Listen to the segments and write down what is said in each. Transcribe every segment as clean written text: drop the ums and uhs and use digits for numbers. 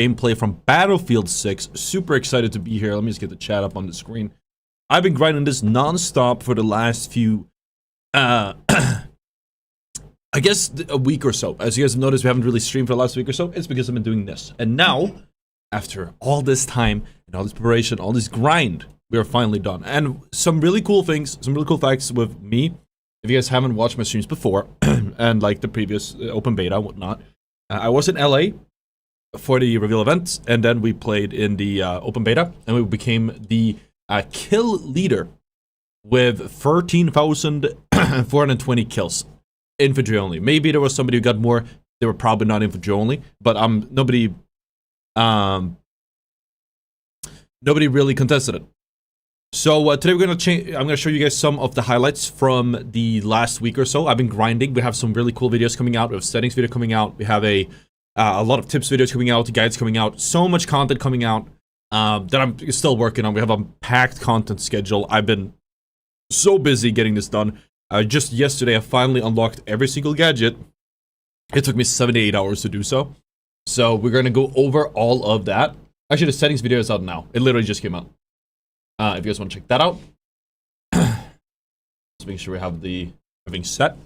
gameplay from Battlefield 6. Super excited to be here. Let me just get the chat up on the screen. I've been grinding this non-stop for the last few, I guess a week or so. As you guys have noticed, we haven't really streamed for the last week or so. It's because I've been doing this. And now, after all this time, and all this preparation, all this grind, we are finally done. And some really cool things, some really cool facts with me. If you guys haven't watched my streams before, and like the previous open beta and whatnot, I was in LA for the reveal event, and then we played in the open beta, and we became the kill leader with 13,420 kills. Infantry only. Maybe there was somebody who got more. They were probably not infantry only, but nobody really contested it. So today we're gonna change. I'm gonna show you guys some of the highlights from the last week or so. I've been grinding. We have some really cool videos coming out. We have settings video coming out. We have a lot of tips videos coming out, guides coming out. So much content coming out that I'm still working on. We have a packed content schedule. I've been so busy getting this done. Just yesterday, I finally unlocked every single gadget. It took me 78 hours to do so. So we're gonna go over all of that. Actually, the settings video is out now. It literally just came out. If you guys want to check that out. Just make sure we have everything set.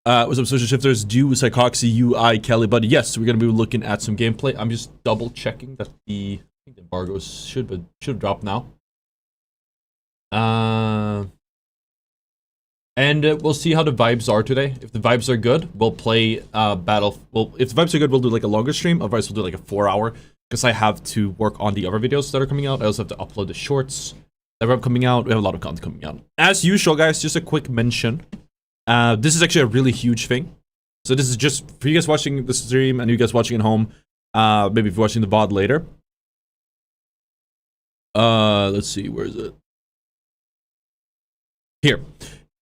What's up, Social Shifters? Do Psychoxy, UI, Kelly, Buddy. Yes, we're gonna be looking at some gameplay. I'm just double checking that I think the embargoes should have dropped now. And we'll see how the vibes are today. If the vibes are good, we'll play if the vibes are good, we'll do like a longer stream. Otherwise, we'll do like a 4-hour. Because I have to work on the other videos that are coming out. I also have to upload the shorts that are coming out. We have a lot of content coming out. As usual, guys, just a quick mention. This is actually a really huge thing. So this is just for you guys watching the stream and you guys watching at home. Maybe if you're watching the VOD later. Let's see, where is it? Here.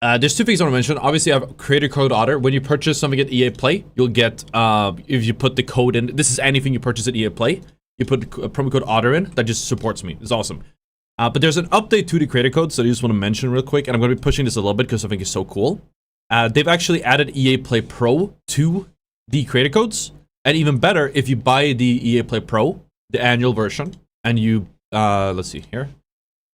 There's two things I want to mention. Obviously, I have creator code ottr. When you purchase something at EA Play, you'll get, if you put the code in, this is anything you purchase at EA Play, you put a promo code ottr in, that just supports me. It's awesome. But there's an update to the creator code, so I just want to mention real quick, and I'm going to be pushing this a little bit because I think it's so cool. They've actually added EA Play Pro to the creator codes, and even better, if you buy the EA Play Pro, the annual version, and you, let's see here,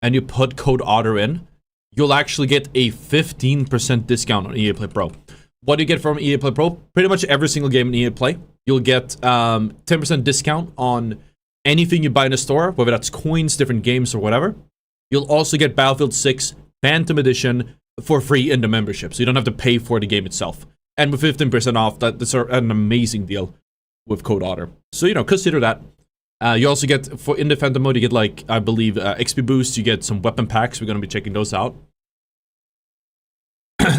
and you put code ottr in, you'll actually get a 15% discount on EA Play Pro. What do you get from EA Play Pro? Pretty much every single game in EA Play. You'll get 10% discount on anything you buy in the store, whether that's coins, different games, or whatever. You'll also get Battlefield 6 Phantom Edition for free in the membership, so you don't have to pay for the game itself. And with 15% off, that's an amazing deal with code ottr. So, you know, consider that. You also get, in the Phantom mode, you get, like, I believe, XP boosts, you get some weapon packs. We're going to be checking those out.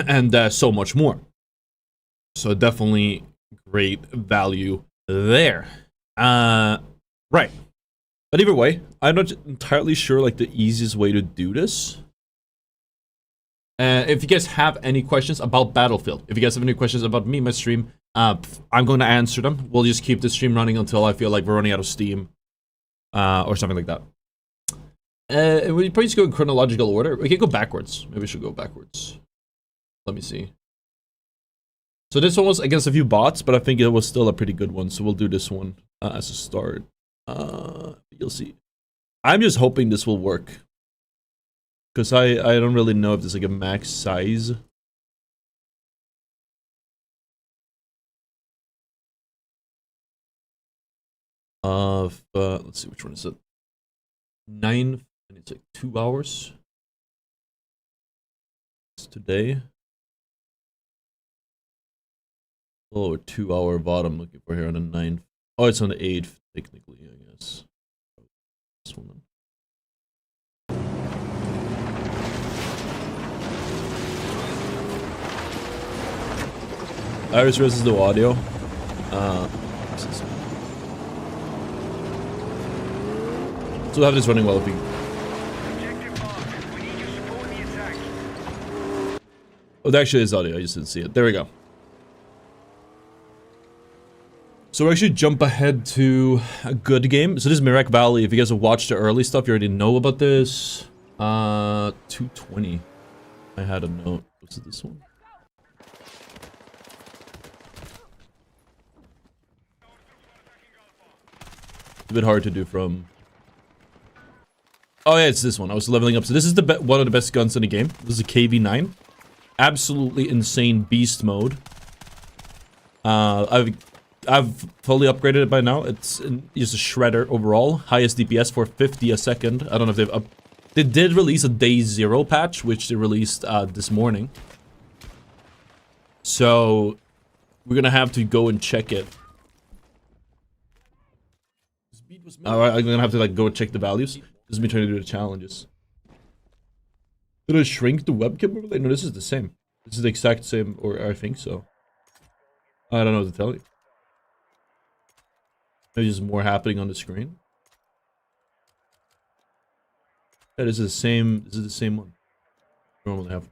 And so much more. So definitely great value there. Right. But either way, I'm not entirely sure, like, the easiest way to do this. If you guys have any questions about Battlefield, if you guys have any questions about me, my stream, I'm going to answer them. We'll just keep the stream running until I feel like we're running out of steam. Or something like that. We probably just go in chronological order. We can go backwards. Maybe we should go backwards. Let me see. So this one was against a few bots, but I think it was still a pretty good one. So we'll do this one as a start. You'll see. I'm just hoping this will work. Because I don't really know if there's like a max size. Let's see, which one is it? 9, and it's like 2 hours. It's today. Oh, a 2-hour VOD I'm looking for here on the 9th. Oh, it's on the 8th, technically, I guess. This one. Iris versus the audio. This is so we'll have this running well if we... Oh, there actually is audio, I just didn't see it. There we go. So we actually jump ahead to a good game. So this is Mirak Valley. If you guys have watched the early stuff, you already know about this. 220. I had a note. Was it this one? a bit hard to do from... Oh yeah, it's this one. I was leveling up. So this is the one of the best guns in the game. This is a KV-9. Absolutely insane beast mode. I've fully upgraded it by now. It's just a shredder overall. Highest DPS for 50 a second. I don't know if they've They did release a day 0 patch, which they released this morning. So we're gonna have to go and check it. I'm gonna have to like go check the values. This is me trying to do the challenges. Did I shrink the webcam overlay? No, this is the same. This is the exact same, or I think so. I don't know what to tell you. Maybe just more happening on the screen. Yeah, this is the same. This is the same one. Normally have.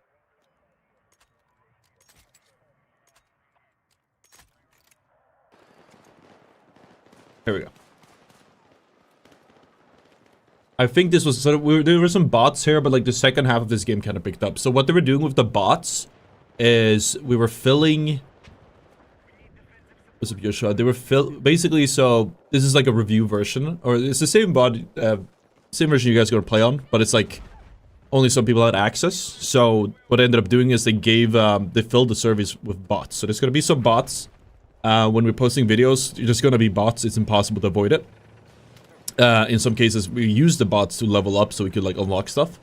There we go. I think this was there were some bots here, but like the second half of this game kind of picked up. So what they were doing with the bots is we were filling. What's up, Joshua? They were basically. So this is like a review version, or it's the same bot, same version you guys are gonna play on, but it's like only some people had access. So what I ended up doing is they filled the servers with bots. So there's gonna be some bots. When we're posting videos, there's gonna be bots. It's impossible to avoid it. In some cases, we use the bots to level up so we could like unlock stuff.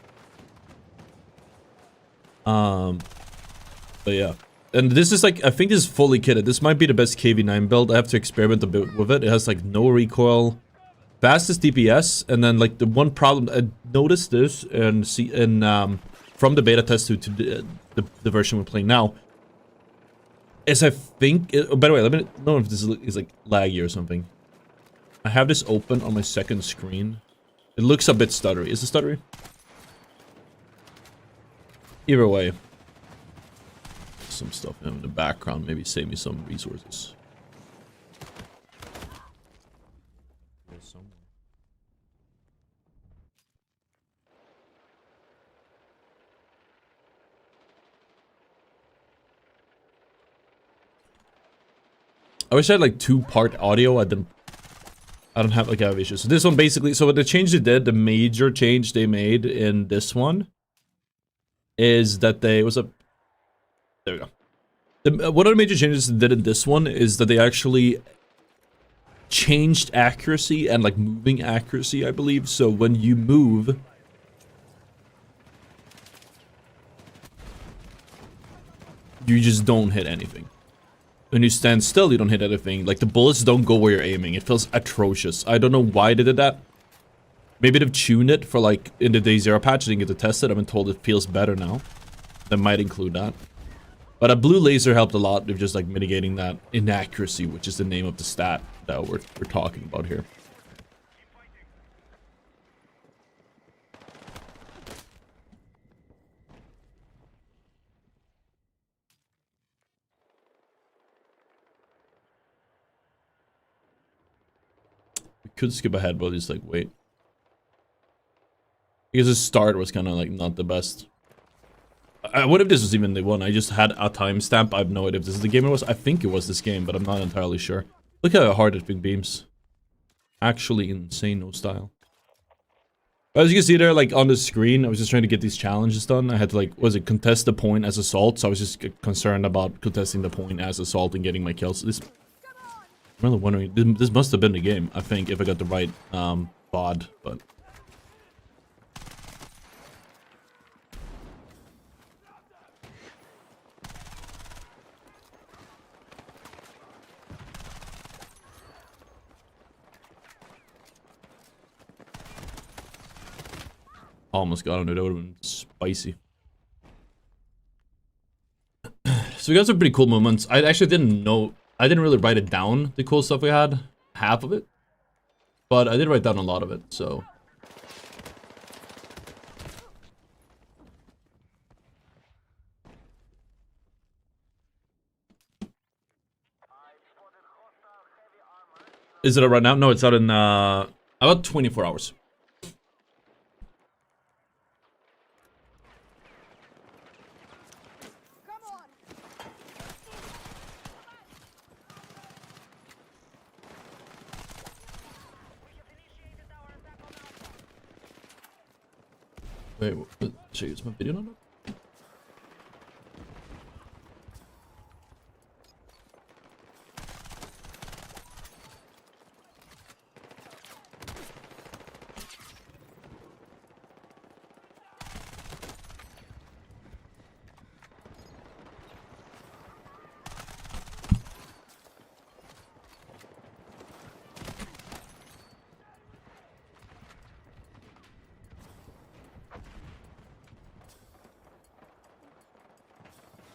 But yeah. And this is like, I think this is fully kitted. This might be the best KV-9 build. I have to experiment a bit with it. It has like no recoil, fastest DPS, and then like the one problem, I noticed this and from the beta test to the version we're playing now, is I think, by the way, let me know if this is like laggy or something. I have this open on my second screen. It looks a bit stuttery. Is it stuttery? Either way. Some stuff in the background. Maybe save me some resources. I wish I had like 2-part audio. I don't have like have issues. So this one basically, so what the change they did, the major change they made in this one is that there we go. One of the major changes they did in this one is that they actually changed accuracy and like moving accuracy, I believe. So when you move, you just don't hit anything. When you stand still, you don't hit anything. Like, the bullets don't go where you're aiming. It feels atrocious. I don't know why they did that. Maybe they've tuned it for, like, in the day 0 patch. I didn't get to test it. I've been told it feels better now. That might include that. But a blue laser helped a lot with just, like, mitigating that inaccuracy, which is the name of the stat that we're talking about here. Could skip ahead, but just like wait. Because the start was kind of like not the best. What if this was even the one? I just had a timestamp. I have no idea if this is the game it was. I think it was this game, but I'm not entirely sure. Look how hard it beams. Actually insane, no style. As you can see there, like on the screen, I was just trying to get these challenges done. I had to like, contest the point as assault. So I was just concerned about contesting the point as assault and getting my kills. I'm really wondering, this must have been the game, I think, if I got the right VOD, but... Almost got on it, that would have been spicy. So we got some pretty cool moments. I actually didn't know... I didn't really write it down, the cool stuff we had. Half of it. But I did write down a lot of it, so... Is it out right now? No, it's out in, about 24 hours. Wait, should I use my video number?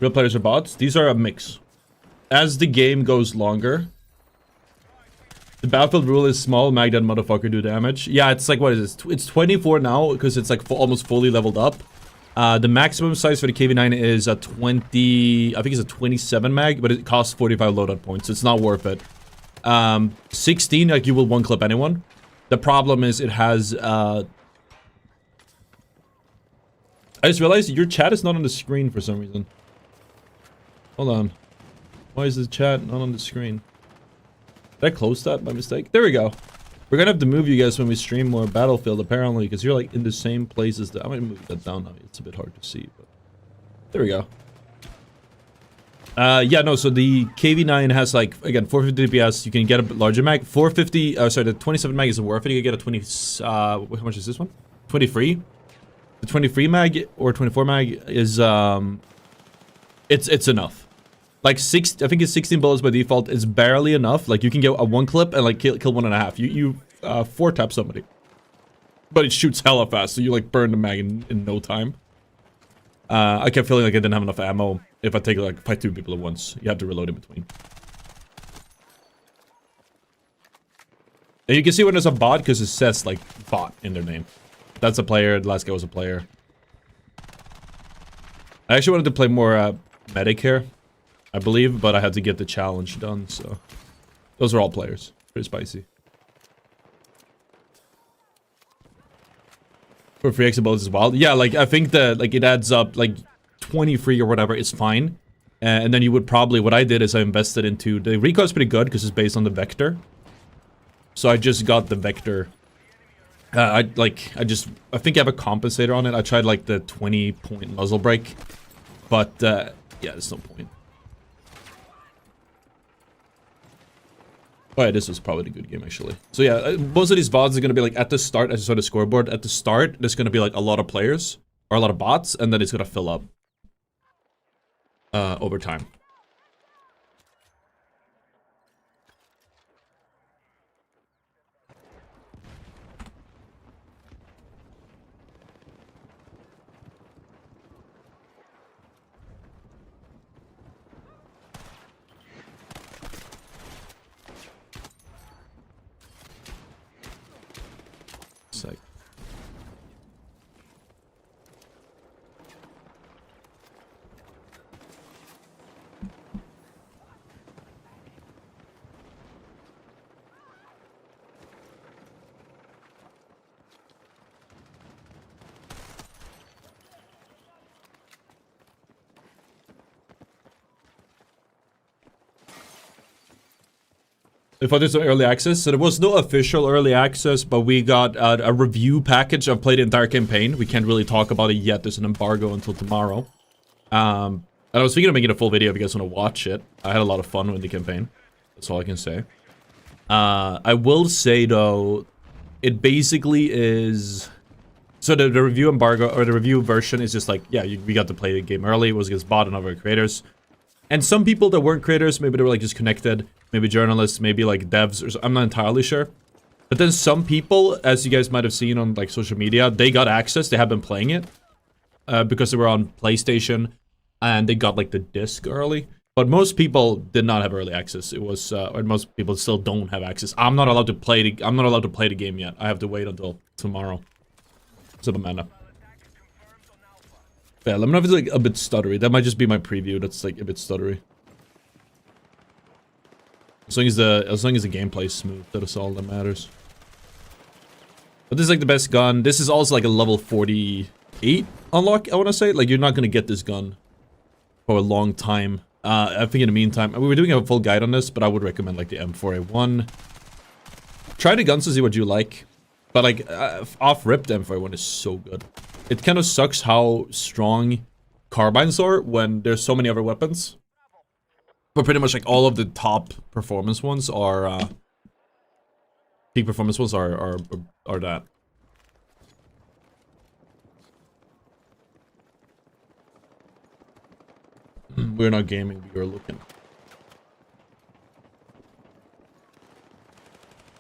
Real players or bots? These are a mix. As the game goes longer, the battlefield rule is small, mag that motherfucker do damage. Yeah, it's like, what is this? It's 24 now, because it's like almost fully leveled up. The maximum size for the KV9 is a 20, I think it's a 27 mag, but it costs 45 loadout points. It's not worth it. 16, like you will one clip anyone. The problem is it has, I just realized your chat is not on the screen for some reason. Hold on. Why is the chat not on the screen? Did I close that by mistake? There we go. We're gonna have to move you guys when we stream more Battlefield, apparently, because you're like in the same place as the... I might move that down now. It's a bit hard to see, but... There we go. Yeah, no, so the KV9 has like, again, 450 DPS. You can get a larger mag. 450, sorry, the 27 mag isn't worth it. You can get a 20, how much is this one? 23? The 23 mag or 24 mag is, it's enough. Like I think it's 16 bullets by default. It's barely enough. Like you can get a one clip and like kill 1.5. You four tap somebody, but it shoots hella fast. So you like burn the mag in no time. I kept feeling like I didn't have enough ammo. If I take like fight two people at once, you have to reload in between. And you can see when there's a bot because it says like bot in their name. That's a player. The last guy was a player. I actually wanted to play more medic here, I believe, but I had to get the challenge done, so... Those are all players. Pretty spicy. For free exit bullets as well. Yeah, like, I think that, like, it adds up, like, 23 or whatever is fine. And then you would probably... What I did is I invested into... The recoil is pretty good, because it's based on the vector. So I just got the vector. I think I have a compensator on it. I tried, like, the 20-point muzzle brake. But, yeah, there's no point. Oh yeah, this was probably a good game, actually. So yeah, most of these VODs are going to be like at the start, as you saw the scoreboard, at the start, there's going to be like a lot of players, or a lot of bots, and then it's going to fill up over time. Sec. If there's no early access, so there was no official early access, but we got a review package. I've played the entire campaign. We can't really talk about it yet. There's an embargo until tomorrow. And I was thinking of making a full video if you guys want to watch it. I had a lot of fun with the campaign. That's all I can say. I will say though, it basically is. So the review embargo or the review version is just like, yeah, we got to play the game early. It was against bot and other creators. And some people that weren't creators, maybe they were like just connected, maybe journalists, maybe like devs, or I'm not entirely sure. But then some people, as you guys might have seen on like social media, they got access, they have been playing it. Because they were on PlayStation, and they got like the disc early. But most people did not have early access. It was, or most people still don't have access. I'm not allowed to play the game yet. I have to wait until tomorrow. So Amanda. Yeah, let me know if it's like a bit stuttery. That might just be my preview that's like a bit stuttery. As long as the gameplay is smooth, that is all that matters. But this is like the best gun. This is also like a level 48 unlock, I want to say. Like, you're not going to get this gun for a long time. I think in the meantime, we were doing a full guide on this, but I would recommend like the M4A1. Try the guns to see what you like. But like, off-rip, the M4A1 is so good. It kind of sucks how strong carbines are when there's so many other weapons. But pretty much like all of the top performance ones are peak performance ones are that. We're not gaming, we are looking.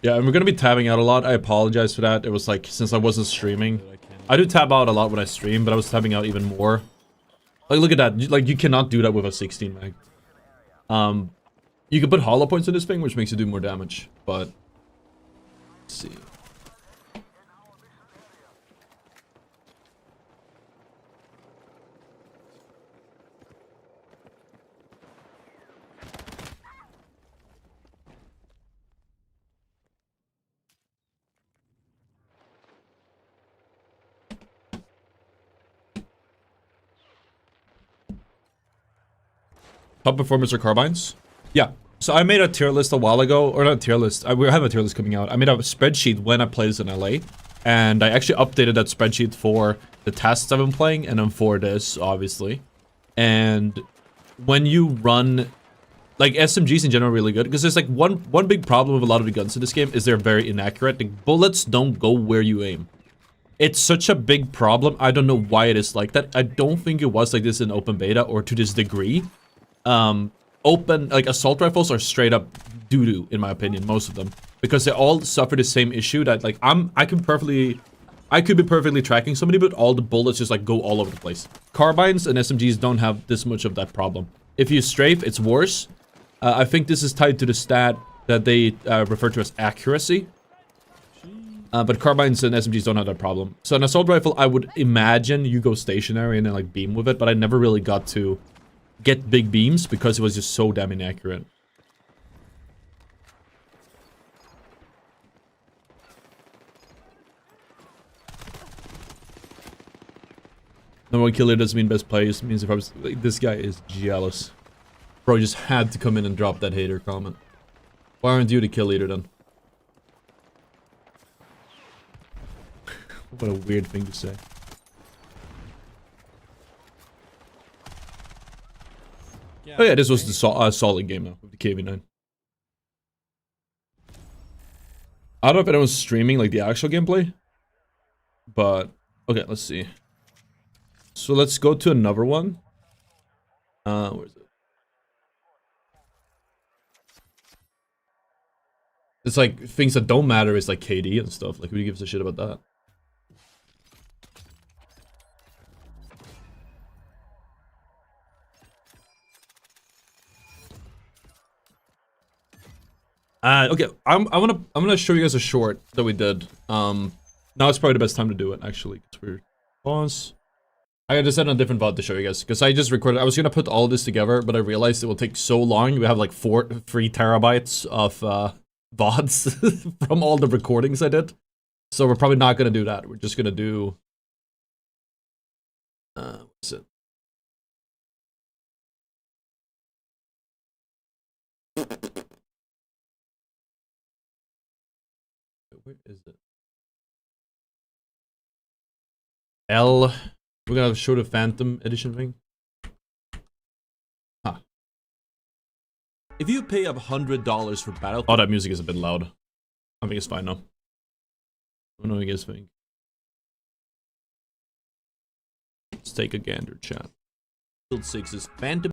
Yeah, and we're gonna be tabbing out a lot. I apologize for that. It was like, since I wasn't streaming. I do tab out a lot when I stream, but I was tabbing out even more. Like, look at that. Like, you cannot do that with a 16 mag. You can put hollow points in this thing, which makes you do more damage, but... Let's see. Top performance or carbines? Yeah. So I made a tier list a while ago, or not a tier list. We have a tier list coming out. I made a spreadsheet when I played this in LA, and I actually updated that spreadsheet for the tests I've been playing, and then for this, obviously. And when you run, like, SMGs in general are really good, because there's like one big problem with a lot of the guns in this game is they're very inaccurate. The bullets don't go where you aim. It's such a big problem. I don't know why it is like that. I don't think it was like this in open beta or to this degree. Open, like, assault rifles are straight up doo-doo, in my opinion, most of them. Because they all suffer the same issue that, like, I could be perfectly tracking somebody, but all the bullets just, like, go all over the place. Carbines and SMGs don't have this much of that problem. If you strafe, it's worse. I think this is tied to the stat that they refer to as accuracy. But carbines and SMGs don't have that problem. So an assault rifle, I would imagine you go stationary and then, like, beam with it, but I never really got to get big beams because it was just so damn inaccurate. No one kill leader doesn't mean best players. It means if I was like, this guy is jealous. Bro just had to come in and drop that hater comment. Why aren't you the kill leader then? What a weird thing to say. Oh yeah, this was the solid game though, with the KV9. I don't know if anyone's streaming like the actual gameplay, but okay, let's see. So let's go to another one. Where is it? It's like things that don't matter is like KD and stuff. Like, who gives a shit about that? Okay, I'm gonna show you guys a short that we did. Now it's probably the best time to do it, actually. It's weird. Pause. I decided on a different VOD to show you guys, because I just recorded. I was gonna put all this together, but I realized it will take so long. We have like 3 terabytes of VODs from all the recordings I did. So we're probably not gonna do that. We're just gonna do... what's it? Where is it? We're gonna show the Phantom Edition thing. Huh. If you pay up $100 for Battlefield... Oh, that music is a bit loud. I think it's fine now. What do you guys think? Let's take a gander, chat. Battlefield 6's Phantom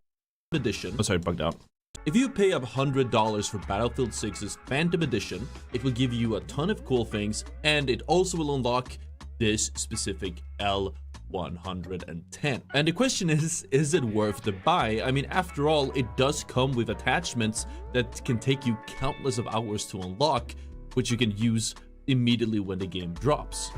Edition. Oh, sorry, bugged out. If you pay up $100 for Battlefield 6's Phantom Edition, it will give you a ton of cool things, and it also will unlock this specific L110. And the question is it worth the buy? I mean, after all, it does come with attachments that can take you countless of hours to unlock, which you can use immediately when the game drops.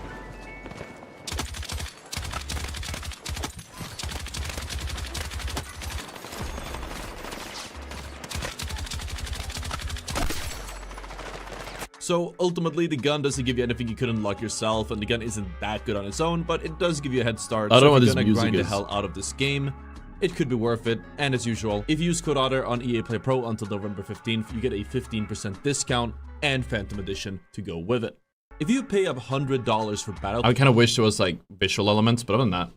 So ultimately, the gun doesn't give you anything you couldn't unlock yourself, and the gun isn't that good on its own, but it does give you a head start. I don't know what this music is. Grind the hell out of this game. It could be worth it, and as usual, if you use code ottr on EA Play Pro until November 15th, you get a 15% discount and Phantom Edition to go with it. If you pay up $100 for battle, I kind of wish there was like visual elements, but other than that.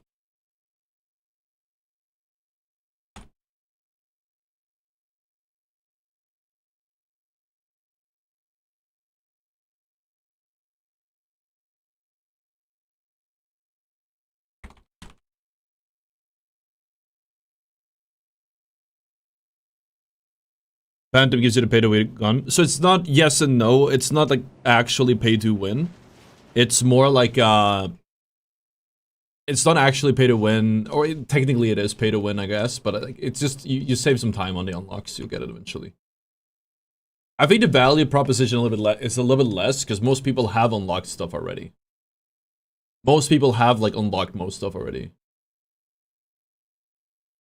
Phantom gives you the pay to win gun. So it's not yes and no. It's not like actually pay to win. It's more like it's not actually pay to win, or technically it is pay to win, I guess. But like, it's just you save some time on the unlocks. You'll get it eventually. I think the value proposition a little bit is a little bit less because most people have unlocked stuff already. Most people have like unlocked most stuff already.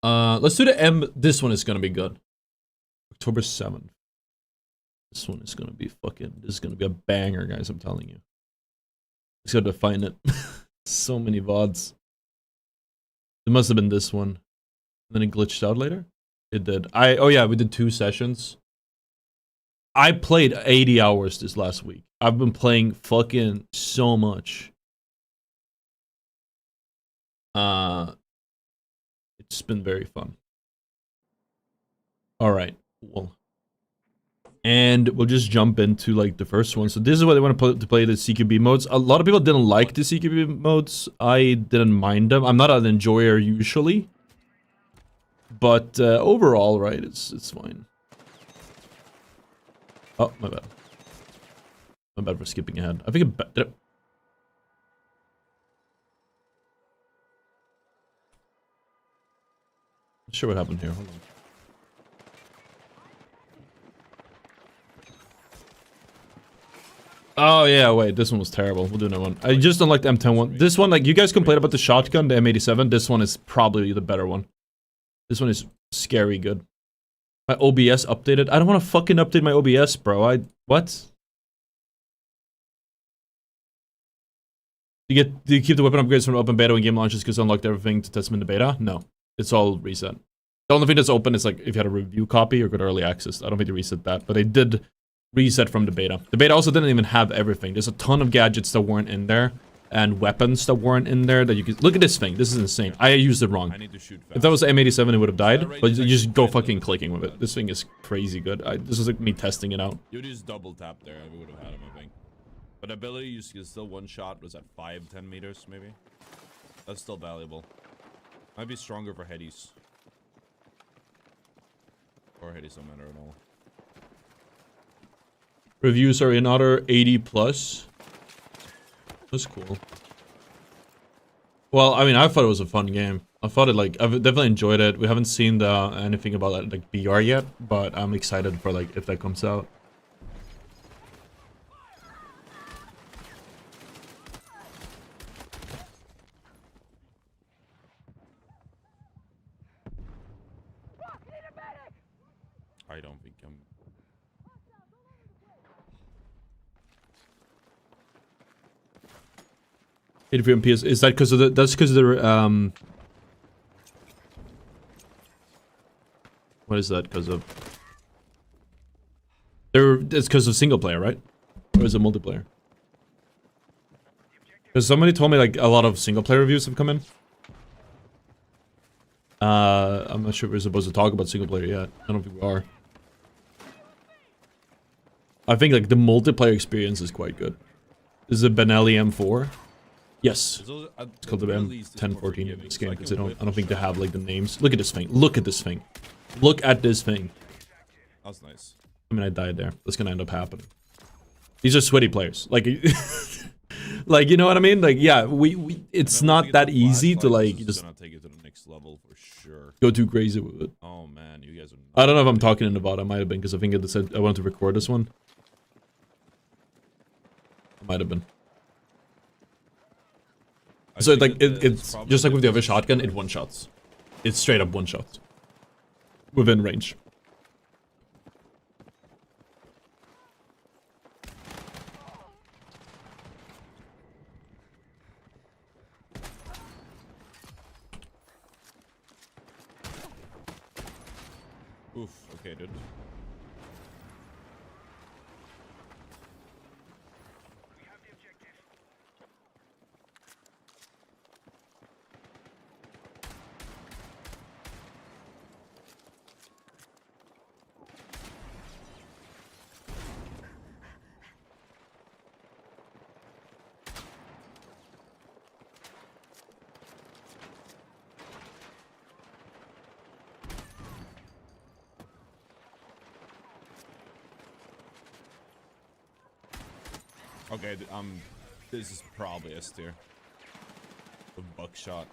Let's do the M. This one is gonna be good. October 7th. This one is gonna be fucking. This is gonna be a banger, guys. I'm telling you. Just gotta find it. So many VODs. It must have been this one. And then it glitched out later. It did. Oh yeah, we did 2 sessions. I played 80 hours this last week. I've been playing fucking so much. It's been very fun. All right, cool. And we'll just jump into like the first one. So this is what they want to play the CQB modes. A lot of people didn't like the CQB modes. I didn't mind them. I'm not an enjoyer usually, but overall, right, it's fine. Oh, my bad. My bad for skipping ahead. I think did it. Not sure what happened here. Hold on. Oh yeah, wait, this one was terrible. We'll do another one. I just don't like the M10 one. This one, like, you guys complained about the shotgun, the M87. This one is probably the better one. This one is scary good. My OBS updated. I don't want to fucking update my OBS, bro. What? Do you keep the weapon upgrades from open beta when game launches because unlocked everything to test them in the beta? No. It's all reset. The only thing that's open is like if you had a review copy or got early access. I don't think they reset that, but they did reset from the beta. The beta also didn't even have everything. There's a ton of gadgets that weren't in there and weapons that weren't in there that you could look at this thing. This is insane. I used it wrong. If that was M87, it would have died, but you just go fucking clicking with it. This thing is crazy good. This is like me testing it out. You just double tap there. We would have had him, I think. But ability, you can still one shot. Was at 5-10 meters, maybe. That's still valuable. Might be stronger for headies. Or headies don't matter at all. Reviews are in ottr 80 plus. That's cool. Well, I mean, I thought it was a fun game. I thought it like I've definitely enjoyed it. We haven't seen anything about like BR yet, but I'm excited for like if that comes out. I don't think I'm. 83 FPS. Is that because of the? That's because of the What is that because of? It's because of single player, right? Or is it multiplayer? Because somebody told me like a lot of single player reviews have come in. I'm not sure if we're supposed to talk about single player yet. I don't think we are. I think like the multiplayer experience is quite good. This is a Benelli M4. Yes. It's called the M1014 in this game because I don't think they have like the names. Look at this thing. Look at this thing. Look at this thing. That's nice. I mean, I died there. That's gonna end up happening. These are sweaty players. Like, like, you know what I mean? Like, yeah, it's not that easy to like just gonna take it to the next level for sure. Go too crazy with it. Oh man, you guys are. I don't know if I'm talking in the bot. I might have been because I think it said I wanted to record this one. I might have been. So like it's just like with the other shotgun, it one shots. It's straight up one shot. Within range. Oof, okay, dude. Okay, this is probably S tier. With buckshot.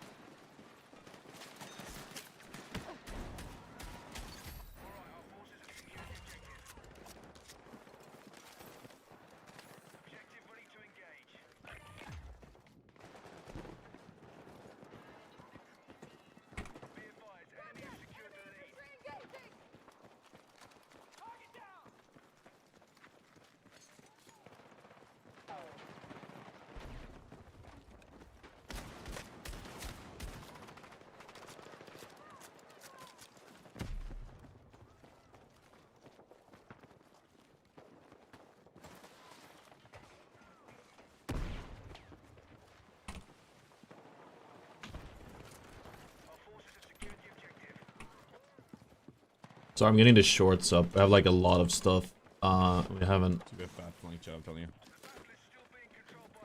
So I'm getting the shorts up. I have like a lot of stuff. We haven't. It's a bit fat flank job, I'm telling you.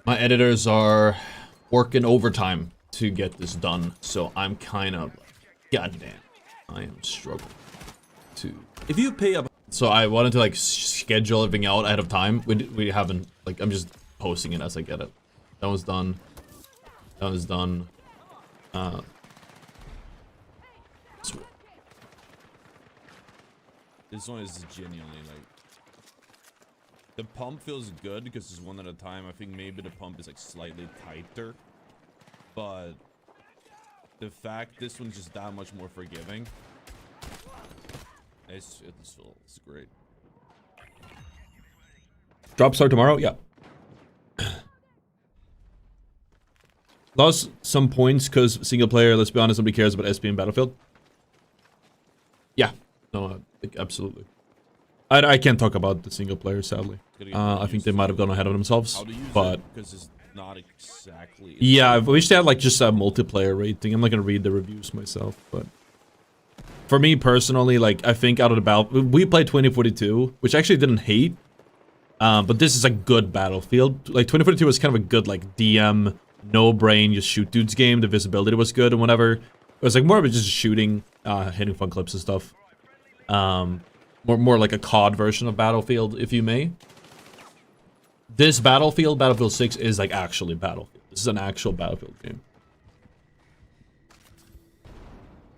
My editors are working overtime to get this done, so I'm kind of, goddamn, I am struggling to. If you pay up, So I wanted to like schedule everything out ahead of time. We haven't, like, I'm just posting it as I get it. That was done. That was done. This one is genuinely like, the pump feels good because it's one at a time. I think maybe the pump is like slightly tighter, but the fact this one's just that much more forgiving, it's great. Drop start tomorrow? Yeah. Lost some points because single player, let's be honest, nobody cares about SP and Battlefield. Yeah. No, like, absolutely. I can't talk about the single player, sadly. I think they might have gone ahead of themselves, but because it's not exactly. yeah, I wish they had like just a multiplayer rating. I'm not gonna read the reviews myself, but for me personally, like I think out of the battle, we played 2042, which I actually didn't hate, but this is a good Battlefield. Like 2042 was kind of a good like DM, no brain, just shoot dudes game. The visibility was good and whatever. It was like more of a just shooting, hitting fun clips and stuff. More like a COD version of Battlefield, if you may. This Battlefield, Battlefield 6, is like actually Battlefield. This is an actual Battlefield game.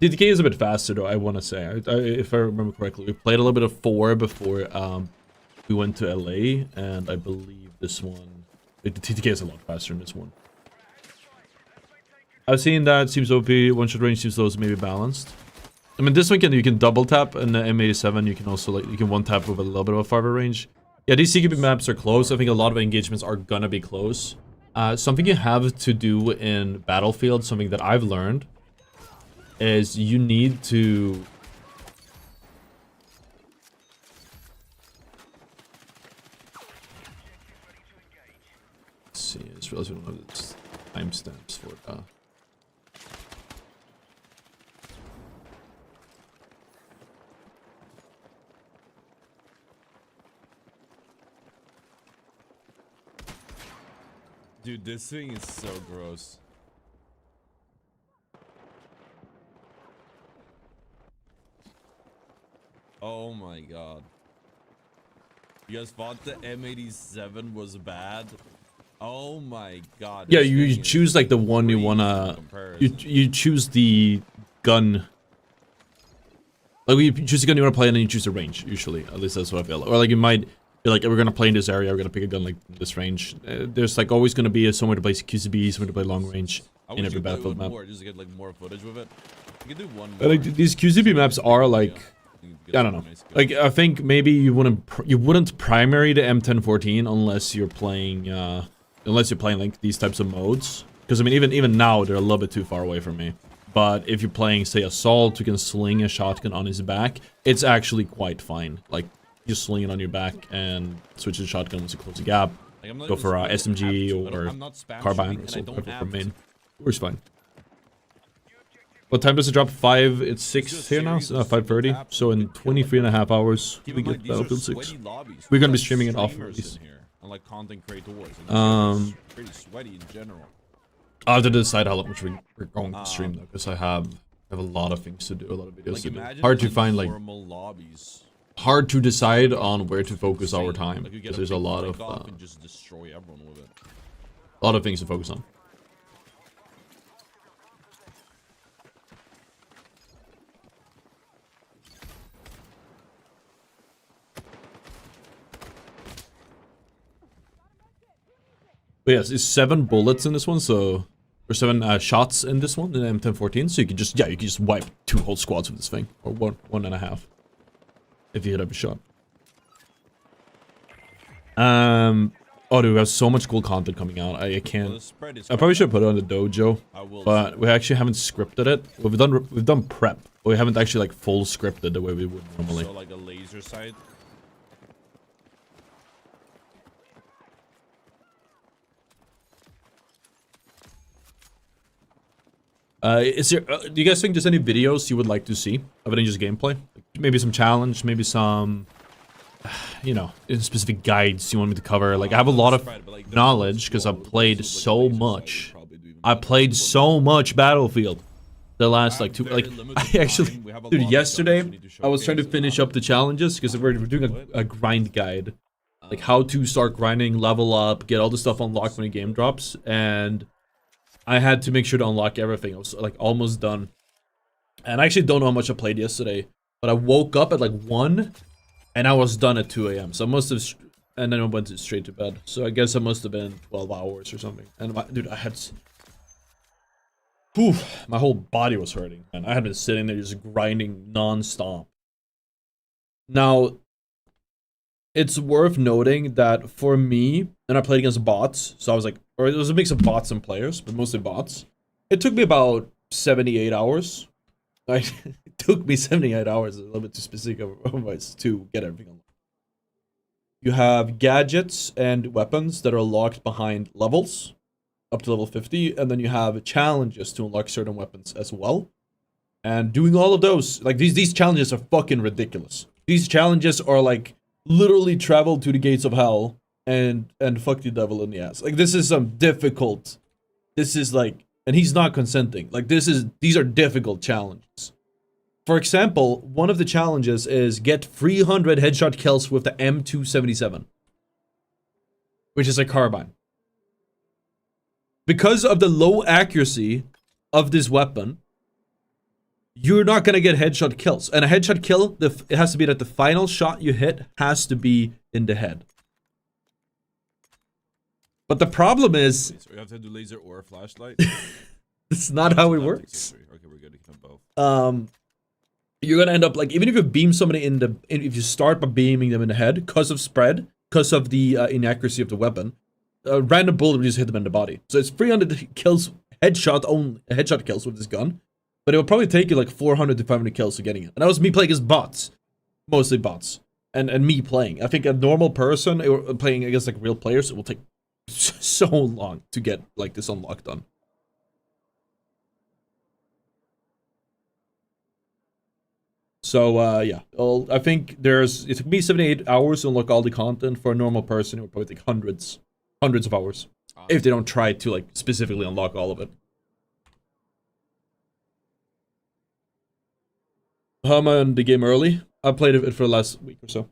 DTK is a bit faster though, I want to say. If I remember correctly, we played a little bit of 4 before we went to LA, and I believe this one, the TTK is a lot faster in this one. I've seen that, seems OP, one-shot range seems those maybe balanced. I mean, this one you can double tap, and the M87 you can also like you can one tap with a little bit of a farther range. Yeah, these CQB maps are close. I think a lot of engagements are gonna be close. Something you have to do in Battlefield, something that I've learned, is you need to let's see. I just realized we don't have the timestamps for it. Dude, this thing is so gross. Oh my god. You guys thought the M87 was bad? Oh my god. Yeah, you choose like the one you wanna. You choose the gun. Like you choose the gun you wanna play, and then you choose the range. Usually, at least that's what I feel. Or like you might be like, we're gonna play in this area. We're gonna pick a gun like this range. There's like always gonna be somewhere to play QCB, somewhere to play long range in every Battlefield map. Just to get like more footage with it. You can do one. Like these QCB maps are like, I don't know. Like I think maybe you wouldn't primary the M1014 unless you're playing like these types of modes. Because I mean even now they're a little bit too far away from me. But if you're playing say Assault, you can sling a shotgun on his back. It's actually quite fine. Like just sling it on your back and switch to shotgun once you close the gap. Like, go for SMG or carbine or something for main. It's fine. What time does it drop? 5, it's 6 here now? 5:30. So in 23.5 hours, we get Battlefield 6. We're gonna be streaming it off at least. Like content creators. Pretty sweaty in general. I'll have to decide how much we're going to stream though, because I have a lot of things to do, a lot of videos to do. Hard to find like normal lobbies. hard to decide on where to focus our time, Like you because get there's a lot of and just destroy everyone with it. things to focus on. But yes, it's 7 bullets in this one, so or 7 shots in this one, in M1014. So you can just wipe 2 whole squads with this thing, or one and a half, if you hit every shot. Oh, dude, we have so much cool content coming out. I can't. Well, I probably should put it on the dojo, but we actually haven't scripted it. Well, we've done prep, but we haven't actually like full scripted the way we would normally. So like a laser sight. Is there? Do you guys think there's any videos you would like to see of any just gameplay? Like maybe some challenge, maybe some, you know, specific guides you want me to cover. Like I have a lot of knowledge because I've played so much. I played so much Battlefield. The last like 2, like I actually, dude, yesterday I was trying to finish up the challenges because we're doing a grind guide, like how to start grinding, level up, get all the stuff unlocked when the game drops, and I had to make sure to unlock everything. I was like almost done. And I actually don't know how much I played yesterday, but I woke up at like 1 and I was done at 2 a.m. So I must have, and then I went straight to bed. So I guess it must have been 12 hours or something. And dude, I had, my whole body was hurting, man. I had been sitting there just grinding non-stop. Now, it's worth noting that for me, and I played against bots, so I was like, or it was a mix of bots and players, but mostly bots. It took me about 78 hours. Like, it took me 78 hours, a little bit too specific otherwise, to get everything unlocked. You have gadgets and weapons that are locked behind levels, up to level 50, and then you have challenges to unlock certain weapons as well. And doing all of those, like, these challenges are fucking ridiculous. These challenges are like, literally travel to the gates of hell and fuck the devil in the ass. Like, this is some difficult, this is like, and he's not consenting. Like, these are difficult challenges. For example, one of the challenges is get 300 headshot kills with the M277, which is a carbine. Because of the low accuracy of this weapon, you're not gonna get headshot kills. And a headshot kill, it has to be that the final shot you hit has to be in the head. But the problem is, so you have to do laser or a flashlight. it's not how it works. Okay, we're good. Both. You're gonna end up like, even if you beam somebody if you start by beaming them in the head, because of spread, because of the inaccuracy of the weapon, a random bullet will just hit them in the body. So it's 300 kills, headshot kills with this gun. But it will probably take you like 400 to 500 kills to getting it. And that was me playing against bots. Mostly bots. And me playing. I think a normal person playing against like real players, it will take so long to get like this unlocked done. So yeah. I think it took me 78 hours to unlock all the content. For a normal person, it would probably take hundreds of hours. If they don't try to like specifically unlock all of it. How am I on the game early? I played it for the last week or so.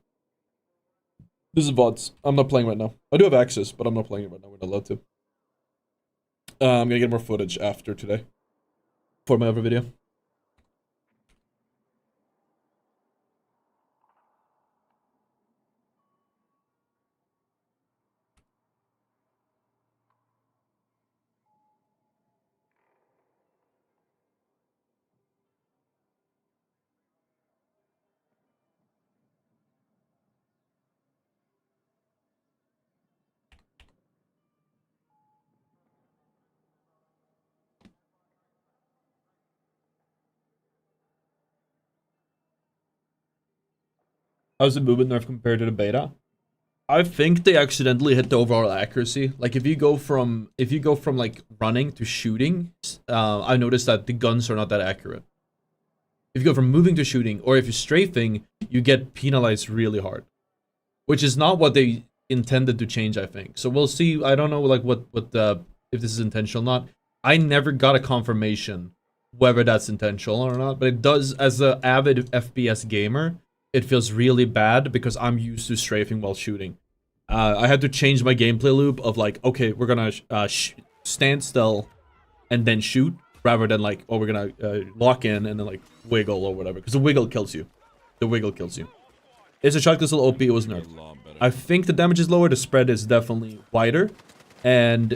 This is VODs. I'm not playing right now. I do have access, but I'm not playing it right now. We're not allowed to. I'm gonna get more footage after today. For my other video. How's the movement nerf compared to the beta? I think they accidentally hit the overall accuracy. Like if you go from like running to shooting, I noticed that the guns are not that accurate. If you go from moving to shooting, or if you're strafing, you get penalized really hard, which is not what they intended to change, I think. So we'll see. I don't know like if this is intentional or not. I never got a confirmation whether that's intentional or not, but it does, as an avid FPS gamer, it feels really bad because I'm used to strafing while shooting. I had to change my gameplay loop of like, okay, we're gonna stand still and then shoot, rather than like, oh, we're gonna lock in and then like wiggle or whatever, because the wiggle kills you. The wiggle kills you. Is a shotgun still OP? It was nerfed. I think the damage is lower, the spread is definitely wider, and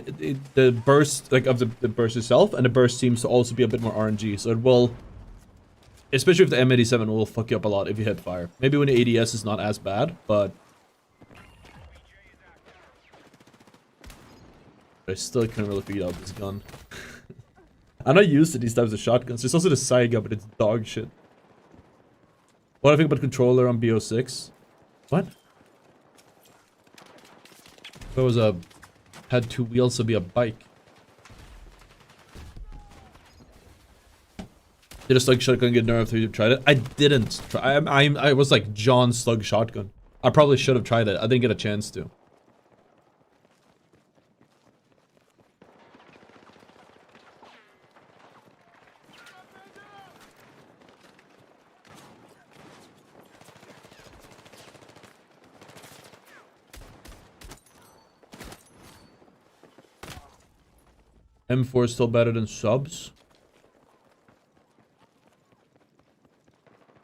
the burst, like of the burst itself, and the burst seems to also be a bit more RNG, so it will, especially with the M87, will fuck you up a lot if you hit fire. Maybe when the ADS is not as bad, but I still can't really beat out this gun. I'm not used to these types of shotguns. There's also the side gun, but it's dog shit. What do I think about controller on BO6? What? If it was had two wheels, it'd be a bike. Did a slug shotgun get nerfed after you tried it? I didn't. I was like John slug shotgun. I probably should have tried it. I didn't get a chance to. M4 is still better than subs.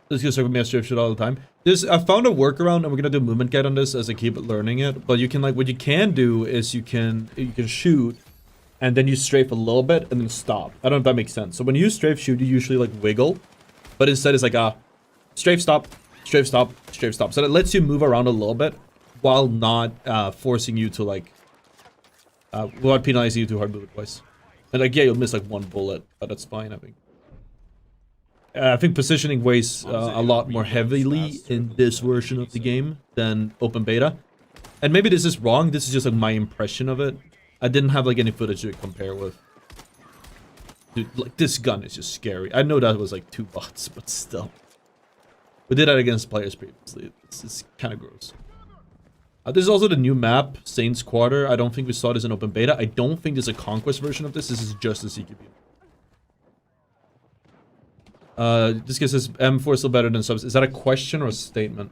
This gets like me strafe shit all the time. I found a workaround, and we're gonna do a movement guide on this as I keep learning it. But you can like, what you can do is you can shoot, and then you strafe a little bit and then stop. I don't know if that makes sense. So when you strafe shoot, you usually like wiggle, but instead it's like a strafe stop, strafe stop, strafe stop. So that lets you move around a little bit while not forcing you to like, without penalizing you too hard movement wise. And like, yeah, you'll miss like one bullet, but that's fine, I think. I think positioning weighs a lot more heavily in this version of the game than open beta. And maybe this is wrong, this is just like my impression of it. I didn't have like any footage to compare with. Dude, like this gun is just scary. I know that was like 2 bots, but still. We did that against players previously. It's kind of gross. This is also the new map, Saints Quarter. I don't think we saw this in open beta. I don't think there's a Conquest version of this. This is just a CQB. This guy says M4 is still better than subs. Is that a question or a statement?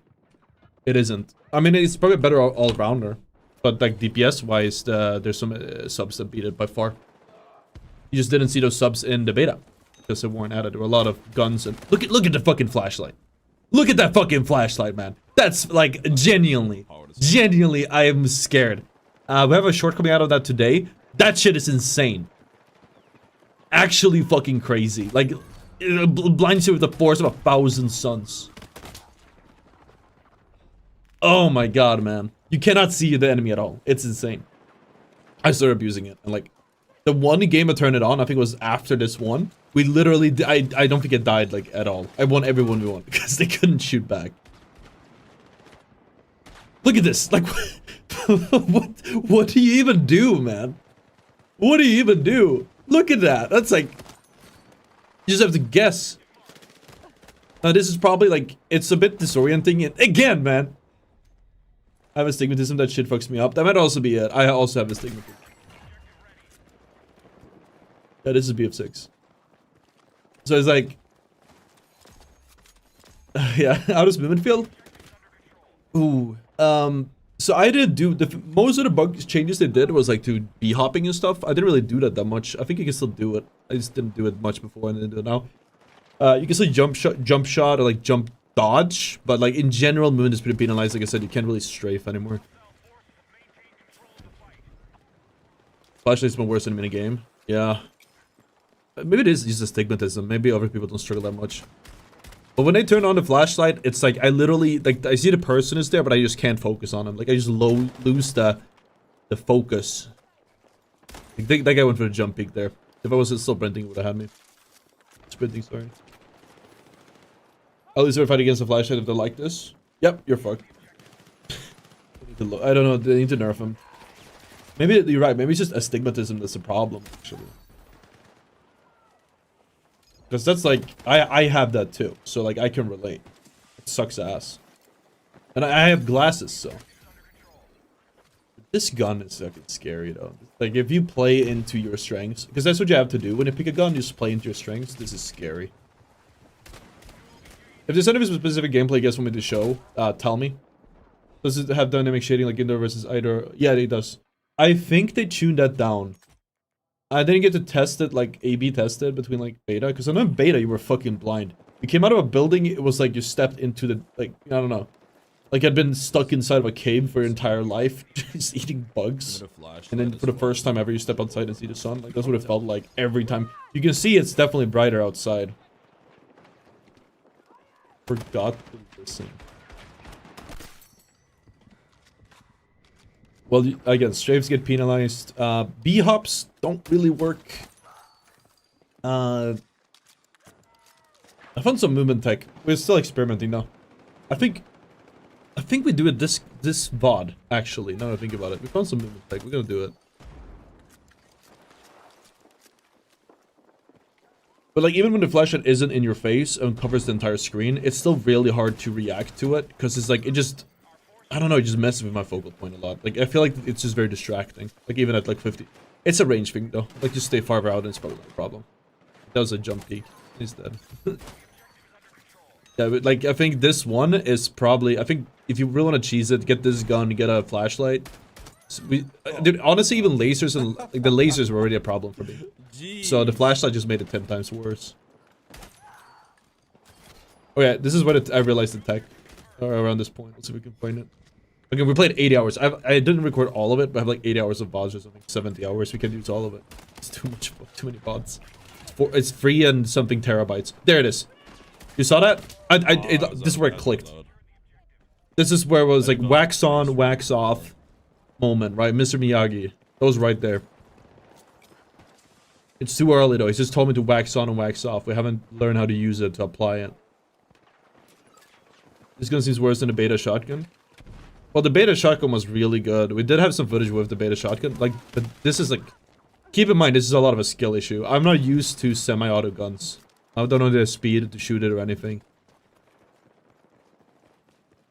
It isn't. I mean, it's probably a better all-rounder. But like DPS-wise, there's some subs that beat it by far. You just didn't see those subs in the beta. Because they weren't added. There were a lot of guns. And look at the fucking flashlight. Look at that fucking flashlight, man. That's like genuinely, I am scared. We have a short coming out of that today. That shit is insane. Actually fucking crazy. Like, it blinds you with the force of 1,000 suns. Oh my god, man. You cannot see the enemy at all. It's insane. I started abusing it. And like, the one game I turned it on, I think it was after this one. We literally, I don't think it died like at all. I won every 1v1 because they couldn't shoot back. Look at this. Like, what do you even do, man? What do you even do? Look at that. That's like, you just have to guess. Now this is probably like, it's a bit disorienting. And again, man, I have astigmatism. That shit fucks me up. That might also be it. I also have astigmatism. Yeah, this is BF6. So it's like, yeah, how does movement feel? Ooh, so I did do most of the bug changes they did was like to B hopping and stuff. I didn't really do that much. I think you can still do it. I just didn't do it much before and didn't do it now. You can still jump shot or like jump dodge, but like in general, movement is pretty penalized. Like I said, you can't really strafe anymore. Flashlight's been worse than in a game. Yeah. Maybe it is just astigmatism. Maybe other people don't struggle that much. But when they turn on the flashlight, it's like I literally, like, I see the person is there, but I just can't focus on him. Like, I just lose the focus. Like, that guy went for the jump peak there. If I wasn't still sprinting, it would have had me. Sprinting, sorry. At least if I fight against the flashlight if they're like this. Yep, you're fucked. I don't know, they need to nerf him. Maybe you're right, maybe it's just astigmatism that's the problem, actually. Because that's like, I have that too, so like I can relate. It sucks ass. And I have glasses, so. This gun is fucking scary though. Like if you play into your strengths, because that's what you have to do. When you pick a gun, you just play into your strengths. This is scary. If there's any specific gameplay you guys want me to show, tell me. Does it have dynamic shading like indoor versus outdoor? Yeah, it does. I think they tuned that down. I didn't get to test it, like A/B test it between like beta, because I know in beta you were fucking blind. You came out of a building, it was like you stepped into the, like, I don't know. Like I'd been stuck inside of a cave for your entire life, just eating bugs. And then for the first time ever you step outside and see the sun. Like that's what it felt like every time. You can see it's definitely brighter outside. Forgot to listen. Well, again, strafes get penalized. B-hops don't really work. I found some movement tech. We're still experimenting though. I think we do it this VOD, actually, now that I think about it. We found some movement tech, we're gonna do it. But like, even when the flashlight isn't in your face and covers the entire screen, it's still really hard to react to it, because it's like, it just, I don't know, it just messes with my focal point a lot. Like, I feel like it's just very distracting. Like, even at like 50. It's a range thing though. Like, just stay farther out and it's probably not a problem. That was a jump peak. He's dead. Yeah, but like, I think this one is probably, I think if you really want to cheese it, get this gun, get a flashlight. So dude, honestly, even lasers and like the lasers were already a problem for me. So the flashlight just made it 10 times worse. Oh yeah, this is what I realized the tech around this point. Let's see if we can find it. Okay, we played 80 hours. I didn't record all of it, but I have like 80 hours of VODs or something. 70 hours. We can use all of it. It's too many VODs. It's free and something terabytes. There it is. You saw that? This is where it clicked. This is where it was like wax on, wax off moment, right? Mr. Miyagi. That was right there. It's too early though. He's just told me to wax on and wax off. We haven't learned how to use it to apply it. This gun seems worse than the beta shotgun. Well, the beta shotgun was really good. We did have some footage with the beta shotgun. Like, but this is like... Keep in mind, this is a lot of a skill issue. I'm not used to semi-auto guns. I don't know the speed to shoot it or anything.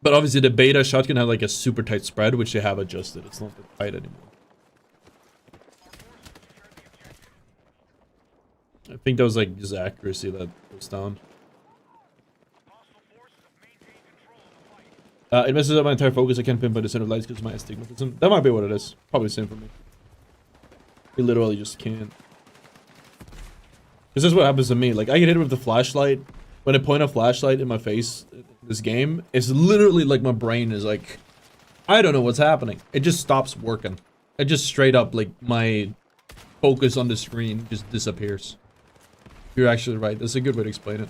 But obviously the beta shotgun had like a super tight spread, which they have adjusted. It's not that tight anymore. I think that was like just accuracy that goes down. It messes up my entire focus. I can't pinpoint the center of lights because of my astigmatism. That might be what it is. Probably the same for me. We literally just can't. This is what happens to me. Like, I get hit with the flashlight. When I point a flashlight in my face in this game, it's literally like my brain is like, I don't know what's happening. It just stops working. It just straight up, like, my focus on the screen just disappears. You're actually right. That's a good way to explain it.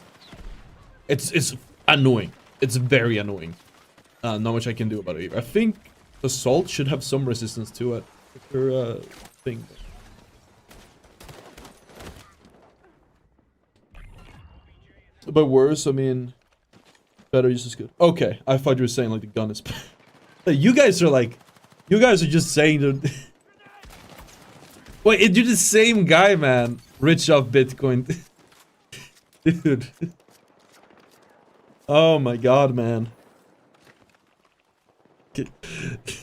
It's annoying. It's very annoying. Not much I can do about it either. I think assault should have some resistance to it. Thing. But worse, I mean, better use is good. Okay, I thought you were saying like the gun is. You guys are like, you guys are just saying that. Wait, you're the same guy, man. Rich off Bitcoin, dude. Oh my god, man.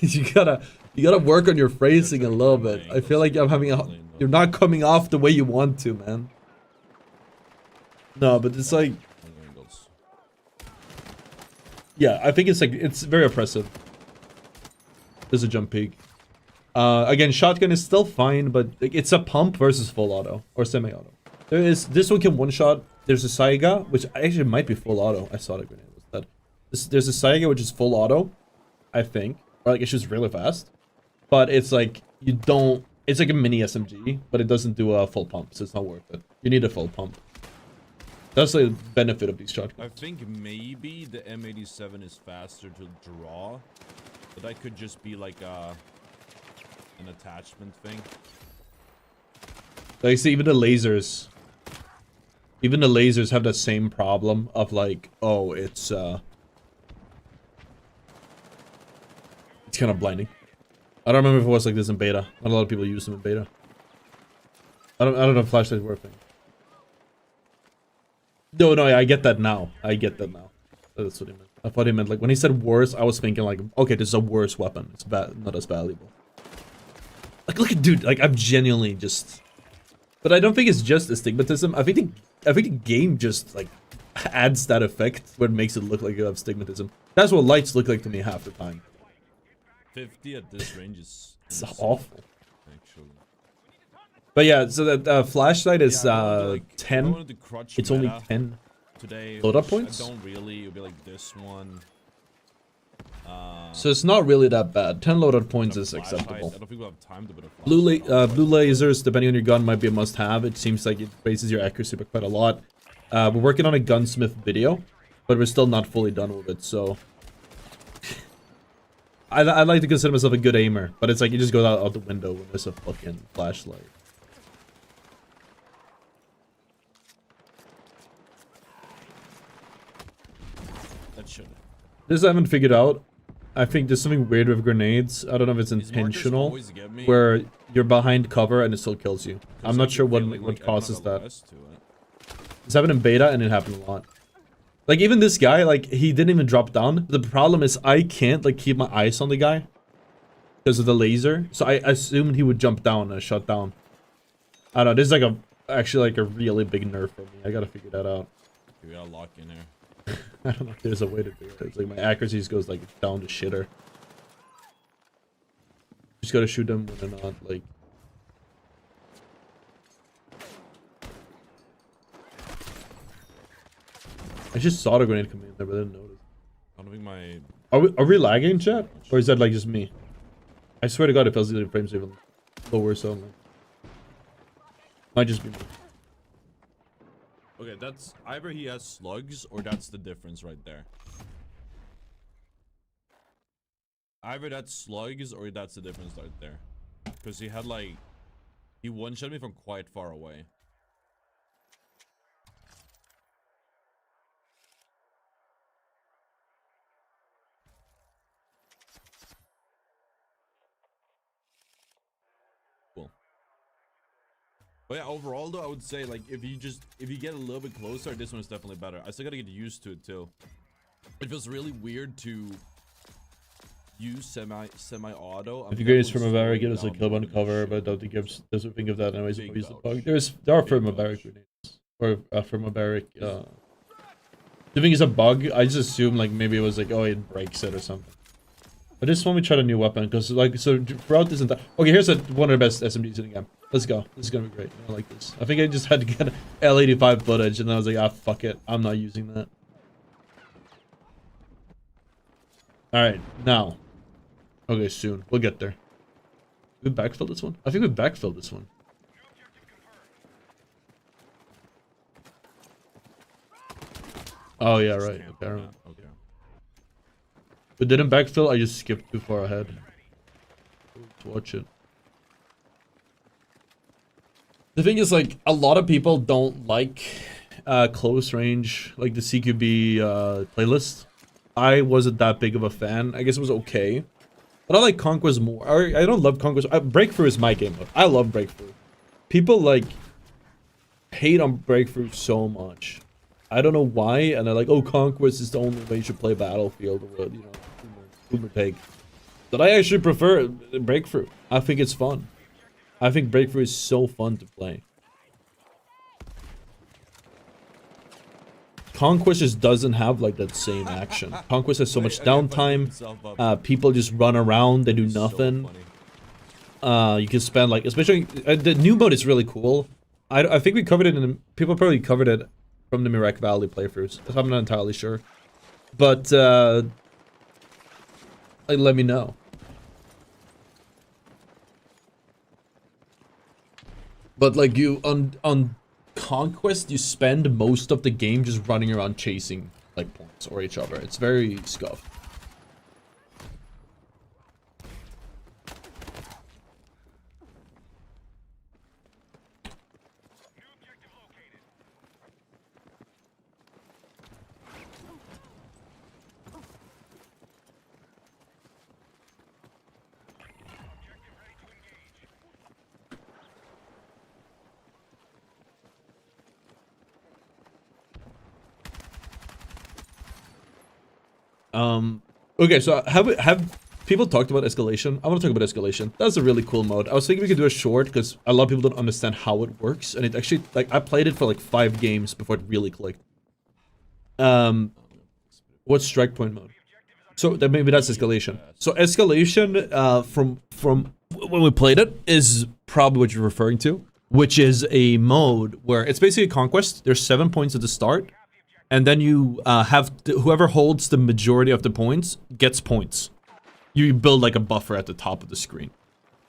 You gotta work on your phrasing a little bit. I feel like I'm having a. You're not coming off the way you want to, man. No, but it's like. Yeah, I think it's like it's very oppressive. There's a jump peak. Again, shotgun is still fine, but it's a pump versus full auto or semi-auto. There is this one can one shot. There's a Saiga, which actually might be full auto. I saw the grenade was dead. There's a Saiga which is full auto, I think, or like it shoots really fast. But it's like you don't. It's like a mini SMG, but it doesn't do a full pump, so it's not worth it. You need a full pump. That's the benefit of these shotguns. I think maybe the M87 is faster to draw, but that could just be like an attachment thing. Like, see, even the lasers have that same problem of like, oh, it's kind of blinding. I don't remember if it was like this in beta. Not a lot of people use them in beta. I don't know if flashlights were a thing. No, I get that now. That's what he meant. I thought he meant like when he said worse, I was thinking like, okay, this is a worse weapon. It's not as valuable. Like, look at dude. Like, I'm genuinely just. But I don't think it's just astigmatism. I think the game just like adds that effect where it makes it look like you have stigmatism. That's what lights look like to me half the time. 50 at this range is It's awful. actually. But yeah, so that flashlight is Yeah, I wanted to, like, I 10. wanted to crutch It's only meta 10 today. load up which points. I don't really. It'll be like this one. So it's not really that bad. 10 loadout points a is flashlight. acceptable. I don't think we'll have time to put a Blue flashlight on, but- lasers, depending on your gun, might be a must-have. It seems like it raises your accuracy by quite a lot. We're working on a gunsmith video, but we're still not fully done with it, so... I like to consider myself a good aimer, but it's like you just go out the window when there's a fucking flashlight. That should. This I haven't figured out. I think there's something weird with grenades. I don't know if it's These markers intentional, always get me, where you're behind cover and it still kills you. 'cause I'm I not keep sure what feeling like I don't causes have a that. less to it. This happened in beta and it happened a lot. Like even this guy, like he didn't even drop down. The problem is I can't like keep my eyes on the guy because of the laser. So I assumed he would jump down and shut down. I don't know. This is like actually like a really big nerf for me. I gotta figure that out. We gotta lock in here. I don't know if there's a way to do it. It's like my accuracy goes like down to shitter. Just gotta shoot them when they're not like. I just saw the grenade come in there, but I didn't notice. I don't think my. Are we lagging, chat? Or is that like just me? I swear to God, it feels like the frames even lower, so like, might just be me. Okay, that's either he has slugs or that's the difference right there. Either that's slugs or that's the difference right there. Because he had like, he one-shot me from quite far away. Cool. But yeah, overall though, I would say like if you get a little bit closer, this one's definitely better. I still gotta get used to it too. It feels really weird to use semi-auto. If you guys from Maverick, it was a kill on cover, but I don't think gives doesn't think of that anyways. If we use the bug, there are from Maverick grenades or from Maverick. Do you think it's a bug? I just assume like maybe it was like, oh, it breaks it or something. But this one we tried a new weapon because like so throughout this entire. Okay, here's one of the best SMGs in the game. Let's go. This is gonna be great. I like this. I think I just had to get L85 footage, and then I was like, ah, fuck it. I'm not using that. All right, now. Okay, soon. We'll get there. We backfilled this one? I think we backfilled this one. Oh, yeah, right. Okay, I remember. Okay. We didn't backfill, I just skipped too far ahead. Let's watch it. The thing is, like, a lot of people don't like close range, like the CQB playlist. I wasn't that big of a fan. I guess it was okay. But I like Conquest more. I don't love Conquest. Breakthrough is my game mode. I love Breakthrough. People, like, hate on Breakthrough so much. I don't know why, and they're like, oh, Conquest is the only way you should play Battlefield, or, you know, boomer take. But I actually prefer Breakthrough. I think it's fun. I think Breakthrough is so fun to play. Conquest just doesn't have like that same action. Conquest has so much downtime. People just run around, they do nothing. You can spend like, especially the new mode is really cool. I think we covered it in people probably covered it from the Mirac Valley playthroughs. I'm not entirely sure, but like, let me know. But like you on Conquest, you spend most of the game just running around chasing like points or each other. It's very scuffed. Okay, so have people talked about escalation? I want to talk about escalation. That's a really cool mode. I was thinking we could do a short because a lot of people don't understand how it works, and it actually, like, I played it for like 5 games before it really clicked. What's strike point mode? So that maybe that's escalation. So escalation, from when we played it, is probably what you're referring to, which is a mode where it's basically a conquest. There's 7 points at the start, and then you have whoever holds the majority of the points gets points. You build like a buffer at the top of the screen.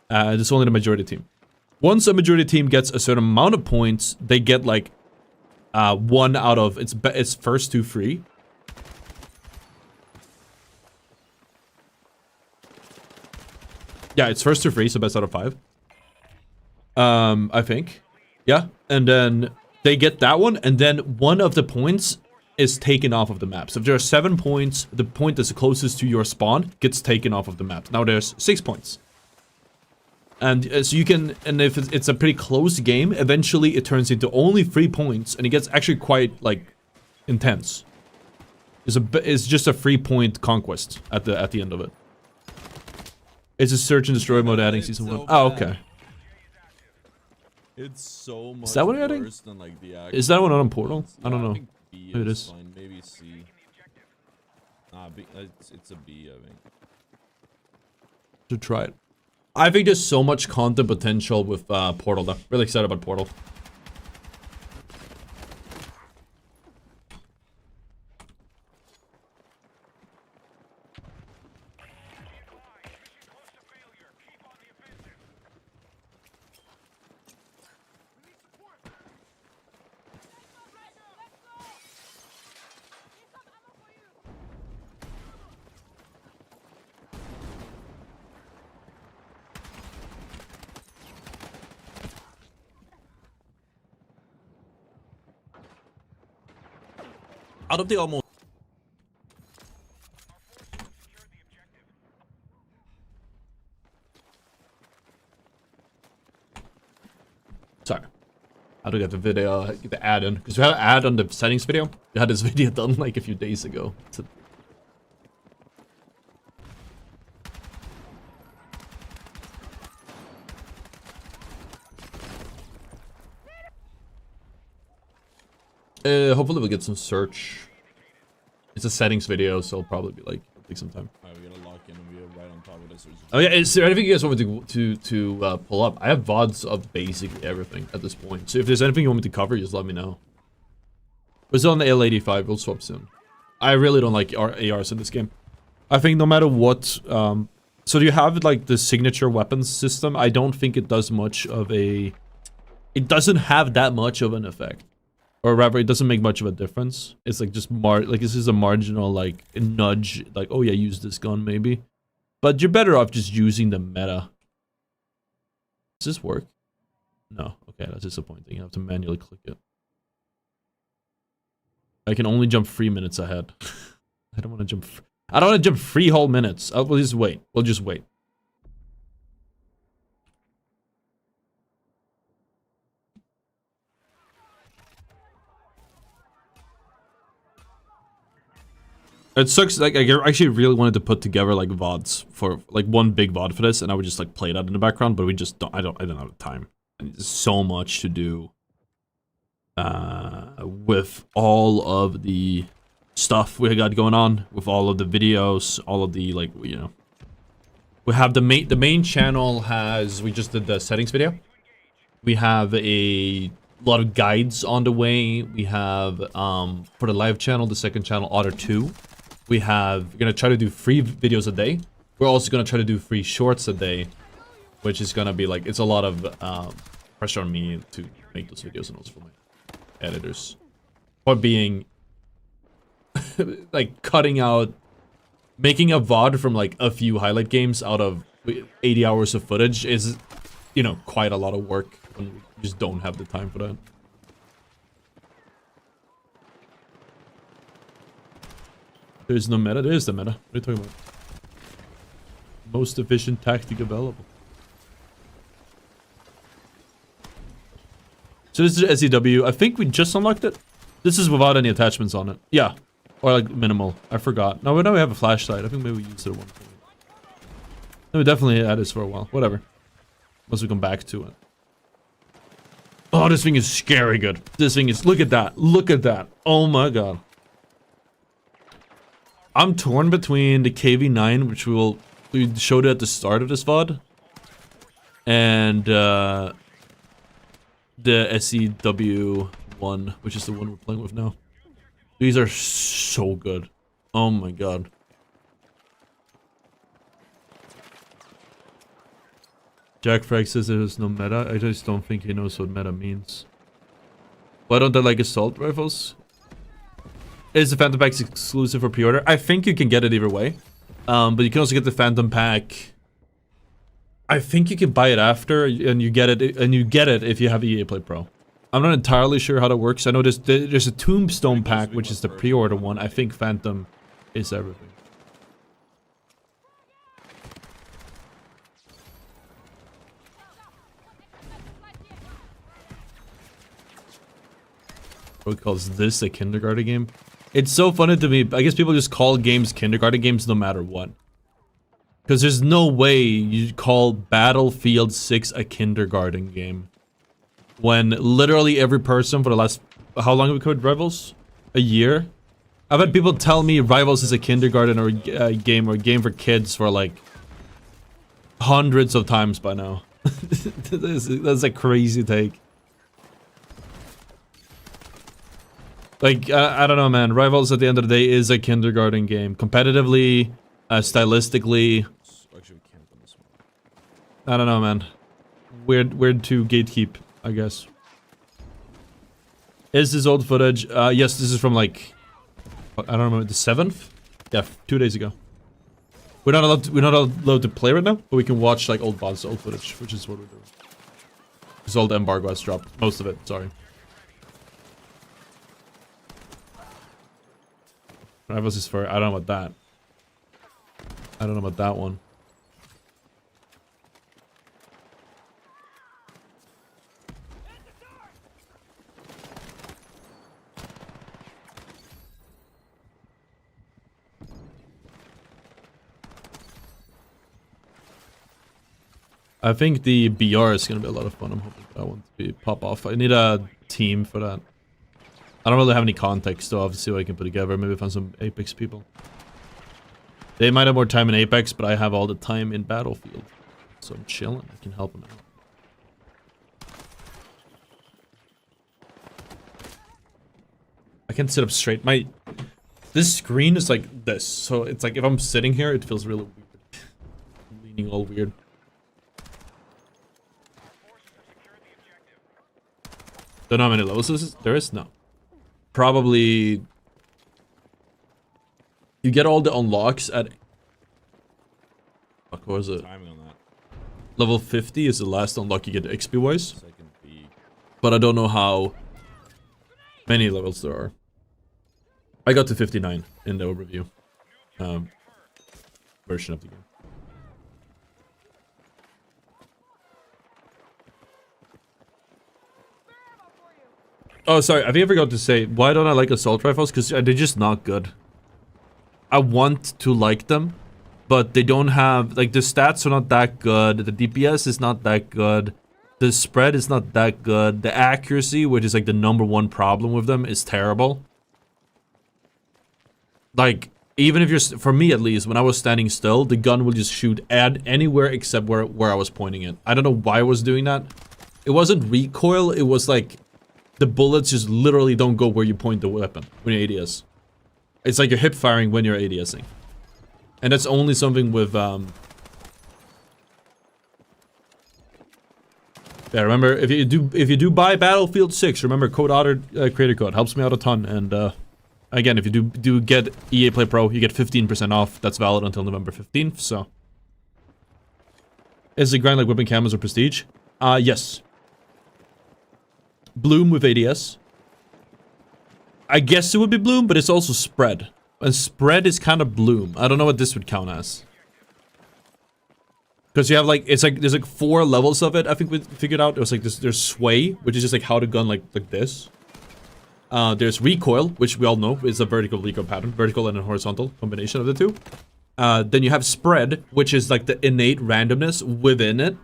It's only the majority team. Once a majority team gets a certain amount of points, they get like one out of its first 2 free. Yeah, it's first 2 free, so best out of 5. I think. Yeah, and then they get that one, and then one of the points is taken off of the map. So if there are 7 points, the point that's closest to your spawn gets taken off of the map. Now there's 6 points. And so you can, and if it's a pretty close game, eventually it turns into only 3 points, and it gets actually quite, like, intense. It's just a 3-point conquest at the end of it. It's a search and destroy mode adding season 1. Oh, okay. It's so much Is that what you're adding? worse than like the actual. Is that one on Portal? Yeah, I don't know. think B Maybe it is. Fine. Maybe C. B, it's a B, I think. To try it. I think there's so much content potential with Portal though. Really excited about Portal. Out of the almost. Sorry. How to get the video, get the ad in. Because we had an ad on the settings video. We had this video done like a few days ago. Hopefully we'll get some search. It's a settings video, so it'll probably be like, it'll take some time. Alright, we gotta lock in and we're right on top of this. Oh yeah, is there anything you guys want me to pull up? I have VODs of basically everything at this point. So if there's anything you want me to cover, just let me know. We're still on the L85, we'll swap soon. I really don't like ARs in this game. I think no matter what, so do you have like the signature weapons system? I don't think it does much of a, it doesn't have that much of an effect. Or rather, it doesn't make much of a difference. It's like just like this is a marginal like nudge, like oh yeah, use this gun maybe. But you're better off just using the meta. Does this work? No. Okay, that's disappointing. You have to manually click it. I can only jump 3 minutes ahead. I don't want to jump. I don't want to jump 3 whole minutes. We'll just wait. We'll just wait. It sucks, like, I actually really wanted to put together, like, VODs for, like, one big VOD for this, and I would just, like, play that in the background, but we just don't, I don't have the time. And there's so much to do, with all of the stuff we got going on, with all of the videos, all of the, like, you know. We have the main channel has, we just did the settings video. We have a lot of guides on the way. We have, for the live channel, the second channel, ottr 2. We're gonna try to do 3 videos a day. We're also gonna try to do 3 shorts a day, which is gonna be like, it's a lot of pressure on me to make those videos and also for my editors. For being, like, cutting out, making a VOD from like a few highlight games out of 80 hours of footage is, you know, quite a lot of work when we just don't have the time for that. There's no meta. There is the meta. What are you talking about? Most efficient tactic available. So this is SEW. I think we just unlocked it. This is without any attachments on it. Yeah. Or like minimal. I forgot. No, now we have a flashlight. I think maybe we used it at one point. No, we definitely had this for a while. Whatever. Once we come back to it. Oh, this thing is scary good. This thing is... Look at that. Look at that. Oh my god. I'm torn between the KV9, which we showed it at the start of this VOD, and the SEW1, which is the one we're playing with now. These are so good. Oh my god. Jack Frag says there's no meta. I just don't think he knows what meta means. Why don't they like assault rifles? Is the Phantom Pack exclusive for pre-order? I think you can get it either way. But you can also get the Phantom Pack. I think you can buy it after, and you get it if you have EA Play Pro. I'm not entirely sure how that works. I know there's a Tombstone Pack, which is the pre-order one. I think Phantom is everything. Who calls this a kindergarten game? It's so funny to me. I guess people just call games kindergarten games no matter what. Because there's no way you call Battlefield 6 a kindergarten game. When literally every person for the last... How long have we covered Rivals? A year? I've had people tell me Rivals is a kindergarten or a game for kids for like... hundreds of times by now. That's a crazy take. Like, I don't know, man. Rivals at the end of the day is a kindergarten game. Competitively, stylistically. I don't know, man. Weird to gatekeep, I guess. Is this old footage? Yes, this is from like... I don't remember, the 7th? Yeah, 2 days ago. We're not allowed to play right now, but we can watch like old VODs, old footage, which is what we're doing. Because all the embargo has dropped. Most of it, sorry. Rivals is for... I don't know about that. I don't know about that one. I think the BR is going to be a lot of fun. I'm hoping that one to pop off. I need a team for that. I don't really have any context, so I'll have to see what I can put together. Maybe find some Apex people. They might have more time in Apex, but I have all the time in Battlefield. So I'm chilling. I can help them out. I can't sit up straight. This screen is like this. So it's like if I'm sitting here, it feels really weird. I'm leaning all weird. Don't know how many levels there is? No. Probably... You get all the unlocks at... What was it? Timing on that. Level 50 is the last unlock you get XP-wise. But I don't know how many levels there are. I got to 59 in the overview. Version of the game. Oh, sorry, I think I forgot to say, why don't I like assault rifles? Because they're just not good. I want to like them, but they don't have, like, the stats are not that good, the DPS is not that good, the spread is not that good, the accuracy, which is like the #1 problem with them, is terrible. Like, even if you're, for me at least, when I was standing still, the gun will just shoot at anywhere except where I was pointing it. I don't know why I was doing that. It wasn't recoil, it was like... The bullets just literally don't go where you point the weapon when you're ADS. It's like you're hip firing when you're ADSing. And that's only something with, Yeah, remember, if you do buy Battlefield 6, remember code ottr creator code. Helps me out a ton. And, again, if you do get EA Play Pro, you get 15% off. That's valid until November 15th, so. Is it grind like whipping cameras or prestige? Yes. Bloom with ADS. I guess it would be Bloom, but it's also spread. And spread is kind of Bloom. I don't know what this would count as. Because you have like, it's like, there's like 4 levels of it, I think we figured out. It was like this, there's sway, which is just like how to gun like this. There's recoil, which we all know is a vertical recoil pattern. Vertical and a horizontal combination of the two. Then you have spread, which is like the innate randomness within it.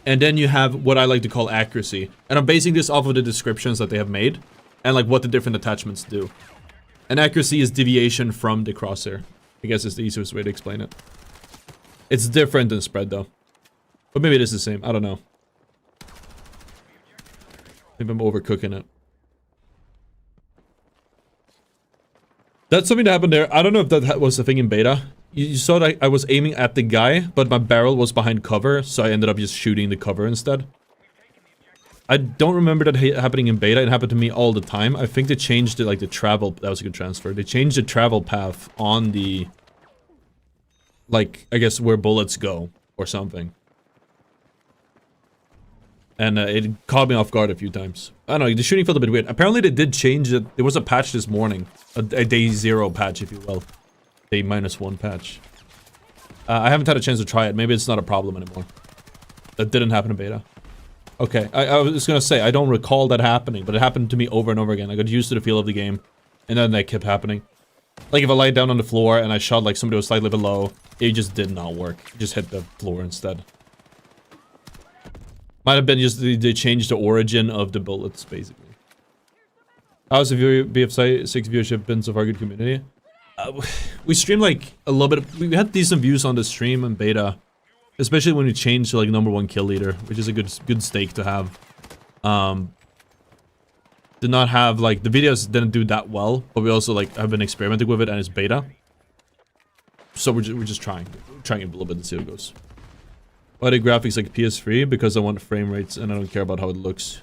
And then you have what I like to call accuracy. And I'm basing this off of the descriptions that they have made. And like what the different attachments do. And accuracy is deviation from the crosshair. I guess it's the easiest way to explain it. It's different than spread though. But maybe it is the same. I don't know. Maybe I'm overcooking it. That's something that happened there. I don't know if that was the thing in beta. You saw that I was aiming at the guy, but my barrel was behind cover, so I ended up just shooting the cover instead. I don't remember that happening in beta. It happened to me all the time. I think they changed it, like the travel. That was a good transfer. They changed the travel path on the, like, I guess where bullets go or something. And it caught me off guard a few times. I don't know, the shooting felt a bit weird. Apparently they did change it. There was a patch this morning. A day 0 patch, if you will. Day -1 patch. I haven't had a chance to try it. Maybe it's not a problem anymore. That didn't happen in beta. Okay, I was gonna say, I don't recall that happening, but it happened to me over and over again. I got used to the feel of the game, and then that kept happening. Like if I lied down on the floor and I shot like somebody was slightly below, it just did not work. It just hit the floor instead. Might have been just they changed the origin of the bullets, basically. How's the BF6 viewership been so far? Good community? We streamed like a little bit. We had decent views on the stream and beta. Especially when we changed to like #1 kill leader, which is a good stake to have. Did not have like the videos didn't do that well, but we also like have been experimenting with it and it's beta. So we're just trying it a little bit and see how it goes. Why the graphics like PS3? Because I want frame rates and I don't care about how it looks.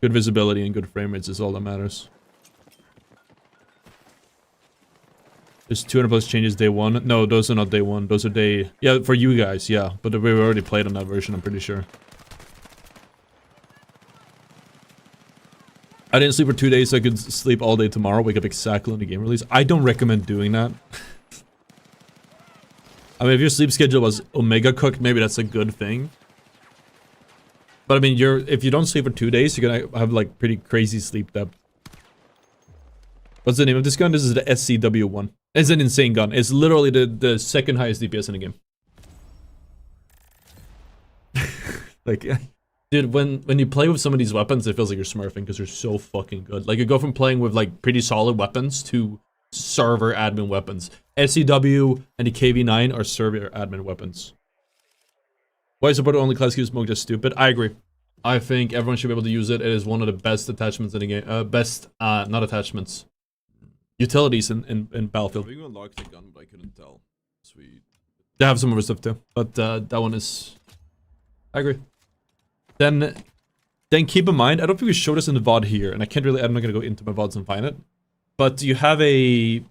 Good visibility and good frame rates is all that matters. There's 200 plus changes day 1. No, those are not day 1. Those are day... Yeah, for you guys, yeah. But we already played on that version, I'm pretty sure. I didn't sleep for 2 days, so I could sleep all day tomorrow. Wake up exactly on the game release. I don't recommend doing that. I mean, if your sleep schedule was Omega cooked, maybe that's a good thing. But I mean, if you don't sleep for 2 days, you're gonna have like pretty crazy sleep depth. What's the name of this gun? This is the SCW-1. It's an insane gun. It's literally the second highest DPS in the game. Like, dude, when you play with some of these weapons, it feels like you're smurfing because they're so fucking good. Like, you go from playing with like pretty solid weapons to server admin weapons. SCW and the KV-9 are server admin weapons. Why support only class Q smoke just stupid? I agree. I think everyone should be able to use it. It is one of the best attachments in the game. Not attachments. Utilities in Battlefield. I think we unlocked the gun, but I couldn't tell. Sweet. They have some other stuff too, but that one is... I agree. Then keep in mind, I don't think we showed this in the VOD here, and I'm not gonna go into my VODs and find it. But you have a...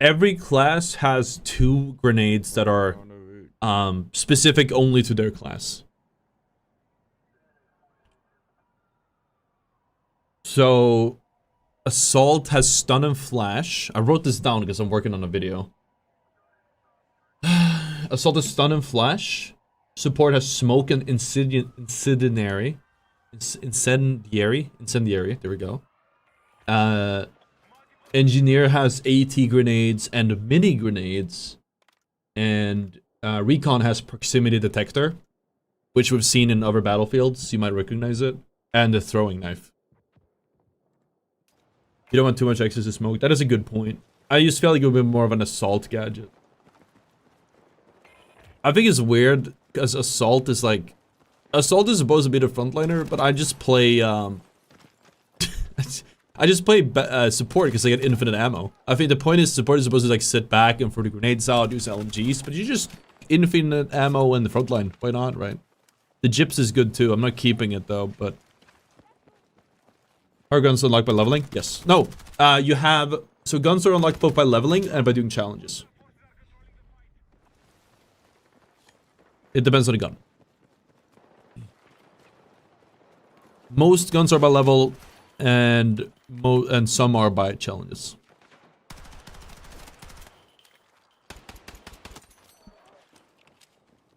Every class has 2 grenades that are specific only to their class. So... Assault has stun and flash. I wrote this down because I'm working on a video. Assault has stun and flash. Support has smoke and incendiary. Incendiary. There we go. Engineer has AT grenades and mini grenades. And Recon has proximity detector, which we've seen in other battlefields. You might recognize it. And the throwing knife. You don't want too much access to smoke. That is a good point. I just feel like it would be more of an assault gadget. I think it's weird because assault is like... Assault is supposed to be the frontliner, but I just play... I just play support because I get infinite ammo. I think the point is support is supposed to like sit back and throw the grenades out, use LMGs, but you just infinite ammo in the frontline. Why not, right? The gyps is good too. I'm not keeping it though, but... Are guns unlocked by leveling? Yes. No. You have... So guns are unlocked both by leveling and by doing challenges. It depends on the gun. Most guns are by level and some are by challenges.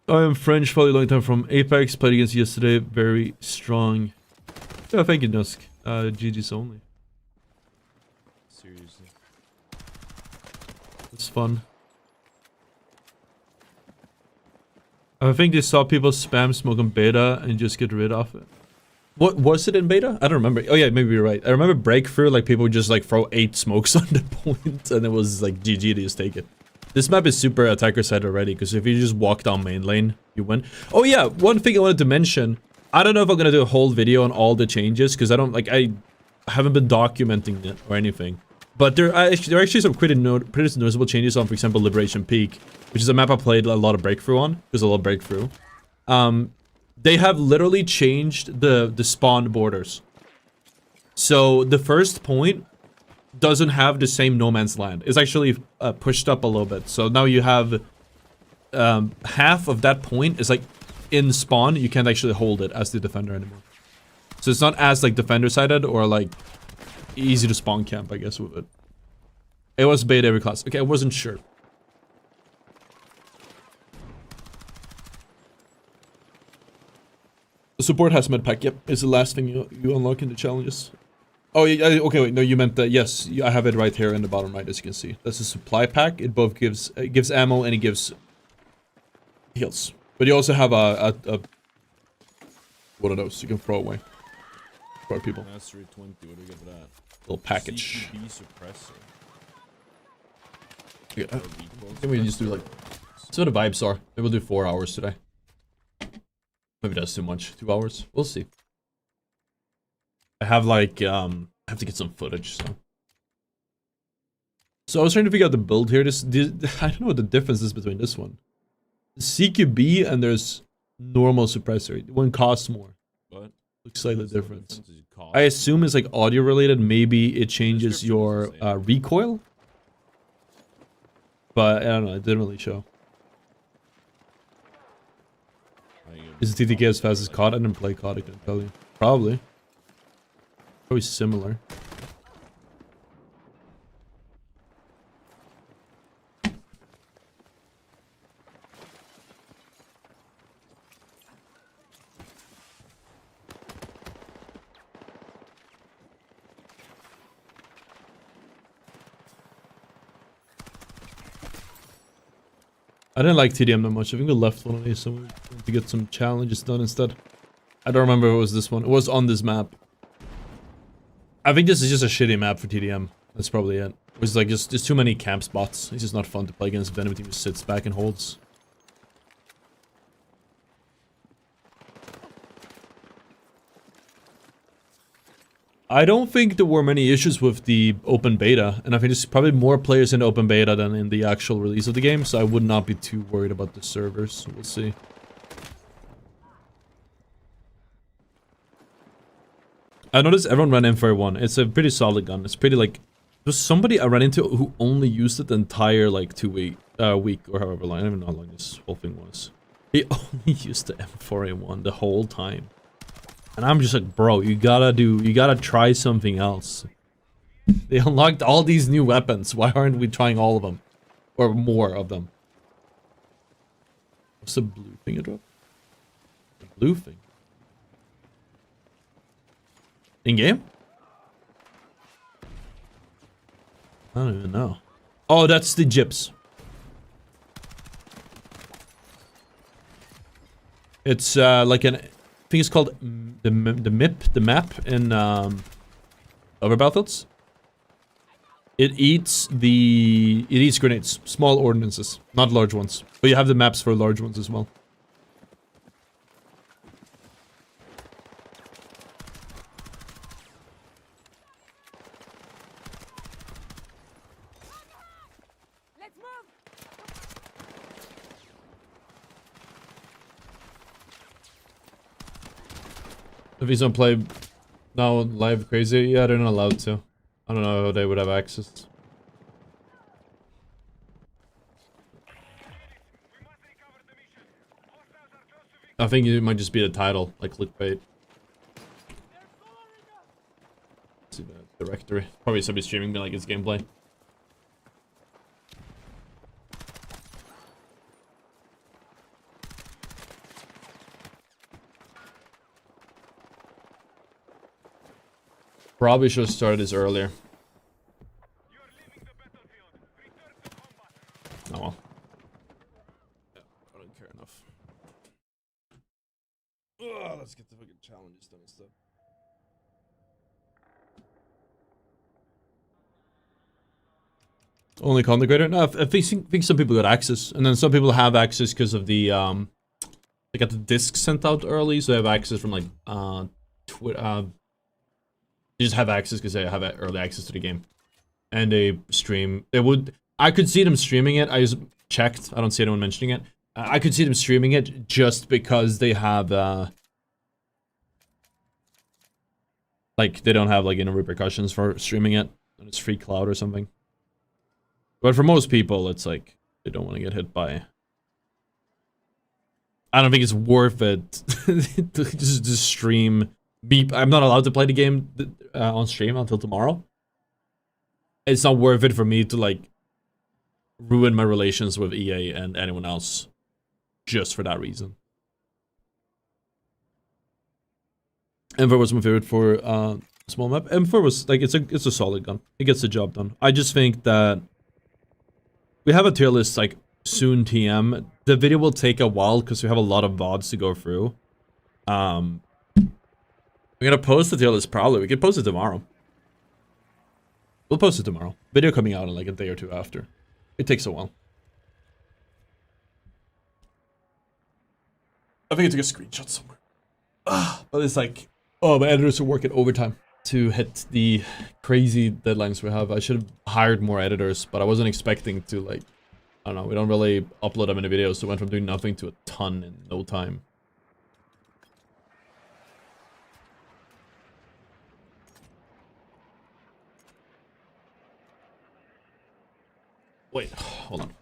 I am French, followed a long time from Apex, played against you yesterday, very strong. Yeah, thank you, Dusk. GG's only. Seriously. It's fun. I think they saw people spam smoke on beta and just get rid of it. What was it in beta? I don't remember. Oh yeah, maybe you're right. I remember breakthrough, like people would just like throw 8 smokes on the point and it was like GG to just take it. This map is super attacker side already, because if you just walk down main lane, you win. Oh yeah, one thing I wanted to mention. I don't know if I'm gonna do a whole video on all the changes, because I haven't been documenting it or anything. But there are actually some pretty noticeable changes on, for example, Liberation Peak, which is a map I played a lot of breakthrough on. There's a lot of breakthrough. They have literally changed the spawn borders. So the first point doesn't have the same no man's land. It's actually pushed up a little bit. So now you have half of that point is like in spawn. You can't actually hold it as the defender anymore. So it's not as like defender sided or like easy to spawn camp, I guess, with it. It was beta every class. Okay, I wasn't sure. The support has med pack. Yep, it's the last thing you unlock in the challenges. Oh, yeah, okay, wait, no, you meant that. Yes, I have it right here in the bottom right, as you can see. That's a supply pack. It both gives ammo and it gives heals. But you also have a one of those you can throw away for people. Mastery 20. What do we get for that? Little package. CQB suppressor. Yeah. Can we just do like? That's what the vibes are. Maybe we'll do 4 hours today. Maybe that's too much. 2 hours. We'll see. I have like I have to get some footage. So I was trying to figure out the build here. This I don't know what the difference is between this one. CQB and there's normal suppressor. One costs more. What? Looks slightly different. I assume it's like audio related. Maybe it changes your recoil. But I don't know. It didn't really show. Is TTK as fast as COD? I didn't play COD, I can tell you. Probably. Probably similar. I didn't like TDM that much. I think we left one of these, so we went to get some challenges done instead. I don't remember if it was this one. It was on this map. I think this is just a shitty map for TDM. That's probably it. It was like just too many camp spots. It's just not fun to play against if everything just sits back and holds. I don't think there were many issues with the open beta, and I think there's probably more players in the open beta than in the actual release of the game, so I would not be too worried about the servers. We'll see. I noticed everyone ran M41. It's a pretty solid gun. It's pretty like... There was somebody I ran into who only used it the entire like 2 week or however long. I don't even know how long this whole thing was. He only used the M4A1 the whole time. And I'm just like, bro, you gotta try something else. They unlocked all these new weapons. Why aren't we trying all of them? Or more of them? What's the blue thing I dropped? The blue thing? In-game? I don't even know. Oh, that's the gyps. It's like an... I think it's called the map in over Battlefields. It eats grenades, small ordnances, not large ones. But you have the maps for large ones as well. If he's don't play now live crazy, yeah, they're not allowed to. I don't know how they would have access. I think it might just be the title, like clickbait. Let's see the directory. Probably somebody streaming me like it's gameplay. Probably should have started this earlier. Oh well. Yeah, I don't care enough. Ugh, let's get the fucking challenges done instead. Only content creator? No, I think some people got access, and then some people have access because of the they got the disc sent out early, so they have access from like they just have access because they have early access to the game, and they stream. I could see them streaming it. I just checked. I don't see anyone mentioning it. I could see them streaming it just because they have like they don't have like any repercussions for streaming it, and it's free cloud or something. But for most people, it's like they don't want to get hit by. I don't think it's worth it to just stream. I'm not allowed to play the game on stream until tomorrow. It's not worth it for me to like ruin my relations with EA and anyone else just for that reason. M4 was my favorite for small map. M4 was like it's a solid gun. It gets the job done. I just think that we have a tier list like soon TM. The video will take a while because we have a lot of VODs to go through. We're gonna post the tier list probably. We could post it tomorrow. We'll post it tomorrow. Video coming out in like a day or two after. It takes a while. I think I took a screenshot somewhere. But it's like, oh, my editors are working overtime to hit the crazy deadlines we have. I should have hired more editors, but I wasn't expecting to like, I don't know, we don't really upload that many videos, so we went from doing nothing to a ton in no time. Wait, hold on.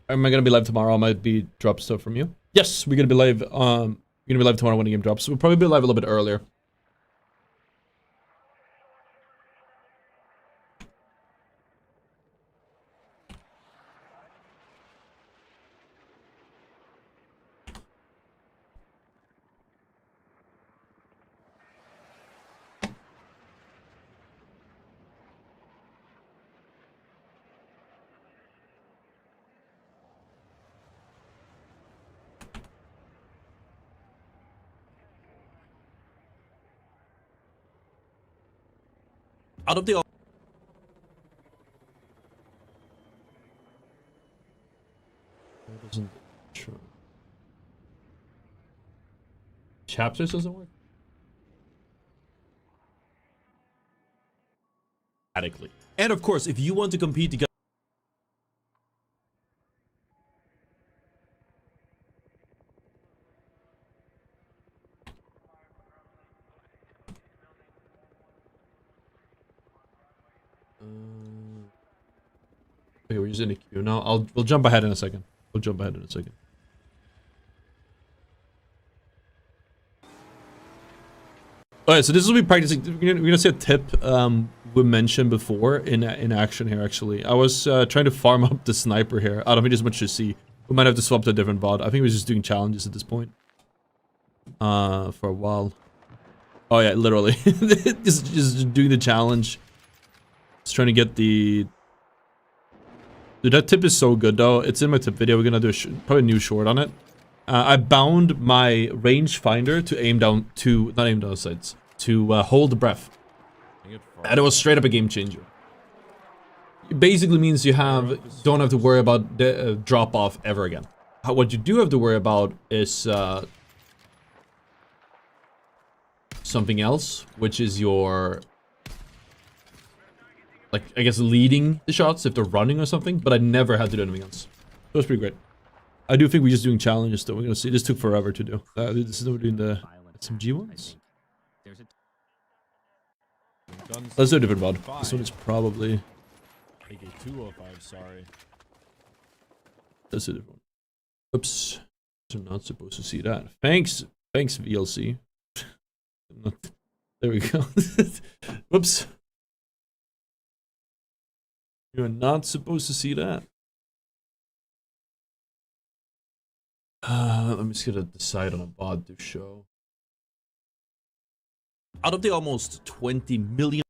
Am I gonna be live tomorrow? I might be drop stuff from you. Yes, we're gonna be live. We're gonna be live tomorrow when the game drops. We'll probably be live a little bit earlier. Out of the doesn't true. Chapters doesn't work. Adequately. And of course, if you want to compete together. Okay, we're using a queue now. We'll jump ahead in a second. We'll jump ahead in a second. Alright, so this will be practicing. We're gonna see a tip we mentioned before in action here. Actually, I was trying to farm up the sniper here. I don't think there's much to see. We might have to swap to a different bot. I think we're just doing challenges at this point. For a while. Oh yeah, literally, just doing the challenge. Just trying to get the. Dude, that tip is so good though. It's in my tip video. We're gonna do probably a new short on it. I bound my range finder to aim down to, not aim down sights, to hold the breath. And it was straight up a game changer. It basically means you don't have to worry about the drop off ever again. What you do have to worry about is something else, which is your, like, I guess leading the shots if they're running or something, but I never had to do anything else. It was pretty great. I do think we're just doing challenges though. We're gonna see. This took forever to do. This is what we're doing the SMG ones. Let's do a different mod. This one is probably AK-205, sorry. That's a different one. Oops. I'm not supposed to see that. Thanks, VLC. There we go. Whoops. You're not supposed to see that. Let me just get decide on a bot to show. Out of the almost 20 million.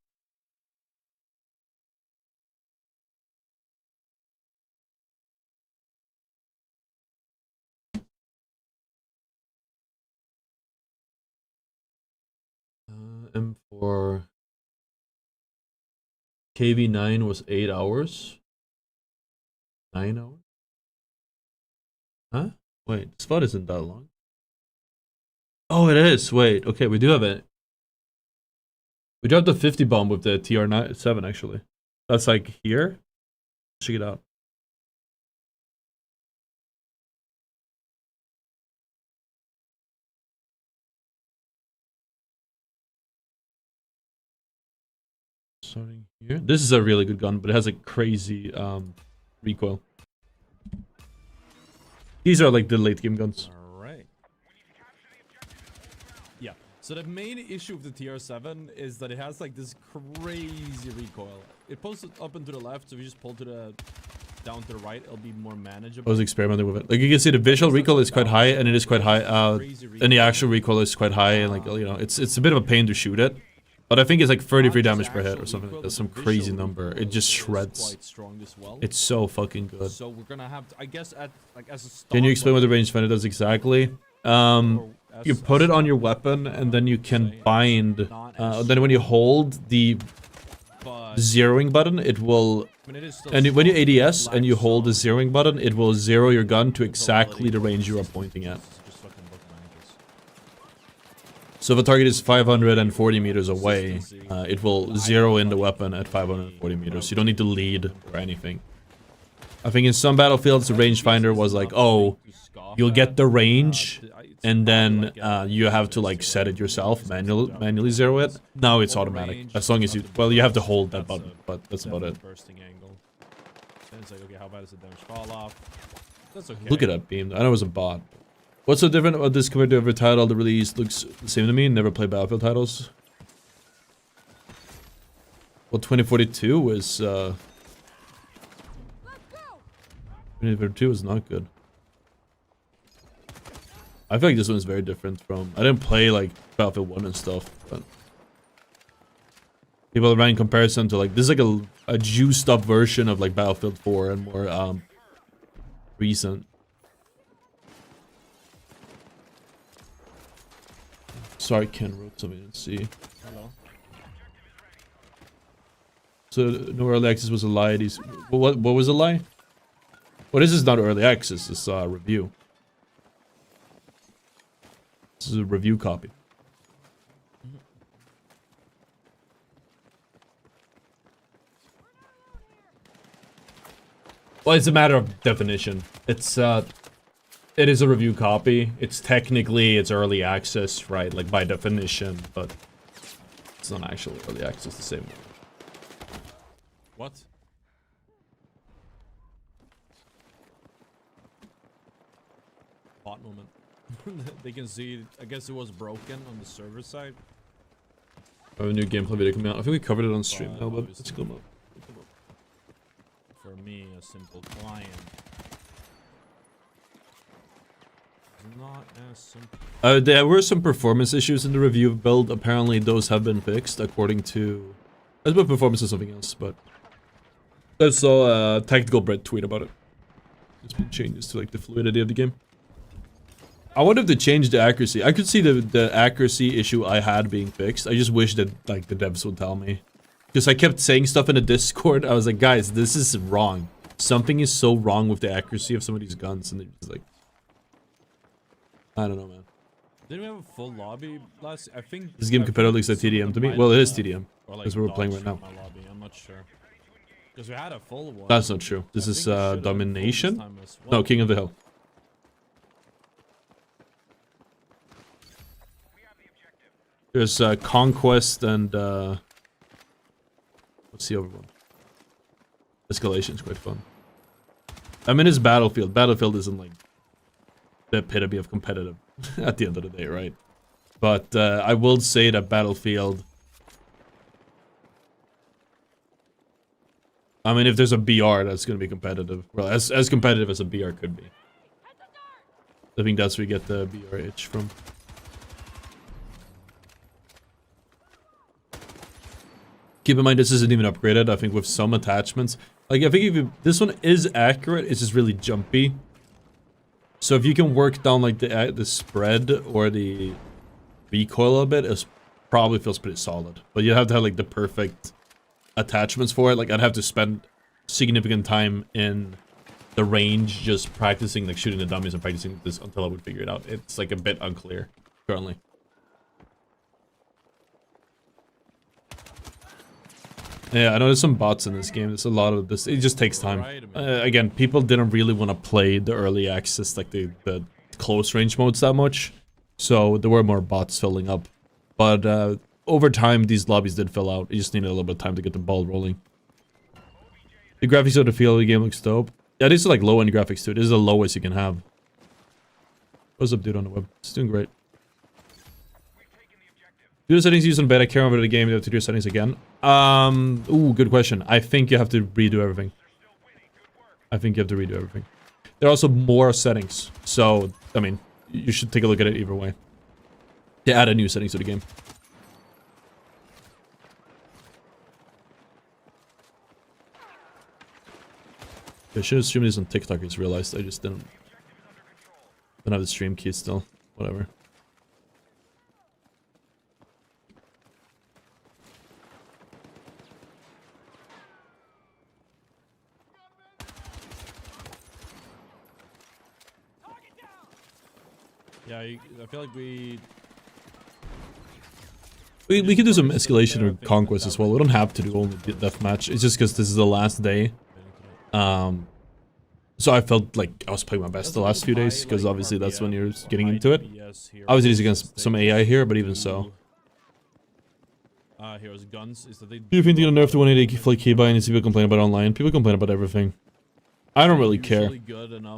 M4 KV9 was 8 hours. 9 hours? Huh? Wait, this spot isn't that long. Oh, it is. Wait, okay, we do have it. We dropped a 50 bomb with the TR7 actually. That's like here. Check it out. Starting here. This is a really good gun, but it has a crazy recoil. These are like the late game guns. Alright. Yeah. So the main issue of the TR7 is that it has like this crazy recoil. It pulls it up and to the left, so if you just pull to the down to the right, it'll be more manageable. I was experimenting with it. Like you can see the visual recoil is quite high, and it is quite high. And the actual recoil is quite high, and like you know, it's a bit of a pain to shoot it. But I think it's like 33 damage per hit or something. That's some crazy number. It just shreds. It's so fucking good. So we're gonna have to, I guess, at like as a start. Can you explain what the rangefinder does exactly? You put it on your weapon, and then you can bind. Then when you hold the zeroing button, it will. And when you ADS and you hold the zeroing button, it will zero your gun to exactly the range you are pointing at. So if a target is 540 meters away, it will zero in the weapon at 540 meters. You don't need to lead or anything. I think in some battlefields, the rangefinder was like, oh, you'll get the range, and then you have to like set it yourself, manually zero it. Now it's automatic, as long as you, well, you have to hold that button, but that's about it. It's like, okay, how bad does the damage fall off? That's okay. Look at that beam. I know it was a bot. What's so different about this compared to every title? The release looks the same to me. Never played Battlefield titles. Well, 2042 was 2042 was not good. I feel like this one is very different from. I didn't play like Battlefield 1 and stuff, but people ran in comparison to like this is like a juiced up version of like Battlefield 4 and more recent. Sorry, Ken wrote something. Let's see. Hello. So no early access was a lie. These what was a lie? Well, this is not early access. This is a review. This is a review copy. Well, it's a matter of definition. It is a review copy. It's technically, it's early access, right? Like by definition, but it's not actually early access the same way. What? Bot moment. They can see, I guess it was broken on the server side. I have a new gameplay video coming out. I think we covered it on stream now, but let's go up. For me, a simple client. Not as simple. There were some performance issues in the review build. Apparently, those have been fixed, according to. I suppose performance is something else, but I saw a Tactical Bread tweet about it. There's been changes to like the fluidity of the game. I wonder if they changed the accuracy. I could see the accuracy issue I had being fixed. I just wish that like the devs would tell me, because I kept saying stuff in the Discord. I was like, guys, this is wrong. Something is so wrong with the accuracy of some of these guns, and they're just like. I don't know, man. Didn't we have a full lobby last? I think this game competitive looks like TDM to me. Well, it is TDM because we're playing right now. Lobby. I'm not sure. Because we had a full one. That's not true. This is Domination. No, King of the Hill. There's Conquest and what's the other one? Escalation is quite fun. I mean, it's Battlefield. Battlefield isn't like the epitome of competitive at the end of the day, right? But I will say that Battlefield... I mean, if there's a BR, that's going to be competitive. Well, as competitive as a BR could be. I think that's where we get the BR itch from. Keep in mind, this isn't even upgraded. I think with some attachments. Like, I think if you, this one is accurate, it's just really jumpy. So if you can work down, like, the spread or the recoil a bit, it probably feels pretty solid. But you have to have, like, the perfect attachments for it. Like, I'd have to spend significant time in the range just practicing, like, shooting the dummies and practicing this until I would figure it out. It's, like, a bit unclear currently. Yeah, I know there's some bots in this game. There's a lot of this. It just takes time. Again, people didn't really want to play the early access, like the close range modes that much. So there were more bots filling up. But over time, these lobbies did fill out. You just needed a little bit of time to get the ball rolling. The graphics of the feel of the game looks dope. Yeah, these are like low-end graphics too. This is the lowest you can have. What's up, dude, on the web? It's doing great. Do the settings used in beta carry over to the game? You have to do settings again. Ooh, good question. I think you have to redo everything. I think you have to redo everything. There are also more settings. So, I mean, you should take a look at it either way. They added new settings to the game. I should have streamed this on TikTok, I just realized I just didn't have the stream key still. Whatever. Yeah, I feel like we could do some escalation or conquest as well. We don't have to do only deathmatch. It's just because this is the last day. So I felt like I was playing my best the last few days, because obviously that's when you're getting into it. Obviously it's against some AI here, but even so. Heroes guns is that they Do you think they're gonna nerf the 180 flick keybind and people complain about it online? People complain about everything. I don't really care.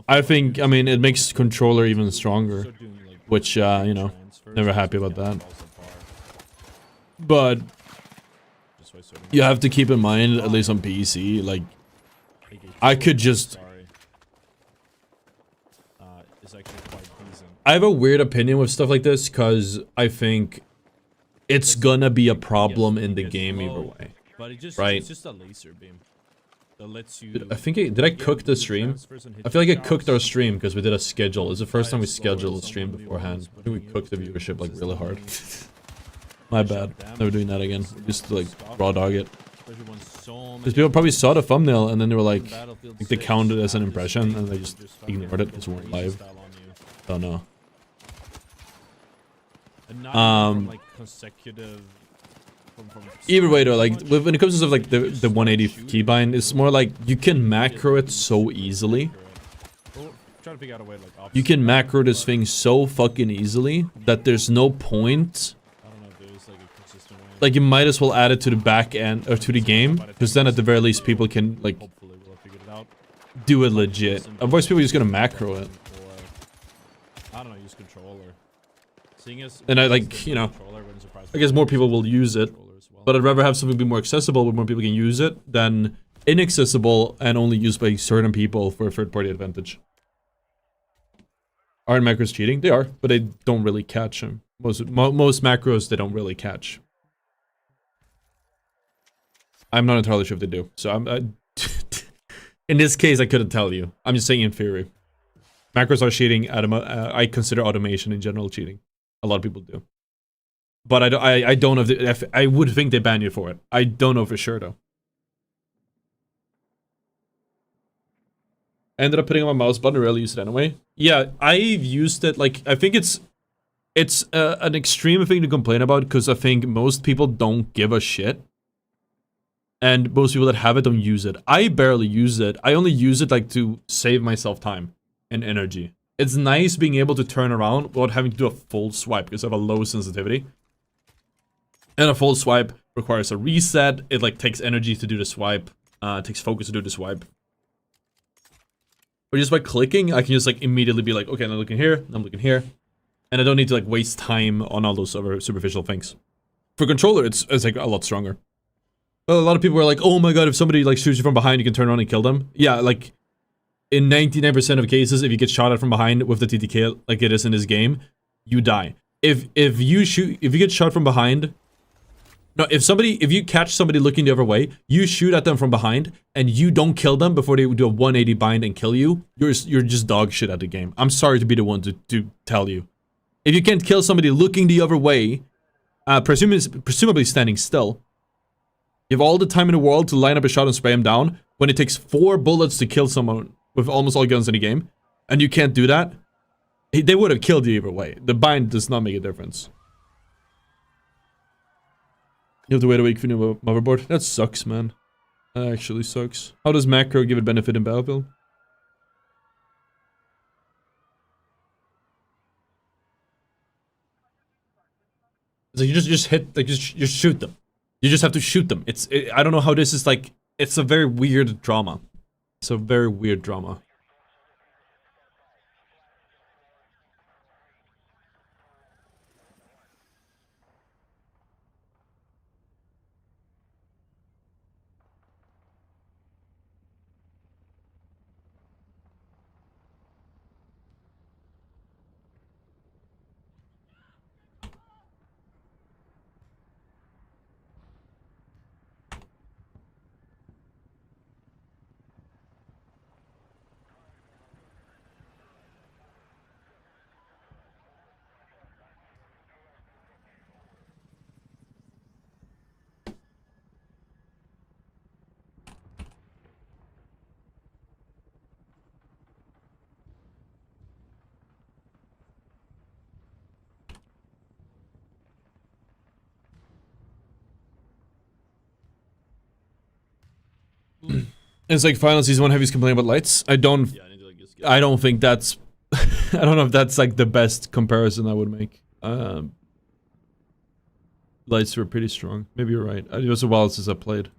I think, I mean, it makes controller even stronger, which, you know, never happy about that. But you have to keep in mind, at least on PC, like, I could just... I have a weird opinion with stuff like this, because I think it's gonna be a problem in the game either way, right? It's just a laser beam. I think did I cook the stream? I feel like I cooked our stream because we did a schedule. It's the first time we scheduled a stream beforehand. I think we cooked the viewership like really hard. My bad. Never doing that again. Just like raw dog it. Because people probably saw the thumbnail and then they were like they counted as an impression and they just ignored it because we weren't live. Don't know. Either way though, like when it comes to stuff like the 180 keybind, it's more like you can macro it so easily. You can macro this thing so fucking easily that there's no point. Like you might as well add it to the back end or to the game, because then at the very least people can like do it legit. Otherwise people are just gonna macro it. I don't know, use controller. And I like, you know, I guess more people will use it. But I'd rather have something be more accessible where more people can use it than inaccessible and only used by certain people for a third-party advantage. Aren't macros cheating? They are, but they don't really catch them. Most macros, they don't really catch. I'm not entirely sure if they do. So in this case, I couldn't tell you. I'm just saying in theory. Macros are cheating. I consider automation in general cheating. A lot of people do. But I don't know if I would think they ban you for it. I don't know for sure though. I ended up putting on my mouse button. I rarely use it anyway. Yeah, I've used it. Like I think it's an extreme thing to complain about because I think most people don't give a shit, and most people that have it don't use it. I barely use it. I only use it like to save myself time and energy. It's nice being able to turn around without having to do a full swipe because I have a low sensitivity. And a full swipe requires a reset. It like takes energy to do the swipe. It takes focus to do the swipe. But just by clicking, I can just like immediately be like, okay, I'm looking here, I'm looking here. And I don't need to like waste time on all those other superficial things. For controller, it's like a lot stronger. Well, a lot of people are like, oh my god, if somebody like shoots you from behind, you can turn around and kill them. Yeah, like in 99% of cases, if you get shot at from behind with the TTK like it is in this game, you die. If you get shot from behind, no, if you catch somebody looking the other way, you shoot at them from behind, and you don't kill them before they do a 180 bind and kill you, you're just dog shit at the game. I'm sorry to be the one to tell you. If you can't kill somebody looking the other way, presumably standing still, you have all the time in the world to line up a shot and spray him down, when it takes 4 bullets to kill someone with almost all guns in the game, and you can't do that, they would have killed you either way. The bind does not make a difference. You have to wait a week for new motherboard. That sucks, man. That actually sucks. How does macro give it benefit in Battlefield? It's like you just hit, like just shoot them. You just have to shoot them. I don't know how this is like. It's a very weird drama. It's a very weird drama. It's like Final Season 1 heavies complaining about lights. I don't think that's I don't know if that's like the best comparison I would make. Lights were pretty strong. Maybe you're right. It was a while since I played.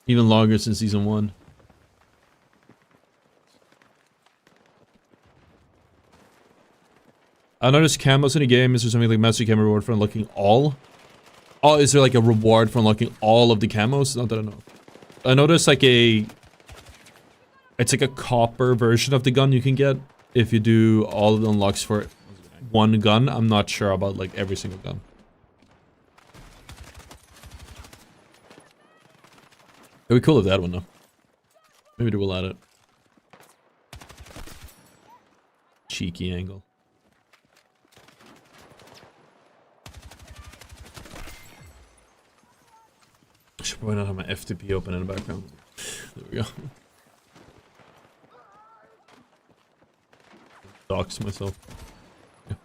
Even longer since Season 1. I noticed camos in the game. Is there something like Master Camo reward for unlocking all? Oh, is there like a reward for unlocking all of the camos? Not that I know. I noticed like it's like a copper version of the gun you can get if you do all of the unlocks for one gun. I'm not sure about like every single gun. It'd be cool if that one though. Maybe they will add it. Cheeky angle. I should probably not have my FTP open in the background. There we go. Dox myself. Yeah.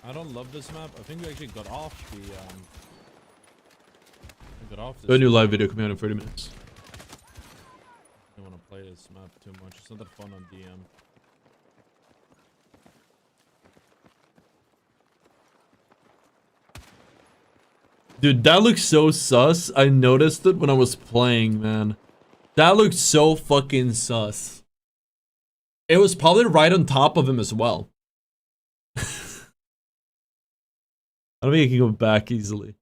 I don't love this map. I think we actually got off the A new live video coming out in 30 minutes. I don't want to play this map too much. It's not that fun on DM. Dude, that looks so sus. I noticed it when I was playing, man. That looked so fucking sus. It was probably right on top of him as well. I don't think I can go back easily.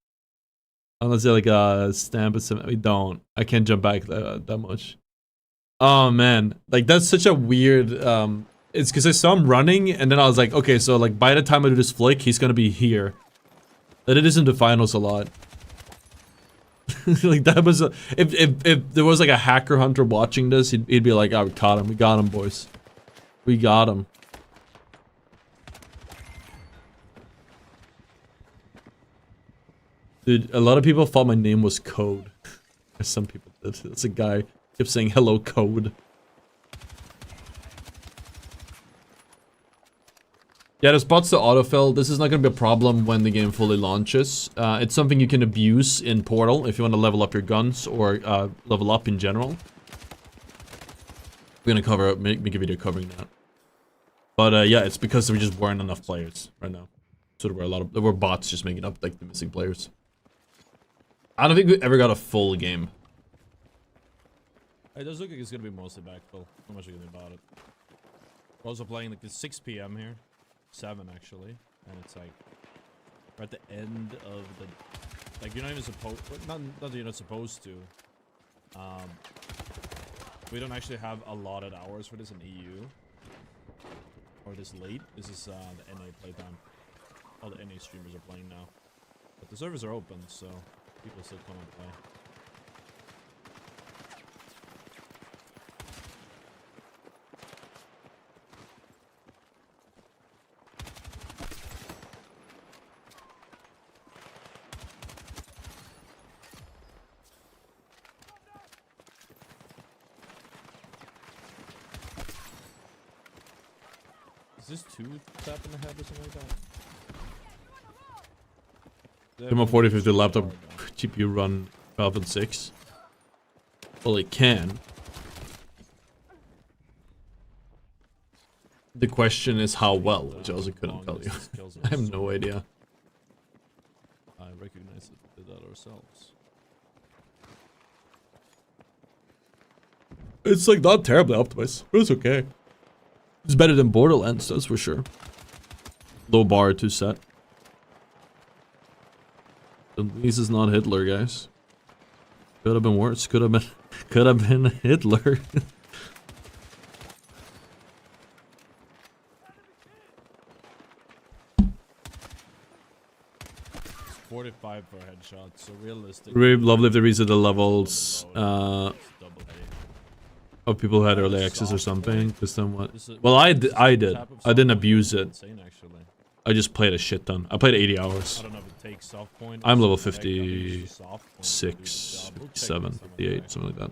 Unless they're like a stamp or something. We don't. I can't jump back that much. Oh man. Like that's such a weird it's because I saw him running and then I was like, okay, so like by the time I do this flick, he's gonna be here. That it is in the finals a lot. Like that was a, if there was like a hacker hunter watching this, he'd be like, oh, we caught him. We got him, boys. We got him. Dude, a lot of people thought my name was Code. Some people did. That's a guy kept saying hello, Code. Yeah, there's bots to autofill. This is not going to be a problem when the game fully launches. It's something you can abuse in Portal if you want to level up your guns or level up in general. We're going to make a video covering that. But yeah, it's because there just weren't enough players right now. So there were bots just making up like the missing players. I don't think we ever got a full game. It does look like it's gonna be mostly backfill. How much are you gonna about it? We're also playing like it's 6 p.m. here, 7 actually, and it's like we're at the end of the like you're not even supposed not that you're not supposed to. We don't actually have allotted hours for this in EU or this late. This is the NA playtime. All the NA streamers are playing now, but the servers are open, so people still come and play. Is this 2 tap in the head or something like that? From a 4050 laptop GPU run Falcon 6. Well, it can. The question is how well, which I also couldn't tell you. I have no idea. I recognize that we did that ourselves. It's like not terribly optimized, but it's okay. It's better than Borderlands, that's for sure. Low bar to set. At least it's not Hitler, guys. Could have been worse. Could have been Hitler. 45 for a headshot, so realistic. Really lovely if they reset the levels of people who had early access or something. Because then what? Well, I did. I didn't abuse it. I just played a shit ton. I played 80 hours. I don't know if it takes soft point. I'm level 56, 57, 58, something like that.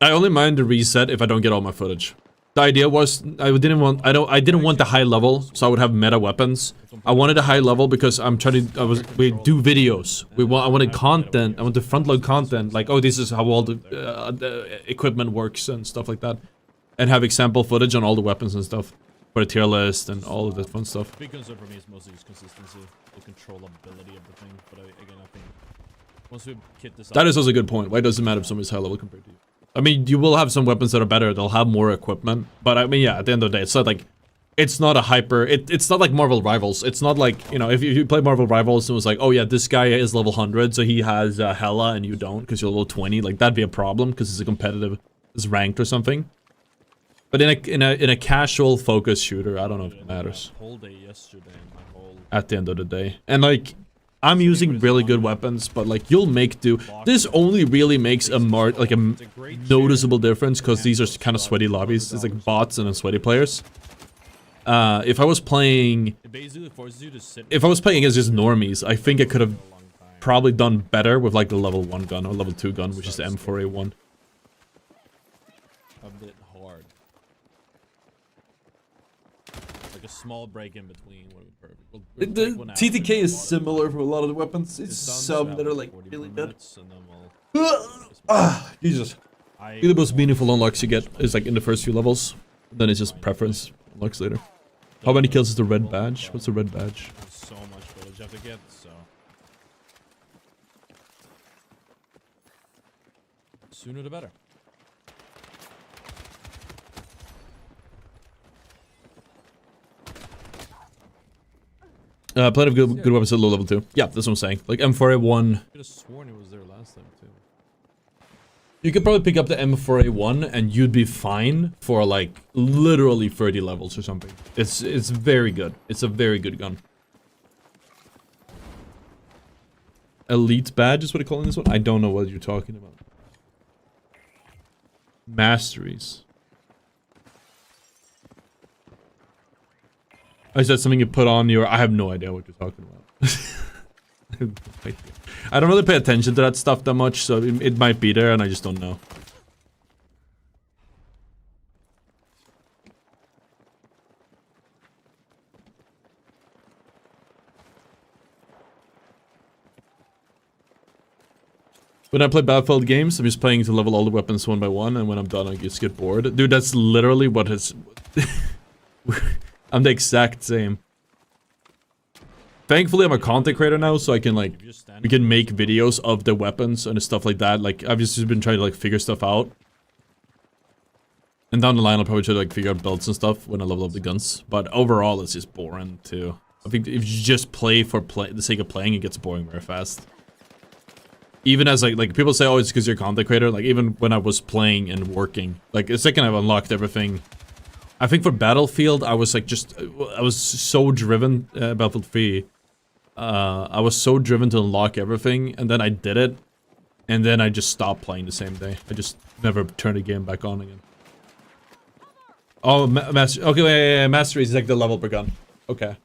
I only mind the reset if I don't get all my footage. The idea was I didn't want the high level, so I would have meta weapons. I wanted a high level because I'm trying to we do videos. I wanted content. I want the front load content, like, oh, this is how all the equipment works and stuff like that, and have example footage on all the weapons and stuff for a tier list and all of that fun stuff. Big concern for me is mostly just consistency, the controllability of the thing. But again, I think once we kit this out, that is also a good point. Why does it matter if somebody's high level compared to you? I mean, you will have some weapons that are better. They'll have more equipment. But I mean, yeah, at the end of the day, it's not like... It's not a hyper... It's not like Marvel Rivals. It's not like, you know, if you play Marvel Rivals and it was like, oh yeah, this guy is level 100, so he has Hella and you don't because you're level 20. Like, that'd be a problem because it's a competitive... It's ranked or something. But in a casual focus shooter, I don't know if it matters. Whole day yesterday, my whole... At the end of the day. And like... I'm using really good weapons, but like you'll make do. This only really makes a noticeable difference because these are kind of sweaty lobbies. It's like bots and sweaty players. If I was playing, against just normies, I think I could have probably done better with like the level 1 gun or level 2 gun, which is the M4A1. A bit hard. Like a small break in between would be perfect. The TTK is similar for a lot of the weapons. It's some that are like really good. Jesus. The most meaningful unlocks you get is like in the first few levels. Then it's just preference unlocks later. How many kills is the red badge? What's the red badge? So much footage you have to get, so... Sooner the better. Plenty of good weapons at low level 2. Yeah, that's what I'm saying. Like M4A1. I could have sworn it was there last time too. You could probably pick up the M4A1 and you'd be fine for like literally 30 levels or something. It's very good. It's a very good gun. Elite badge is what they're calling this one? I don't know what you're talking about. Masteries. Is that something you put on your... I have no idea what you're talking about. I don't really pay attention to that stuff that much, so it might be there and I just don't know. When I play Battlefield games, I'm just playing to level all the weapons one by one, and when I'm done, I just get bored. Dude, that's literally what has... I'm the exact same. Thankfully, I'm a content creator now, so I can like, we can make videos of the weapons and stuff like that. Like, I've just been trying to like figure stuff out. And down the line, I'll probably try to like figure out builds and stuff when I level up the guns. But overall, it's just boring too. I think if you just play for the sake of playing, it gets boring very fast. Even as like people say, oh, it's because you're a content creator. Like even when I was playing and working, like the second I've unlocked everything. I think for Battlefield, I was like I was so driven, Battlefield 3. I was so driven to unlock everything, and then I did it. And then I just stopped playing the same day. I just never turned the game back on again. Oh, master. Okay, wait, mastery is like the level per gun. Okay.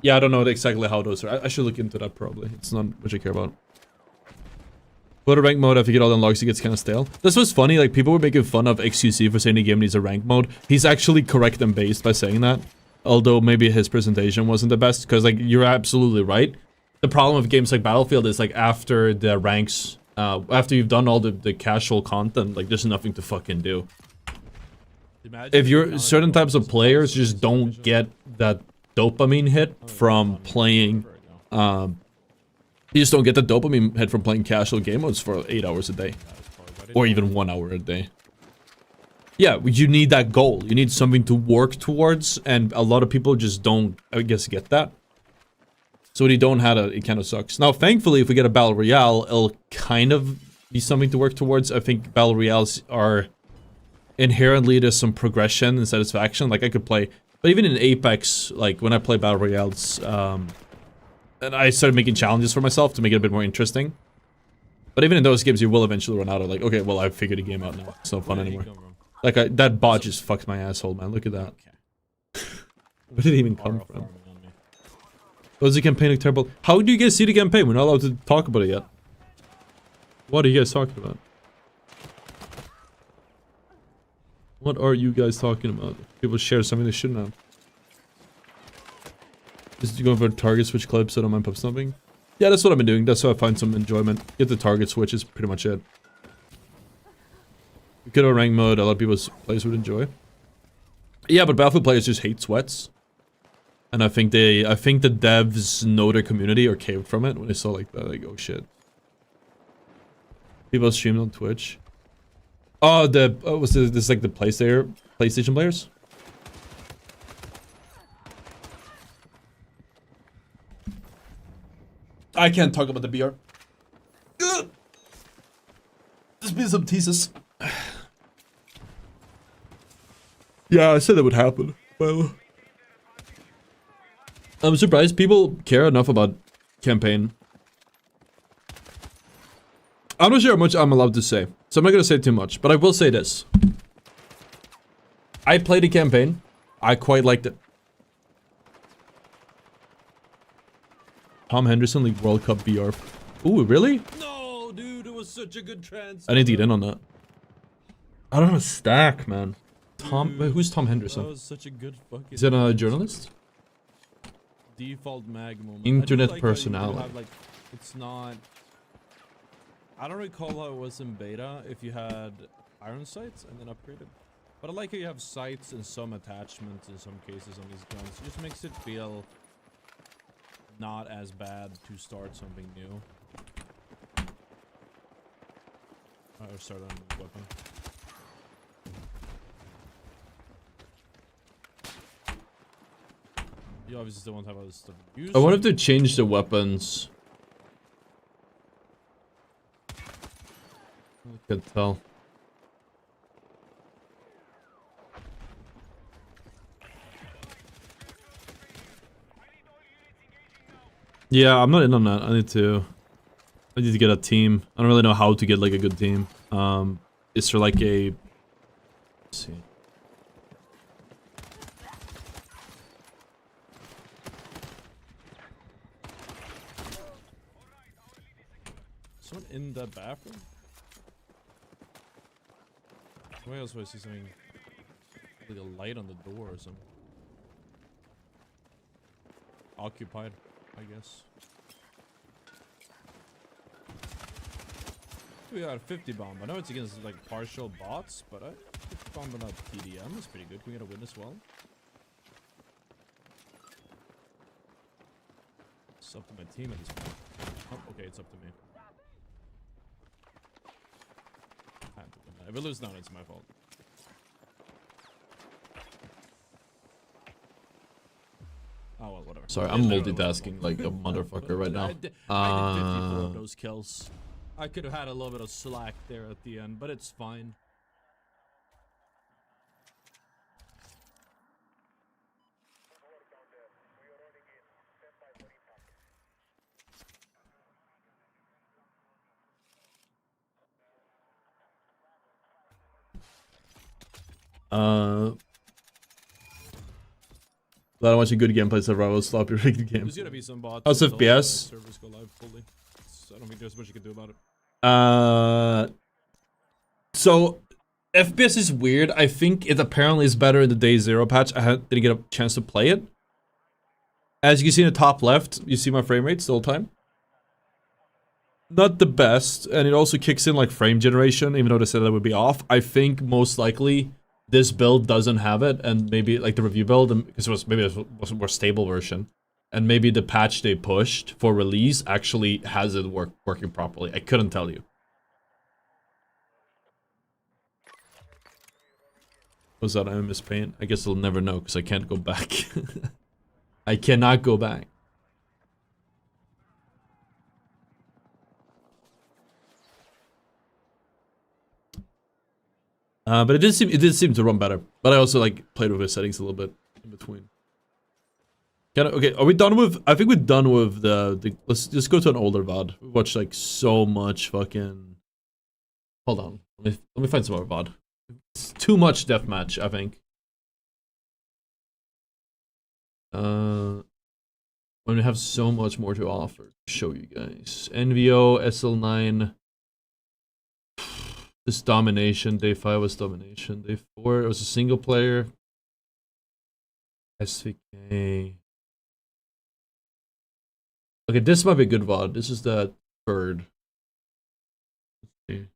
Yeah, I don't know exactly how those are. I should look into that probably. It's not what I care about. But a rank mode, after you get all the unlocks, it gets kind of stale. This was funny, like people were making fun of XQC for saying the game needs a rank mode. He's actually correct and based by saying that. Although maybe his presentation wasn't the best, because like you're absolutely right. The problem with games like Battlefield is like after the ranks, after you've done all the casual content, like there's nothing to fucking do. If you're certain types of players just don't get that dopamine hit from playing, you just don't get the dopamine hit from playing casual game modes for 8 hours a day. Or even 1 hour a day. Yeah, you need that goal. You need something to work towards, and a lot of people just don't, I guess, get that. So when you don't have it, it kind of sucks. Now, thankfully, if we get a Battle Royale, it'll kind of be something to work towards. I think Battle Royales are inherently, there's some progression and satisfaction. Like, I could play, but even in Apex, like, when I play Battle Royales, and I started making challenges for myself to make it a bit more interesting. But even in those games, you will eventually run out of, like, okay, well, I've figured the game out now. It's not fun anymore. Like, that bot just fucked my asshole, man. Look at that. Where did it even come from? Was the campaign look terrible? How do you guys see the campaign? We're not allowed to talk about it yet. What are you guys talking about? What are you guys talking about? People share something they shouldn't have. Just going for target switch clips so I don't mind pub stomping? Yeah, that's what I've been doing. That's how I find some enjoyment. Get the target switch is pretty much it. Good old rank mode, a lot of people's players would enjoy. Yeah, but Battlefield players just hate sweats. And I think the devs know their community or caved from it when they saw like that, like, oh shit. People streamed on Twitch. Oh, was this like the PlayStation players? I can't talk about the BR. There's been some teases. Yeah, I said that would happen. Well, I'm surprised people care enough about campaign. I'm not sure how much I'm allowed to say, so I'm not gonna say too much, but I will say this. I played a campaign. I quite liked it. Tom Henderson League World Cup VR. Ooh, really? No, dude, it was such a good transfer. I need to get in on that. I don't have a stack, man. Wait, who's Tom Henderson? That was such a good fucking. Is that a journalist? Default mag moment. Internet like personality. have, like, it's not. I don't recall how it was in beta if you had iron sights and then upgraded. But I like how you have sights and some attachments in some cases on these guns. It just makes it feel not as bad to start something new. Or start on a weapon. You obviously still want to have all this stuff used. I wonder if they changed the weapons. I can't tell. Yeah, I'm not in on that. I need to get a team. I don't really know how to get like a good team. Is there like a, let's see. Someone in the bathroom? Where else was I see something? Like a light on the door or something. Occupied, I guess. We got a 50 bomb. I know it's against like partial bots, but I 50 bomb on a TDM is pretty good. Can we get a win as well? It's up to my team at this point. Oh, okay, it's up to me. If we lose now, it's my fault. Oh well, whatever. Sorry, I'm multitasking like a motherfucker right now. I did 54 of those kills. I could have had a little bit of slack there at the end, but it's fine. Glad I'm watching good gameplay survival sloppy rigged game. There's gonna be some bots. How's FPS? Servers go live fully. I don't think there's much you can do about it. So FPS is weird. I think it apparently is better in the day 0 patch. I didn't get a chance to play it. As you can see in the top left, you see my frame rates the whole time. Not the best, and it also kicks in like frame generation, even though they said that would be off. I think most likely this build doesn't have it, and maybe like the review build, because it was a more stable version, and maybe the patch they pushed for release actually has it working properly. I couldn't tell you. Was that I miss paint? I guess I'll never know because I can't go back. I cannot go back. But it did seem to run better. But I also like played with the settings a little bit in between. Okay, are we done with? I think we're done with the. Let's just go to an older VOD. We watched like so much fucking. Hold on, let me find some more VOD. It's too much deathmatch, I think. When we have so much more to offer, show you guys. NVO, SL9. This domination. Day 5 was domination. Day 4 it was a single player. SVK. Okay, this might be a good VOD. This is the third. Let's see.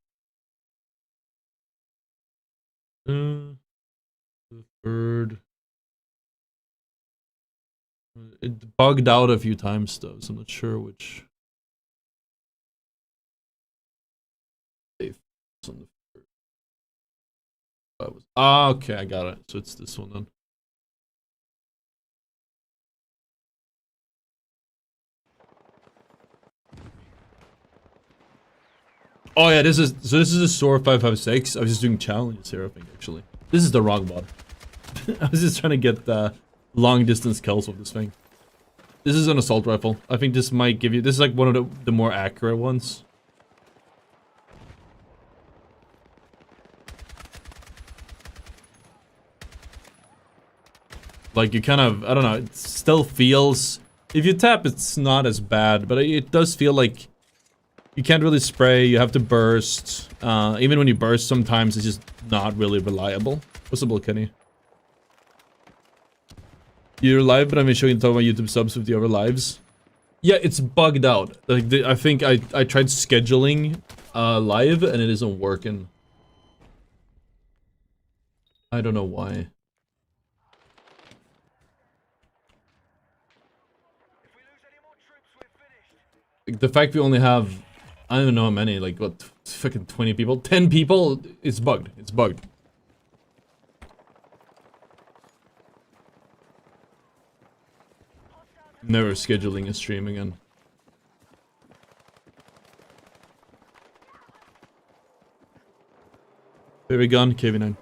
The third. It bugged out a few times though, so I'm not sure which. On the okay, I got it. So it's this one then. Oh yeah, this is a SOAR 556. I was just doing challenges here, I think actually. This is the wrong mod. I was just trying to get the long distance kills with this thing. This is an assault rifle. I think this might give you. This is like one of the more accurate ones. Like you kind of, I don't know, it still feels, if you tap it's not as bad, but it does feel like you can't really spray, you have to burst. Even when you burst sometimes it's just not really reliable. What's up, Kenny? You're live, but I'm showing you talk about YouTube subs with the other lives. Yeah, it's bugged out. Like I think I tried scheduling live and it isn't working. I don't know why. The fact we only have, I don't know how many, like what, fucking 20 people, 10 people, it's bugged. It's bugged. Never scheduling a stream again. Baby gun, KV9.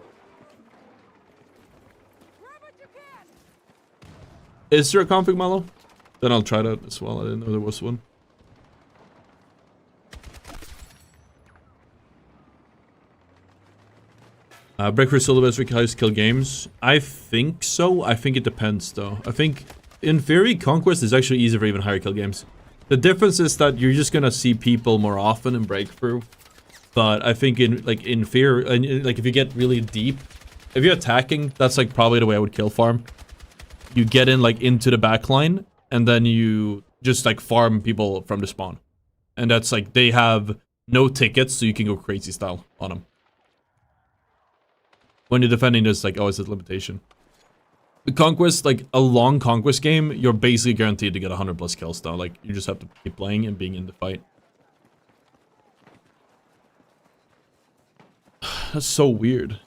Is there a config, Malo? Then I'll try that as well. I didn't know there was one. Breakfast syllabus requires kill games. I think so. I think it depends though. I think in theory Conquest is actually easier for even higher kill games. The difference is that you're just gonna see people more often in Breakthrough. But I think in fear, and like if you get really deep, if you're attacking, that's like probably the way I would kill farm. You get in like into the back line and then you just like farm people from the spawn. And that's like they have no tickets, so you can go crazy style on them. When you're defending, there's like always a limitation. The conquest, like a long conquest game, you're basically guaranteed to get 100 plus kills now. Like you just have to keep playing and being in the fight. That's so weird.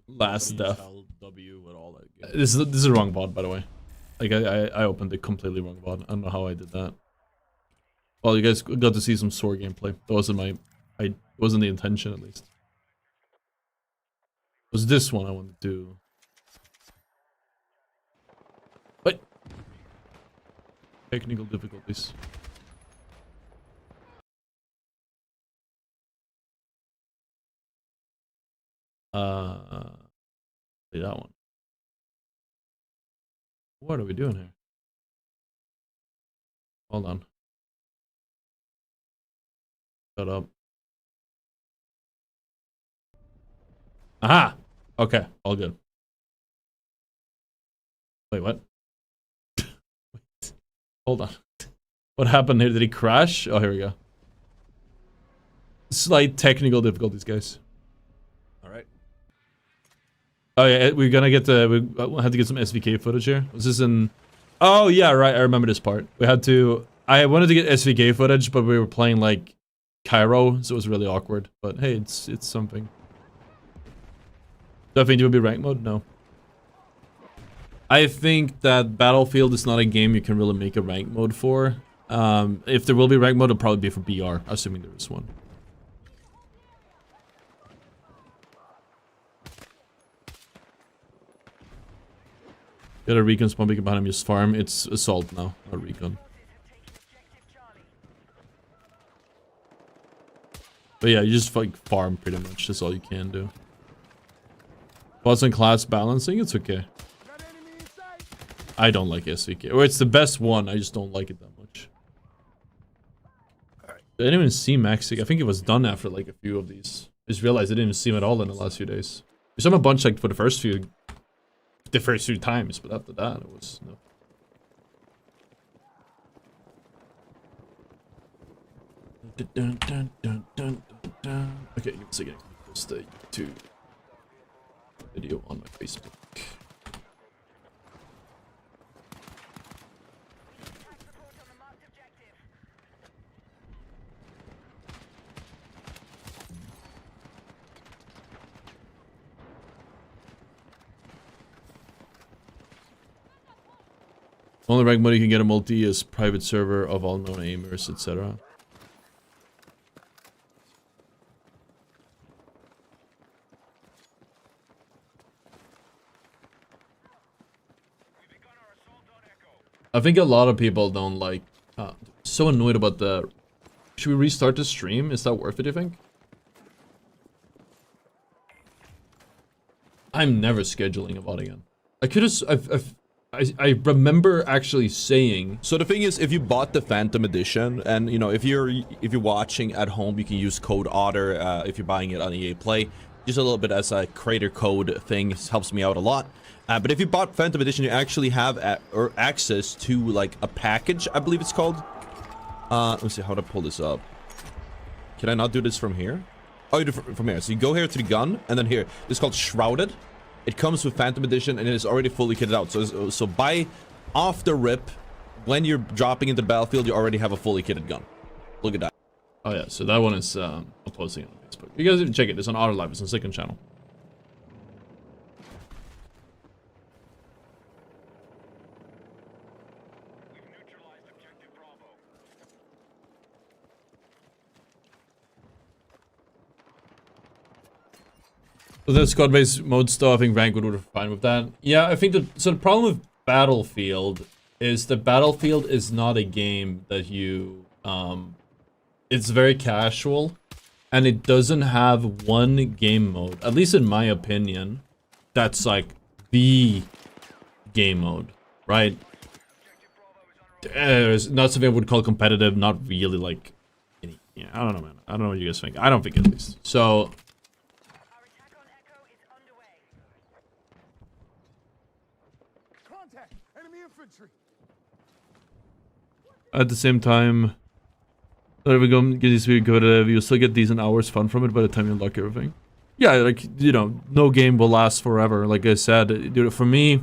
Last death. This is a wrong bot, by the way. Like I opened the completely wrong bot. I don't know how I did that. Well, you guys got to see some sword gameplay. That wasn't wasn't the intention, at least. It was this one I wanted to do. What? Technical difficulties. That one. What are we doing here? Hold on. Shut up. Aha! Okay, all good. Wait, what? Wait. Hold on. What happened here? Did he crash? Oh, here we go. Slight technical difficulties, guys. Alright. Oh yeah, we're gonna get we had to get some SVK footage here. Was this in... Oh yeah, right, I remember this part. We had to... I wanted to get SVK footage, but we were playing like Cairo, so it was really awkward. But hey, it's something. Do I think it would be rank mode? No. I think that Battlefield is not a game you can really make a rank mode for. If there will be rank mode, it'll probably be for BR, assuming there is one. Got a recon spawn behind him, just farm. It's assault now, not recon. But yeah, you just like farm pretty much. That's all you can do. Bots and class balancing, it's okay. I don't like SVK. Or it's the best one, I just don't like it that much. I didn't even see Maxic. I think it was done after like a few of these. I just realized I didn't even see him at all in the last few days. We saw him a bunch like for the first few times, but after that it was no. Okay, give me a second. Post the YouTube video on my Facebook. Only rank mode you can get a multi is private server of all known aimers, etc. I think a lot of people don't like... so annoyed about the... Should we restart the stream? Is that worth it, you think? I'm never scheduling a VOD again. I could have... I remember actually saying... So the thing is, if you bought the Phantom Edition, and you know, if you're watching at home, you can use code ottr. If you're buying it on EA Play, just a little bit as a creator code thing, helps me out a lot. But if you bought Phantom Edition, you actually have access to like a package, I believe it's called. Let me see how to pull this up. Can I not do this from here? Oh, you do from here. So you go here to the gun, and then here. This is called Shrouded. It comes with Phantom Edition, and it is already fully kitted out. So by off the rip, when you're dropping into the battlefield, you already have a fully kitted gun. Look at that. Oh yeah, so that one is I'm posting it on Facebook. You guys can check it. It's on ottr Live. It's on second channel. So the squad-based mode stuff, I think rank would be fine with that. Yeah, I think so the problem with Battlefield is that Battlefield is not a game that you it's very casual, and it doesn't have one game mode, at least in my opinion, that's like the game mode, right? It's not something I would call competitive, not really like any, yeah, I don't know, man. I don't know what you guys think. I don't think, at least. So At the same time, not every game gets really good at it. You'll still get decent hours fun from it by the time you unlock everything. Yeah, like, you know, no game will last forever. Like I said, dude, for me,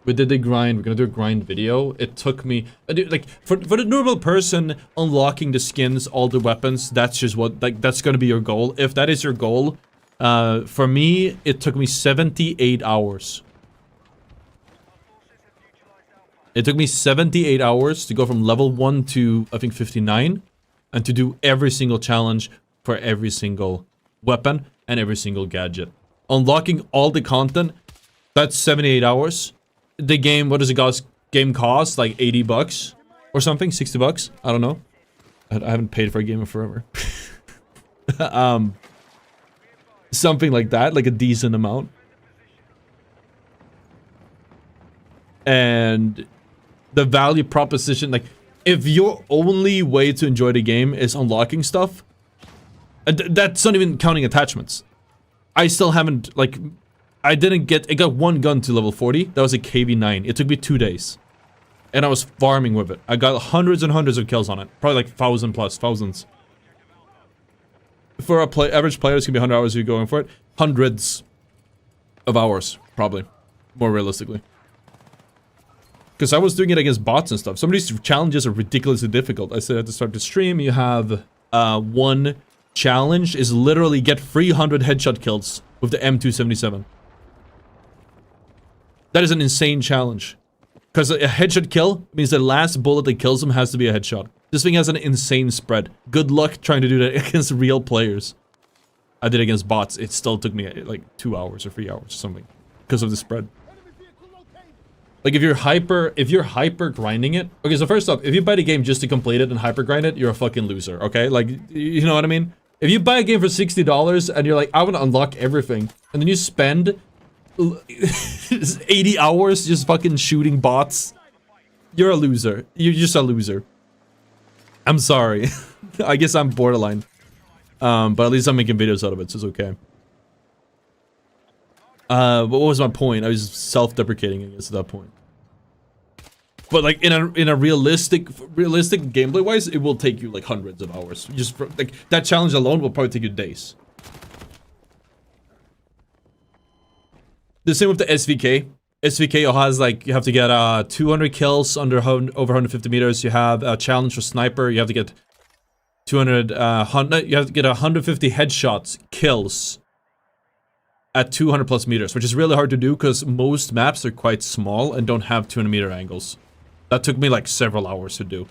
we did the grind. We're gonna do a grind video. It took me, like, for the normal person, unlocking the skins, all the weapons, that's just what, like, that's gonna be your goal. If that is your goal, for me, it took me 78 hours. It took me 78 hours to go from level 1 to, I think, 59, and to do every single challenge for every single weapon and every single gadget. Unlocking all the content, that's 78 hours. The game, what does the game cost? Like 80 bucks or something? 60 bucks? I don't know. I haven't paid for a game in forever. Something like that, like a decent amount. And the value proposition, like, if your only way to enjoy the game is unlocking stuff, that's not even counting attachments. I still haven't, like, I got one gun to level 40. That was a KV-9. It took me 2 days. And I was farming with it. I got hundreds and hundreds of kills on it. Probably like 1,000 plus, thousands. For a average player, it's gonna be 100 hours if you're going for it. Hundreds of hours, probably. More realistically. Because I was doing it against bots and stuff. Some of these challenges are ridiculously difficult. I said at the start of the stream, you have one challenge is literally get 300 headshot kills with the M277. That is an insane challenge. Because a headshot kill means the last bullet that kills him has to be a headshot. This thing has an insane spread. Good luck trying to do that against real players. I did it against bots. It still took me like 2 hours or 3 hours or something. Because of the spread. Like if you're hyper grinding it. Okay, so first off, if you buy the game just to complete it and hyper grind it, you're a fucking loser, okay? Like, you know what I mean? If you buy a game for $60 and you're like, I want to unlock everything, and then you spend 80 hours just fucking shooting bots, you're a loser. You're just a loser. I'm sorry. I guess I'm borderline. But at least I'm making videos out of it, so it's okay. What was my point? I was self-deprecating, I guess, at that point. But like in a realistic gameplay wise, it will take you like hundreds of hours. Just for, like that challenge alone will probably take you days. The same with the SVK. SVK has like you have to get 200 kills under over 150 meters. You have a challenge for sniper. You have to get 200 you have to get 150 headshots kills at 200 plus meters, which is really hard to do because most maps are quite small and don't have 200 meter angles. That took me like several hours to do.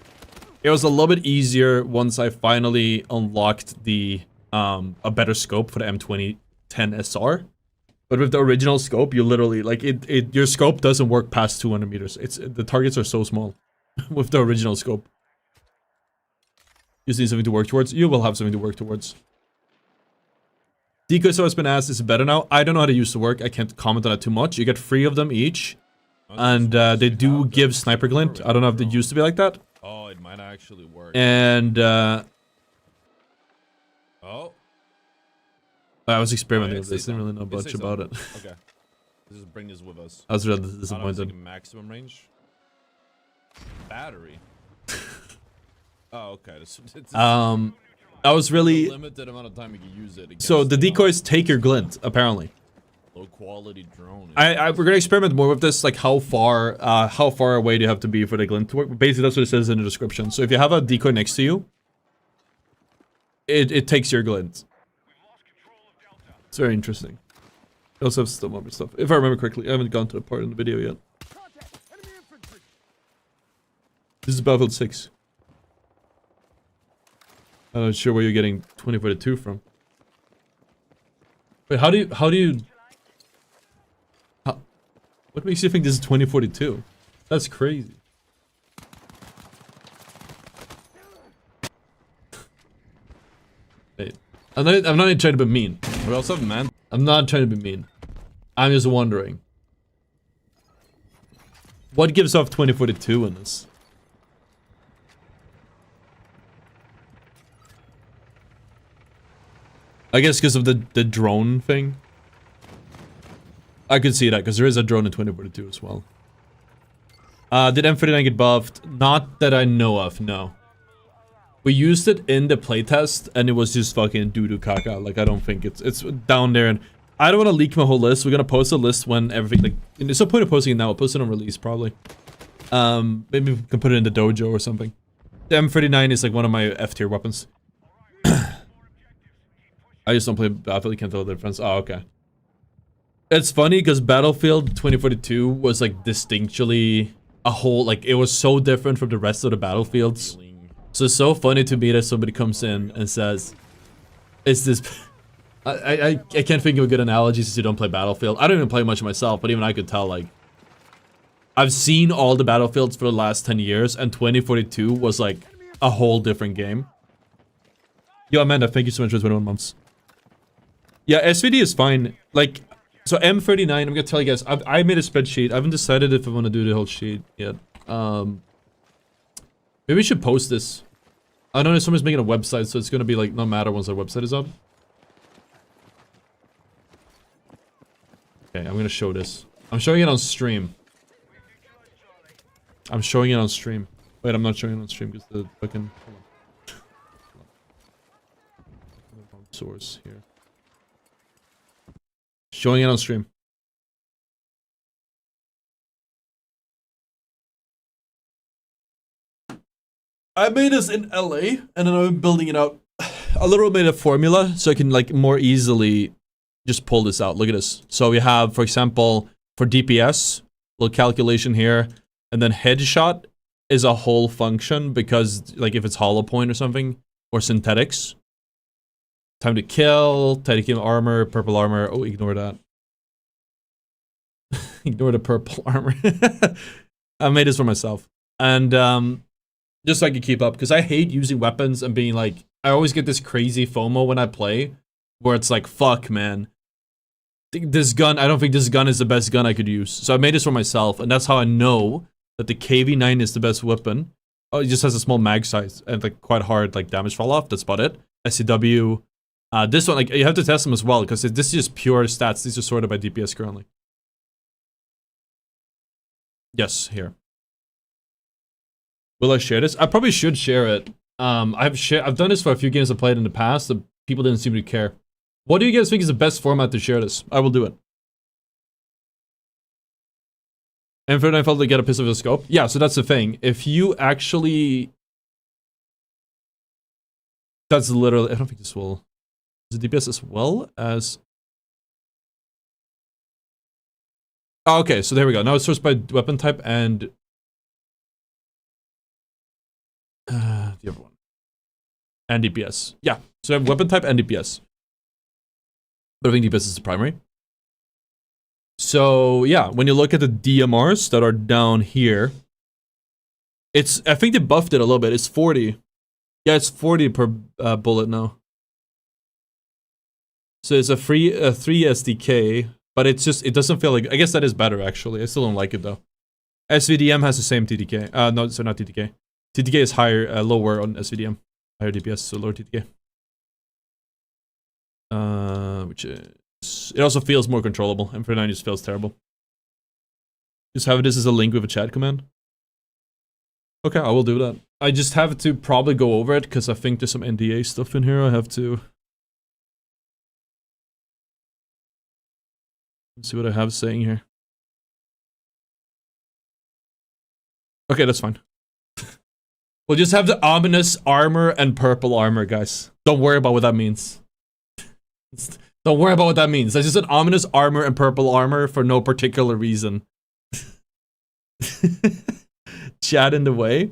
It was a little bit easier once I finally unlocked the a better scope for the M2010 SR. But with the original scope, you literally like your scope doesn't work past 200 meters. The targets are so small with the original scope. You just need something to work towards. You will have something to work towards. Decoy so has been asked, is it better now? I don't know how to use the work. I can't comment on it too much. You get 3 of them each. And they do give sniper glint. I don't know if they used to be like that. Oh, it might actually work. And oh. I was experimenting with this. Didn't really know much about it. Okay. Just bring this with us. I was really disappointed. Maximum range. Battery. Oh, okay. I was really limited amount of time you can use it. So the decoys take your glint, apparently. Low quality drone. We're gonna experiment more with this, like how far away do you have to be for the glint to work? Basically, that's what it says in the description. So if you have a decoy next to you, it takes your glint. It's very interesting. I also have some other stuff. If I remember correctly, I haven't gone to the part in the video yet. This is Battlefield 6. I'm not sure where you're getting 2042 from. Wait, how do you... What makes you think this is 2042? That's crazy. Wait, I'm not even trying to be mean. We also have man. I'm not trying to be mean. I'm just wondering. What gives off 2042 in this? I guess because of the drone thing. I could see that because there is a drone in 2042 as well. Did M39 get buffed? Not that I know of, no. We used it in the playtest, and it was just fucking doo-doo caca. Like, I don't think it's down there, and I don't want to leak my whole list. We're gonna post a list when everything, like, there's no point of posting it now. We'll post it on release, probably. Maybe we can put it in the dojo or something. The M39 is, like, one of my F-tier weapons. I just don't play Battlefield, can't tell the difference. Oh, okay. It's funny, because Battlefield 2042 was, like, distinctly a whole, like, it was so different from the rest of the Battlefields. So it's so funny to me that somebody comes in and says, "Is this?" I can't think of a good analogy since you don't play Battlefield. I don't even play much myself, but even I could tell, like, I've seen all the Battlefields for the last 10 years, and 2042 was like a whole different game. Yo, Amanda, thank you so much for 21 months. Yeah, SVD is fine. Like, so M39, I'm gonna tell you guys, I made a spreadsheet. I haven't decided if I want to do the whole sheet yet. Maybe we should post this. I know someone's making a website, so it's gonna be like no matter once our website is up. Okay, I'm gonna show this. I'm showing it on stream. I'm showing it on stream. Wait, I'm not showing it on stream because the fucking source here. Showing it on stream. I made this in LA, and then I'm building it out. A little bit of formula, so I can, like, more easily just pull this out. Look at this. So we have, for example, for DPS, little calculation here, and then headshot is a whole function because, like, if it's hollow point or something, or synthetics. Time to kill, titanium armor, purple armor. Oh, ignore that. Ignore the purple armor. I made this for myself. And, just so I can keep up, because I hate using weapons and being like, I always get this crazy FOMO when I play, where it's like, fuck, man. This gun, I don't think this gun is the best gun I could use. So I made this for myself, and that's how I know that the KV9 is the best weapon. Oh, it just has a small mag size, and like quite hard, like, damage fall off, that's about it. SCW. This one, like, you have to test them as well, because this is just pure stats. These are sorted by DPS currently. Yes, here. Will I share this? I probably should share it. I've done this for a few games I've played in the past, but people didn't seem to care. What do you guys think is the best format to share this? I will do it. And for I felt to get a piece of the scope. Yeah, so that's the thing. If you actually, that's literally, I don't think this will. Is it DPS as well as? Oh, okay, so there we go. Now it's sourced by weapon type and the other one. And DPS. Yeah, so I have weapon type and DPS. But I think DPS is the primary. So, yeah, when you look at the DMRs that are down here, it's, I think they buffed it a little bit. It's 40. Yeah, it's 40 per bullet now. So it's a free 3 SDK, but it's just, it doesn't feel like, I guess that is better actually. I still don't like it though. SVDM has the same TDK. No, so not TDK. TDK is higher, lower on SVDM. Higher DPS, so lower TDK. Which is, it also feels more controllable. M49 just feels terrible. Just have this as a link with a chat command. Okay, I will do that. I just have to probably go over it because I think there's some NDA stuff in here I have to. Let's see what I have saying here. Okay, that's fine. We'll just have the ominous armor and purple armor, guys. Don't worry about what that means. Don't worry about what that means. That's just an ominous armor and purple armor for no particular reason. Chat in the way.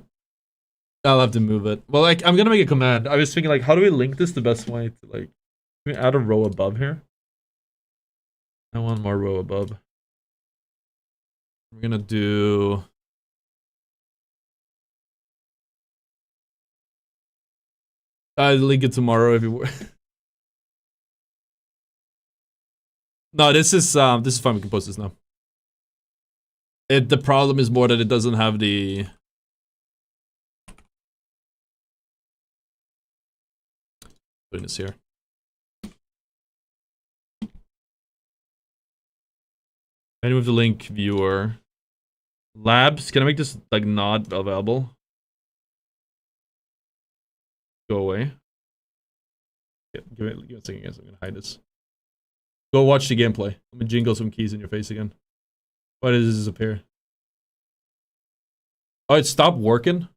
I'll have to move it. Well, like, I'm gonna make a command. I was thinking, like, how do we link this the best way to, like, can we add a row above here? I want more row above. We're gonna do... I'll link it tomorrow everywhere. No, this is fine. We can post this now. The problem is more that it doesn't have the... Putting this here. And with the link viewer, Labs, can I make this like not available? Go away. Yeah, give it a second, guys. I'm gonna hide this. Go watch the gameplay. Let me jingle some keys in your face again. Why does this disappear? Oh, it stopped working?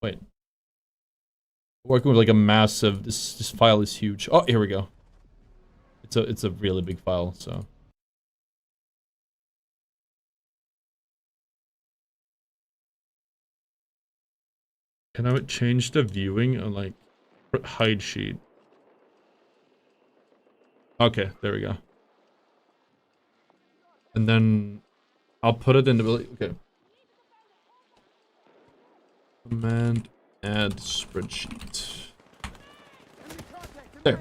Wait. Working with like a massive, this file is huge. Oh, here we go. It's a really big file, so. Can I change the viewing on like hide sheet? Okay, there we go. And then I'll put it in the, okay. Command add spreadsheet. There.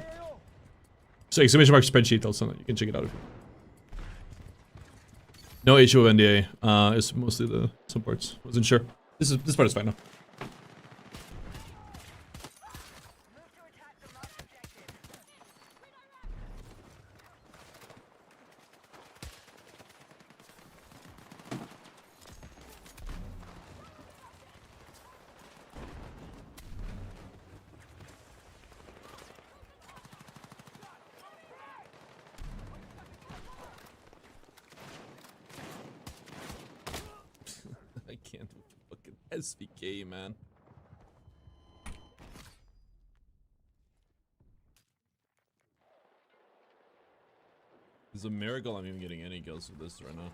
So exclamation mark spreadsheet also, you can check it out if you want. No issue with NDA. It's mostly the supports. Wasn't sure. This part is fine now. I can't fucking SVK, man. It's a miracle I'm even getting any kills with this right now.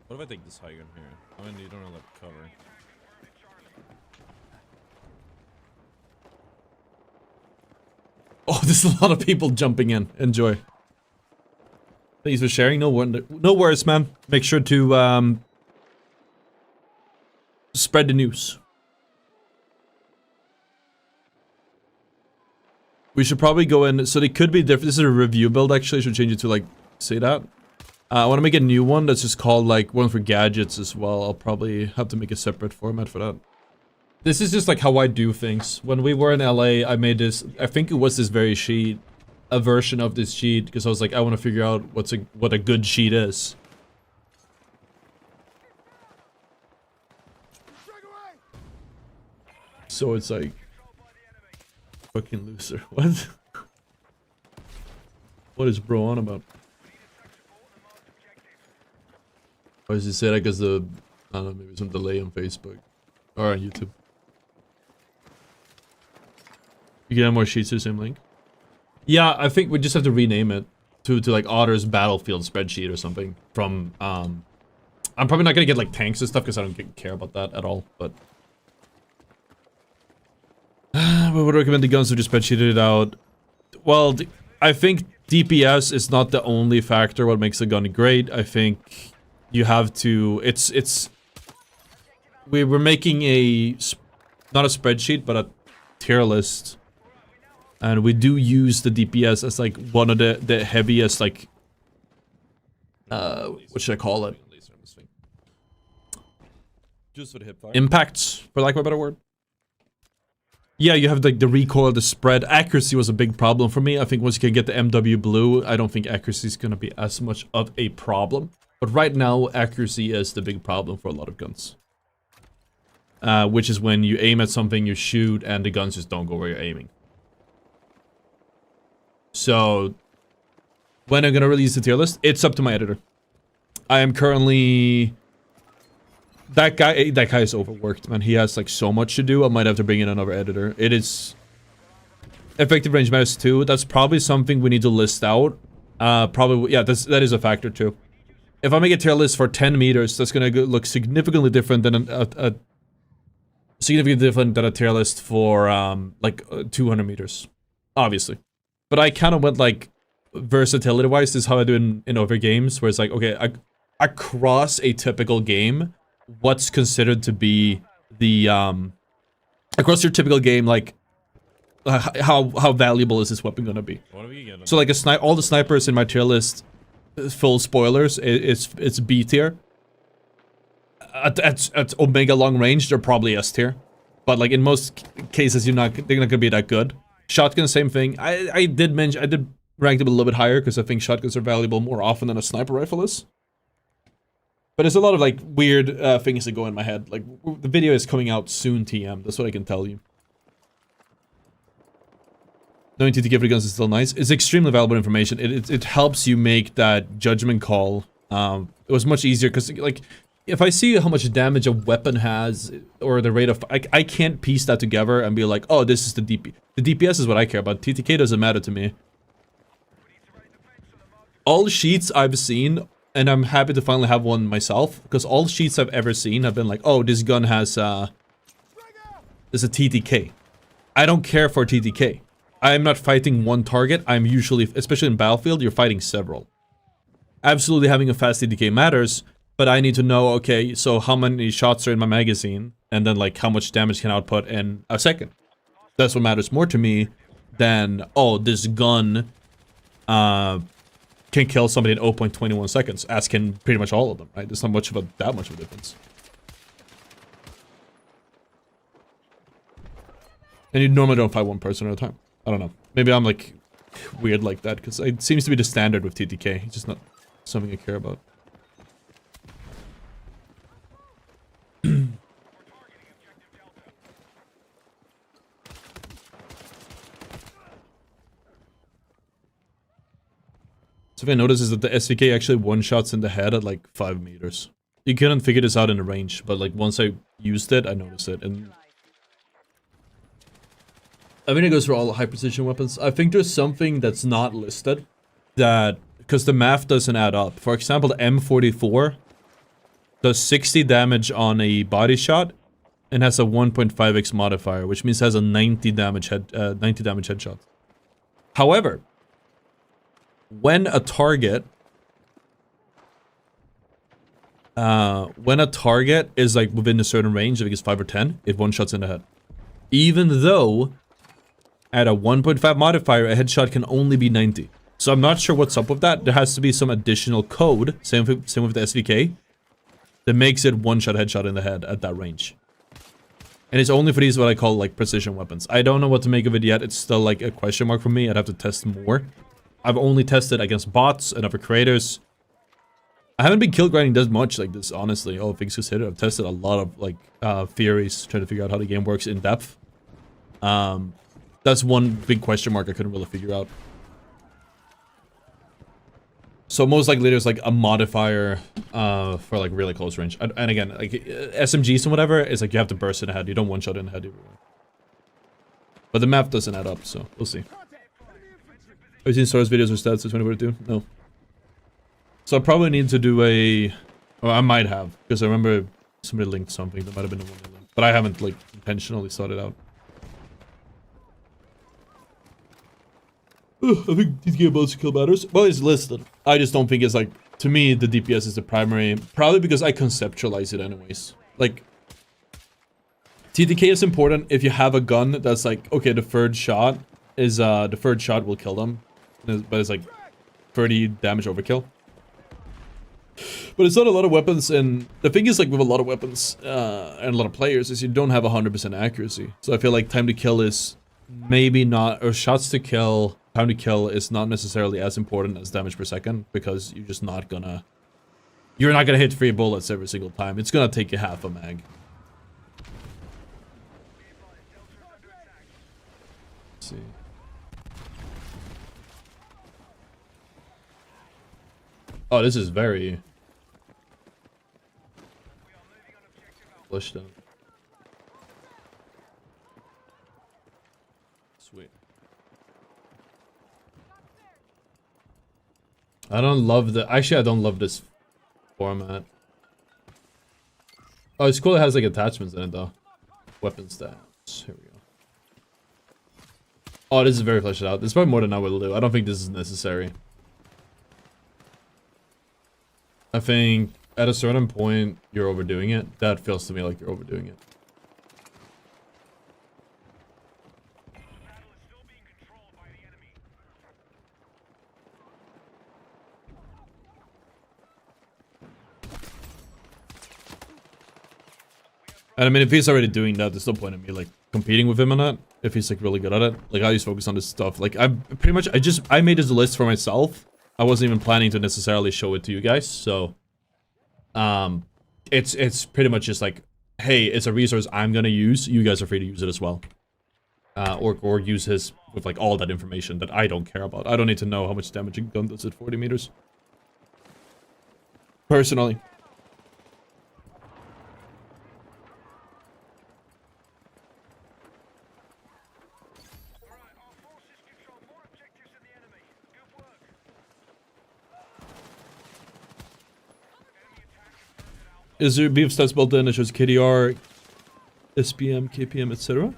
What if I take this higher in here? I mean, you don't have that cover. Oh, there's a lot of people jumping in. Enjoy. Thanks for sharing. No worries, man. Make sure to spread the news. We should probably go in. So they could be different. This is a review build. Actually, I should change it to like say that. I want to make a new one that's just called like one for gadgets as well. I'll probably have to make a separate format for that. This is just like how I do things. When we were in LA, I made this. I think it was this very sheet. A version of this sheet because I was like, I want to figure out what a good sheet is. So it's like fucking loser. What? What is bro on about? Why does he say that? Because the I don't know, maybe some delay on Facebook or on YouTube. You can have more sheets to the same link. Yeah, I think we just have to rename it to like ottr's battlefield spreadsheet or something from I'm probably not gonna get like tanks and stuff because I don't care about that at all, but we would recommend the guns to just spreadsheet it out. Well, I think DPS is not the only factor what makes a gun great. I think you have to we were making not a spreadsheet but a tier list. And we do use the DPS as like one of the heaviest like what should I call it? Just for the hip fire. Impacts, for lack of a better word. Yeah, you have like the recoil, the spread. Accuracy was a big problem for me. I think once you can get the MW blue, I don't think accuracy is gonna be as much of a problem. But right now, accuracy is the big problem for a lot of guns. Which is when you aim at something, you shoot, and the guns just don't go where you're aiming. So, when I'm gonna release the tier list, it's up to my editor. I am currently... That guy is overworked, man. He has like so much to do. I might have to bring in another editor. It is... Effective range matters too. That's probably something we need to list out. Probably, yeah, that is a factor too. If I make a tier list for 10 meters, that's gonna look significantly different than a tier list for like 200 meters. Obviously. But I kind of went like, versatility-wise, this is how I do in other games, where it's like, okay, across a typical game, what's considered to be the, across your typical game, like, how valuable is this weapon gonna be? So like all the snipers in my tier list, full spoilers, it's B tier. At Omega long range, they're probably S tier. But like in most cases, they're not gonna be that good. Shotgun, same thing. I did ranked them a little bit higher because I think shotguns are valuable more often than a sniper rifle is. But there's a lot of like weird things that go in my head. Like the video is coming out soon, TM. That's what I can tell you. Knowing TTK for the guns is still nice. It's extremely valuable information. It helps you make that judgment call. It was much easier because like if I see how much damage a weapon has or the rate of, I can't piece that together and be like, oh, this is the DP. The DPS is what I care about. TTK doesn't matter to me. All sheets I've seen, and I'm happy to finally have one myself, because all sheets I've ever seen have been like, oh, this gun has there's a TTK. I don't care for TTK. I'm not fighting one target. I'm usually, especially in Battlefield, you're fighting several. Absolutely having a fast TTK matters, but I need to know, okay, so how many shots are in my magazine, and then like how much damage can output in a second. That's what matters more to me than, oh, this gun can kill somebody in 0.21 seconds, as can pretty much all of them, right? There's not much of that much of a difference. And you normally don't fight one person at a time. I don't know. Maybe I'm like weird like that, because it seems to be the standard with TTK. It's just not something I care about. So if I notice is that the SVK actually one-shots in the head at like 5 meters. You couldn't figure this out in the range, but like once I used it, I noticed it. And I mean, it goes for all high-precision weapons. I think there's something that's not listed that, because the math doesn't add up. For example, the M44 does 60 damage on a body shot and has a 1.5x modifier, which means it has a 90 damage headshot. However, when a target is like within a certain range, I think it's 5 or 10, it one-shots in the head. Even though at a 1.5 modifier, a headshot can only be 90. So I'm not sure what's up with that. There has to be some additional code, same with the SVK, that makes it one-shot headshot in the head at that range. And it's only for these what I call like precision weapons. I don't know what to make of it yet. It's still like a question mark for me. I'd have to test more. I've only tested against bots and other creators. I haven't been kill grinding that much like this, honestly, all things considered. I've tested a lot of like theories, trying to figure out how the game works in depth. That's one big question mark I couldn't really figure out. So most likely there's like a modifier for like really close range. And again, like SMGs and whatever, it's like you have to burst in the head. You don't one-shot in the head everywhere. But the map doesn't add up, so we'll see. Have you seen Sora's videos or stats for 2042? No. So I probably need to do a... Or I might have, because I remember somebody linked something. That might have been the one they linked. But I haven't like intentionally sought it out. I think TTK ability to kill matters. Well, it's listed. I just don't think it's like... To me, the DPS is the primary. Probably because I conceptualize it anyways. Like... TTK is important if you have a gun that's like... Okay, the third shot is... the third shot will kill them. But it's like 30 damage overkill. But it's not a lot of weapons, and the thing is like with a lot of weapons and a lot of players is you don't have 100% accuracy. So I feel like time to kill is maybe not, or shots to kill, time to kill is not necessarily as important as damage per second, because you're just not gonna, you're not gonna hit 3 bullets every single time. It's gonna take you half a mag. Let's see. Oh, this is very flushed out. Sweet. I don't love the... Actually, I don't love this format. Oh, it's cool it has like attachments in it though. Weapon stats. Here we go. Oh, this is very fleshed out. This is probably more than I will do. I don't think this is necessary. I think at a certain point, you're overdoing it. That feels to me like you're overdoing it. And I mean, if he's already doing that, there's no point in me like competing with him on that. if he's like really good at it. Like I just focus on this stuff. Like I pretty much I made this list for myself. I wasn't even planning to necessarily show it to you guys. So it's pretty much just like, hey, it's a resource I'm gonna use. You guys are free to use it as well. Or use his with like all that information that I don't care about. I don't need to know how much damage a gun does at 40 meters. Personally. Is there beef stats built in that shows KDR, SPM, KPM, etc.?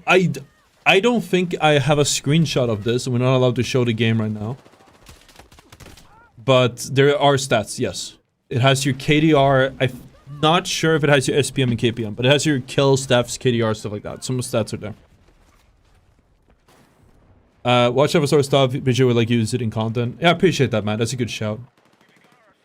I don't think I have a screenshot of this, and we're not allowed to show the game right now. But there are stats, yes. It has your KDR. I'm not sure if it has your SPM and KPM, but it has your kill, stats, KDR, stuff like that. Some stats are there. Watch out for sort of stuff, but you would like use it in content. Yeah, I appreciate that, man. That's a good shout.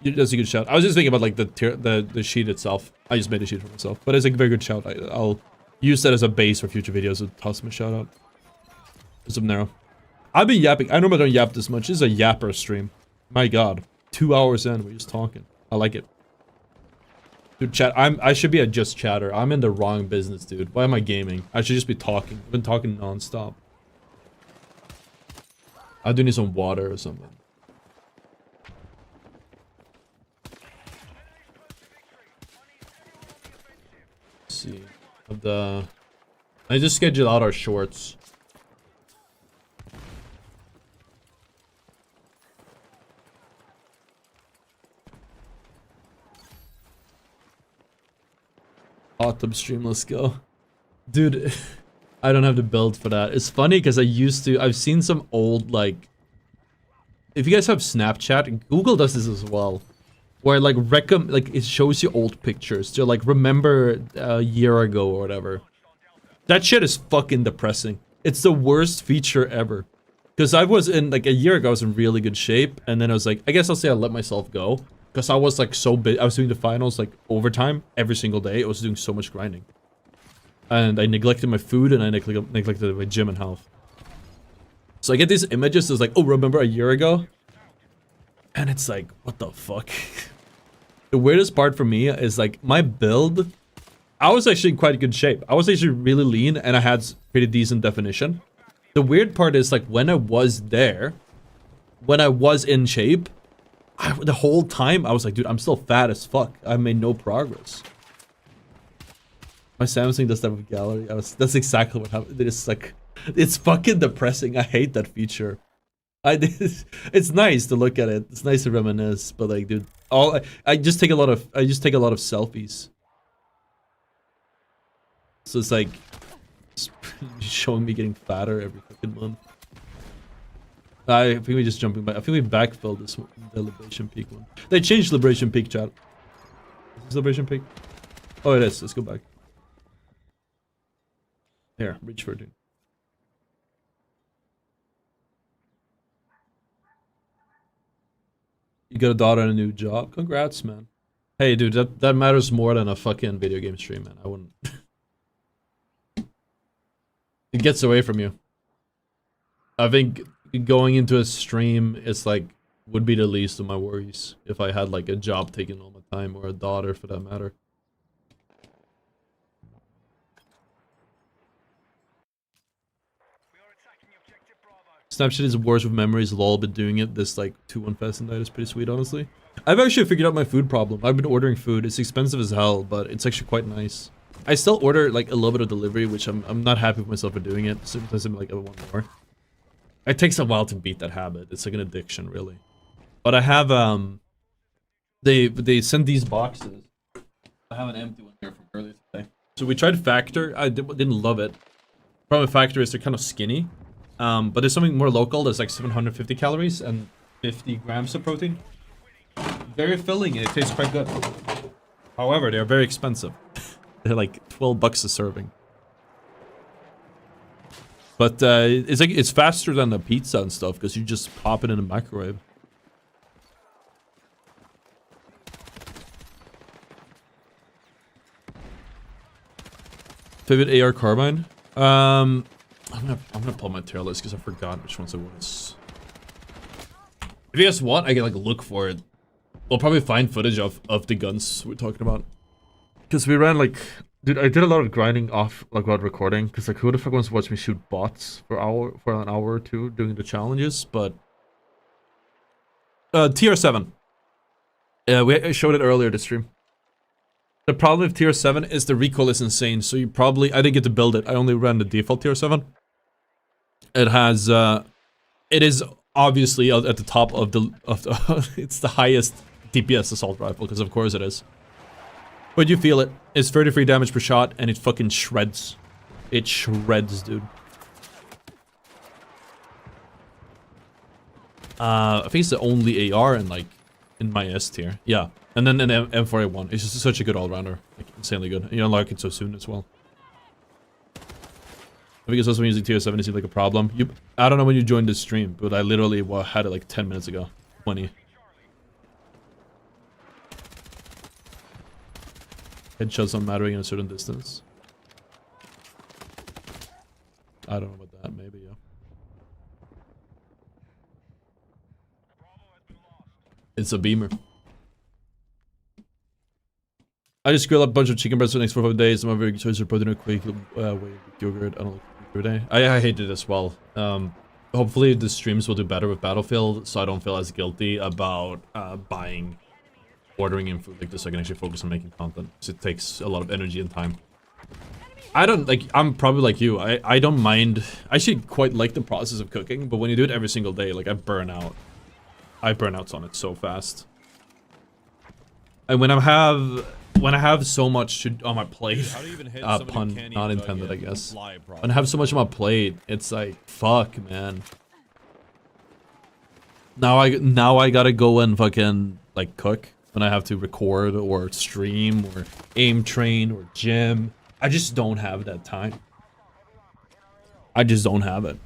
That's a good shout. I was just thinking about like the sheet itself. I just made a sheet for myself, but it's a very good shout. I'll use that as a base for future videos. I'll toss him a shout out. Some narrow. I've been yapping. I normally don't yap this much. This is a yapper stream. My god. 2 hours in, we're just talking. I like it. Dude, chat. I should be a just chatter. I'm in the wrong business, dude. Why am I gaming? I should just be talking. I've been talking non-stop. I do need some water or something. Let's see. I just scheduled out our shorts. Autumn stream, let's go. Dude, I don't have the build for that. It's funny because I've seen some old, like, if you guys have Snapchat, Google does this as well. Where like it shows you old pictures to like remember a year ago or whatever. That shit is fucking depressing. It's the worst feature ever. Because I was in like a year ago, I was in really good shape, and then I was like, I guess I'll say I let myself go. Because I was like so big, I was doing the finals like overtime every single day. I was doing so much grinding. And I neglected my food and I neglected my gym and health. So I get these images that's like, oh, remember a year ago? And it's like, what the fuck? The weirdest part for me is like my build, I was actually in quite good shape. I was actually really lean and I had pretty decent definition. The weird part is like when I was there, when I was in shape, the whole time I was like, dude, I'm still fat as fuck. I made no progress. My Samsung does that with gallery. That's exactly what happened. It's like, it's fucking depressing. I hate that feature. It's nice to look at it. It's nice to reminisce, but like, dude, I just take a lot of selfies. So it's like showing me getting fatter every fucking month. I think we just jumping back. I think we backfilled this one, the Liberation Peak one. They changed Liberation Peak, chat. Is this Liberation Peak? Oh, it is. Let's go back. Here, reach for it, dude. You got a daughter and a new job. Congrats, man. Hey, dude, that matters more than a fucking video game stream, man. I wouldn't. It gets away from you. I think going into a stream is like would be the least of my worries if I had like a job taking all my time or a daughter for that matter. Snapchat is worse with memories, lol, but doing it this like 2-1 fast and diet is pretty sweet, honestly. I've actually figured out my food problem. I've been ordering food. It's expensive as hell, but it's actually quite nice. I still order like a little bit of delivery, which I'm not happy with myself for doing it. Sometimes I'm like, I want more. It takes a while to beat that habit. It's like an addiction, really. But I have they sent these boxes. I have an empty one here from earlier today. So we tried Factor. I didn't love it. Problem with Factor is they're kind of skinny. But there's something more local. There's like 750 calories and 50 grams of protein. Very filling and it tastes quite good. However, they're very expensive. They're like 12 bucks a serving. But it's like it's faster than the pizza and stuff because you just pop it in a microwave. Favorite AR carbine? I'm gonna pull my tier list because I forgot which ones it was. If you guys want, I can like look for it. We'll probably find footage of the guns we're talking about. Because we ran like, dude, I did a lot of grinding off like while recording. Because like, who the fuck wants to watch me shoot bots for an hour or two doing the challenges? But tier 7. I showed it earlier this stream. The problem with tier 7 is the recoil is insane. So you probably, I didn't get to build it. I only ran the default tier 7. It has, it is obviously at the top of the, it's the highest DPS assault rifle, because of course it is. But you feel it. It's 33 damage per shot, and it fucking shreds. It shreds, dude. I think it's the only AR in my S tier. Yeah. And then an M4A1. It's just such a good all-rounder. Like, insanely good. And you unlock it so soon as well. I think it's also when using tier 7, it seems like a problem. I don't know when you joined this stream, but I literally had it like 10 minutes ago. 20. Headshots not mattering in a certain distance. I don't know about that, maybe, yeah. It's a beamer. I just grilled up a bunch of chicken breasts for the next 4 or 5 days. I'm very choice for protein or quick yogurt. I don't like every day. I hate it as well. Hopefully the streams will do better with Battlefield, so I don't feel as guilty about ordering in food like this. So I can actually focus on making content, because it takes a lot of energy and time. I don't like. I'm probably like you. I don't mind. I actually quite like the process of cooking, but when you do it every single day, like I burn out. I burn out on it so fast. And when I have so much on my plate, How do you even hit pun not intended, I guess. When I have so much on my plate, it's like, fuck, man. Now I gotta go and fucking like cook when I have to record or stream or aim train or gym. I just don't have that time. I just don't have it.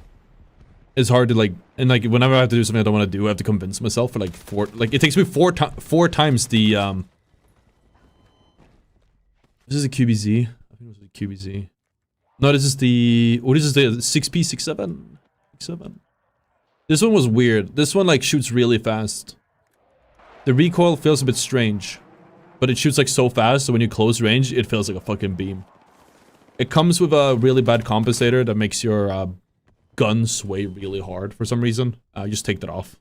It's hard to like, and like whenever I have to do something I don't want to do, I have to convince myself for like it takes me four times the This is a QBZ. I think it was a QBZ. No, this is the, what is this, the 6P, 6.7? 6.7? This one was weird. This one like shoots really fast. The recoil feels a bit strange, but it shoots like so fast, so when you close range, it feels like a fucking beam. It comes with a really bad compensator that makes your gun sway really hard for some reason. Just take that off.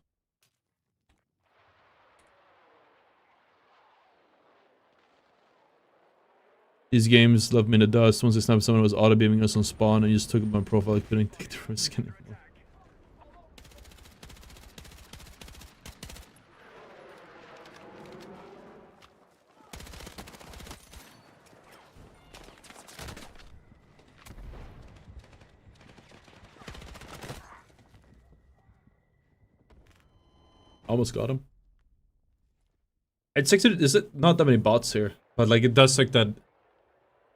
These games left me in the dust. Once I snapped, someone was auto-beaming us on spawn, and just took my profile. I couldn't take the risk anymore. Almost got him. It's is it not that many bots here, but like it does like that.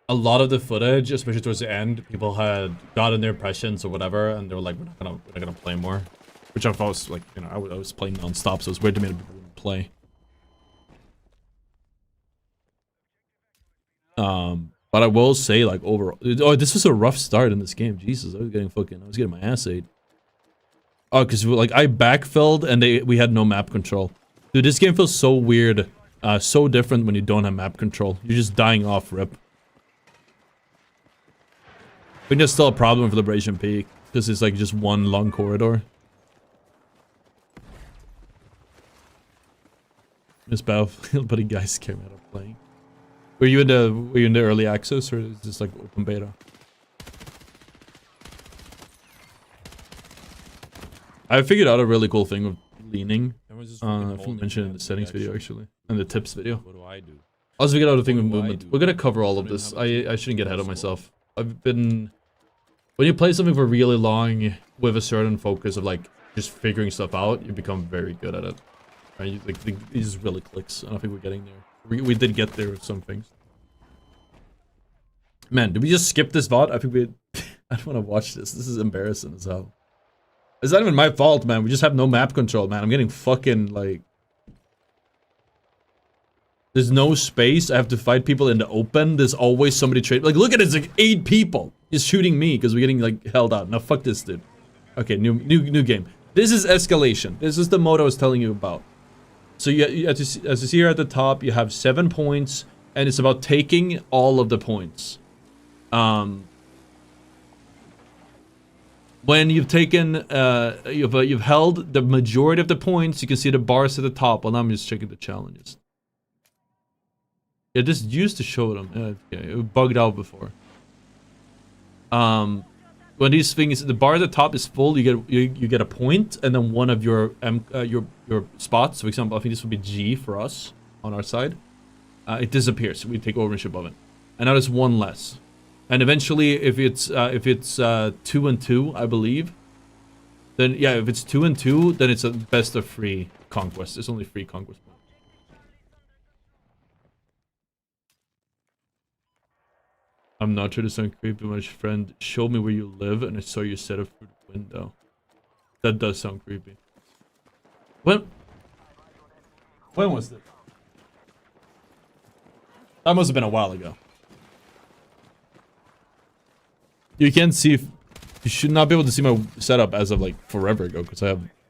A lot of the footage, especially towards the end, people had gotten their impressions or whatever, and they were like, we're not gonna play more. Which I thought was like, you know, I was playing non-stop, so it's weird to me that people wouldn't play. But I will say, like, overall, oh, this was a rough start in this game. Jesus, I was getting my ass ate. Oh, because like I backfilled and we had no map control. Dude, this game feels so weird, so different when you don't have map control. You're just dying off rip. I think there's still a problem for Liberation Peak, because it's like just one long corridor. Miss Battlefield, but you guys scared me out of playing. Were you in the early access, or is this like open beta? I figured out a really cool thing with leaning. I think I mentioned it in the settings video actually, and the tips video. What do I do? I also figured out a thing with movement. We're gonna cover all of this. I shouldn't get ahead of myself. When you play something for really long with a certain focus of like just figuring stuff out, you become very good at it. Right? It just really clicks. I don't think we're getting there. We did get there with some things. Man, did we just skip this VOD? I think we... I don't want to watch this. This is embarrassing as hell. It's not even my fault, man. We just have no map control, man. I'm getting fucking, like... There's no space. I have to fight people in the open. There's always somebody trade. Like, look at it. It's like 8 people just shooting me because we're getting like held out. Now fuck this, dude. Okay, new game. This is escalation. This is the mode I was telling you about. So as you see here at the top, you have 7 points, and it's about taking all of the points. When you've taken, you've held the majority of the points, you can see the bars at the top. Well, now I'm just checking the challenges. Yeah, this used to show them. Yeah, it bugged out before. When these things, the bar at the top is full, you get a point, and then one of your spots. For example, I think this would be G for us on our side. It disappears. We take ownership of it, and now there's one less. And eventually, if it's 2 and 2, I believe, then yeah, if it's 2 and 2, then it's a best of 3 conquest. It's only 3 conquest points. I'm not trying to sound creepy, my friend. Show me where you live, and I saw your setup through the window. That does sound creepy. When was this? That must have been a while ago. You can't see if you should not be able to see my setup as of like forever ago because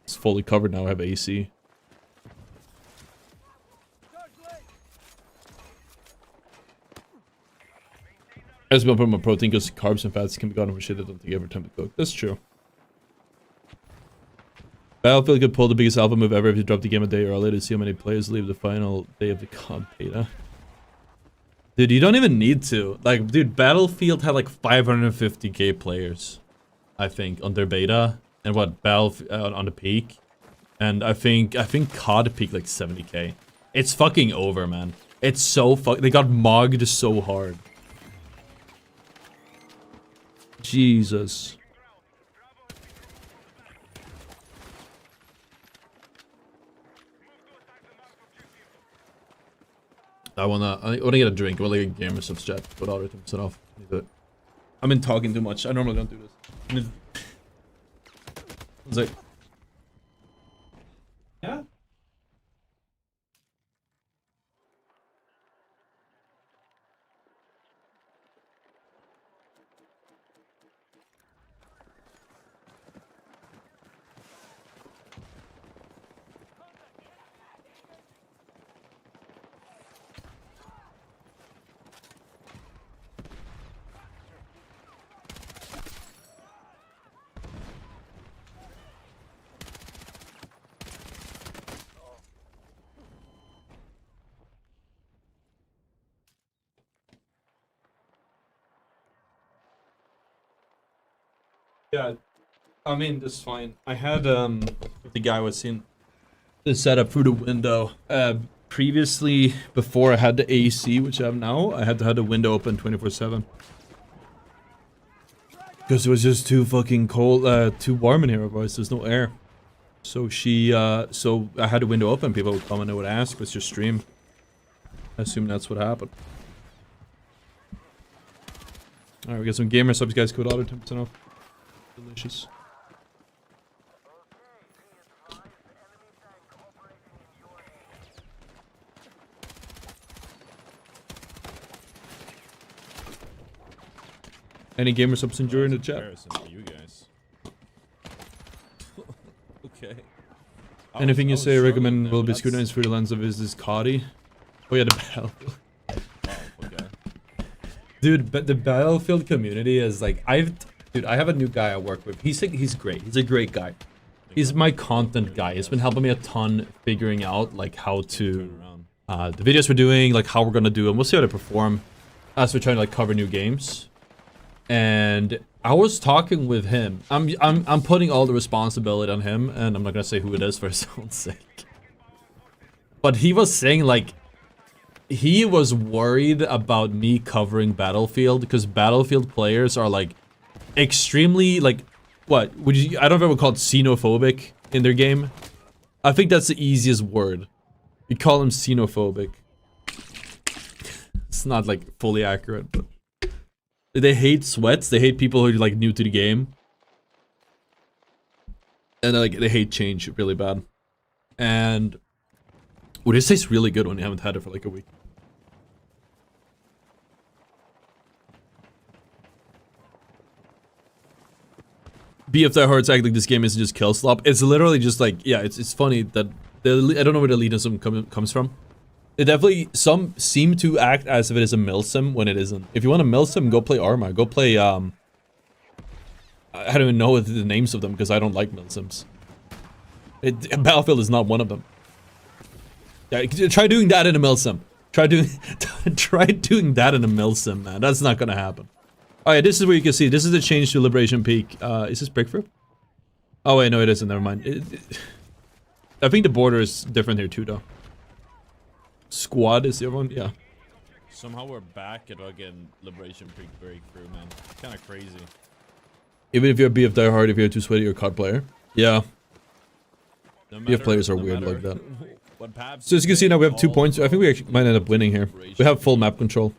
it's fully covered now. I have AC. I just been putting my protein because carbs and fats can be gotten from shit that don't take ever time to cook. That's true. Battlefield could pull the biggest alpha move ever if you drop the game a day early to see how many players leave the final day of the COD beta. Dude, you don't even need to. Like, dude, Battlefield had like 550k players, I think, on their beta, and what Battlefield on the peak, and I think COD peaked like 70k. It's fucking over, man. It's so they got mugged so hard. Jesus. I wanna get a drink. I wanna get a gamer subs chat. But I'll turn it off. I've been talking too much. I normally don't do this. It's like, yeah. Yeah, I mean, that's fine. I had, the guy was in the setup through the window. Previously, before I had the AC, which I have now, I had to have the window open 24/7. Because it was just too fucking cold, too warm in here, otherwise there's no air. So so I had the window open, people would come and they would ask, what's your stream? I assume that's what happened. Alright, we got some gamer subs, guys, code ottr 10% off. Delicious. Any gamer subs in the chat? For you guys. Okay. Anything you say recommend will be scrutinized through the lens of is this Cody? Oh yeah, the Battlefield. Wow, okay. Dude, but the Battlefield community is like Dude, I have a new guy I work with. He's great. He's a great guy. He's my content guy. He's been helping me a ton figuring out like how to the videos we're doing, like how we're gonna do them. We'll see how they perform as we're trying to like cover new games. And I was talking with him. I'm putting all the responsibility on him, and I'm not gonna say who it is for his own sake. But he was saying like he was worried about me covering Battlefield because Battlefield players are like extremely like what would you I don't know if I would call it xenophobic in their game. I think that's the easiest word. You call them xenophobic. It's not like fully accurate, but they hate sweats. They hate people who are like new to the game, and like they hate change really bad. And Oh, this tastes really good when you haven't had it for like a week. BF diehards act like this game isn't just kill slop. It's literally just like, yeah, it's funny that I don't know where the elitism comes from. It definitely, some seem to act as if it is a mill sim when it isn't. If you want a mill sim, go play Arma. Go play, I don't even know the names of them because I don't like mill sims. Battlefield is not one of them. Yeah, try doing that in a mill sim. Try doing that in a mill sim, man. That's not gonna happen. Oh yeah, this is where you can see. This is the change to Liberation Peak. Is this breakthrough? Oh wait, no, it isn't. Never mind. I think the border is different here too, though. Squad is the other one, yeah. Somehow we're back at again Liberation Peak breakthrough, man. It's kind of crazy. Even if you're a BF diehard, if you're too sweaty, you're a COD player. Yeah. BF players are weird like that. So as you can see now, we have 2 points. I think we actually might end up winning here. We have full map control.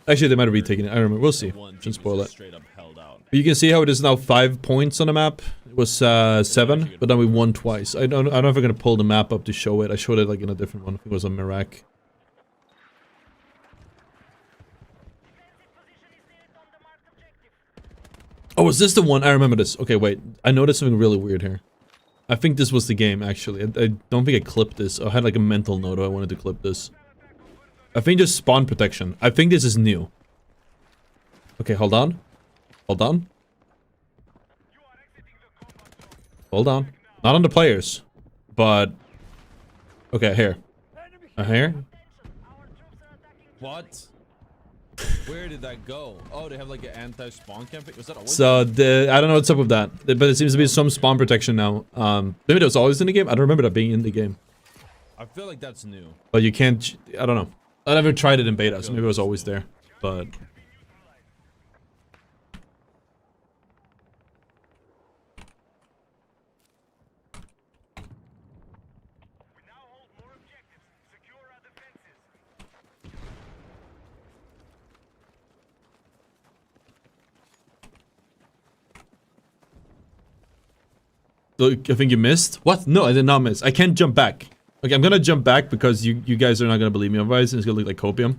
Actually, they might have retaken it. I don't remember. We'll see. Shouldn't spoil it. But you can see how it is now 5 points on the map. It was 7, but then we won twice. I don't know if I'm gonna pull the map up to show it. I showed it like in a different one. I think it was on Mirak. Oh, is this the one? I remember this. Okay, wait. I noticed something really weird here. I think this was the game, actually. I don't think I clipped this. I had like a mental note. I wanted to clip this. I think just spawn protection. I think this is new. Okay, hold on. Hold on. Hold on. Not on the players. But... Okay, here. Here. What? Where did that go? Oh, they have like an anti-spawn campaign? Was that always so, I don't know what's up with that. But it seems to be some spawn protection now. Maybe that was always in the game? I don't remember that being in the game. I feel like that's new. But you can't... I don't know. I never tried it in beta, so maybe it was always there. But... I think you missed? What? No, I did not miss. I can't jump back. Okay, I'm gonna jump back because you guys are not gonna believe me. Otherwise, it's gonna look like copium.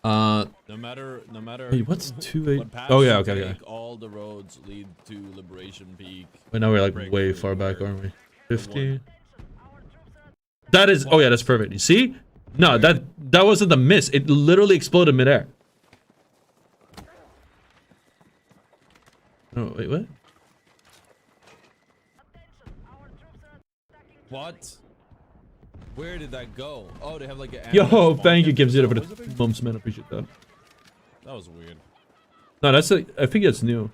No matter. Wait, what's 2-8? Oh yeah, okay. All the roads lead to Liberation Peak. Wait, now we're like way far back, aren't we? 50. That is. Oh yeah, that's perfect. You see? No, that wasn't a miss. It literally exploded midair. Oh wait, what? What? Where did that go? Oh, they have like an... Yo, thank you, Kim Zeta, for the bumps, man. I appreciate that. That was weird. No, that's a... I think that's new.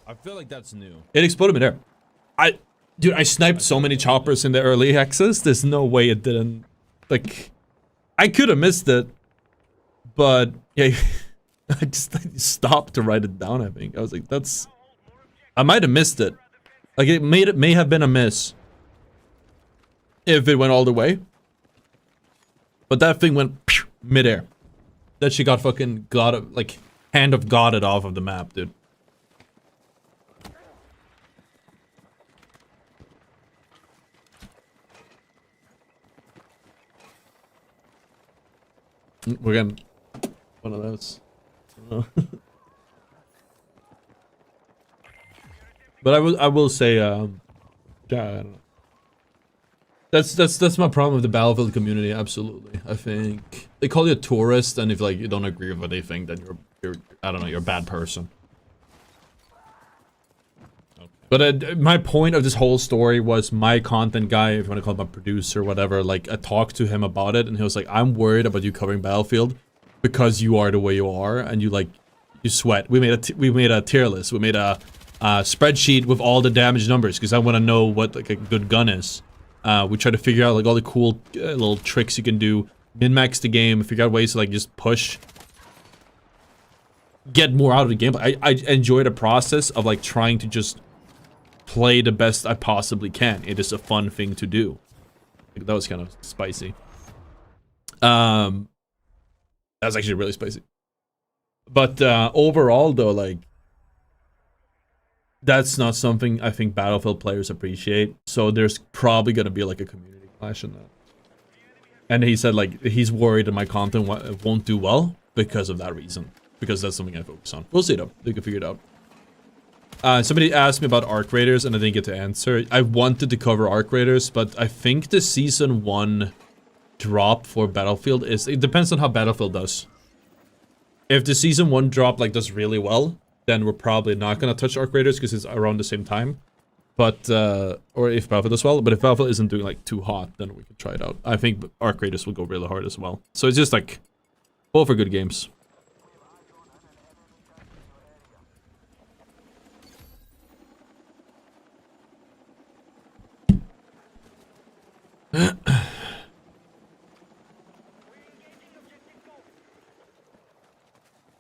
I feel like that's new. It exploded midair. Dude, I sniped so many choppers in the early access. There's no way it didn't... Like... I could have missed it. But... Yeah... I stopped to write it down, I think. I was like, that's... I might have missed it. Like, it may have been a miss. If it went all the way. But that thing went midair. That shit got fucking like, hand of God it off of the map, dude. We're getting one of those. But I will say, yeah, I don't know. That's my problem with the Battlefield community. Absolutely, I think they call you a tourist, and if like you don't agree with what they think, then you're I don't know, you're a bad person. Okay. But my point of this whole story was my content guy, if you want to call him a producer, or whatever. Like I talked to him about it, and he was like, "I'm worried about you covering Battlefield because you are the way you are, and you sweat." We made a tier list. We made a spreadsheet with all the damage numbers because I want to know what like a good gun is. We try to figure out like all the cool little tricks you can do, min-max the game, figure out ways to like just push, get more out of the game. I enjoy the process of like trying to just play the best I possibly can. It is a fun thing to do. Like, that was kind of spicy. That was actually really spicy. But overall though, like that's not something I think Battlefield players appreciate. So there's probably gonna be like a community clash in that. And he said like he's worried that my content won't do well because of that reason. Because that's something I focus on. We'll see though. They can figure it out. Somebody asked me about Arc Raiders and I didn't get to answer. I wanted to cover Arc Raiders, but I think the Season 1 drop for Battlefield is... It depends on how Battlefield does. If the Season 1 drop like does really well, then we're probably not going to touch Arc Raiders because it's around the same time. But, or if Battlefield does well, but if Battlefield isn't doing like too hot, then we can try it out. I think Arc Raiders will go really hard as well. So it's just like, both are good games.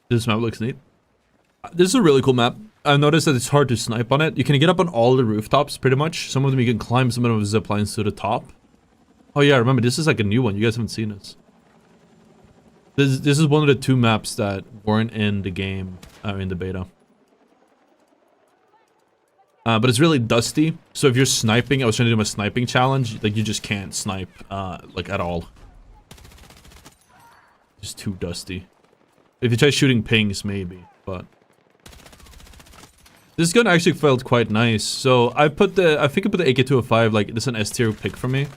This map looks neat. This is a really cool map. I've noticed that it's hard to snipe on it. You can get up on all the rooftops, pretty much. Some of them you can climb, some of them have zip lines to the top. Oh yeah, remember, this is like a new one. You guys haven't seen this. This is one of the 2 maps that weren't in the game, in the beta. But it's really dusty. So if you're sniping, I was trying to do my sniping challenge, like you just can't snipe, like at all. Just too dusty. If you try shooting pings, maybe, but... This gun actually felt quite nice. So I think I put the AK-205, like, this is an S tier pick for me.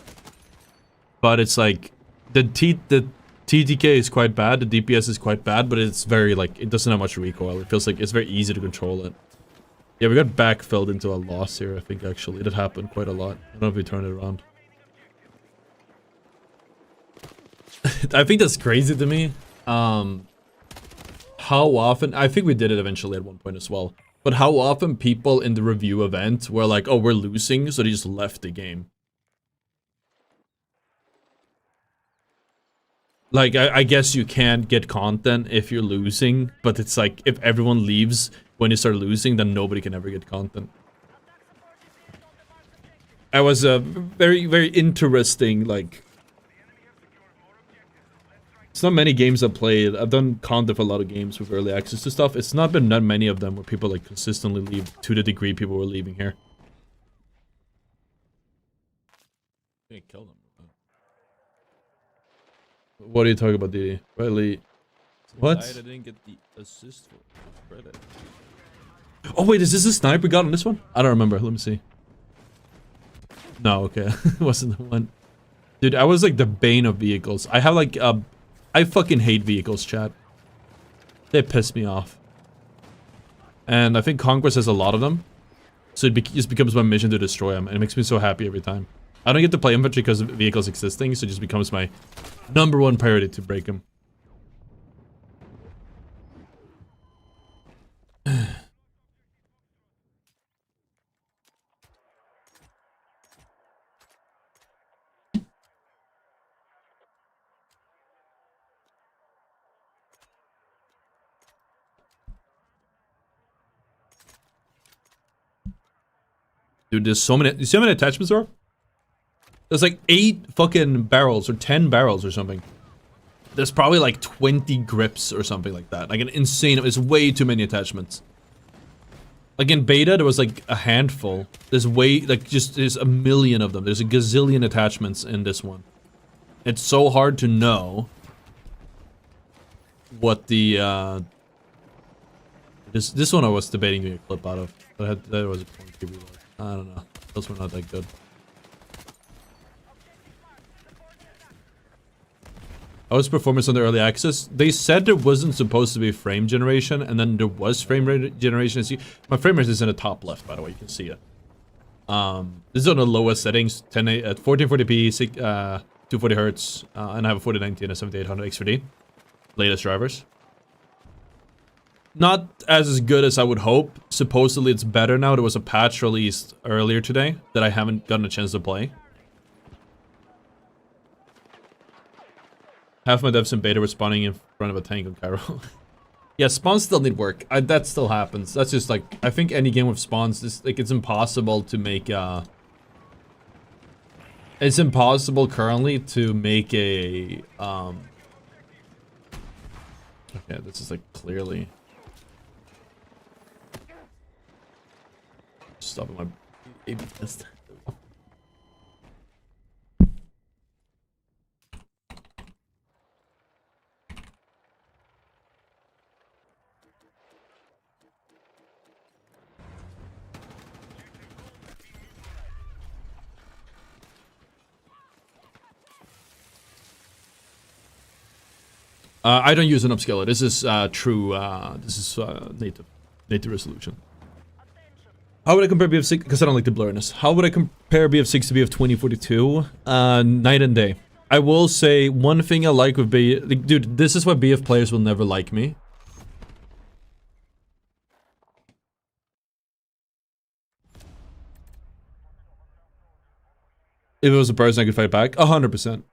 But it's like, the TTK is quite bad, the DPS is quite bad, but it's very, like, it doesn't have much recoil. It feels like it's very easy to control it. Yeah, we got backfilled into a loss here, I think, actually. That happened quite a lot. I don't know if we turned it around. I think that's crazy to me. How often... I think we did it eventually at one point as well. But how often people in the review event were like, oh, we're losing, so they just left the game. Like, I guess you can't get content if you're losing, but it's like, if everyone leaves when you start losing, then nobody can ever get content. It was a very, very interesting, like... It's not many games I've played. I've done content for a lot of games with early access to stuff. It's not been that many of them where people like consistently leave to the degree people were leaving here. Can't kill them. What are you talking about, the Riley? What? I didn't get the assist for credit. Oh wait, is this a sniper we got on this one? I don't remember. Let me see. No, okay. It wasn't the one. Dude, I was like the bane of vehicles. I have like I fucking hate vehicles, chat. They piss me off. And I think Conquest has a lot of them. So it just becomes my mission to destroy them. And it makes me so happy every time. I don't get to play infantry because of vehicles existing. So it just becomes my #1 priority to break them. Dude, there's so many. You see how many attachments there are? There's like 8 fucking barrels or 10 barrels or something. There's probably like 20 grips or something like that. Like an insane. It's way too many attachments. Like in beta, there was like a handful. There's way, like just, there's a million of them. There's a gazillion attachments in this one. It's so hard to know what the, this one I was debating doing a clip out of. But that was a point. I don't know. Those were not that good. How was performance on the early access? They said there wasn't supposed to be frame generation, and then there was frame rate generation. See, my frame rate is in the top left, by the way. You can see it. This is on the lowest settings, 1440p, 240 hertz, and I have a 4090 and a 7800 X4D. Latest drivers. Not as good as I would hope. Supposedly it's better now. There was a patch released earlier today that I haven't gotten a chance to play. Half my devs in beta were spawning in front of a tank on Cairo. Yeah, spawns still need work. That still happens. That's just like, I think any game with spawns, is, like, it's impossible to make it's impossible currently to make a okay, this is like clearly. stuff in my A/B test. I don't use an upscaler. This is true. This is native resolution. How would I compare BF6? Because I don't like the blurriness. How would I compare BF6 to BF 2042? Night and day. I will say one thing I like with BF... Dude, this is why BF players will never like me. If it was a person I could fight back, 100%.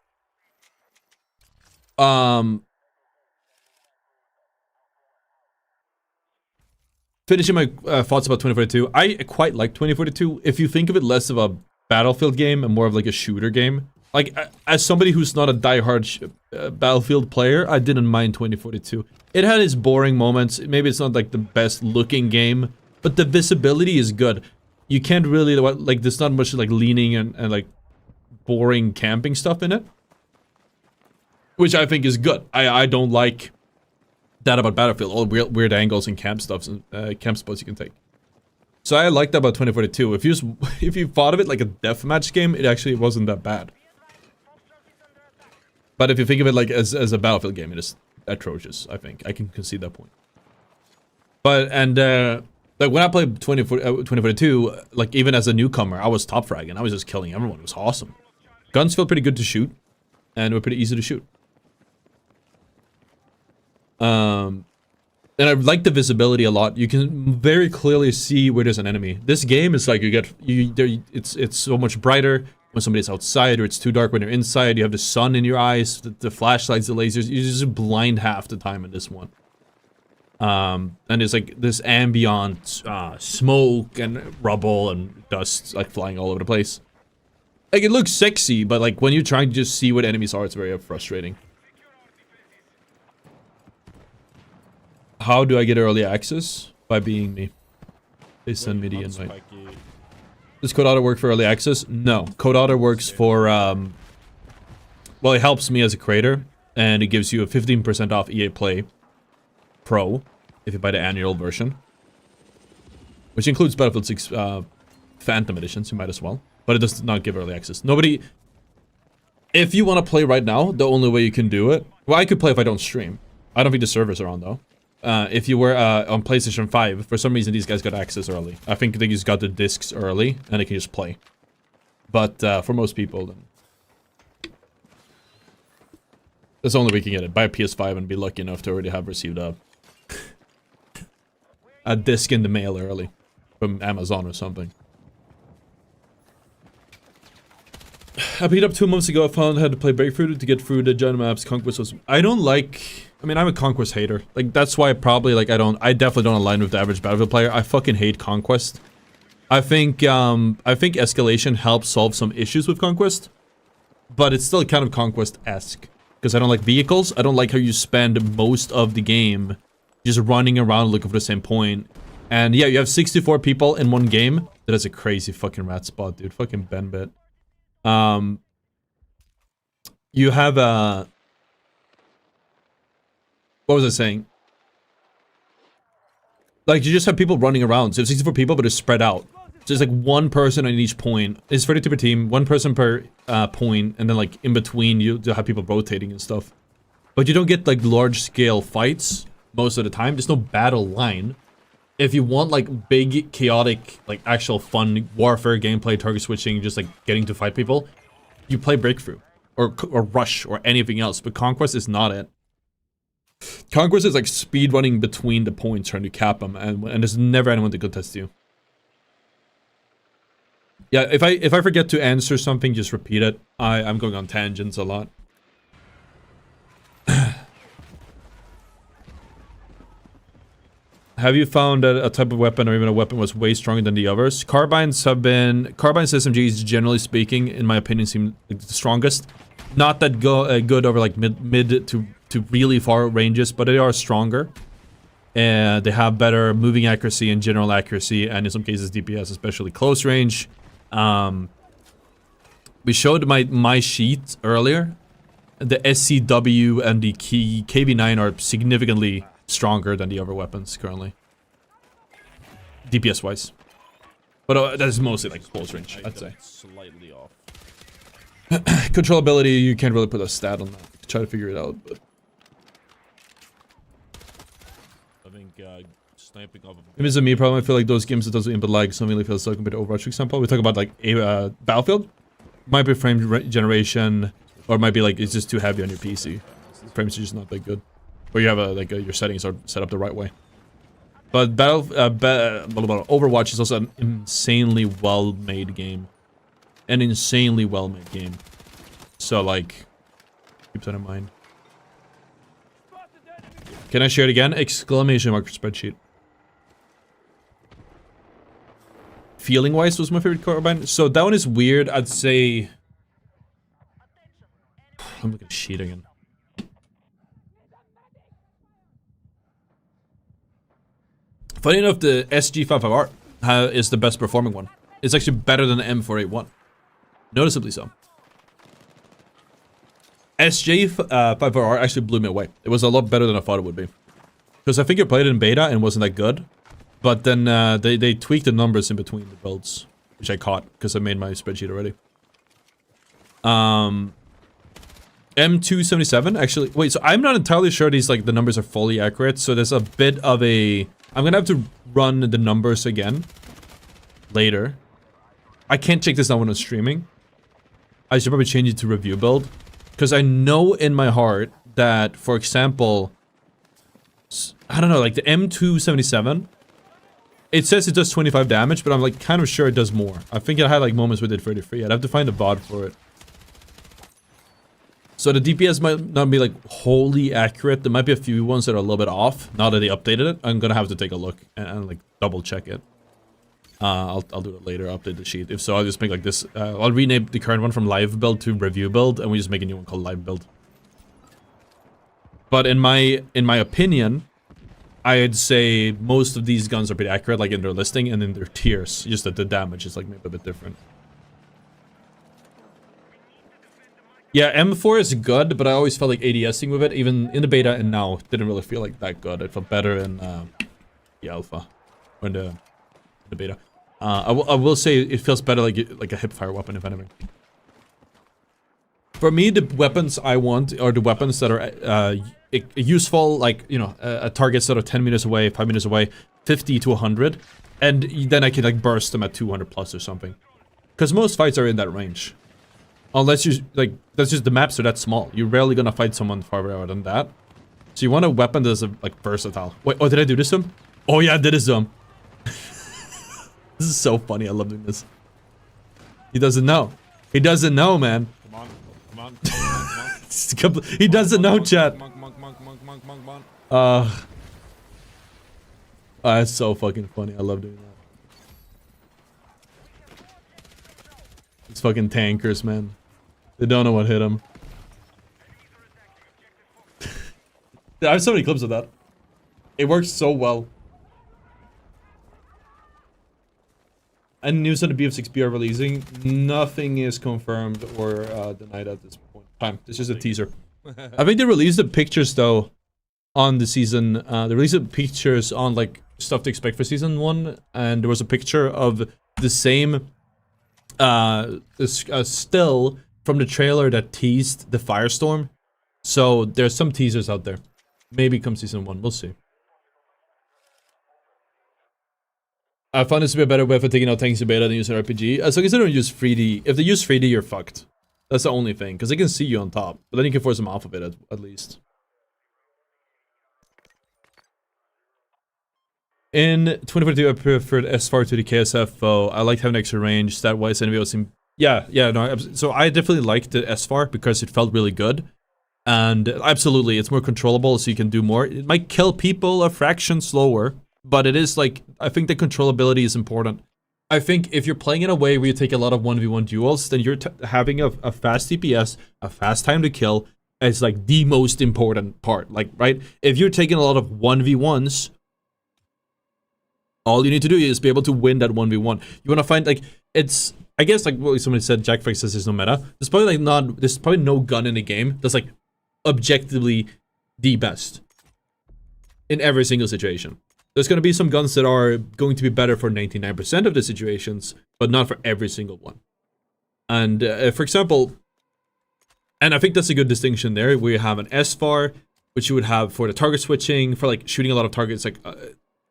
Finishing my thoughts about 2042, I quite like 2042. If you think of it less of a Battlefield game and more of like a shooter game, like as somebody who's not a diehard Battlefield player, I didn't mind 2042. It had its boring moments. Maybe it's not like the best looking game, but the visibility is good. You can't really like there's not much like leaning and like boring camping stuff in it, which I think is good. I don't like that about Battlefield, all weird angles and camp stuff and camp spots you can take. So I like that about 2042. If you thought of it like a deathmatch game, it actually wasn't that bad. But if you think of it like as a Battlefield game, it is atrocious. I think I can concede that point. But like when I played 2042, like even as a newcomer, I was top fragging. I was just killing everyone. It was awesome. Guns felt pretty good to shoot, and were pretty easy to shoot. And I like the visibility a lot. You can very clearly see where there's an enemy. This game is like it's so much brighter when somebody's outside, or it's too dark when you're inside. You have the sun in your eyes, the flashlights, the lasers. You're just blind half the time in this one. And there's like this ambient smoke and rubble and dust like flying all over the place. Like it looks sexy, but like when you're trying to just see what enemies are, it's very frustrating. How do I get early access? By being me. They send me the invite. Does Code Otter work for early access? No. Code Otter works for, well, it helps me as a creator, and it gives you a 15% off EA Play Pro if you buy the annual version. Which includes Battlefield 6 Phantom Editions, you might as well. But it does not give early access. Nobody... If you want to play right now, the only way you can do it... Well, I could play if I don't stream. I don't think the servers are on, though. If you were on PlayStation 5, for some reason these guys got access early. I think they just got the discs early, and they can just play. But for most people, then... That's the only way you can get it. Buy a PS5 and be lucky enough to already have received a disc in the mail early. From Amazon or something. I picked up 2 months ago. I found I had to play Breakthrough to get through the giant maps. Conquest was... I don't like... I mean, I'm a Conquest hater. Like, that's why I probably, like, I definitely don't align with the average Battlefield player. I fucking hate Conquest. I think Escalation helps solve some issues with Conquest. But it's still kind of Conquest-esque. Because I don't like vehicles. I don't like how you spend most of the game just running around looking for the same point. And yeah, you have 64 people in one game. That is a crazy fucking rat spot, dude. Fucking Benbit. You have a... What was I saying? Like, you just have people running around. So you have 64 people, but it's spread out. So it's like one person on each point. It's 32 per team, one person per point, and then like in between you have people rotating and stuff. But you don't get like large-scale fights most of the time. There's no battle line. If you want like big, chaotic, like actual fun warfare gameplay, target switching, just like getting to fight people, you play Breakthrough or Rush or anything else. But Conquest is not it. Conquest is like speed running between the points trying to cap them, and there's never anyone to contest you. Yeah, if I forget to answer something, just repeat it. I'm going on tangents a lot. Have you found that a type of weapon or even a weapon was way stronger than the others? Carbines SMGs, generally speaking, in my opinion, seem like the strongest. Not that good over like mid to really far ranges, but they are stronger. and they have better moving accuracy and general accuracy, and in some cases DPS, especially close range. We showed my sheet earlier. The SCW and the KV9 are significantly stronger than the other weapons currently, DPS wise. But that is mostly like close range, I'd say. Slightly off. Controllability, you can't really put a stat on that. Try to figure it out, but I think sniping off. If it's a me problem, I feel like those games that doesn't input lag, something like feels so compared to Overwatch, for example. We talk about like a Battlefield, might be frame generation, or it might be like it's just too heavy on your PC. Frames are just not that good, or you have your settings are set up the right way. But Overwatch is also an insanely well-made game, So like, keep that in mind. Can I share it again? Exclamation mark spreadsheet. Feeling wise was my favorite carbine. So that one is weird. I'd say. I'm looking at sheet again. Funny enough, the SG55R is the best performing one. It's actually better than the M481. Noticeably so. SJ54R actually blew me away. It was a lot better than I thought it would be. Because I think I played it in beta and it wasn't that good. But then they tweaked the numbers in between the builds, which I caught because I made my spreadsheet already. M277 actually. Wait, so I'm not entirely sure these the numbers are fully accurate. So there's a bit of a. I'm gonna have to run the numbers again later. I can't check this now when I'm streaming. I should probably change it to review build. Because I know in my heart that, for example, I don't know, like the M277, it says it does 25 damage, but I'm like kind of sure it does more. I think it had like moments where it did 33. I'd have to find a VOD for it. So the DPS might not be like wholly accurate. There might be a few ones that are a little bit off. Now that they updated it, I'm gonna have to take a look and like double check it. I'll do it later, update the sheet. If so, I'll just make like this. I'll rename the current one from live build to review build, and we just make a new one called live build. But in my opinion, I'd say most of these guns are pretty accurate, like in their listing and in their tiers. Just that the damage is like maybe a bit different. Yeah, M4 is good, but I always felt like ADSing with it, even in the beta and now. Didn't really feel like that good. It felt better in the alpha, or in the beta. I will say it feels better like a hipfire weapon, if anything. For me, the weapons I want are the weapons that are useful, like, you know, targets that are 10 meters away, 5 meters away, 50 to 100, and then I can like burst them at 200 plus or something. Because most fights are in that range. Unless you, like, that's just the maps are that small. You're rarely gonna fight someone farther out than that. So you want a weapon that's like versatile. Wait, oh, did I do this to him? Oh yeah, I did this to him. This is so funny. I love doing this. He doesn't know. He doesn't know, man. Come on, come on. He doesn't know, chat. That's so fucking funny. I love doing that. It's fucking tankers, man. They don't know what hit them. I have so many clips of that. It works so well. And news on the BF6B are releasing. Nothing is confirmed or denied at this point in time. It's just a teaser. I think they released the pictures though on the season. They released the pictures on like stuff to expect for season 1, and there was a picture of the same still from the trailer that teased the firestorm. So there's some teasers out there. Maybe come season 1. We'll see. I found this to be a better way for taking out tanks in beta than using RPG. As long as they don't use 3D. If they use 3D, you're fucked. That's the only thing. Because they can see you on top. But then you can force them off of it at least. In 2022, I preferred SFAR to the KSF. I liked having extra range. Stat-wise, NVO seemed... Yeah, no. So I definitely liked the SFAR because it felt really good. And absolutely, it's more controllable so you can do more. It might kill people a fraction slower. But it is like, I think the controllability is important. I think if you're playing in a way where you take a lot of 1v1 duels, then you're having a fast DPS, a fast time to kill, is like the most important part. Like, right? If you're taking a lot of 1v1s All you need to do is be able to win that 1v1. You want to find, like, it's, I guess, like what somebody said, Jack Frick says there's no meta. There's probably no gun in the game that's, like, objectively the best in every single situation. There's going to be some guns that are going to be better for 99% of the situations, but not for every single one. And, for example, and I think that's a good distinction there. We have an SFAR, which you would have for the target switching, for, like, shooting a lot of targets, like,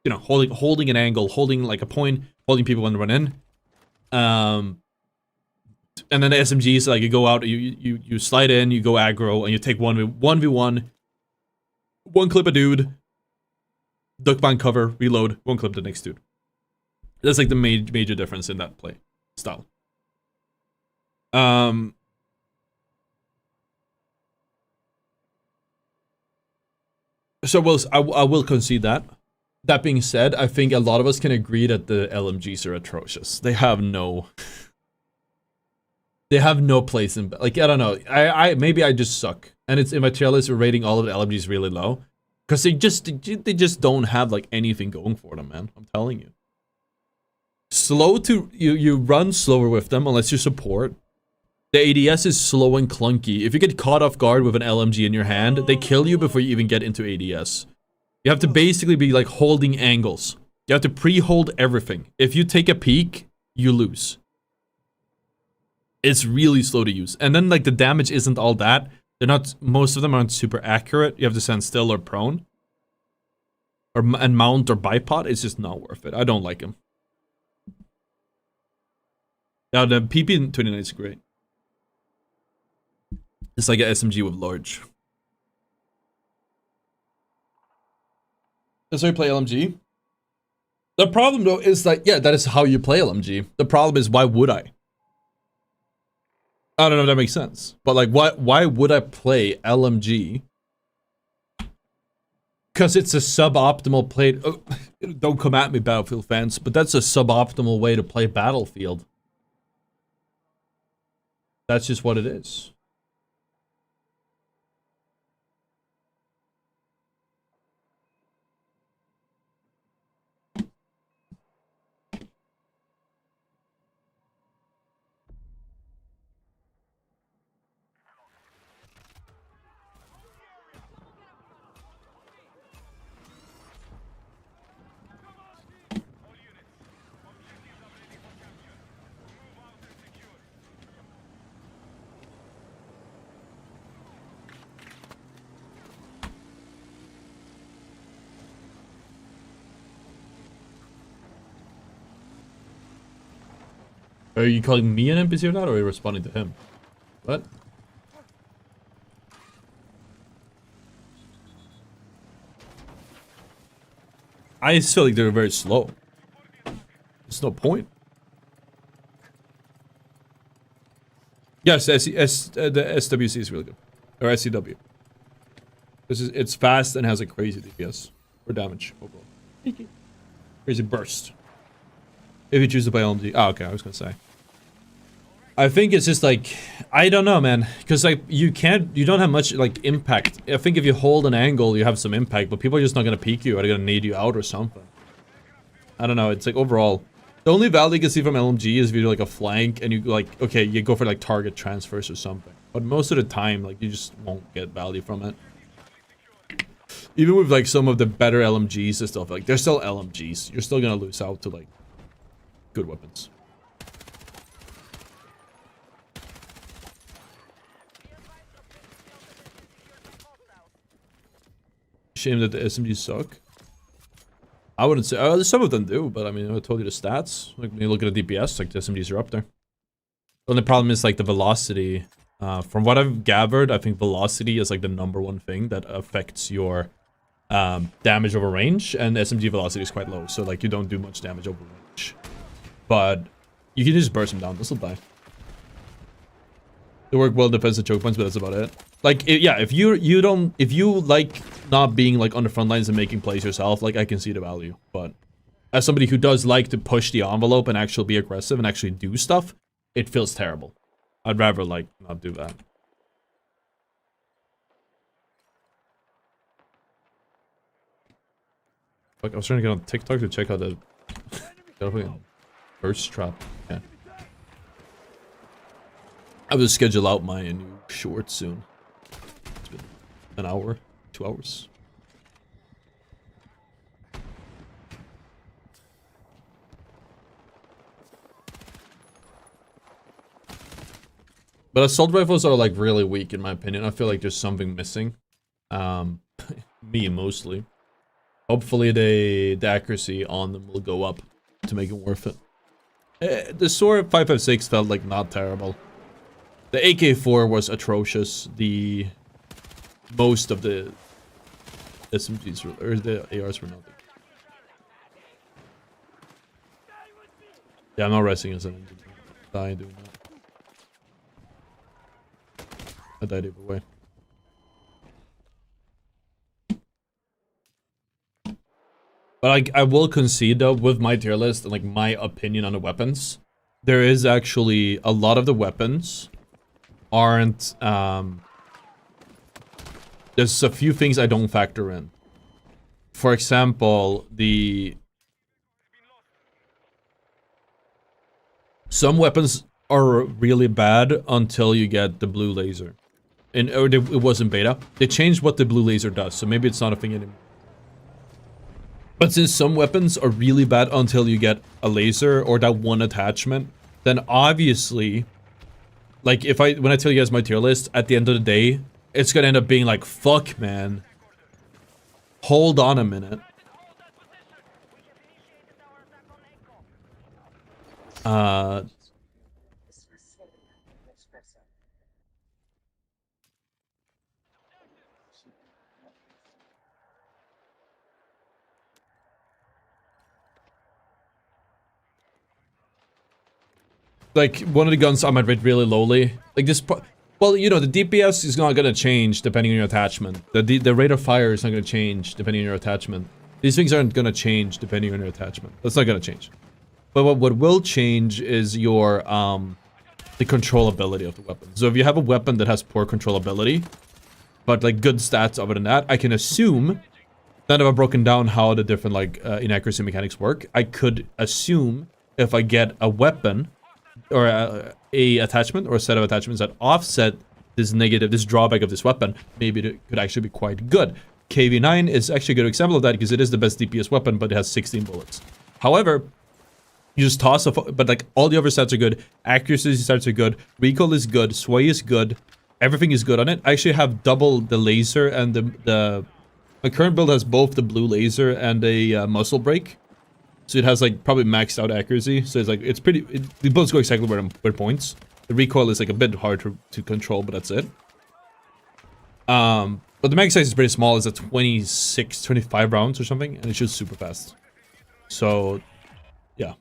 you know, holding an angle, holding like a point, holding people when they run in. And then the SMGs, like you go out, you slide in, you go aggro, and you take 1v1, one clip a dude, duck behind cover, reload, one clip the next dude. That's like the major difference in that play style. So I will concede that. That being said, I think a lot of us can agree that the LMGs are atrocious. They have no place in, like, I don't know. Maybe I just suck. And it's immaterialist rating all of the LMGs really low. Because they just don't have, like, anything going for them, man. I'm telling you. You run slower with them unless you support. The ADS is slow and clunky. If you get caught off guard with an LMG in your hand, they kill you before you even get into ADS. You have to basically be like holding angles. You have to pre-hold everything. If you take a peek, you lose. It's really slow to use. And then like the damage isn't all that. Most of them aren't super accurate. You have to stand still or prone. And mount or bipod. It's just not worth it. I don't like them. Yeah, the PP29 is great. It's like an SMG with large. That's how you play LMG. The problem though is that, yeah, that is how you play LMG. The problem is, why would I? I don't know if that makes sense. But like, why would I play LMG? Because it's a suboptimal play. Oh, don't come at me, Battlefield fans, but that's a suboptimal way to play Battlefield. That's just what it is. Are you calling me an NPC or not, or are you responding to him? What? I just feel like they're very slow. There's no point. Yes, the SWC is really good. Or SCW. It's fast and has a crazy DPS. Or damage overall. Crazy burst. If you choose to play LMG. Oh, okay, I was gonna say. I think it's just like, I don't know, man. Because like, you don't have much like impact. I think if you hold an angle, you have some impact, but people are just not gonna peek you, or they're gonna nade you out or something. I don't know, it's like overall. The only value you can see from LMG is if you do like a flank and you like, okay, you go for like target transfers or something. But most of the time, like, you just won't get value from it. Even with like some of the better LMGs and stuff, like, they're still LMGs. You're still gonna lose out to like good weapons. Shame that the SMGs suck. I wouldn't say, some of them do, but I mean, I told you the stats. Like, when you look at the DPS, like, the SMGs are up there. The only problem is like the velocity. From what I've gathered, I think velocity is like the #1 thing that affects your damage over range, and SMG velocity is quite low, so like, you don't do much damage over range. But you can just burst them down, this will die. They work well defensive choke points, but that's about it. Like, yeah, if you like not being like on the front lines and making plays yourself, like, I can see the value. But as somebody who does like to push the envelope and actually be aggressive and actually do stuff, it feels terrible. I'd rather like not do that. Like, I was trying to get on TikTok to check out the First trap. Yeah. I will schedule out my new short soon. It's been an hour, 2 hours. But assault rifles are like really weak in my opinion. I feel like there's something missing. Me mostly. Hopefully the accuracy on them will go up to make it worth it. The SOAR 5.56 felt like not terrible. The AK-4 was atrocious. Most of the SMGs or the ARs were not. Yeah, I'm not resting as an engine. Die doing that. I died either way. But I will concede though, with my tier list and like my opinion on the weapons, there is actually a lot of the weapons aren't, there's a few things I don't factor in. For example, some weapons are really bad until you get the blue laser. It wasn't beta. They changed what the blue laser does, so maybe it's not a thing anymore. But since some weapons are really bad until you get a laser or that one attachment, then obviously, like when I tell you guys my tier list, at the end of the day, it's gonna end up being like, fuck man. Hold on a minute. Like, one of the guns I might rate really lowly. Like this, well, you know, the DPS is not gonna change depending on your attachment. The rate of fire is not gonna change depending on your attachment. These things aren't gonna change depending on your attachment. That's not gonna change. But what will change is your, the controllability of the weapon. So if you have a weapon that has poor controllability, but like good stats other than that, I can assume, that if I've broken down how the different like inaccuracy mechanics work, I could assume if I get a weapon or a attachment or a set of attachments that offset this drawback of this weapon, maybe it could actually be quite good. KV9 is actually a good example of that because it is the best DPS weapon, but it has 16 bullets. However, you just toss off, but like all the other stats are good, accuracy stats are good, recoil is good, sway is good, everything is good on it. I actually have double the laser and my current build has both the blue laser and a muzzle brake. So it has like probably maxed out accuracy. So it's like, it's pretty, the bullets go exactly where points. The recoil is like a bit hard to control, but that's it. But the mag size is pretty small. It's a 26, 25 rounds or something. And it shoots super fast. So, yeah.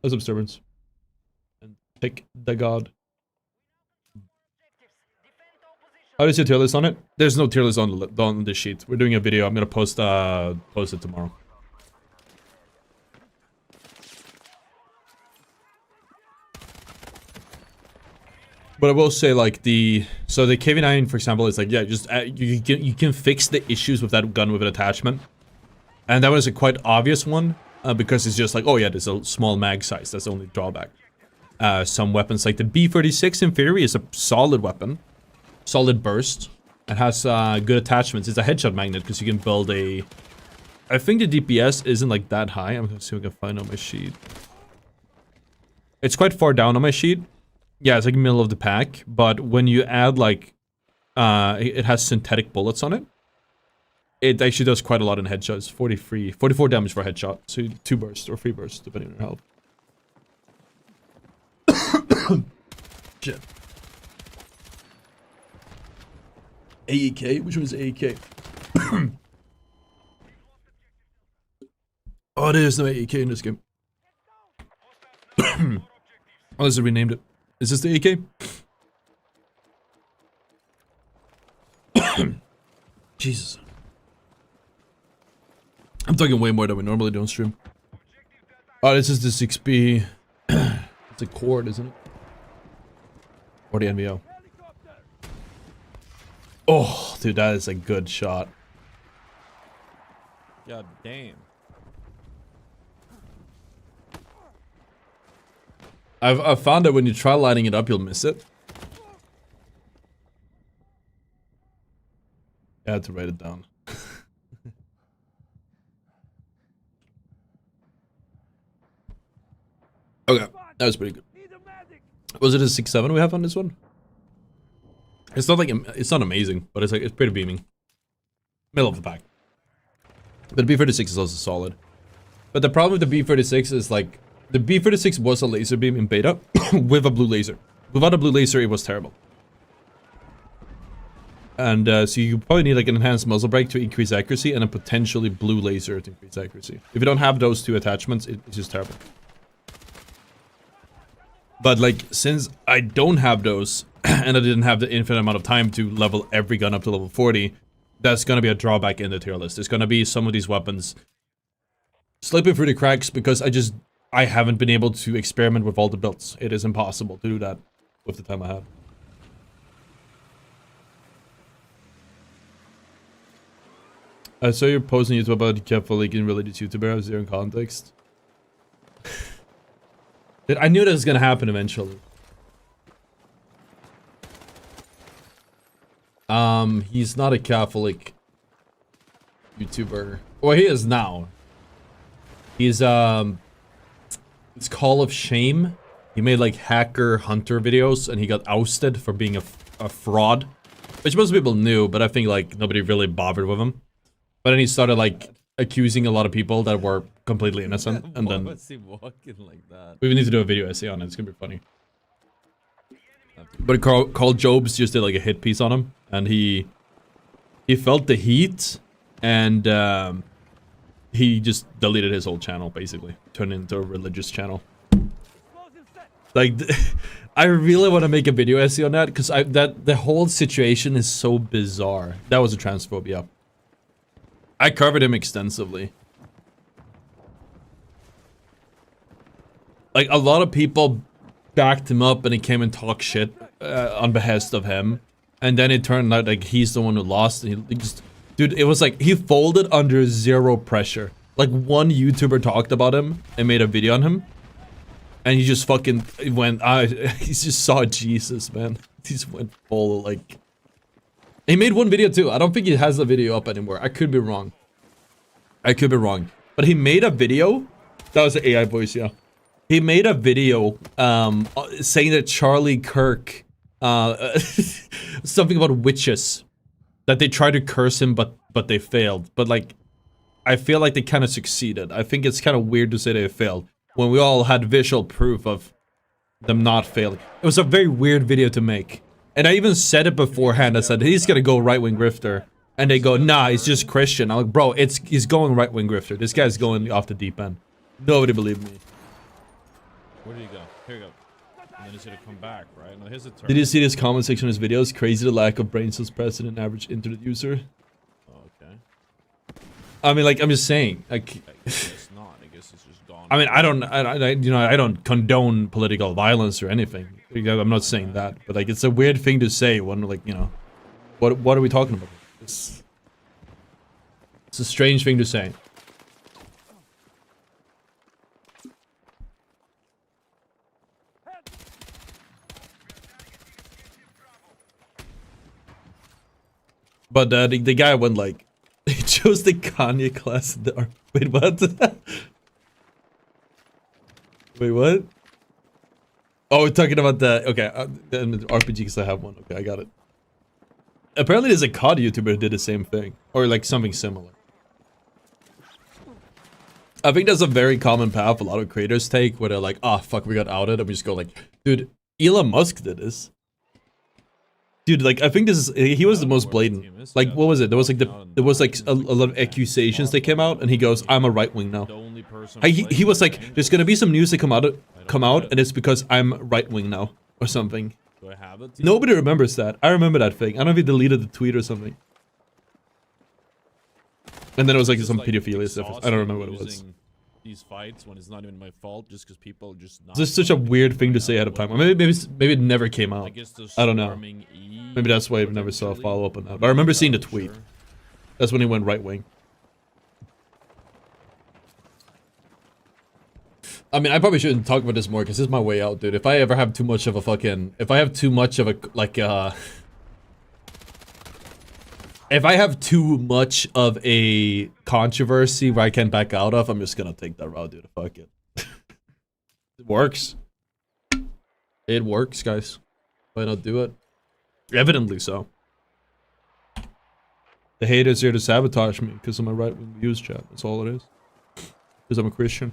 That's Disturbance. And pick the god. How does your tier list on it? There's no tier list on this sheet. We're doing a video. I'm gonna post it tomorrow. But I will say, like, the KV9, for example, is like, yeah, just you can fix the issues with that gun with an attachment, and that was a quite obvious one because it's just like, oh yeah, there's a small mag size. That's the only drawback. Some weapons like the B36 in theory is a solid weapon, solid burst. It has good attachments. It's a headshot magnet because you can build a. I think the DPS isn't like that high. I'm gonna see if I can find on my sheet. It's quite far down on my sheet. Yeah, it's like middle of the pack, but when you add like, it has synthetic bullets on it. It actually does quite a lot in headshots. 44 damage for a headshot. So 2 bursts or 3 bursts, depending on your health. Shit. AEK? Which one's AEK? Oh, there's no AEK in this game. Unless they renamed it. Is this the AK? Jesus. I'm talking way more than we normally do on stream. Oh, this is the 6B. It's a cord, isn't it? Or the NVO. Oh, dude, that is a good shot. God damn. I've found that when you try lining it up, you'll miss it. I had to write it down. Okay, that was pretty good. Was it a 6.7 we have on this one? It's not like it's not amazing, but it's like it's pretty beaming. Middle of the pack. But the B36 is also solid. But the problem with the B36 is like the B36 was a laser beam in beta with a blue laser. Without a blue laser, it was terrible. And so you probably need like an enhanced muzzle brake to increase accuracy and a potentially blue laser to increase accuracy. If you don't have those two attachments, it's just terrible. But like, since I don't have those, and I didn't have the infinite amount of time to level every gun up to level 40, that's gonna be a drawback in the tier list. There's gonna be some of these weapons slipping through the cracks because I haven't been able to experiment with all the builds. It is impossible to do that with the time I have. I saw your post on YouTube about careful leaking related to YouTuber. I was there in context. I knew that was gonna happen eventually. He's not a Catholic YouTuber. Well, he is now. He's it's Call of Shame. He made like hacker hunter videos and he got ousted for being a fraud, which most people knew, but I think like nobody really bothered with him. But then he started like accusing a lot of people that were completely innocent, and then was he walking like that? We need to do a video essay on it. It's gonna be funny. But Carl Jobs just did like a hit piece on him, and he felt the heat, and he just deleted his whole channel, basically turned it into a religious channel. Like, I really want to make a video essay on that because the whole situation is so bizarre. That was a transphobia. I covered him extensively. Like, a lot of people backed him up and he came and talked shit on behest of him. And then it turned out like he's the one who lost. And he just, dude, it was like he folded under zero pressure. Like, one YouTuber talked about him and made a video on him. And he just fucking went, he just saw Jesus, man. He just went full, like... He made one video too. I don't think he has the video up anymore. I could be wrong. I could be wrong. But he made a video. That was the AI voice, yeah. He made a video saying that Charlie Kirk, something about witches. That they tried to curse him, but they failed. But like, I feel like they kind of succeeded. I think it's kind of weird to say they failed when we all had visual proof of them not failing. It was a very weird video to make. And I even said it beforehand. I said, he's gonna go right-wing grifter. And they go, nah, he's just Christian. I'm like, bro, he's going right-wing grifter. This guy's going off the deep end. Nobody believed me. Where did he go? Here you go. And then he's gonna come back, right? Now here's a turn. Did you see this comment section of his videos? Crazy the lack of brain cells present in average internet user. Oh, okay. I mean, like, I'm just saying. Like, I guess not. I guess it's just gone. I mean, I don't condone political violence or anything. I'm not saying that, but like, it's a weird thing to say when, like, you know, what are we talking about? It's a strange thing to say. But the guy went like, he chose the Kanye class in the wait, what? Wait, what? Oh, we're talking about the, okay, the RPG because I have one. Okay, I got it. Apparently there's a COD YouTuber who did the same thing. Or like something similar. I think that's a very common path a lot of creators take where they're like, ah, fuck, we got outed. And we just go like, dude, Elon Musk did this. Dude, like, I think this is, he was the most blatant. Like, what was it? There was like a lot of accusations that came out, and he goes, I'm a right wing now. He was like, there's gonna be some news that come out, and it's because I'm right wing now, or something. Do I have it? Nobody remembers that. I remember that thing. I don't know if he deleted the tweet or something. And then it was like some pedophilia stuff. I don't remember what it was. These fights when it's not even my fault, just because people just. It's just such a weird thing to say ahead of time. Or maybe it never came out. I don't know. Maybe that's why I never saw a follow up on that. But I remember seeing the tweet. That's when he went right wing. I mean, I probably shouldn't talk about this more because this is my way out, dude. If I ever have too much of a fucking, if I have too much of a like if I have too much of a controversy where I can't back out of, I'm just gonna take that route, dude. Fuck it. It works. It works, guys. Why not do it? Evidently so. The haters here to sabotage me because of my right-wing views, chat. That's all it is. Because I'm a Christian.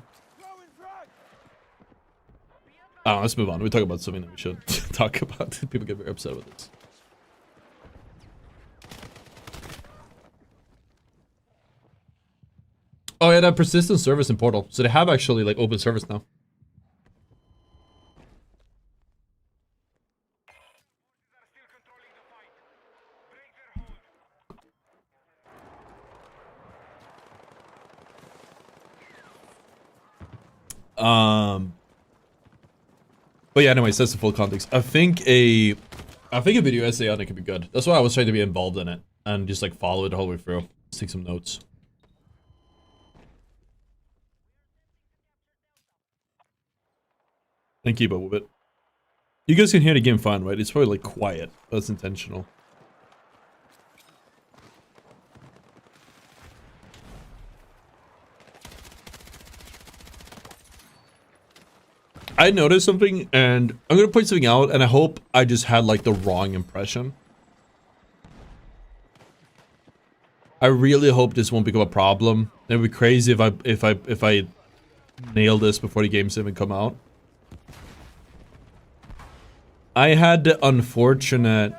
Oh, let's move on. We talk about something that we should talk about. People get very upset with this. Oh yeah, that persistent service in Portal. So they have actually like open service now. But yeah, anyways, that's the full context. I think a video essay on it could be good. That's why I was trying to be involved in it and just like follow it the whole way through. Let's take some notes. And keep up with it. You guys can hear the game fine, right? It's probably like quiet. That's intentional. I noticed something, and I'm gonna point something out, and I hope I just had like the wrong impression. I really hope this won't become a problem. It'd be crazy if I nail this before the games even come out. I had the unfortunate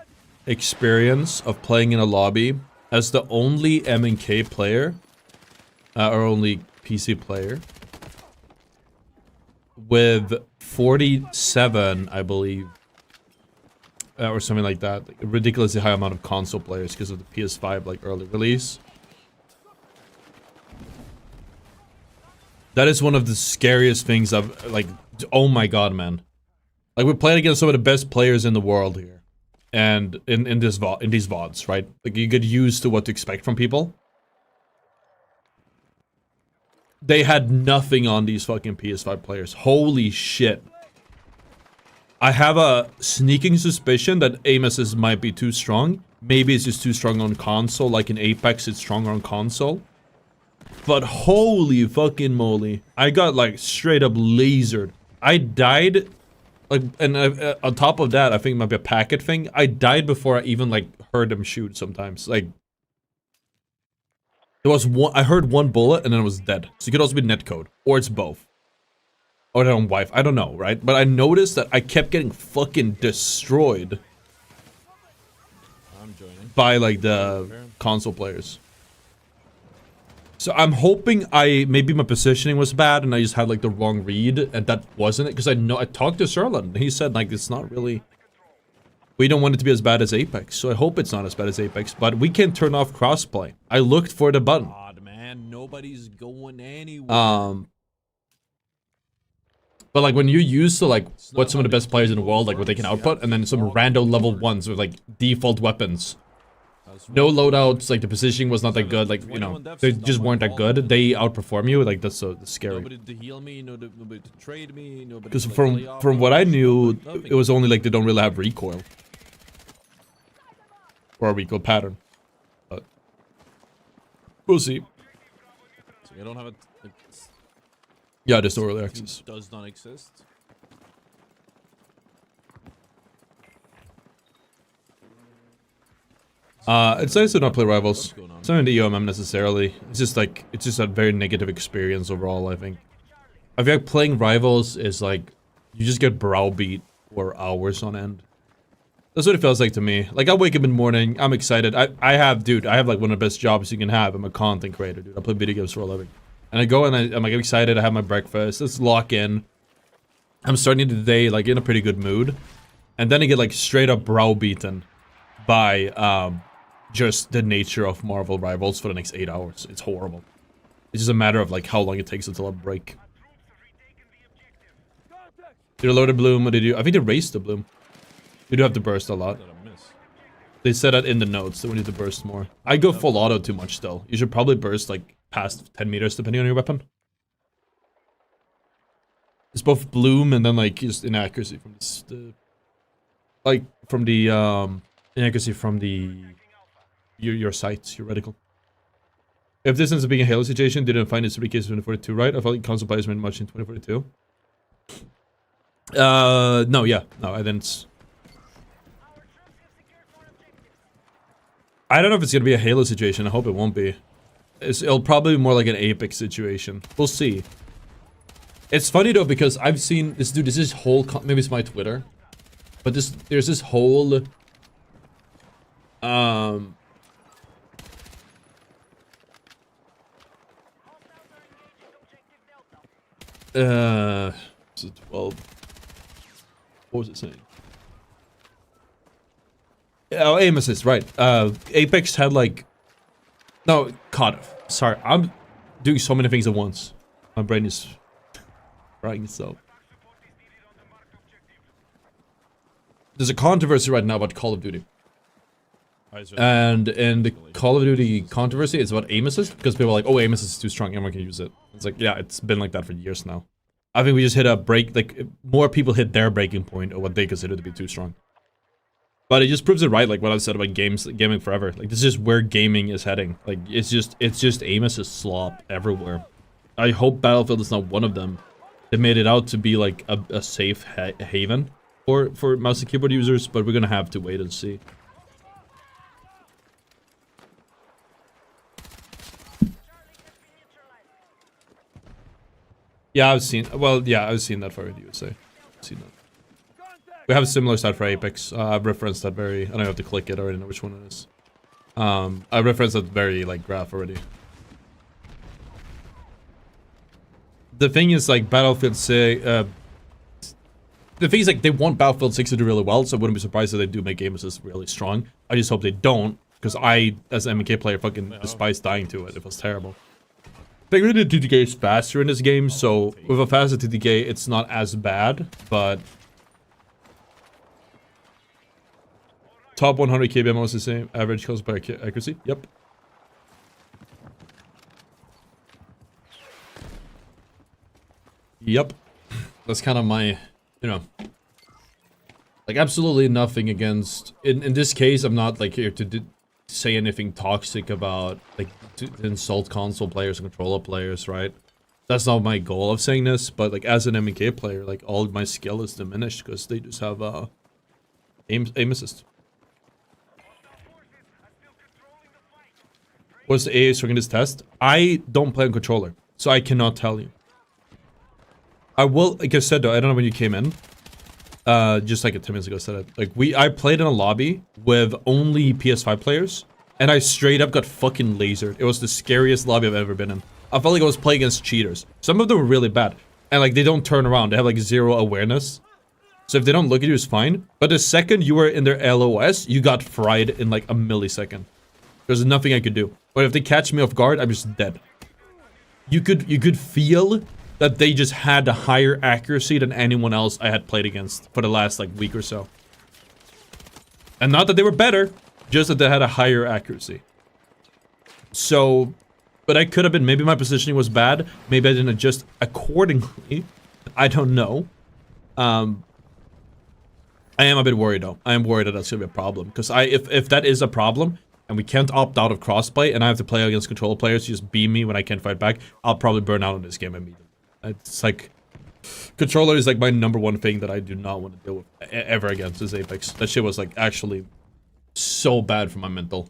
experience of playing in a lobby as the only M&K player, or only PC player, with 47, I believe, or something like that. Like a ridiculously high amount of console players because of the PS5 like early release. That is one of the scariest things I've like. Oh my god, man! Like we're playing against some of the best players in the world here, and in these VODs, right? Like you get used to what to expect from people. They had nothing on these fucking PS5 players. Holy shit. I have a sneaking suspicion that aim-assist might be too strong. Maybe it's just too strong on console, like in Apex it's stronger on console. But holy fucking moly. I got like straight up lasered. I died, like, and on top of that, I think it might be a packet thing. I died before I even like heard them shoot sometimes. Like, there was one, I heard one bullet and then it was dead. So it could also be netcode, or it's both. Or their own wife, I don't know, right? But I noticed that I kept getting fucking destroyed by like the console players. So I'm hoping maybe my positioning was bad and I just had like the wrong read and that wasn't it. Because I talked to Serlan and he said like it's not really, we don't want it to be as bad as Apex. So I hope it's not as bad as Apex, but we can turn off crossplay. I looked for the button. God, man, nobody's going anywhere. But like when you're used to like what some of the best players in the world, like what they can output, and then some rando level ones with like default weapons. No loadouts, like the positioning was not that good, like, you know, they just weren't that good. They outperform you, like that's so scary. Nobody to heal me, nobody to trade me, nobody. Because from what I knew, it was only like they don't really have recoil. Or a recoil pattern. But we'll see. So you don't have a yeah, there's no early access. Does not exist. It's nice to not play rivals. It's not in the EOMM necessarily. It's just like, it's just a very negative experience overall, I think. I feel like playing rivals is like, you just get browbeat for hours on end. That's what it feels like to me. Like I wake up in the morning, I'm excited. I have like one of the best jobs you can have. I'm a content creator, dude. I play video games for a living. And I go and I'm like excited, I have my breakfast, let's lock in. I'm starting the day like in a pretty good mood. And then I get like straight up browbeaten by just the nature of Marvel Rivals for the next 8 hours. It's horrible. It's just a matter of like how long it takes until I break. Did you load a bloom or did you? I think they raised the bloom. You do have to burst a lot. They said that in the notes that we need to burst more. I go full auto too much still. You should probably burst like past 10 meters depending on your weapon. It's both bloom and then like just inaccuracy from inaccuracy from your sights, your reticle. If this ends up being a Halo situation, didn't find it's the case of 2042, right? I felt like console players made much in 2042. No, yeah, no, I didn't. I don't know if it's gonna be a Halo situation. I hope it won't be. It'll probably be more like an Apex situation. We'll see. It's funny though because I've seen this dude. This is whole. Maybe it's my Twitter, but there's this whole. Is it 12? What was it saying? Oh, aim assist, right. Apex had like... No, COD. Sorry, I'm doing so many things at once. My brain is frying itself. There's a controversy right now about Call of Duty. And the Call of Duty controversy is about aim assist, because people are like, oh, aim assist is too strong, everyone can use it. It's like, yeah, it's been like that for years now. I think we just hit a break, like, more people hit their breaking point of what they consider to be too strong. But it just proves it right, like what I've said about gaming forever. Like, this is where gaming is heading. Like, it's just aim assist slop everywhere. I hope Battlefield is not one of them. They made it out to be like a safe haven for mouse and keyboard users, but we're gonna have to wait and see. Yeah, I've seen that for you would say. I've seen that. We have a similar stat for Apex. I've referenced that very... I don't have to click it, I already know which one it is. I referenced that very, like, graph already. The thing is, like, Battlefield 6... the thing is, like, they want Battlefield 6 to do really well, so I wouldn't be surprised if they do make aim assist really strong. I just hope they don't, because I, as an MK player, fucking despise dying to it. It was terrible. Figuring the TTK is faster in this game, so with a faster TTK, it's not as bad, but... Top 100 KBM was the same. Average cost by accuracy. Yep. Yep. That's kind of my, you know. Like, absolutely nothing against... In this case, I'm not, like, here to say anything toxic about, like, to insult console players and controller players, right? That's not my goal of saying this, but, like, as an MK player, like, all my skill is diminished because they just have, aim assist. What's the AA strong in this test? I don't play on controller, so I cannot tell you. I will, like I said though, I don't know when you came in. Just like 10 minutes ago I said it. Like, I played in a lobby with only PS5 players, and I straight up got fucking lasered. It was the scariest lobby I've ever been in. I felt like I was playing against cheaters. Some of them were really bad. And like, they don't turn around, they have like 0 awareness. So if they don't look at you, it's fine. But the second you were in their LOS, you got fried in like a millisecond. There's nothing I could do. But if they catch me off guard, I'm just dead. You could feel that they just had a higher accuracy than anyone else I had played against for the last like week or so. And not that they were better, just that they had a higher accuracy. So, but I could have been, maybe my positioning was bad, maybe I didn't adjust accordingly. I don't know. I am a bit worried though. I am worried that that's gonna be a problem. Because if that is a problem, and we can't opt out of crossplay, and I have to play against controller players who just beam me when I can't fight back, I'll probably burn out in this game immediately. It's like... Controller is like my #1 thing that I do not want to deal with ever against this Apex. That shit was like actually so bad for my mental.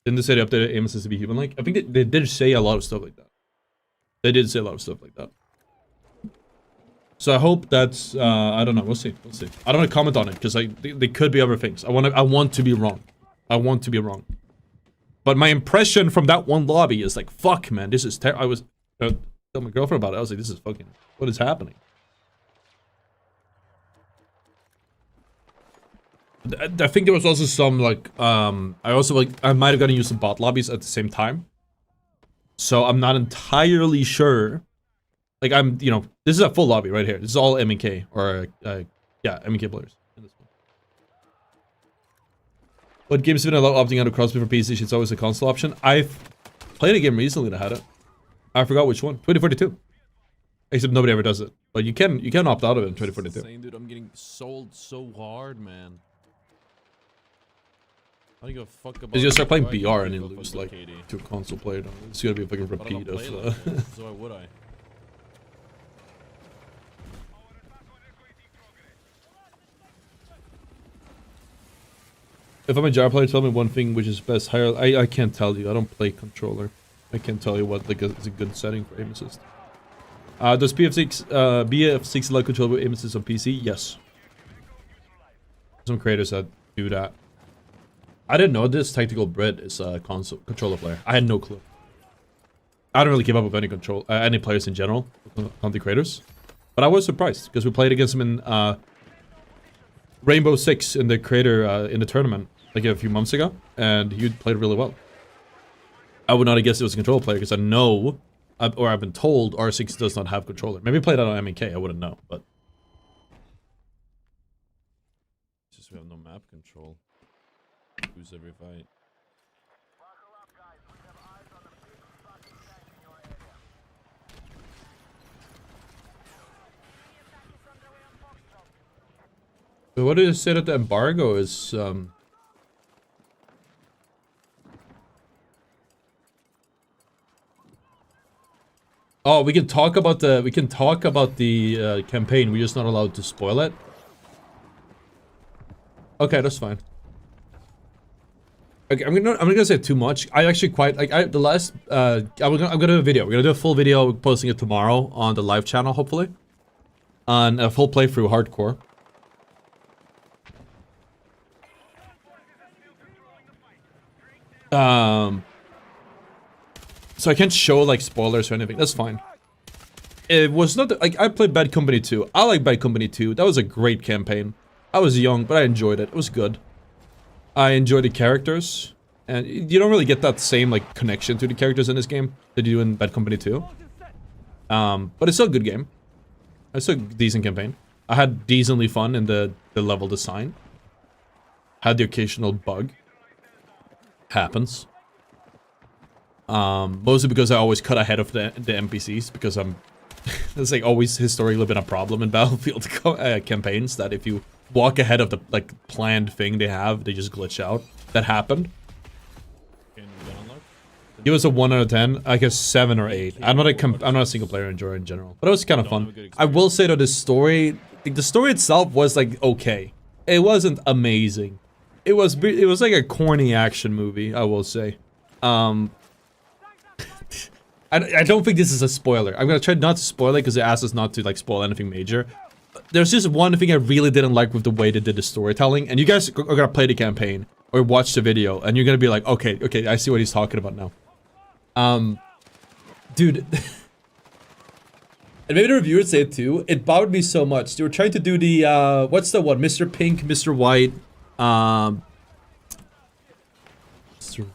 Didn't they say they updated aim assist to be human-like? I think they did say a lot of stuff like that. They did say a lot of stuff like that. So I hope that's, I don't know, we'll see, we'll see. I don't want to comment on it, because they could be other things. I want to be wrong. I want to be wrong. But my impression from that one lobby is like, fuck, man, this is terrible. I was, telling my girlfriend about it, I was like, this is fucking, what is happening? I think there was also some, like, I might have gotten used to bot lobbies at the same time. So I'm not entirely sure. Like, you know, this is a full lobby right here. This is all MK, or, yeah, MK players. In this one. What games have been allowed opting out of crossplay for PC? It's always a console option. I've played a game recently that had it. I forgot which one. 2042. Except nobody ever does it. But you can opt out of it in 2042. Insane, dude. I'm getting sold so hard, man. I don't give a fuck about. You just start playing why you BR and you go lose fuck like Katie. to a console player. It's gonna be a fucking But I don't repeat play of. like that, so why would I? If I'm a Java player, tell me one thing which is best. Higher, I can't tell you. I don't play controller. I can't tell you what like is a good setting for aim assist. Does BF6 allow control with aim assist on PC? Yes. Some creators that do that. I didn't know this Tactical Brit is a console controller player. I had no clue. I don't really keep up with any players in general, content creators. But I was surprised because we played against him in Rainbow Six in the creator in the tournament like a few months ago, and he played really well. I would not have guessed it was a controller player because I know, or I've been told, R6 does not have controller. Maybe he played that on MK, I wouldn't know, but It's just we have no map control. Lose every fight. But what did you say that the embargo is? Oh, we can talk about the campaign. We're just not allowed to spoil it. Okay, that's fine. Okay, I'm gonna say too much. I actually quite like I'm gonna do a video. We're gonna do a full video, posting it tomorrow on the live channel, hopefully, on a full playthrough hardcore. So I can't show like spoilers or anything. That's fine. It was not like I played Bad Company 2. I like Bad Company 2. That was a great campaign. I was young, but I enjoyed it. It was good. I enjoyed the characters, and you don't really get that same like connection to the characters in this game that you do in Bad Company 2. But it's still a good game. It's a decent campaign. I had decently fun in the level design. Had the occasional bug. Happens. Mostly because I always cut ahead of the NPCs because that's like always historically been a problem in Battlefield campaigns, that if you walk ahead of the like planned thing they have, they just glitch out. That happened. It was a 1 out of 10, like a 7 or 8. I'm not a single player enjoyer in general, but it was kind of fun. I will say that the story itself was like okay. It wasn't amazing. It was like a corny action movie, I will say. I don't think this is a spoiler. I'm gonna try not to spoil it because it asks us not to like spoil anything major. There's just one thing I really didn't like with the way they did the storytelling, and you guys are gonna play the campaign or watch the video, and you're gonna be like, okay, I see what he's talking about now. Dude, and maybe the reviewers say it too. It bothered me so much. They were trying to do the what's the one? Mr. Pink, Mr. White, Mr.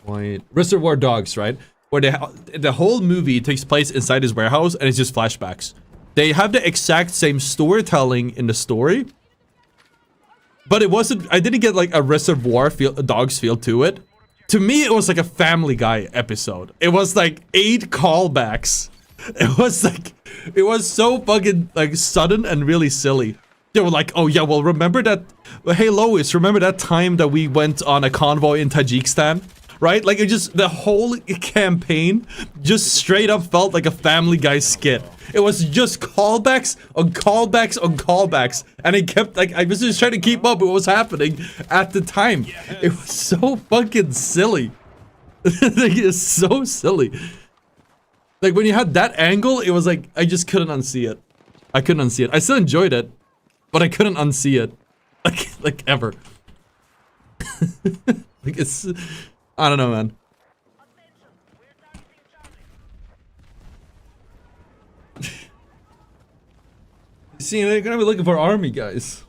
White, Reservoir Dogs, right? Where the whole movie takes place inside his warehouse and it's just flashbacks. They have the exact same storytelling in the story, but it wasn't. I didn't get like a Reservoir Dogs feel to it. To me, it was like a Family Guy episode. It was like 8 callbacks. It was so fucking like sudden and really silly. They were like, oh yeah, well remember that, hey Lois, remember that time that we went on a convoy in Tajikistan? Right? Like, it just, the whole campaign just straight up felt like a Family Guy skit. It was just callbacks on callbacks on callbacks. And it kept, like, I was just trying to keep up with what was happening at the time. It was so fucking silly. Like, it's so silly. Like, when you had that angle, it was like, I just couldn't unsee it. I couldn't unsee it. I still enjoyed it, but I couldn't unsee it. Like ever. Like, it's... I don't know, man. See, they're gonna be looking for army guys.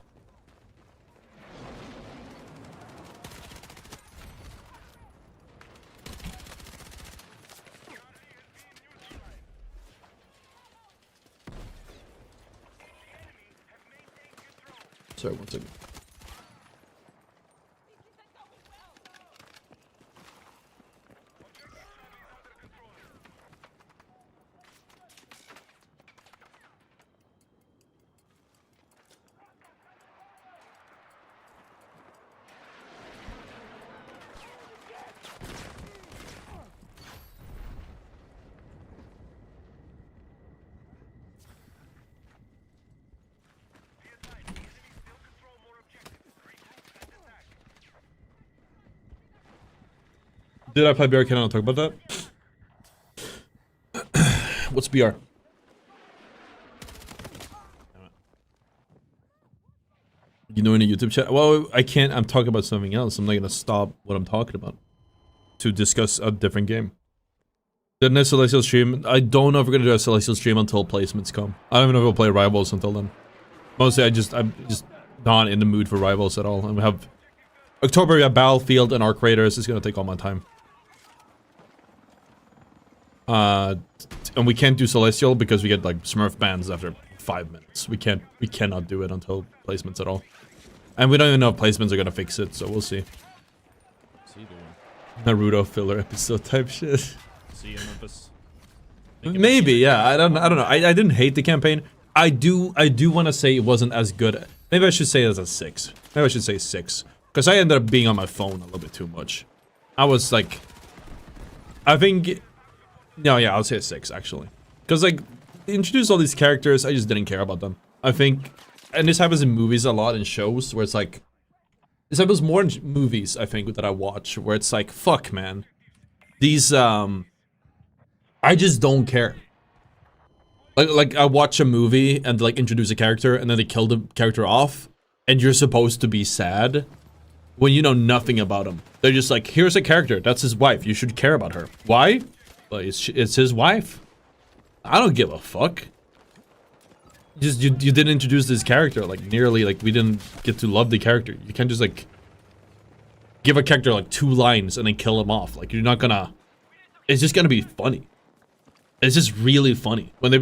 Sorry, one second. Did I play BR? Can I not talk about that? What's BR? You know, in a YouTube chat? Well, I can't. I'm talking about something else. I'm not gonna stop what I'm talking about to discuss a different game. The next Celestial stream, I don't know if we're gonna do a Celestial stream until placements come. I don't even know if we'll play Rivals until then. Mostly, I'm just not in the mood for Rivals at all. And we have October, we have Battlefield and Arc Raiders. It's gonna take all my time. And we can't do Celestial because we get like Smurf bans after 5 minutes. We cannot do it until placements at all. And we don't even know if placements are gonna fix it, so we'll see. Naruto filler episode type shit. See you, Memphis. Maybe, yeah. I don't know. I didn't hate the campaign. I do want to say it wasn't as good. Maybe I should say it as a 6. Maybe I should say 6. Because I ended up being on my phone a little bit too much. I was like, I think, no, yeah, I'll say a 6 actually. Because like, they introduced all these characters, I just didn't care about them. I think, and this happens in movies a lot, in shows, where it's like, this happens more in movies, I think, that I watch, where it's like, fuck, man. These, I just don't care. Like I watch a movie and like introduce a character and then they kill the character off and you're supposed to be sad when you know nothing about him. They're just like, here's a character, that's his wife, you should care about her. Why? Well, it's his wife. I don't give a fuck. Just you didn't introduce this character, like nearly, like we didn't get to love the character. You can't just like give a character like 2 lines and then kill him off. Like you're not gonna, it's just gonna be funny. It's just really funny when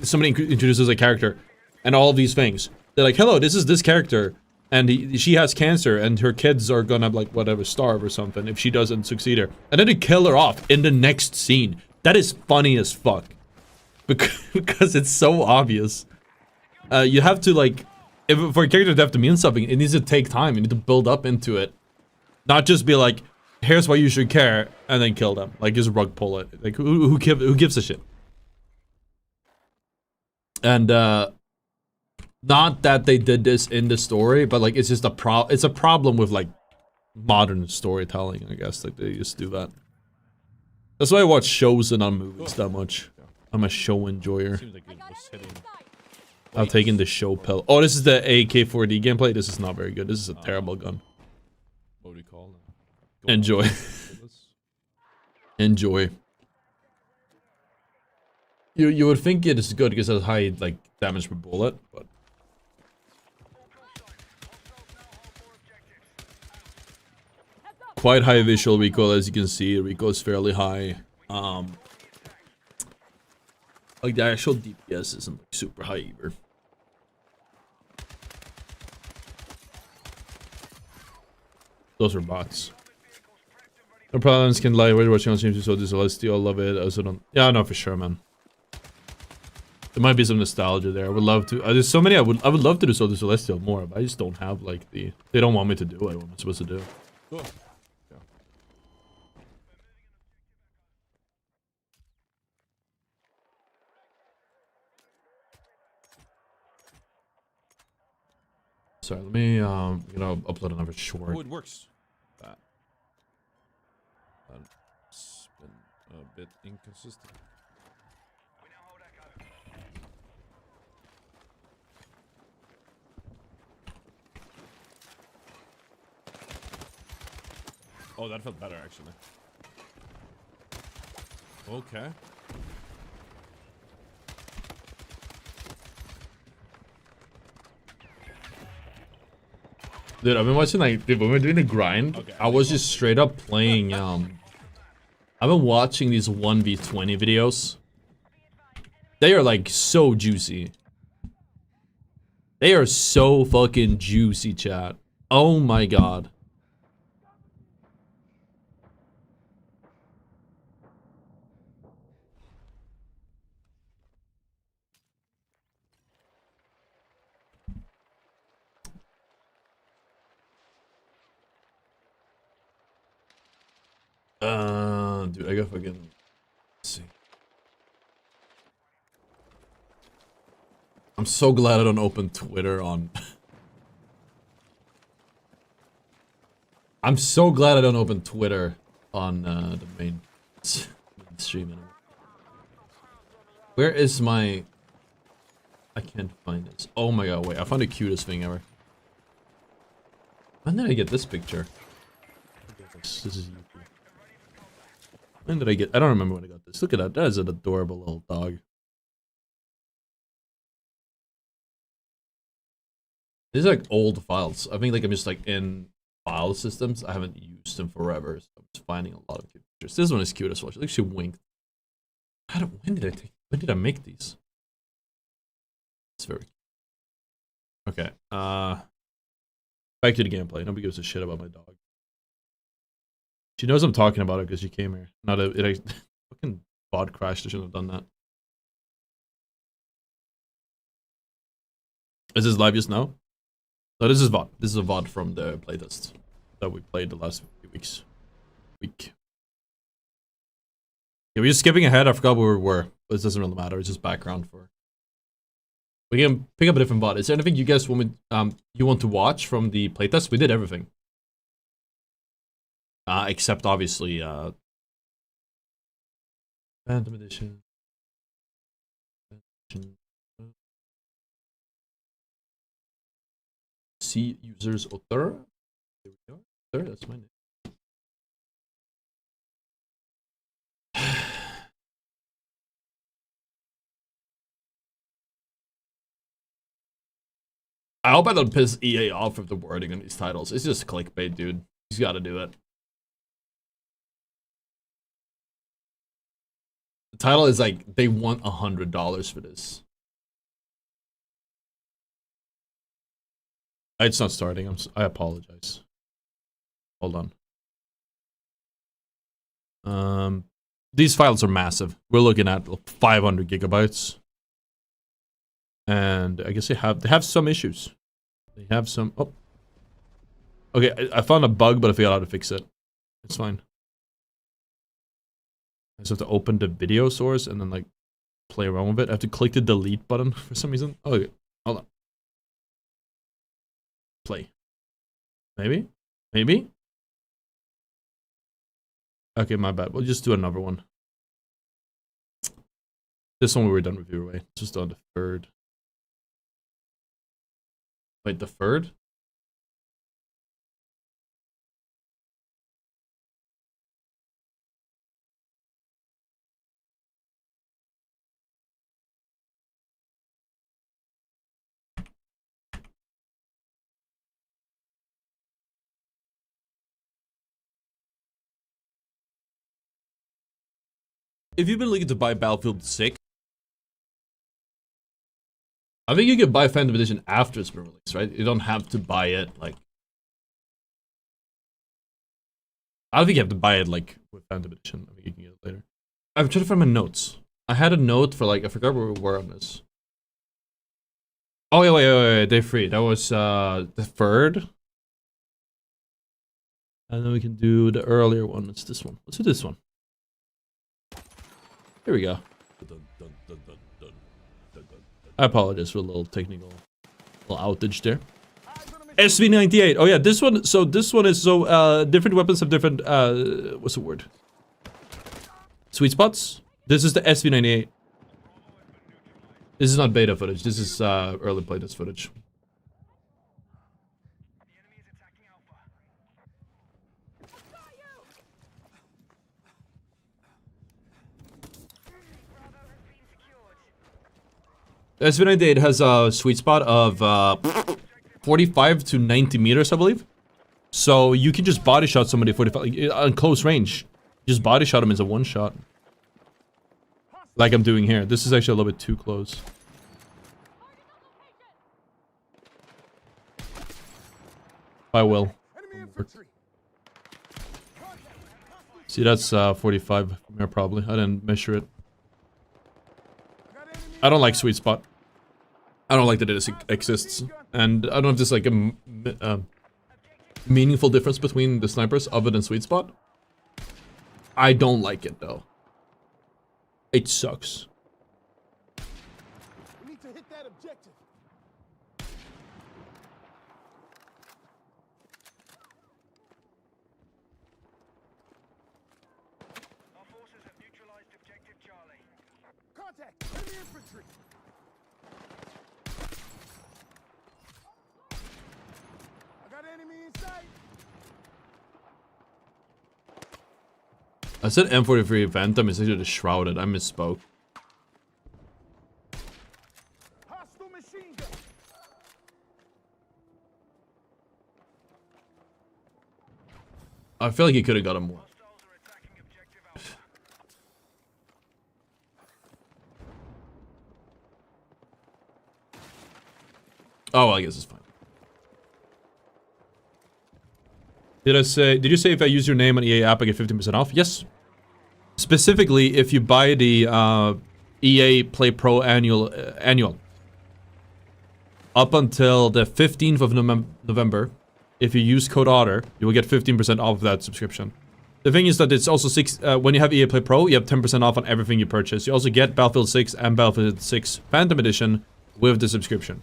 somebody introduces a character and all of these things. They're like, hello, this is this character and she has cancer and her kids are gonna like whatever starve or something if she doesn't succeed her. And then they kill her off in the next scene. That is funny as fuck. Because it's so obvious. You have to like, for a character to have to mean something, it needs to take time. You need to build up into it. Not just be like, here's why you should care, and then kill them. Like, just rug pull it. Like, who gives a shit? And, not that they did this in the story, but, like, it's just it's a problem with, like, modern storytelling, I guess. Like, they just do that. That's why I watch shows and not movies that much. I'm a show enjoyer. I've taken the show pill. Oh, this is the AK-4D gameplay. This is not very good. This is a terrible gun. What do you call it? Enjoy. Enjoy. You would think it is good because it has high like damage per bullet, but quite high visual recoil, as you can see. Recoil is fairly high. Like the actual DPS isn't like super high either. Those are bots. No problems can lie. We're watching on stream, so this Celestial. Love it. I also don't. Yeah, no, for sure, man. There might be some nostalgia there. I would love to. There's so many. I would love to do so the Celestial more, but I just don't have like the. They don't want me to do it. What am I supposed to do? Cool. Yeah. Sorry, let me upload another short. Oh, it works. That's been a bit inconsistent. Oh, that felt better actually. Okay. Dude, I've been watching like, dude, when we're doing the grind, okay, I was just straight up playing, I've been watching these 1v20 videos. They are like so juicy. They are so fucking juicy, chat. Oh my god. Dude, I gotta fucking see. I'm so glad I don't open Twitter on. I'm so glad I don't open Twitter on the main stream anymore. Where is my... I can't find this. Oh my god, wait, I found the cutest thing ever. When did I get this picture? This is YouTube. When did I get... I don't remember when I got this. Look at that. That is an adorable little dog. These are like old files. I think like I'm just like in file systems. I haven't used them forever. So I'm just finding a lot of cute pictures. This one is cute as well. She actually winked. When did I make these? It's very cute. Okay. Back to the gameplay. Nobody gives a shit about my dog. She knows I'm talking about it because she came here. Not a fucking bot crashed. I shouldn't have done that. Is this live just now? No, this is VOD. This is a VOD from the playtest that we played the last few weeks. Yeah, we're just skipping ahead. I forgot where we were. But it doesn't really matter. It's just background for... We can pick up a different VOD. Is there anything you guys want me, you want to watch from the playtest? We did everything. Except obviously, Phantom Edition. See users ottr. There we go. Ottr, that's my name. I hope I don't piss EA off with the wording on these titles. It's just clickbait, dude. He's got to do it. The title is like, they want $100 for this. It's not starting. I apologize. Hold on. These files are massive. We're looking at 500 gigabytes. And I guess they have some issues. They have some... Oh. Okay, I found a bug, but I figured out how to fix it. It's fine. I just have to open the video source and then, like, play around with it. I have to click the delete button for some reason. Oh, okay. Hold on. Play. Maybe? Maybe? Okay, my bad. We'll just do another one. This one we were done with either way. Just on the third. Wait, the third? If you've been looking to buy Battlefield 6, I think you can buy Phantom Edition after it's been released, right? You don't have to buy it, like... I don't think you have to buy it, like, with Phantom Edition. I think you can get it later. I'm trying to find my notes. I had a note for, like, I forgot where we were on this. Oh, wait, day 3. That was, the 3rd. And then we can do the earlier one. It's this one. Let's do this one. Here we go. I apologize for a little technical outage there. SV98. Oh yeah, this one. So this one is different weapons have different what's the word? Sweet spots. This is the SV98. This is not beta footage. This is early playtest footage. SV98 has a sweet spot of 45 to 90 meters, I believe. So you can just body shot somebody 45 on close range. Just body shot them as a one shot. Like I'm doing here. This is actually a little bit too close. I will. See, that's 45 from here probably. I didn't measure it. I don't like sweet spot. I don't like that it exists. And I don't know if there's like a meaningful difference between the snipers other than sweet spot. I don't like it though. It sucks. We need to hit that objective. Contact! Enemy infantry! I got enemy in sight! I said M43 Phantom is actually the Shrouded. I misspoke. Hostile machine gun! I feel like he could have got him more. Hostiles are attacking objective Alpha. Oh, well, I guess it's fine. Did you say if I use your name on EA app I get 15% off? Yes. Specifically if you buy the EA Play Pro annual. Up until the 15th of November, if you use code ottr, you will get 15% off of that subscription. The thing is that it's also when you have EA Play Pro, you have 10% off on everything you purchase. You also get Battlefield 6 and Battlefield 6 Phantom Edition with the subscription.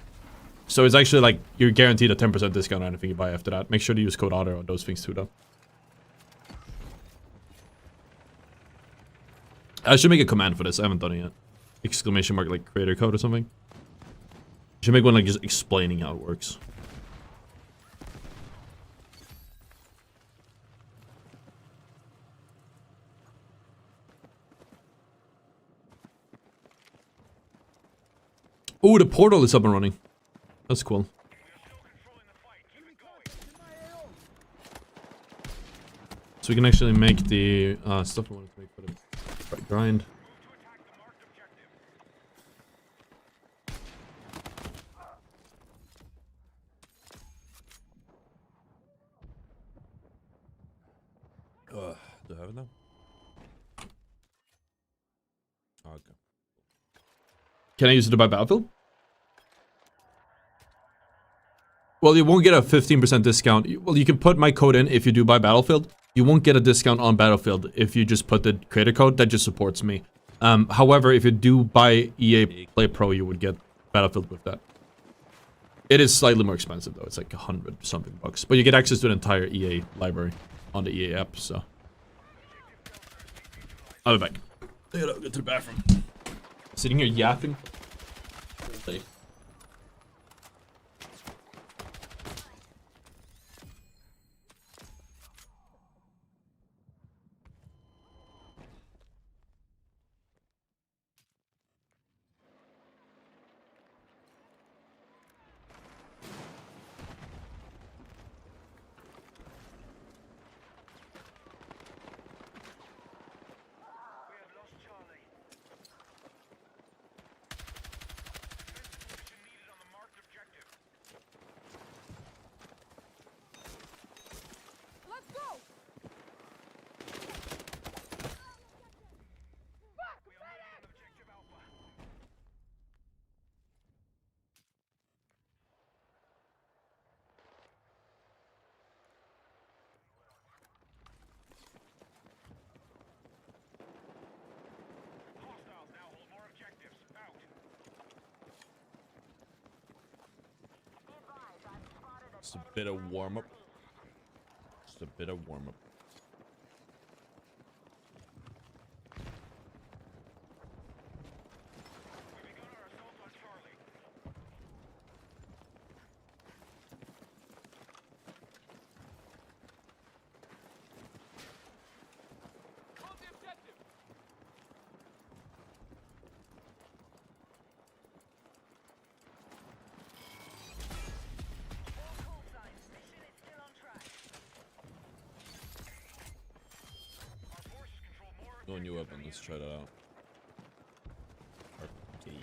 So it's actually like you're guaranteed a 10% discount on anything you buy after that. Make sure to use code ottr on those things too, though. I should make a command for this. I haven't done it yet. Exclamation mark like creator code or something. I should make one like just explaining how it works. Oh, the portal is up and running. That's cool. So we can actually make the stuff we want to make for the grind. Do I have it now? Okay. Can I use it to buy Battlefield? Well, you won't get a 15% discount. Well, you can put my code in if you do buy Battlefield. You won't get a discount on Battlefield if you just put the creator code. That just supports me. However, if you do buy EA Play Pro, you would get Battlefield with that. It is slightly more expensive though. It's like 100 something bucks. But you get access to an entire EA library on the EA app, so. I'll be back. I gotta go to the bathroom. Sitting here yapping. Just a bit of warm up. Just a bit of warm up. No new weapon, let's try that out. Arcade.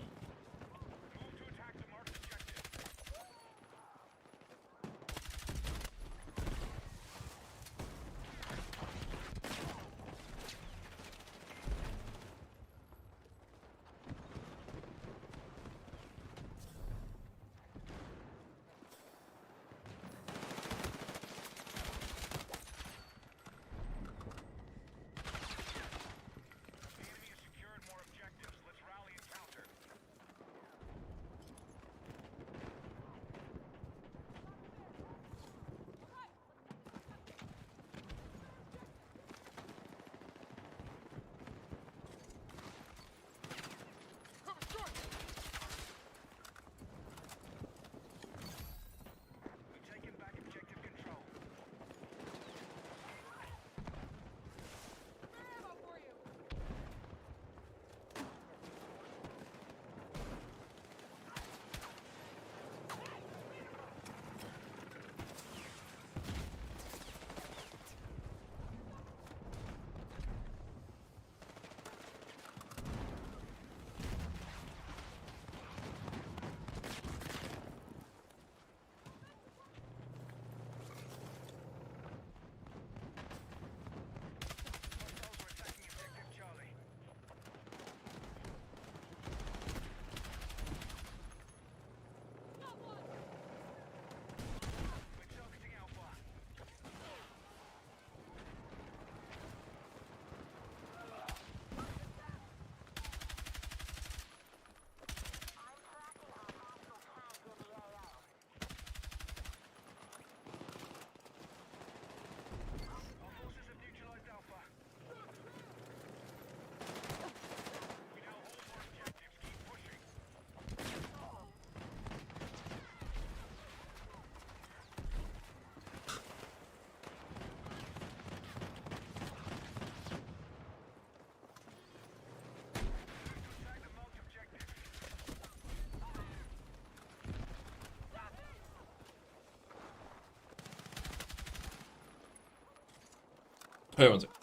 Wait one second.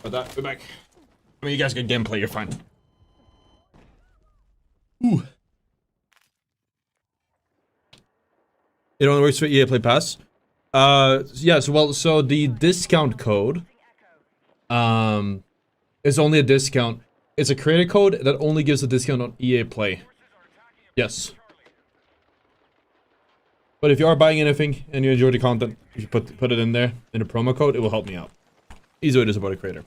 But that, we're back. I mean, you guys get gameplay, you're fine. Ooh. It only works for EA Play Pass. Yes, well, so the discount code, is only a discount. It's a creator code that only gives a discount on EA Play. Yes. But if you are buying anything and you enjoy the content, if you put it in there in a promo code, it will help me out. Easy way to support a creator.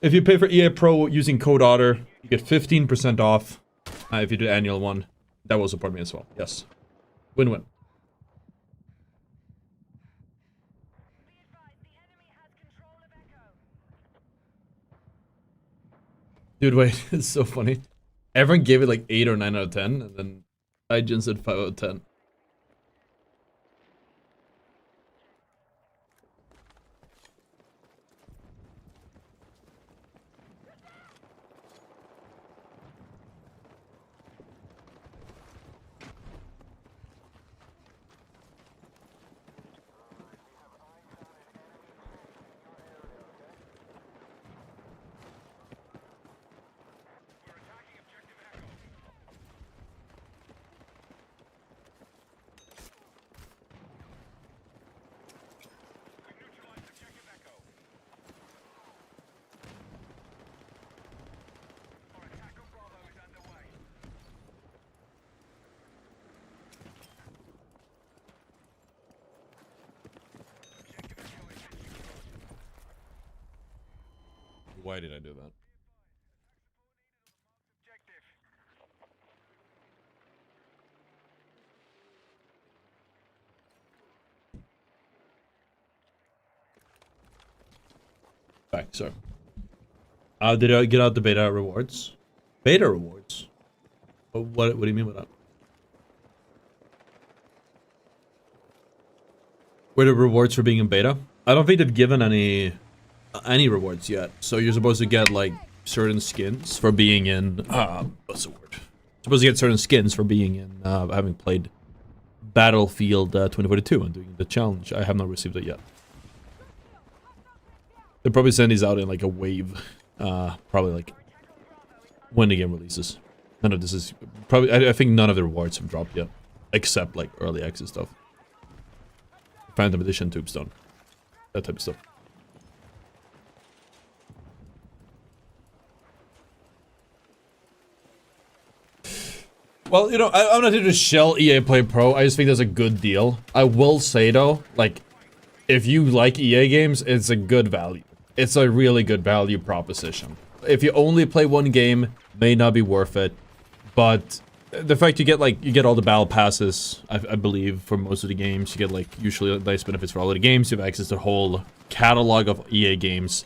If you pay for EA Pro using code ottr, you get 15% off. If you do the annual one, that will support me as well. Yes. Win-win. Dude, wait, it's so funny. Everyone gave it like 8 or 9 out of 10, and then I just said 5 out of 10. Why did I do that? Back, sorry. Did I get out the beta rewards? Beta rewards? What do you mean by that? Were the rewards for being in beta? I don't think they've given any rewards yet. So you're supposed to get like certain skins for being in what's the word? Supposed to get certain skins for being in having played Battlefield 2042 and doing the challenge. I have not received it yet. They'll probably send these out in like a wave. Probably like when the game releases. None of this is probably I think none of the rewards have dropped yet. Except like early access stuff. Phantom Edition, Tombstone. That type of stuff. Well, you know, I'm not here to shell EA Play Pro. I just think that's a good deal. I will say though, like, if you like EA games, it's a good value. It's a really good value proposition. If you only play one game, may not be worth it. But the fact you get all the battle passes, I believe, for most of the games, you get like usually nice benefits for all of the games. You have access to the whole catalog of EA games.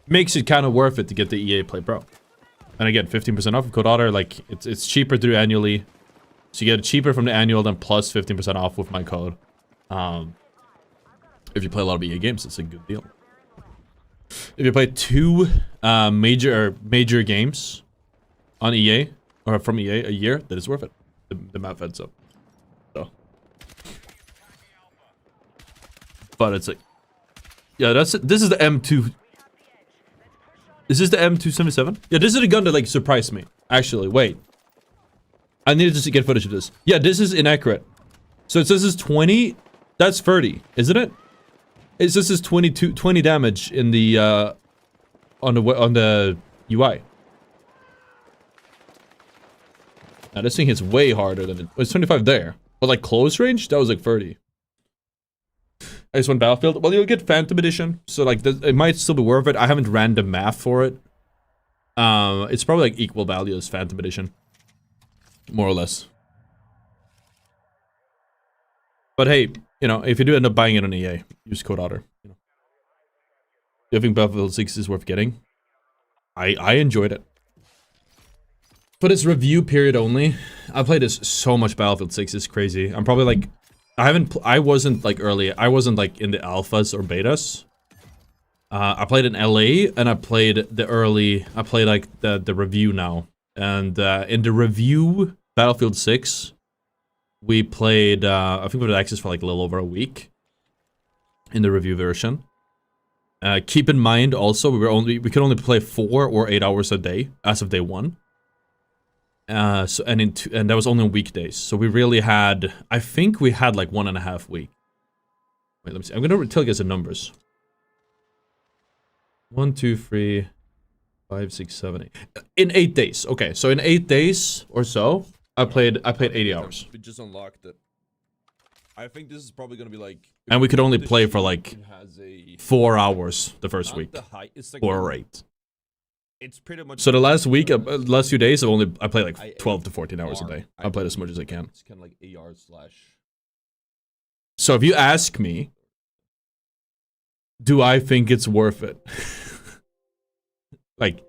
Makes it kind of worth it to get the EA Play Pro. And again, 15% off of code ottr, like, it's cheaper through annually. So you get it cheaper from the annual, then plus 15% off with my code. If you play a lot of EA games, it's a good deal. If you play 2 major games on EA, or from EA a year, that is worth it. The map feds up. So. But it's like, yeah, this is the M2. Is this the M277? Yeah, this is the gun that like surprised me. Actually, wait. I needed to get footage of this. Yeah, this is inaccurate. So it says it's 20. That's 30, isn't it? It says it's 20 damage in the on the UI. Now this thing hits way harder than it. It's 25 there, but like close range, that was like 30. I just won Battlefield. Well, you'll get Phantom Edition, so like it might still be worth it. I haven't ran the math for it. It's probably like equal value as Phantom Edition, more or less. But hey, you know, if you do end up buying it on EA, use code ottr. You know, do you think Battlefield 6 is worth getting? I enjoyed it. For this review period only, I played this so much Battlefield 6, it's crazy. I'm probably like, I wasn't like early, I wasn't like in the alphas or betas. I played in LA and I played like the review now. And in the review Battlefield 6, we played, I think we had access for like a little over a week in the review version. Keep in mind also, we could only play 4 or 8 hours a day as of day 1. And that was only on weekdays. So we really had, I think we had like 1.5 week. Wait, let me see. I'm gonna tell you guys the numbers. 1, 2, 3, 5, 6, 7, 8. In 8 days. Okay, so in 8 days or so, I played 80 hours. We just unlocked it. I think this is probably gonna be like. And we could only play for like 4 hours the first week. It's like 4 or 8. It's pretty much. So the last week, last few days, I play like 12 to 14 hours a day. I played as much as I can. It's kind of like AR slash. So if you ask me, do I think it's worth it? Like,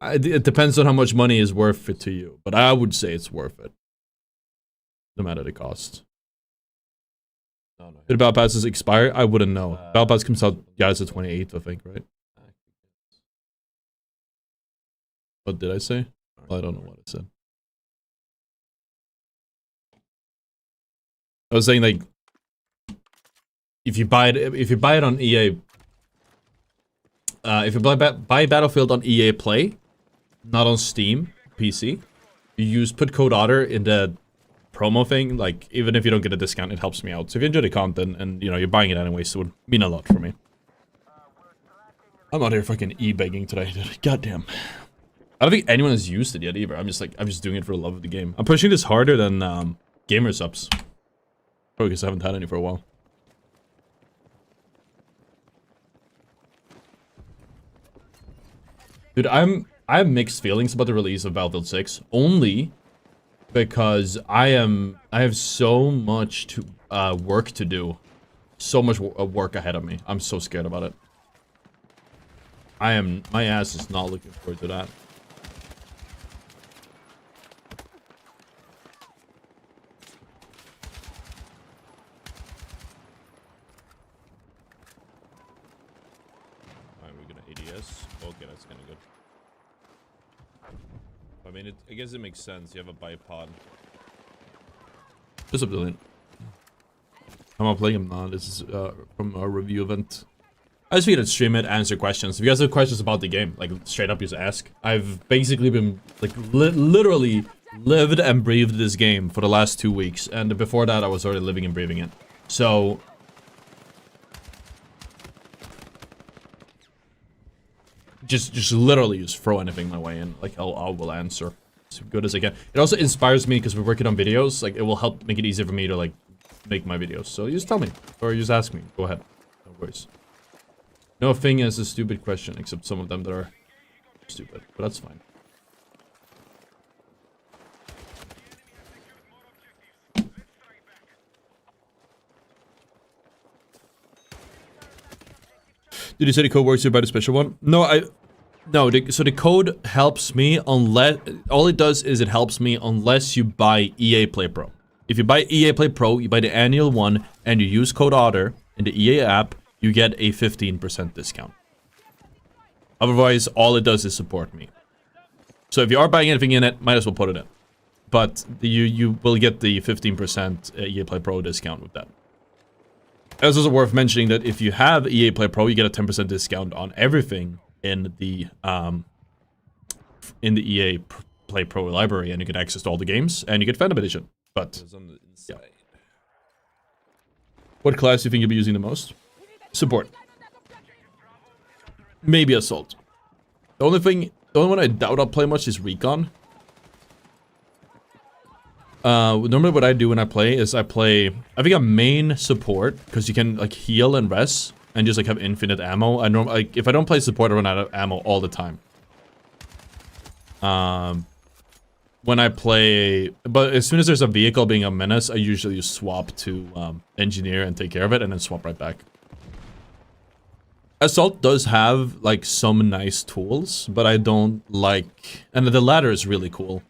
it depends on how much money is worth it to you, but I would say it's worth it, no matter the cost. No. Did Battle Passes expire? I wouldn't know. Battle Pass comes out, yeah, it's the 28th, I think, right? What did I say? Well, I don't know what I said. I was saying like, if you buy it on EA, if you buy Battlefield on EA Play, not on Steam PC, you put code ottr in the promo thing. Like, even if you don't get a discount, it helps me out. So if you enjoy the content and you know you're buying it anyway, so it would mean a lot for me. I'm out here fucking e-begging today, dude. Goddamn. I don't think anyone has used it yet either. I'm just doing it for the love of the game. I'm pushing this harder than gamer subs. Probably because I haven't had any for a while. Dude, I have mixed feelings about the release of Battlefield 6 only because I have so much work to do, so much work ahead of me. I'm so scared about it. My ass is not looking forward to that. Okay, that's kind of good. I mean, I guess it makes sense. You have a bipod. Just a brilliant. I'm not playing him now. This is from a review event. I just figured I'd stream it, answer questions. If you guys have questions about the game, like straight up, just ask. I've basically been like literally lived and breathed this game for the last 2 weeks, and before that, I was already living and breathing it. So. Just literally just throw anything my way in. Like, I will answer as good as I can. It also inspires me because we're working on videos. Like, it will help make it easier for me to, like, make my videos. So, you just tell me. Or you just ask me. Go ahead. No worries. No thing is a stupid question, except some of them that are stupid. But that's fine. Did you say the code works here by the special one? No, so the code helps me unless, all it does is it helps me unless you buy EA Play Pro. If you buy EA Play Pro, you buy the annual one, and you use code ottr in the EA app, you get a 15% discount. Otherwise, all it does is support me. So if you are buying anything in it, might as well put it in. But you will get the 15% EA Play Pro discount with that. It's also worth mentioning that if you have EA Play Pro, you get a 10% discount on everything in the EA Play Pro library, and you get access to all the games, and you get Phantom Edition. But yeah. What class do you think you'll be using the most? Support. Maybe Assault. The only one I doubt I'll play much is Recon. Normally what I do when I play is I think I'm main support, because you can like heal and rest and just like have infinite ammo. If I don't play support, I run out of ammo all the time. When I play, but as soon as there's a vehicle being a menace, I usually just swap to engineer and take care of it, and then swap right back. Assault does have like some nice tools, but I don't like, and the ladder is really cool,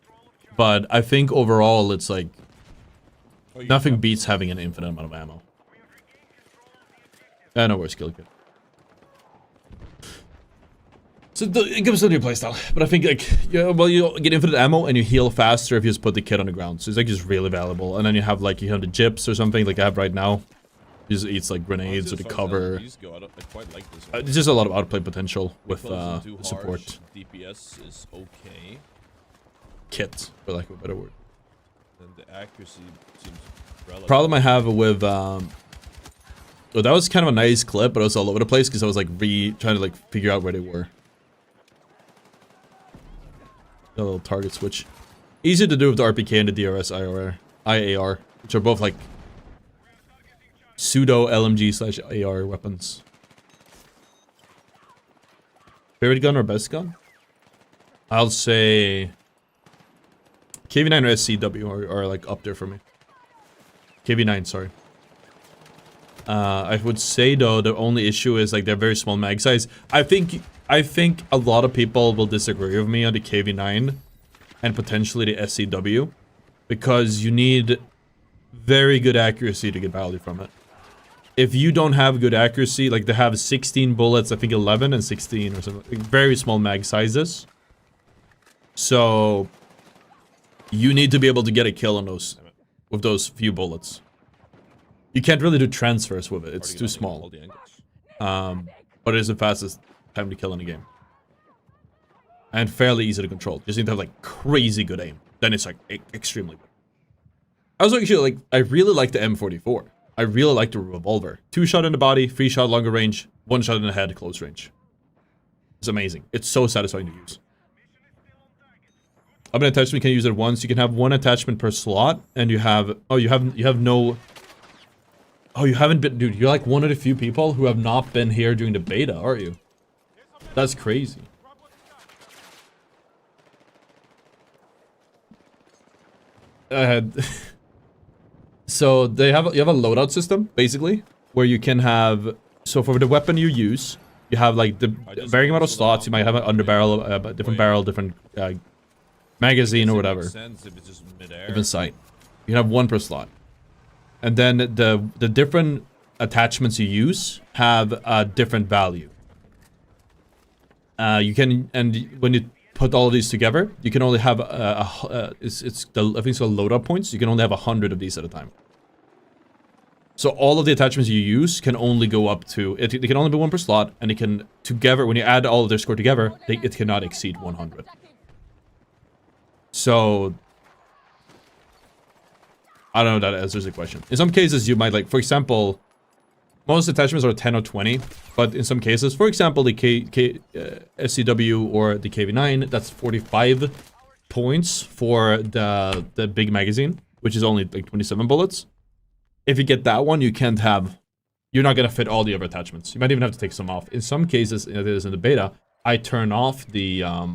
but I think overall it's like nothing beats having an infinite amount of ammo. I know where skill kit. So it gives a new playstyle, but I think like, yeah, well, you get infinite ammo and you heal faster if you just put the kit on the ground. So it's like just really valuable. And then you have like, you have the gyps or something like I have right now. He just eats like grenades or the cover. I quite like this one. There's just a lot of outplay potential with support. DPS is okay. Kit, for lack of a better word. And the accuracy seems relative. Problem I have with well, that was kind of a nice clip, but it was all over the place because I was like trying to like figure out where they were. A little target switch. Easy to do with the RPK and the DRS IAR, which are both like pseudo LMG / AR weapons. Favorite gun or best gun? I'll say KV9 or SCW are like up there for me. KV9, sorry. I would say though the only issue is like they're very small mag size. I think a lot of people will disagree with me on the KV9 and potentially the SCW because you need very good accuracy to get value from it. If you don't have good accuracy, like they have 16 bullets, I think 11 and 16 or something, like very small mag sizes. So you need to be able to get a kill on those with those few bullets. You can't really do transfers with it, it's too small. But it is the fastest time to kill in the game. And fairly easy to control. You just need to have like crazy good aim. Then it's like extremely good. I was actually like, I really like the M44. I really like the revolver. 2-shot in the body, 3-shot longer range, 1-shot in the head, close range. It's amazing. It's so satisfying to use. Up an attachment, you can use it once. You can have 1 attachment per slot, and you have, oh, you have no, oh, you haven't been, dude, you're like one of the few people who have not been here during the beta, aren't you? That's crazy. So you have a loadout system basically where you can have, so for the weapon you use, you have like the varying amount of slots. You might have an underbarrel, different barrel, different magazine or whatever. Different sight. You can have 1 per slot, and then the different attachments you use have a different value. You can, and when you put all of these together, you can only have I think it's called loadout points. You can only have 100 of these at a time. So all of the attachments you use can only go up to, it can only be 1 per slot, and it can, together, when you add all of their score together, it cannot exceed 100. So, I don't know if that answers the question. In some cases, you might like, for example, most attachments are 10 or 20, but in some cases, for example, the SCW or the KV9, that's 45 points for the big magazine, which is only like 27 bullets. If you get that one, you can't have, you're not going to fit all the other attachments. You might even have to take some off. In some cases, it is in the beta, I turn off the, I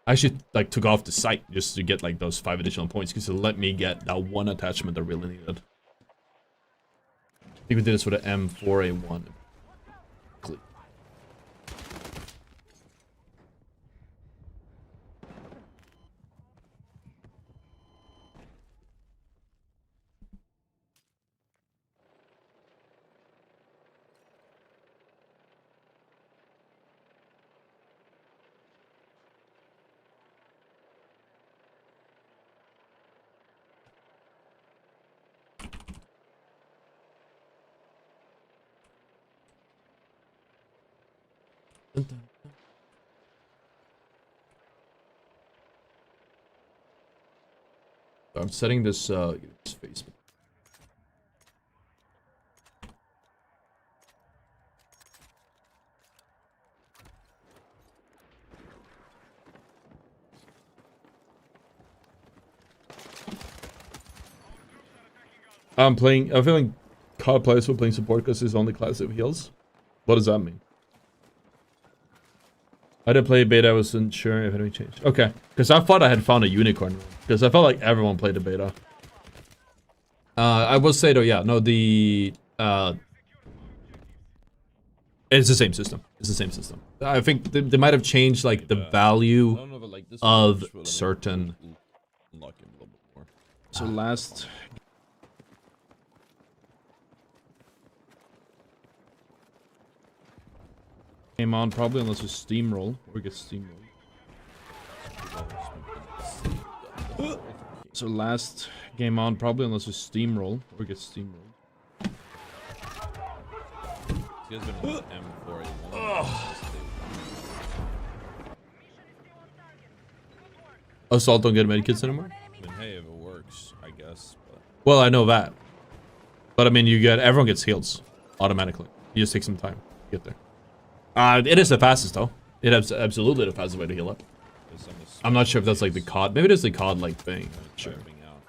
actually like took off the sight just to get like those 5 additional points because it let me get that 1 attachment I really needed. I think we did this with an M4A1. I'm setting this Facebook. I'm feeling COD players who are playing support because it's only class of heals. What does that mean? I didn't play beta, I wasn't sure if anything changed. Okay, because I thought I had found a unicorn. Because I felt like everyone played the beta. I will say though, yeah, no, the It's the same system. It's the same system. I think they might have changed like the I value don't know, but like this of one, just certain. unlock him a little bit more. So last game on probably unless we steamroll or get steamrolled. So last game on probably unless we steamroll or get steamrolled. This guy's been on M4A1. Assault don't get medikits anymore. I mean, hey, if it works, I guess. But Well, I know that, but I mean, everyone gets heals automatically. You just take some time to get there. It is the fastest though. It is absolutely the fastest way to heal up. I'm not sure if that's like the COD. Maybe it is the COD like thing. Sure. typing out.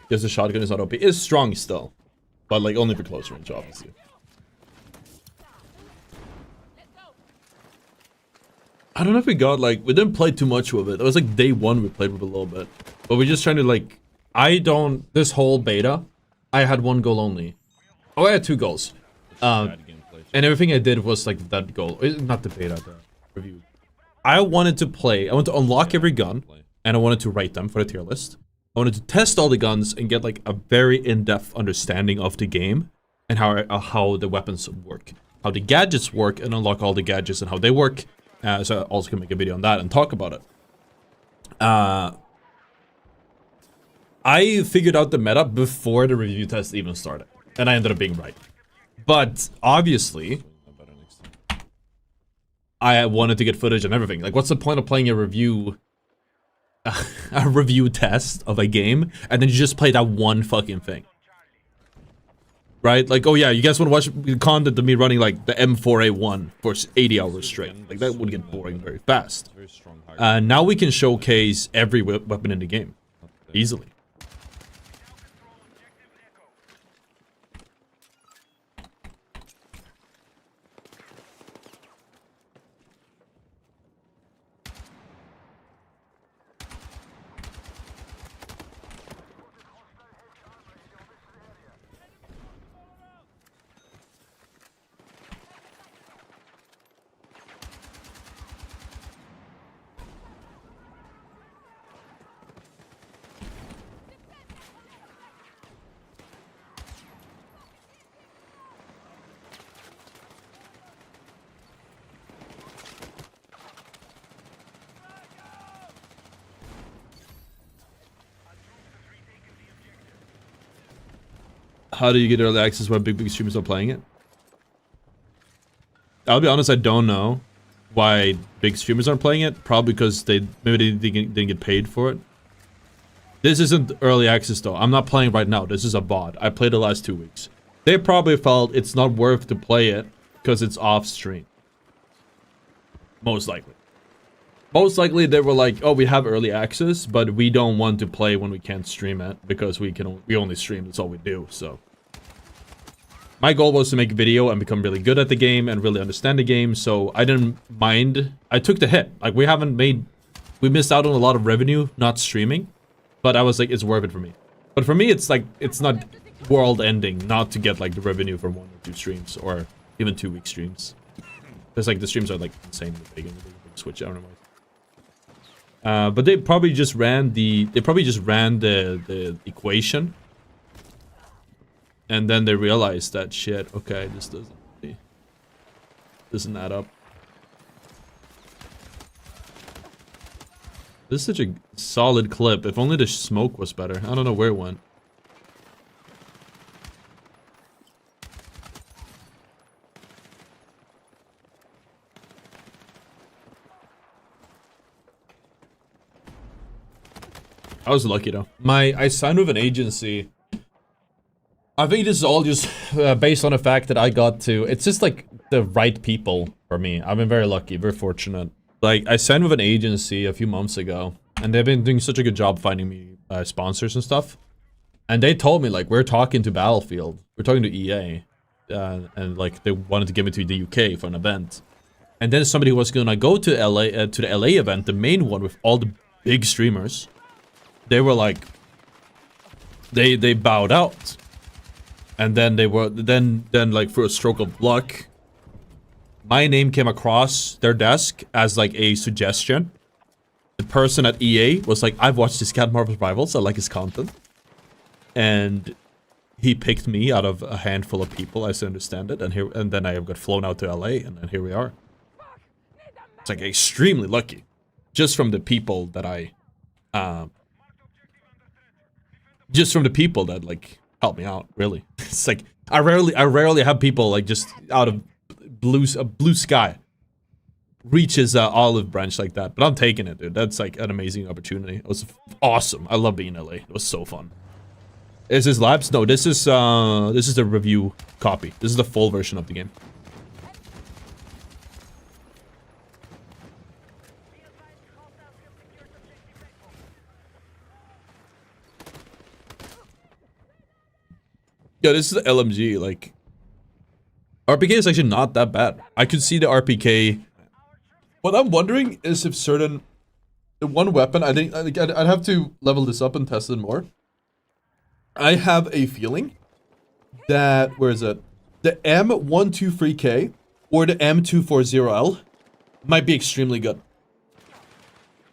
Because the shotgun is not OP. It's strong still, but like only for close range, obviously. I don't know if we got like we didn't play too much with it. It was like day one we played with it a little bit, but we're just trying to like. This whole beta, I had one goal only. Oh, I had two goals. Bad gameplay. And everything I did was like that goal. Not the beta, the review. I wanted to unlock every gun, and I wanted to rate them for the tier list. I wanted to test all the guns and get like a very in-depth understanding of the game and how the weapons work, how the gadgets work, and unlock all the gadgets and how they work. So I also can make a video on that and talk about it. I figured out the meta before the review test even started, and I ended up being right. But obviously, I wanted to get footage and everything. Like, what's the point of playing a review test of a game and then you just play that one fucking thing? Right? Like, oh yeah, you guys want to watch the content of me running like the M4A1 for 80 hours straight? Like, that would get boring very fast. Very strong high. Now we can showcase every weapon in the game easily. How do you get early access while big streamers are playing it? I'll be honest, I don't know why big streamers aren't playing it. Probably because maybe they didn't get paid for it. This isn't early access though. I'm not playing right now. This is a bot. I played the last 2 weeks. They probably felt it's not worth to play it because it's off stream. Most likely. Most likely they were like, oh, we have early access, but we don't want to play when we can't stream it because we only stream. That's all we do. So my goal was to make a video and become really good at the game and really understand the game. So I didn't mind. I took the hit. Like, we missed out on a lot of revenue not streaming, but I was like, it's worth it for me. But for me, it's like, it's not world ending not to get like the revenue from 1 or 2 streams or even 2-week streams. Because like the streams are like insanely big and they switch out. But they probably just ran the equation, and then they realized that shit. Okay, this doesn't add up. This is such a solid clip. If only the smoke was better. I don't know where it went. I was lucky though. I signed with an agency I think this is all just based on the fact that I got to. It's just like the right people for me. I've been very lucky, very fortunate. Like I signed with an agency a few months ago, and they've been doing such a good job finding me sponsors and stuff. And they told me like we're talking to Battlefield, we're talking to EA, and like they wanted to get me to the UK for an event. And then somebody was gonna go to LA to the LA event, the main one with all the big streamers. They were like, they bowed out. And then they were then like for a stroke of luck, my name came across their desk as like a suggestion. The person at EA was like, I've watched his cat Marvel Rivals, I like his content. And he picked me out of a handful of people, as I understand it, and then I got flown out to LA, and then here we are. It's like extremely lucky, just from the people that like help me out. Really, it's like I rarely have people like just out of blue sky reaches olive branch like that. But I'm taking it, dude. That's like an amazing opportunity. It was awesome. I love being in LA. It was so fun. Is this labs? No, this is the review copy. This is the full version of the game. Yeah, this is the LMG, like... RPK is actually not that bad. I could see the RPK... What I'm wondering is if certain... The one weapon, I think I'd have to level this up and test it more. I have a feeling that... Where is it? The M123K or the M240L might be extremely good.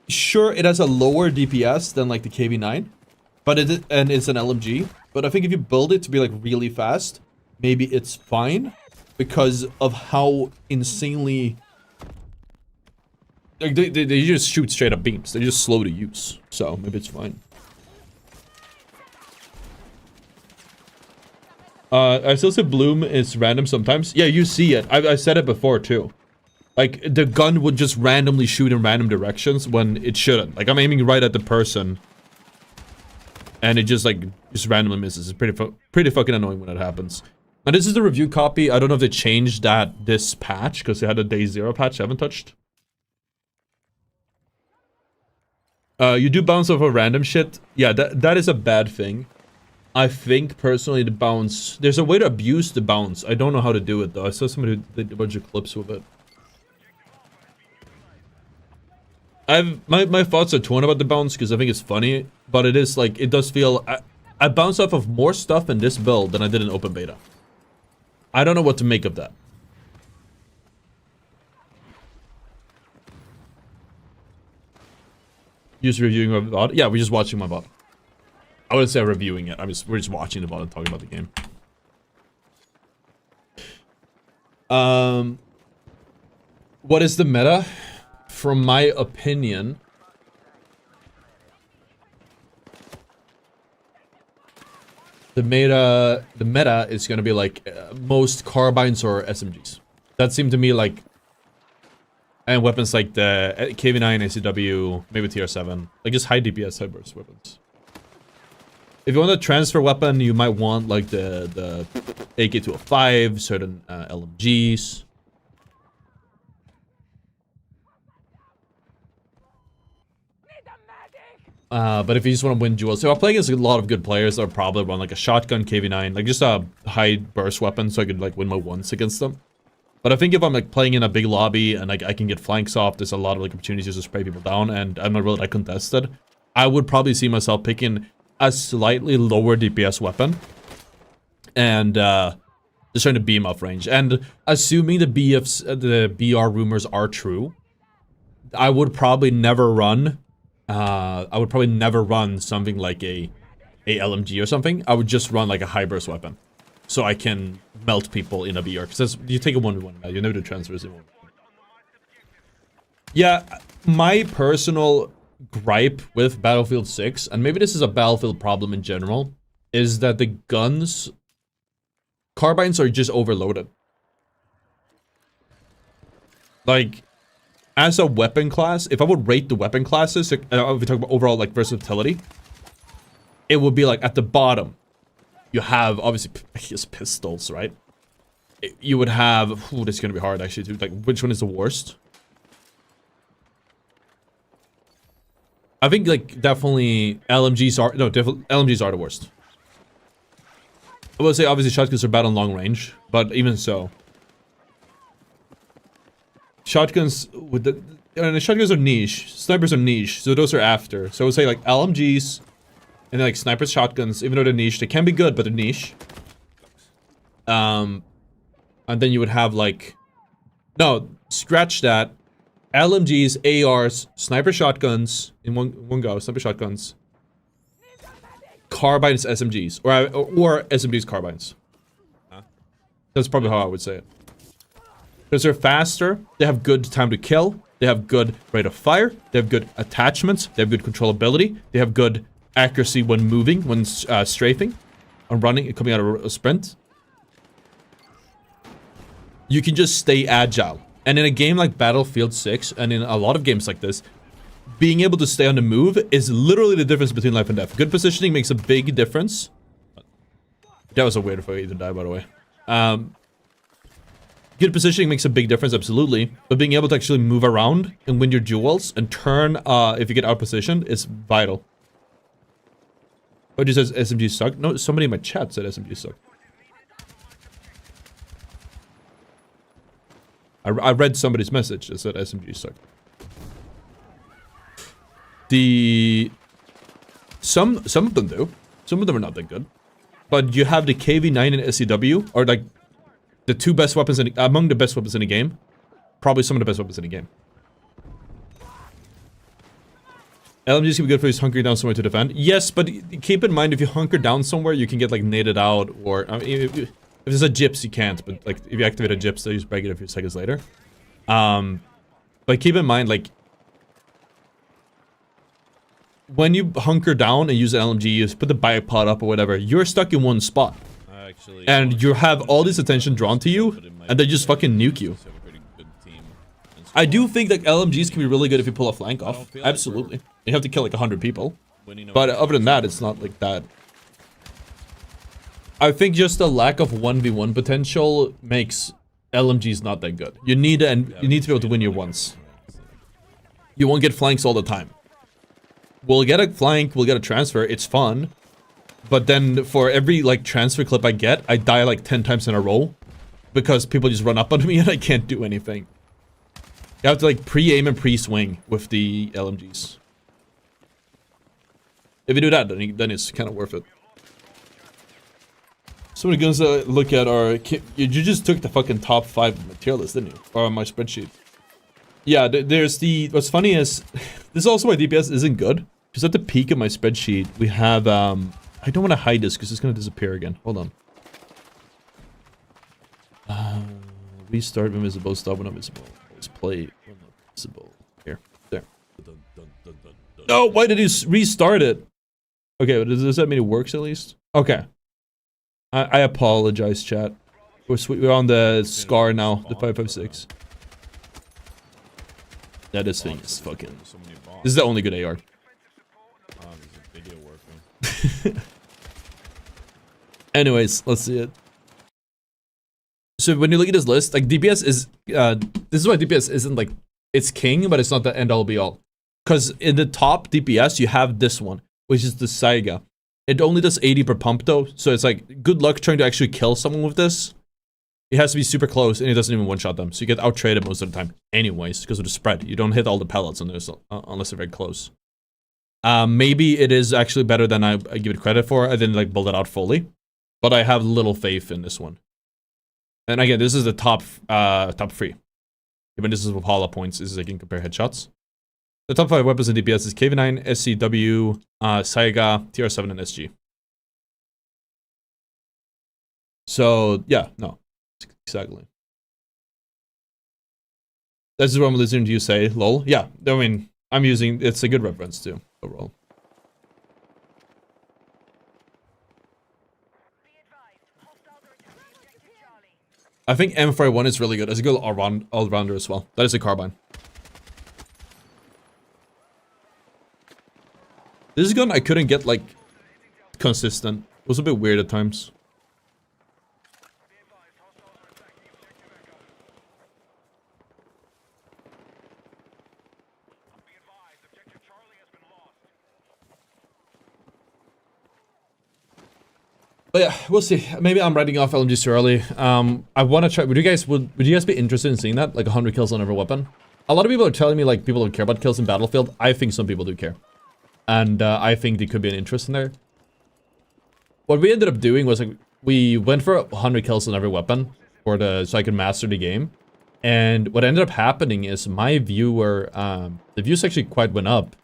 Sure, it has a lower DPS than like the KV9, but it's an LMG. But I think if you build it to be like really fast, maybe it's fine because of how insanely like they just shoot straight up beams. They're just slow to use, so maybe it's fine. I still say Bloom is random sometimes. Yeah, you see it. I said it before too. Like the gun would just randomly shoot in random directions when it shouldn't. Like I'm aiming right at the person. And it just randomly misses. It's pretty fucking annoying when that happens. And this is the review copy. I don't know if they changed that this patch because they had a day 0 patch I haven't touched. You do bounce off of random shit. Yeah, that is a bad thing. I think personally the bounce. There's a way to abuse the bounce. I don't know how to do it though. I saw somebody who did a bunch of clips with it. My thoughts are torn about the bounce because I think it's funny, but it is like it does feel I bounce off of more stuff in this build than I did in open beta. I don't know what to make of that. Just reviewing my bot? Yeah, we're just watching my bot. I wouldn't say reviewing it. We're just watching the bot and talking about the game. What is the meta? From my opinion, the meta is gonna be like most carbines or SMGs. That seemed to me like, and weapons like the KV9, ACW, maybe TR7, like just high DPS, high burst weapons. If you want a transfer weapon, you might want like the AK-205, certain LMGs. But if you just want to win duels, so I'm playing against a lot of good players, I'll probably run like a shotgun KV9, like just a high burst weapon so I could like win my ones against them. But I think if I'm like playing in a big lobby and like I can get flanks off, there's a lot of like opportunities to spray people down and I'm not really that contested. I would probably see myself picking a slightly lower DPS weapon and just trying to beam off range. And assuming the BR rumors are true, I would probably never run something like a LMG or something. I would just run like a high burst weapon, so I can melt people in a BR. Because you take a 1v1, you never do transfers in 1v1. Yeah, my personal gripe with Battlefield 6, and maybe this is a Battlefield problem in general, is that the carbines are just overloaded. Like, as a weapon class, if I would rate the weapon classes, if we talk about overall like versatility, it would be like at the bottom. You have, obviously, I guess pistols, right? You would have... Ooh, this is gonna be hard, actually, to, like, which one is the worst? I think, like, definitely LMGs are... No, definitely, LMGs are the worst. I will say, obviously, shotguns are bad on long range, but even so. Shotguns with the... shotguns are niche. Snipers are niche, so those are after. So I would say, like, LMGs... And then, like, snipers, shotguns, even though they're niche, they can be good, but they're niche. And then you would have, like... No, scratch that. LMGs, ARs, sniper shotguns, in one go, sniper shotguns. Carbines, SMGs. Or SMGs, carbines. Huh? That's probably how I would say it. Because they're faster, they have good time to kill, they have good rate of fire, they have good attachments, they have good controllability, they have good... accuracy when moving, when strafing, and running, and coming out of a sprint. You can just stay agile. And in a game like Battlefield 6, and in a lot of games like this, being able to stay on the move is literally the difference between life and death. Good positioning makes a big difference. That was a weird way to die, by the way. Good positioning makes a big difference, absolutely. But being able to actually move around and win your duels and turn if you get out-positioned is vital. Oh, just says SMG suck? No, somebody in my chat said SMG suck. I read somebody's message that said SMG suck. Some of them do. Some of them are not that good. But you have the KV-9 and SCW, or like the two best weapons among the best weapons in the game. Probably some of the best weapons in the game. LMGs can be good for just hunkering down somewhere to defend. Yes, but keep in mind, if you hunker down somewhere, you can get, like, naded out, or... I mean, if there's a gyps, you can't, but, like, if you activate a gyps, they'll just break it a few seconds later. But keep in mind, like... When you hunker down and use an LMG, you just put the bipod up or whatever, you're stuck in one spot. And you have all this attention drawn to you, and they just fucking nuke you. I do think that LMGs can be really good if you pull a flank off. Absolutely. You have to kill like 100 people. But other than that, it's not like that. I think just the lack of 1v1 potential makes LMGs not that good. You need to be able to win your ones. You won't get flanks all the time. We'll get a flank, we'll get a transfer, it's fun. But then for every like transfer clip I get, I die like 10 times in a row. Because people just run up on me and I can't do anything. You have to like pre-aim and pre-swing with the LMGs. If you do that, then it's kind of worth it. So many guns to look at are... You just took the fucking top 5 material list, didn't you? Or on my spreadsheet. Yeah, there's the... What's funny is... This is also why DPS isn't good. Because at the peak of my spreadsheet, we have... I don't want to hide this because it's going to disappear again. Hold on. Restart when visible, stop when not visible. Let's play when not visible. Here. There. No, why did you restart it? Okay, does that mean it works at least? Okay. I apologize, chat. We're on the SCAR now, the 556. Yeah, this thing is fucking... This is the only good AR. Anyways, let's see it. So when you look at this list, like DPS is... this is why DPS isn't like... It's king, but it's not the end all be all. Because in the top DPS, you have this one, which is the Saiga. It only does 80 per pump though, so it's like, good luck trying to actually kill someone with this. It has to be super close, and it doesn't even one-shot them, so you get out-traded most of the time. Anyways, because of the spread. You don't hit all the pellets unless they're very close. Maybe it is actually better than I give it credit for. I didn't like build it out fully. But I have little faith in this one. And again, this is the top 3. Even this is with Hala points, this is I can compare headshots. The top 5 weapons in DPS is KV-9, SCW, Saiga, TR7, and SG. So, yeah, no. Exactly. This is what I'm listening to you say, lol. Yeah, I mean, I'm using, it's a good reference too, overall. I think M41 is really good as a good all-rounder as well. That is a carbine. This gun I couldn't get like consistent was a bit weird at times. But yeah, we'll see. Maybe I'm writing off LMGs too early. I want to try. Would you guys be interested in seeing that? Like 100 kills on every weapon? A lot of people are telling me like people don't care about kills in Battlefield. I think some people do care, and I think there could be an interest in there. What we ended up doing was like we went for 100 kills on every weapon so I could master the game. And what ended up happening is my viewer, the views actually quite went up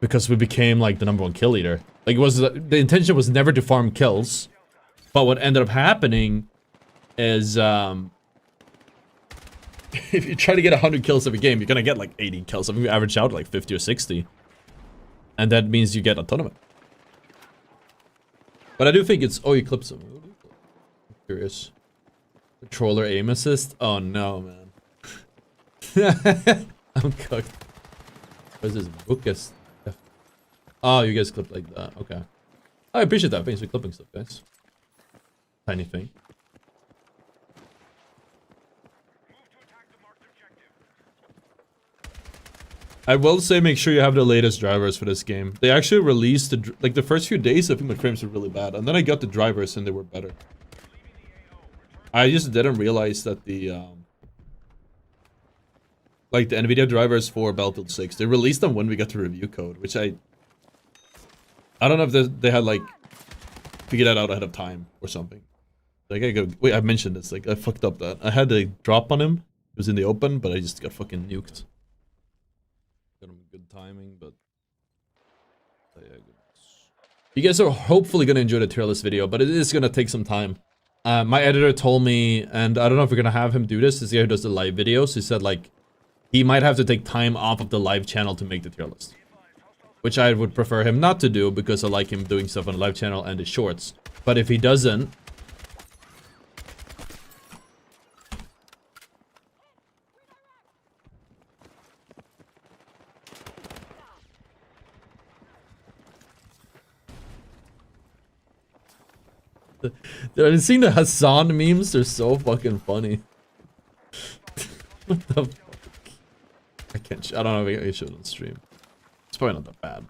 because we became like the #1 kill leader. Like it was the intention was never to farm kills. But what ended up happening is, if you try to get 100 kills every game, you're gonna get like 80 kills. I think we average out like 50 or 60. And that means you get a ton of it. But I do think it's... Oh, you clipped some. I'm curious. Controller aim assist? Oh no, man. I'm cooked. What is this? Lucas. Oh, you guys clipped like that. Okay. I appreciate that. Thanks for clipping stuff, guys. Tiny thing. I will say make sure you have the latest drivers for this game. They actually released the first few days I think my frames were really bad, and then I got the drivers and they were better. I just didn't realize that the NVIDIA drivers for Battlefield 6, they released them when we got the review code, which I don't know if they had like figured that out ahead of time or something. Like wait, I mentioned this, like I fucked up that. I had a drop on him. It was in the open, but I just got fucking nuked. Got him good timing, but yeah, you guys are hopefully gonna enjoy the tier list video, but it is gonna take some time. My editor told me, and I don't know if we're gonna have him do this. This guy who does the live videos, he said like he might have to take time off of the live channel to make the tier list, which I would prefer him not to do because I like him doing stuff on the live channel and the shorts. But if he doesn't, dude, I've seen the Hassan memes. They're so fucking funny. What the fuck? I can't. I don't know if I can show it on stream. It's probably not that bad.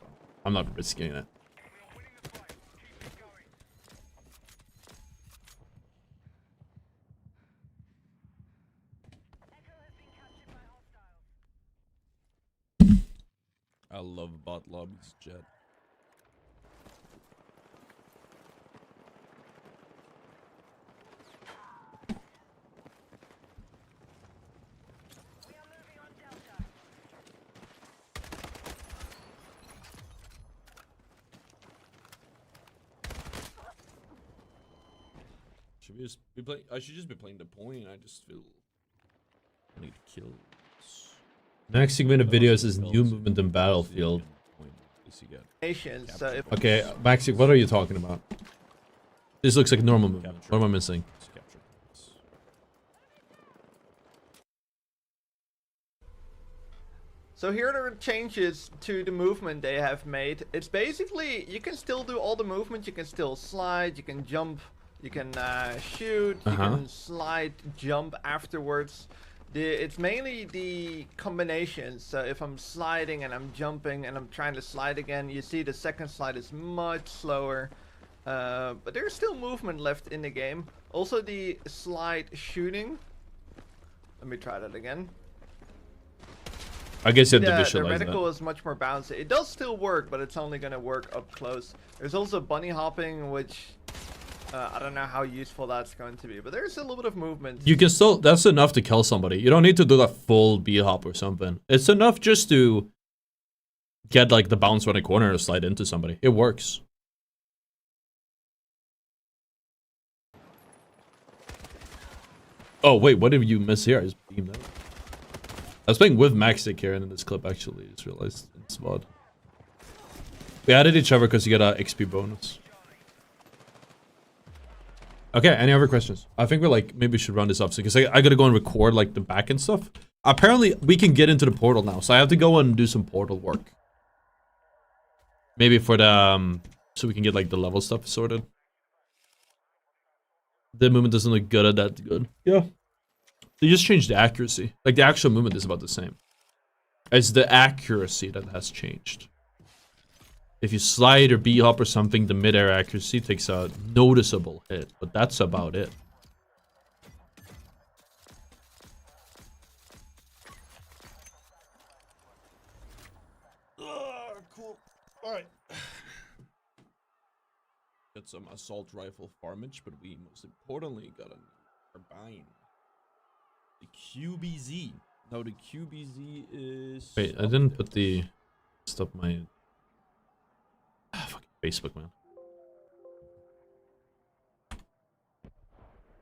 I'm not risking it. I love bot lobbies, Jet. Should we just be playing? I should just be playing the point. I just feel I need kills. Next segment of videos is new movement in Battlefield. So if Okay, Maxi, what are you talking about? This looks like normal movement. What am I missing? So here are the changes to the movement they have made. It's basically, you can still do all the movement. You can still slide, you can jump, you can shoot, you can slide, jump afterwards. It's mainly the combinations. So if I'm sliding and I'm jumping and I'm trying to slide again, you see the second slide is much slower. But there's still movement left in the game. Also the slide shooting. Let me try that again. I guess you have to The visualize reticle that. is much more balanced. It does still work, but it's only going to work up close. There's also bunny hopping, which I don't know how useful that's going to be, but there's a little bit of movement. You can still, that's enough to kill somebody. You don't need to do that full B-hop or something. It's enough just to get like the bounce around a corner to slide into somebody. It works. Oh wait, what did you miss here? I just beamed out. I was playing with Maxic here in this clip actually. I just realized in SWAT. We added each other because you get a XP bonus. Okay, any other questions? I think we're like, maybe we should run this up because I gotta go and record like the back and stuff. Apparently we can get into the portal now, so I have to go and do some portal work. Maybe for the so we can get like the level stuff sorted. The movement doesn't look good at that good. Yeah. They just changed the accuracy. Like the actual movement is about the same. It's the accuracy that has changed. If you slide or B-hop or something, the mid-air accuracy takes a noticeable hit, but that's about it. Cool. Alright. Got some assault rifle farmage, but we most importantly got a carbine. The QBZ. Now the QBZ is... Wait, I didn't put the... Stop my... fucking Facebook, man.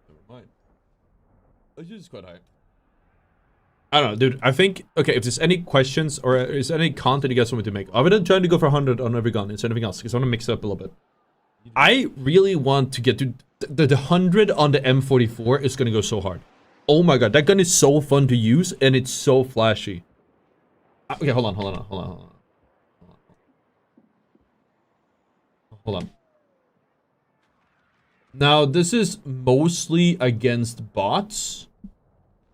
Never mind. It's just quite high. I don't know, dude. I think... Okay, if there's any questions or is any content you guys want me to make, I've been trying to go for 100 on every gun. Is there anything else? Because I want to mix it up a little bit. I really want to get to... The 100 on the M44 is going to go so hard. Oh my god, that gun is so fun to use and it's so flashy. Okay, hold on. Now, this is mostly against bots,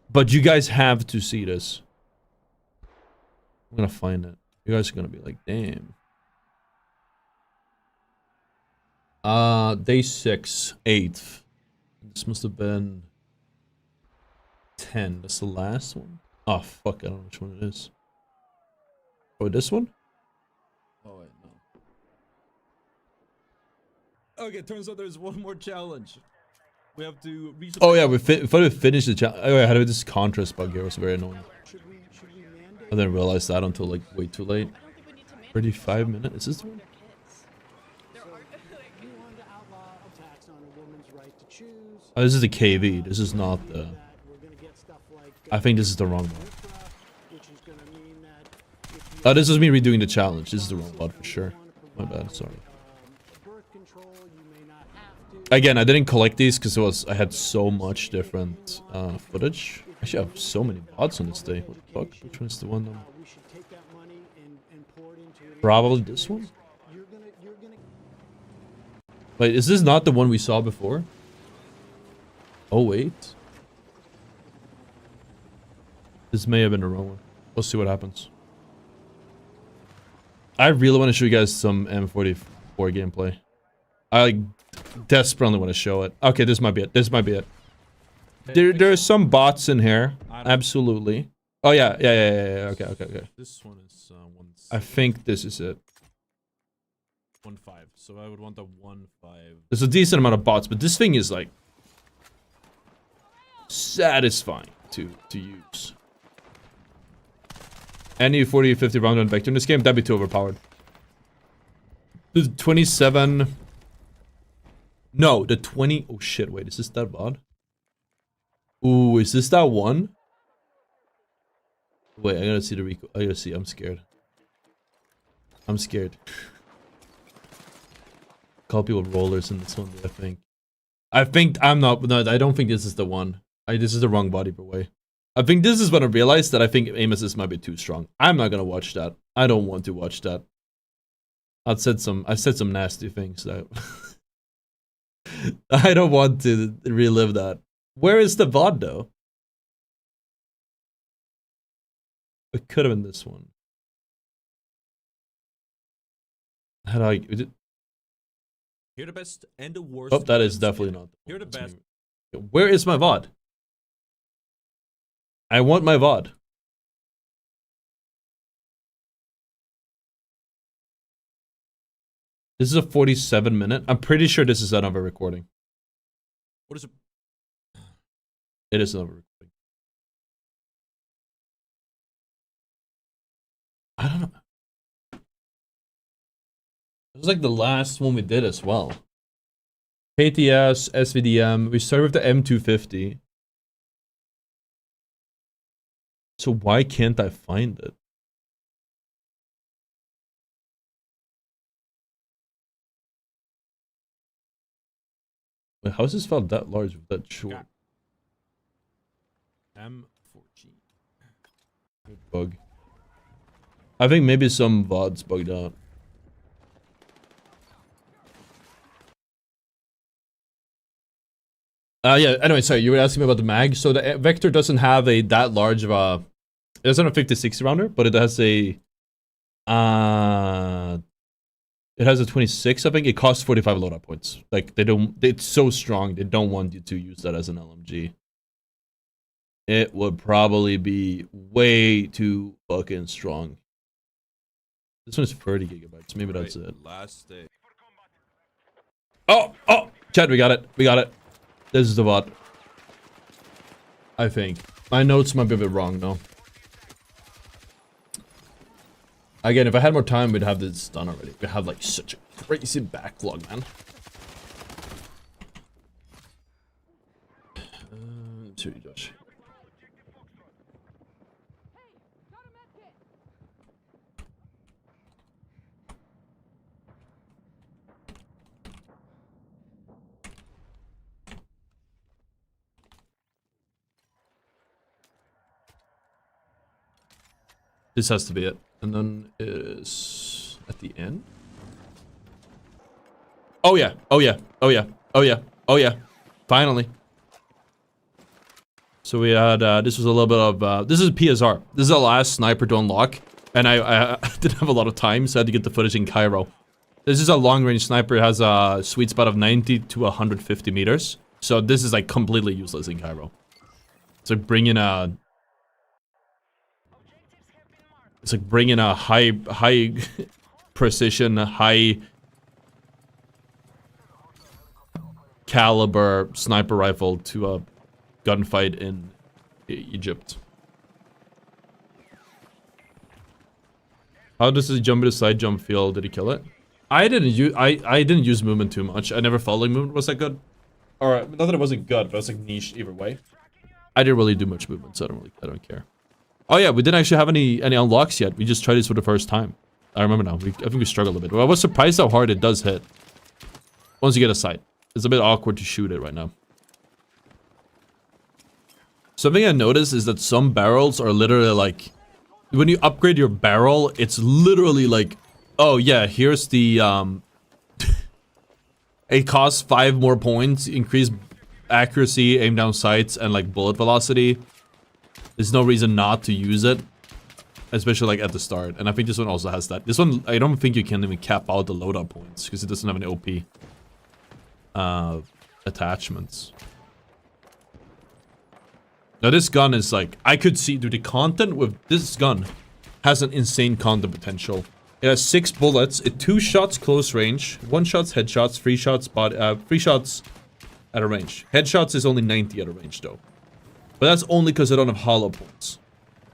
but you guys have to see this. I'm gonna find it. You guys are gonna be like, damn. Day 6, 8th. This must have been 10. That's the last one. Oh, fuck, I don't know which one it is. Oh, this one? Oh, wait, no. Okay, turns out there's one more challenge. We have to... Oh, yeah, we finished the challenge. Oh, yeah, how did this contrast bug here? It was very annoying. I didn't realize that until, like, way too late. 35 minutes? Is this the one? Oh, this is the KV. This is not the... I think this is the wrong one. Oh, this is me redoing the challenge. This is the wrong one for sure. My bad, sorry. Again, I didn't collect these because I had so much different footage. Actually, I have so many bots on this day. What the fuck? Which one's the one? Probably this one? Wait, is this not the one we saw before? Oh, wait. This may have been the wrong one. We'll see what happens. I really want to show you guys some M44 gameplay. I like desperately want to show it. Okay, this might be it. This might be it. There are some bots in here. Absolutely. Oh yeah. Okay. This one is 1. I think this is it. 1.5. So I would want the 1.5. There's a decent amount of bots, but this thing is like satisfying to use. Any 40 or 50 round on vector in this game, that'd be too overpowered. The 27. No, the 20. Oh shit, wait, is this that VOD? Ooh, is this that one? Wait, I gotta see the I gotta see, I'm scared. I'm scared. Call people rollers in this one, I think. I'm not, no, I don't think this is the one. This is the wrong body per way. I think this is when I realized that I think Amos's might be too strong. I'm not gonna watch that. I don't want to watch that. I said some nasty things that I don't want to relive that. Where is the VOD though? It could have been this one. How do I... Here the best and the worst. Oh, that is definitely not. Here the best. Where is my VOD? I want my VOD. This is a 47-minute. I'm pretty sure this is another recording. What is it? It is another recording. I don't know. It was like the last one we did as well. KTS, SVDM. We started with the M250. So why can't I find it? Wait, how is this file that large with that short? M14. Bug. I think maybe some VODs bugged out. Yeah, anyway, sorry, you were asking me about the mag. So the Vector doesn't have a that large of a... It doesn't have a 50-60 rounder, but it has a... It has a 26, I think. It costs 45 loadout points. Like, they don't... It's so strong, they don't want you to use that as an LMG. It would probably be way too fucking strong. This one's 30 gigabytes. Maybe that's it. Last day. Oh! Oh! Chad, we got it. We got it. This is the bot. I think. My notes might be a bit wrong, though. Again, if I had more time, we'd have this done already. We have, like, such a crazy backlog, man. Sorry, Josh. This has to be it. And then is at the end. Oh yeah. Oh yeah. Oh yeah. Oh yeah. Oh yeah. Finally. So we had this was a little bit of this is PSR. This is the last sniper to unlock. And I didn't have a lot of time, so I had to get the footage in Cairo. This is a long range sniper. It has a sweet spot of 90 to 150 meters. So this is like completely useless in Cairo. It's like bringing a high precision, high caliber sniper rifle to a gunfight in Egypt. How does he jump into side jump feel? Did he kill it? I didn't use movement too much. I never felt like movement was that good. Alright, not that it wasn't good, but it was like niche either way. I didn't really do much movement, so I don't care. Oh yeah, we didn't actually have any unlocks yet. We just tried this for the first time. I remember now. I think we struggled a bit. Well, I was surprised how hard it does hit. Once you get a sight. It's a bit awkward to shoot it right now. Something I noticed is that some barrels are literally like... When you upgrade your barrel, it's literally like... Oh yeah, here's the... It costs 5 more points. Increase accuracy, aim down sights, and like bullet velocity. There's no reason not to use it. Especially like at the start. And I think this one also has that. This one, I don't think you can even cap out the loadout points. Because it doesn't have any OP attachments. Now this gun is like... I could see... Dude, the content with this gun has an insane content potential. It has 6 bullets. 2 shots close range. 1 shot's headshots. 3 shots 3 shots at a range. Headshots is only 90 at a range though. But that's only because I don't have hollow points.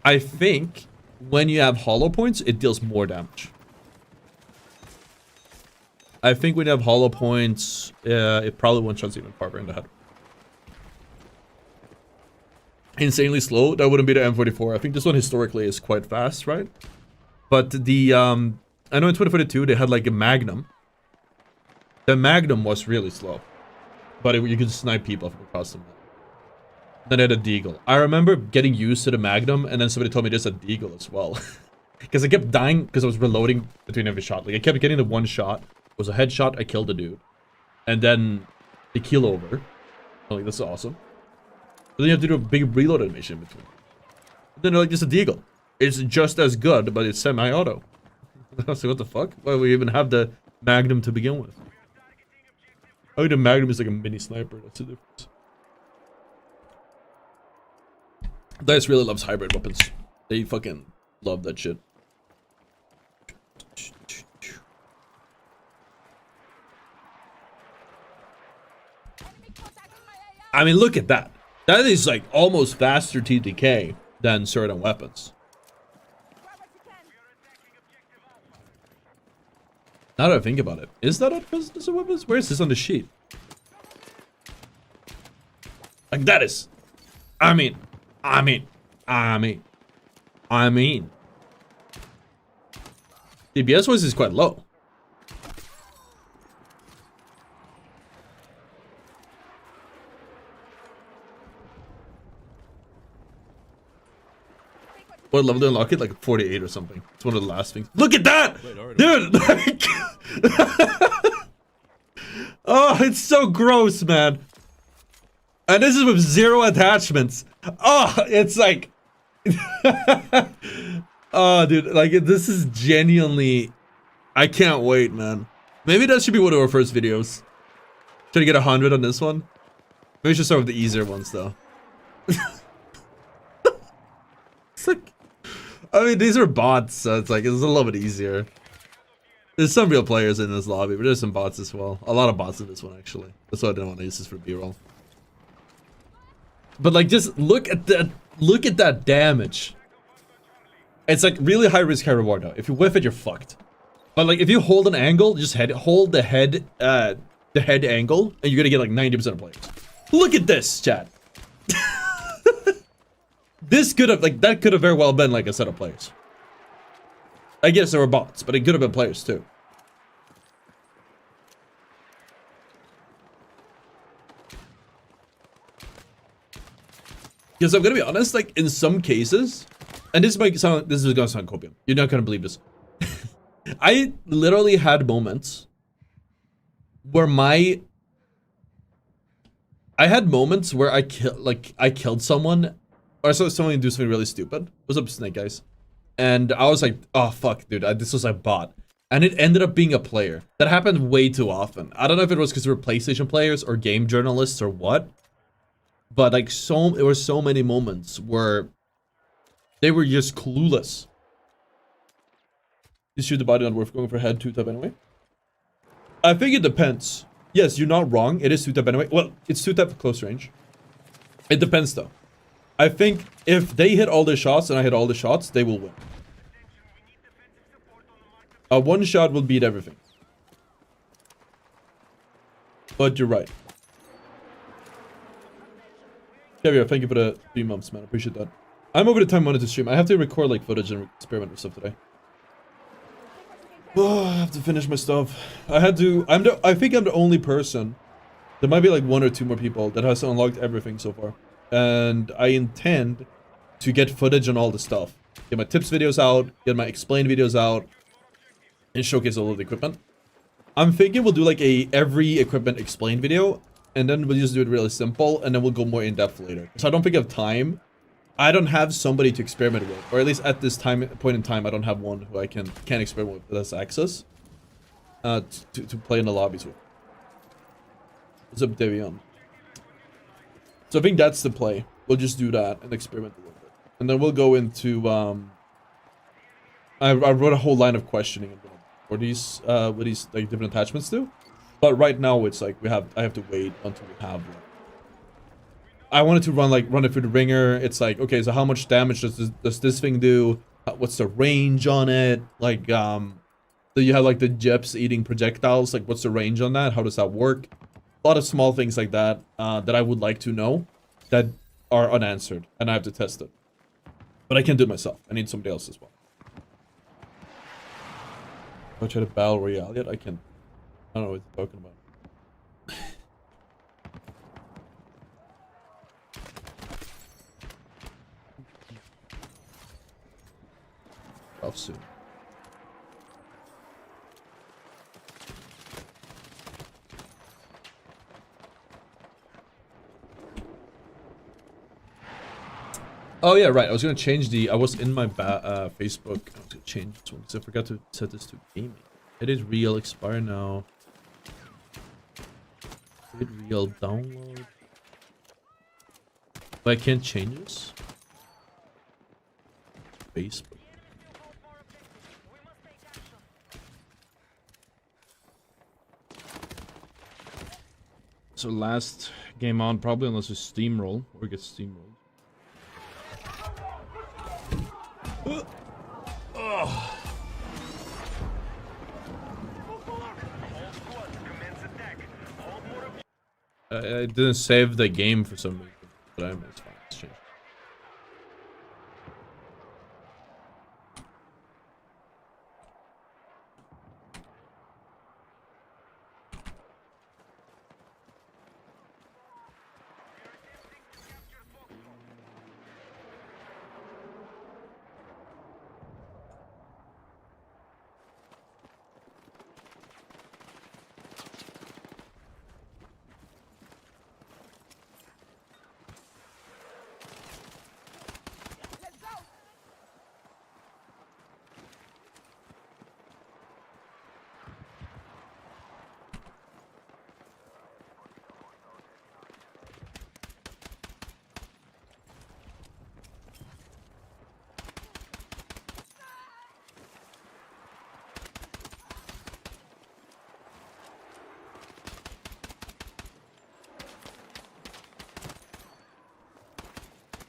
I think when you have hollow points, it deals more damage. I think when you have hollow points, it probably one-shots even farther in the head. Insanely slow. That wouldn't be the M44. I think this one historically is quite fast, right? But the, I know in 2042 they had like a Magnum. The Magnum was really slow. But you could snipe people from across the map. Then I had a Deagle. I remember getting used to the Magnum, and then somebody told me there's a Deagle as well. Because I kept dying because I was reloading between every shot. Like, I kept getting the one shot. It was a headshot, I killed the dude. And then the kill over. I'm like, that's awesome. But then you have to do a big reload animation in between. And then they're like, there's a Deagle. It's just as good, but it's semi-auto. I was like, what the fuck? Why do we even have the Magnum to begin with? I think the Magnum is like a mini sniper. That's the difference. Dice really loves hybrid weapons. They fucking love that shit. I mean, look at that. That is like almost faster TTK than certain weapons. Now that I think about it, is that a weapons? Where is this on the sheet? Like that is, I mean. DPS voice is quite low. What level to unlock it? Like 48 or something. It's one of the last things. Look at that! Dude! Oh, it's so gross, man. And this is with 0 attachments. Oh, it's like... Oh, dude, like, this is genuinely... I can't wait, man. Maybe that should be one of our first videos. Try to get 100 on this one. Maybe we should start with the easier ones, though. It's like... I mean, these are bots, so it's like, it's a little bit easier. There's some real players in this lobby, but there's some bots as well. A lot of bots in this one, actually. That's why I didn't want to use this for B-roll. But like, just look at that damage. It's like really high risk, high reward though. If you whiff it, you're fucked. But like, if you hold an angle, just hold the head angle, and you're gonna get like 90% of players. Look at this, chat. This could have, like, that could have very well been like a set of players. I guess there were bots, but it could have been players too. Because I'm gonna be honest, like, in some cases, and this is gonna sound copium. You're not gonna believe this. I literally had moments where I killed someone, or saw someone do something really stupid. What's up, Snake Guys? And I was like, oh fuck, dude, this was a bot. And it ended up being a player. That happened way too often. I don't know if it was because we were PlayStation players or game journalists or what. But like, there were so many moments where they were just clueless. You shoot the body not worth going for head 2-tap anyway? I think it depends. Yes, you're not wrong. It is 2-tap anyway. Well, it's 2-tap for close range. It depends though. I think if they hit all their shots and I hit all the shots, they will win. One shot will beat everything. But you're right. Caviar, thank you for the 3 months, man. I appreciate that. I'm over the time I wanted to stream. I have to record like footage and experiment with stuff today. Oh, I have to finish my stuff. I think I'm the only person. There might be like 1 or 2 more people that has unlocked everything so far. And I intend to get footage on all the stuff. Get my tips videos out, get my explain videos out, and showcase all of the equipment. I'm thinking we'll do like every equipment explain video, and then we'll just do it really simple, and then we'll go more in depth later. So I don't think I have time. I don't have somebody to experiment with, or at least at this point in time, I don't have one who I can experiment with that has access to play in the lobbies with. What's up, Davion? So I think that's the play. We'll just do that and experiment a little bit, and then we'll go into I wrote a whole line of questioning for these what these like different attachments do. But right now it's like I have to wait until we have one. I wanted to run it through the ringer. It's like, okay, so how much damage does this thing do? What's the range on it? Like, do you have like the Jeps eating projectiles? Like, what's the range on that? How does that work? A lot of small things like that that I would like to know that are unanswered, and I have to test it. But I can't do it myself. I need somebody else as well. Have I tried a battle royale yet? I don't know what you're talking about. Off soon. Oh yeah, right. I was gonna change I was in my Facebook. I was gonna change this one because I forgot to set this to gaming. It is real. Expire now. It real download. But I can't change this. Facebook. So last game on, probably unless we steamroll or get steamrolled. I didn't save the game for some reason, but it's fine. It's changed.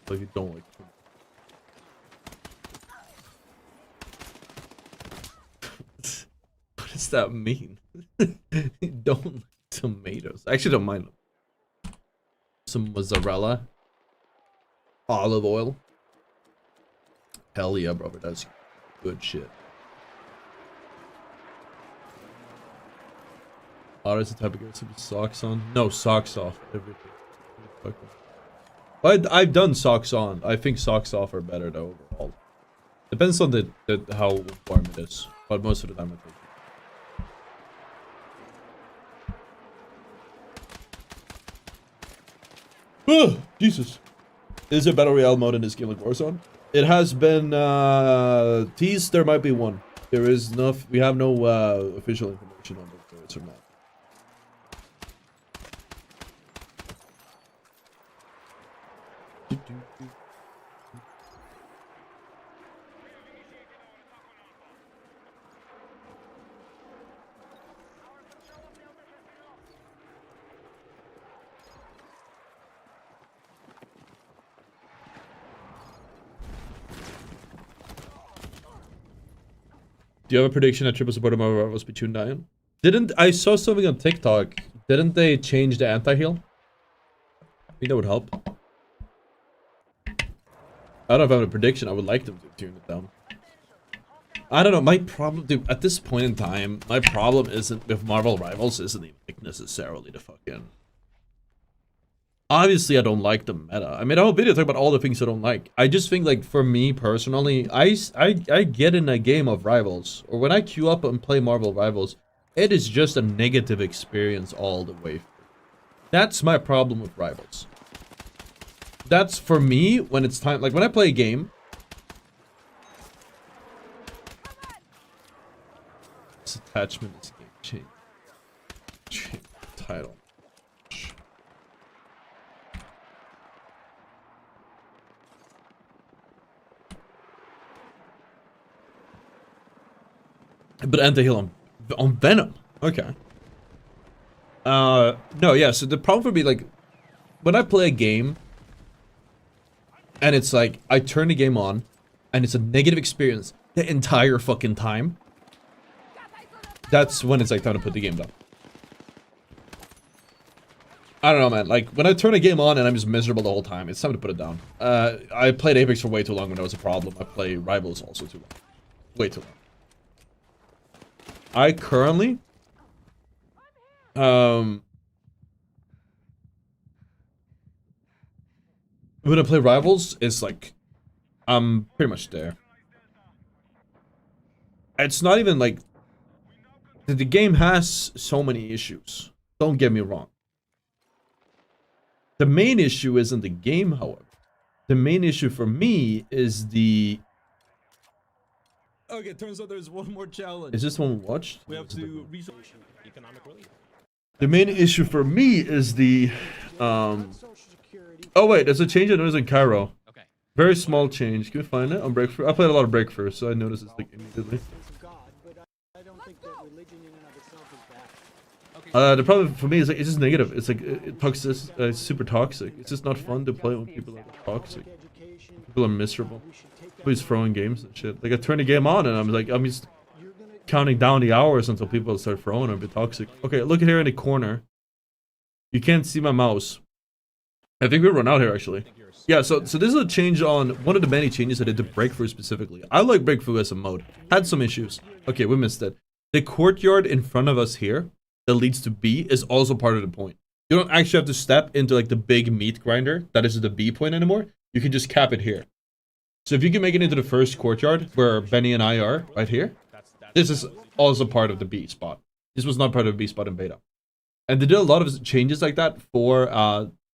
So if you don't like what does that mean? You don't like tomatoes. I actually don't mind them. Some mozzarella. Olive oil. Hell yeah, brother. That's good shit. Otter's the type of guy with some socks on. No, socks off. Everything. But I've done socks on. I think socks off are better though overall. Depends on the how warm it is. But most of the time I think. Oh, Jesus. Is there battle royale mode in this game like Warzone? It has been teased. There might be one. There is no. We have no official information on whether it's or not. Do you have a prediction that triple support of Marvel Rivals be tuned down? Didn't I saw something on TikTok? Didn't they change the anti-heal? I think that would help. I don't know if I have a prediction. I would like them to tune it down. I don't know. My problem, dude, at this point in time, my problem isn't with Marvel Rivals. Isn't even like necessarily the fucking. Obviously, I don't like the meta. I made a whole video talking about all the things I don't like. I just think, like, for me personally, I get in a game of Rivals, or when I queue up and play Marvel Rivals, it is just a negative experience all the way through. That's my problem with Rivals. That's for me when it's time. Like when I play a game. This attachment is game change title. But anti-heal on Venom. Okay. No, yeah, so the problem for me, like, when I play a game, and it's like, I turn the game on, and it's a negative experience the entire fucking time, that's when it's like time to put the game down. I don't know, man, like, when I turn a game on and I'm just miserable the whole time, it's time to put it down. I played Apex for way too long when that was a problem. I play Rivals also too long. Way too long. I currently when I play Rivals, it's like I'm pretty much there. It's not even like the game has so many issues. Don't get me wrong. The main issue isn't the game, however. The main issue for me is the Okay, turns out there's one more challenge. Is this one we watched? We have to research economic relief. The main issue for me is the oh wait, there's a change I noticed in Cairo. Okay. Very small change. Can we find it on Breakthrough? I played a lot of Breakthrough, so I noticed it's like immediately. The problem for me is like it's just negative. It's like it's super toxic. It's just not fun to play when people are toxic. People are miserable. Nobody's throwing games and shit. Like I turn the game on and I'm just counting down the hours until people start throwing or be toxic. Okay, look at here in the corner. You can't see my mouse. I think we run out here actually. Yeah, so this is a change on one of the many changes I did to Breakthrough specifically. I like Breakthrough as a mode. Had some issues. Okay, we missed it. The courtyard in front of us here that leads to B is also part of the point. You don't actually have to step into like the big meat grinder that is the B point anymore. You can just cap it here. So if you can make it into the first courtyard where Benny and I are right here, this is also part of the B spot. This was not part of the B spot in beta. And they did a lot of changes like that for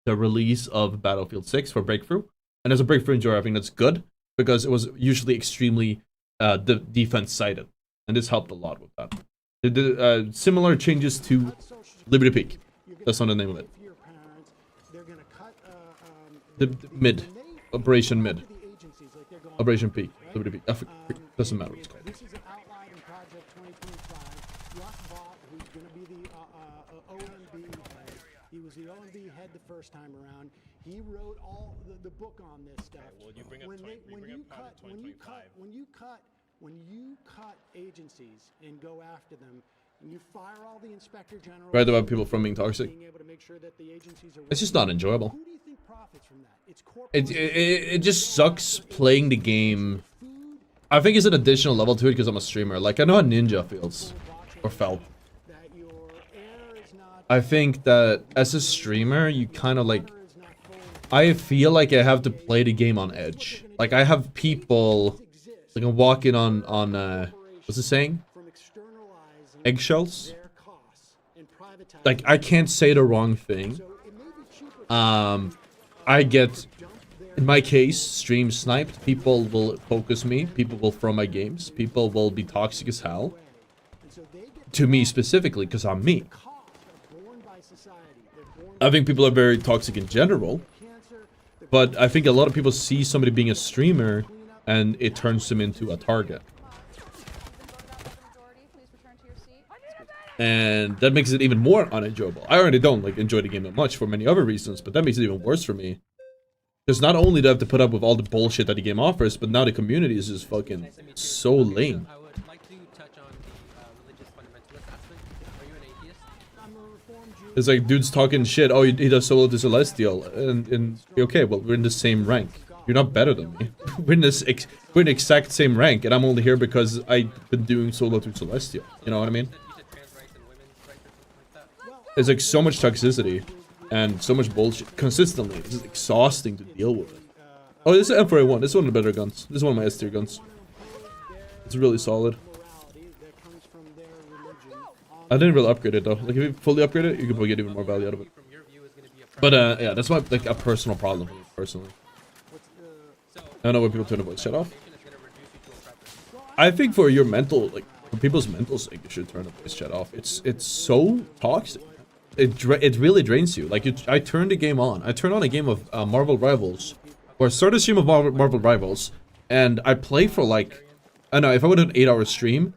the release of Battlefield 6 for Breakthrough. And as a Breakthrough enjoyer, I think that's good because it was usually extremely defense-sided. And this helped a lot with that. They did similar changes to Liberty Peak. That's not the name of it. The mid. Operation Mid. Operation Peak. Liberty Peak. Doesn't matter what it's called. was the OMB head the first time around. He wrote all the book on this stuff. well, you bring up when 20 when bring you up Powder cut when you 2025. cut when you cut agencies and go after them, and you fire all the inspector general. Right about people from being toxic. Being able to make sure that the agencies are It's just not enjoyable. Who do you think profits from that? It's It just sucks playing the game. I think it's an additional level to it because I'm a streamer. Like, I know how Ninja feels. Or felt. that your air is not I think that as a streamer, you kind of like... I feel like I have to play the game on edge. Like, I have people... Like, I'm walking on what's it saying? from externalizing Eggshells? their costs and privatizing. Like, I can't say the wrong thing. So it may be cheaper I get... In my case, stream sniped. People will focus me. People will throw my games. People will be toxic as hell. To me specifically, because I'm me. costs are borne by society. They're borne I think people are very toxic in general. by cancer. They're But I think a lot of people see somebody being a streamer and it turns them into a target. And that makes it even more unenjoyable. I already don't like enjoy the game that much for many other reasons, but that makes it even worse for me. Because not only do I have to put up with all the bullshit that the game offers, but now the community is just fucking so lame. I would like to touch on the religious fundamentalist aspect. Are you an atheist? I'm a reformed Jew. It's like dudes talking shit. Oh, he does solo to Celestial, and okay, well we're in the same rank. You're not better than me. We're in the exact same rank, and I'm only here because I've been doing solo to Celestial. You know what I mean? You said trans rights and women's rights or something like that. There's like so much toxicity and so much bullshit consistently. It's just exhausting to deal with it. Oh, this is M4A1. This is one of the better guns. This is one of my S tier guns. It's really solid. Morality that comes from their religion. I didn't really upgrade it though. Like if you fully upgrade it, you could probably get even more value out of it. From your view is going to be a But yeah, that's my like a personal problem for me personally. I don't know when people turn the voice chat off. preference is going to reduce you to a preference. I think for your mental, like for people's mental sake, you should turn the voice chat off. It's so toxic. It really drains you. Like I turned the game on. I turned on a game of Marvel Rivals, or started a stream of Marvel Rivals, and I play for like, I don't know, if I would have an 8-hour stream,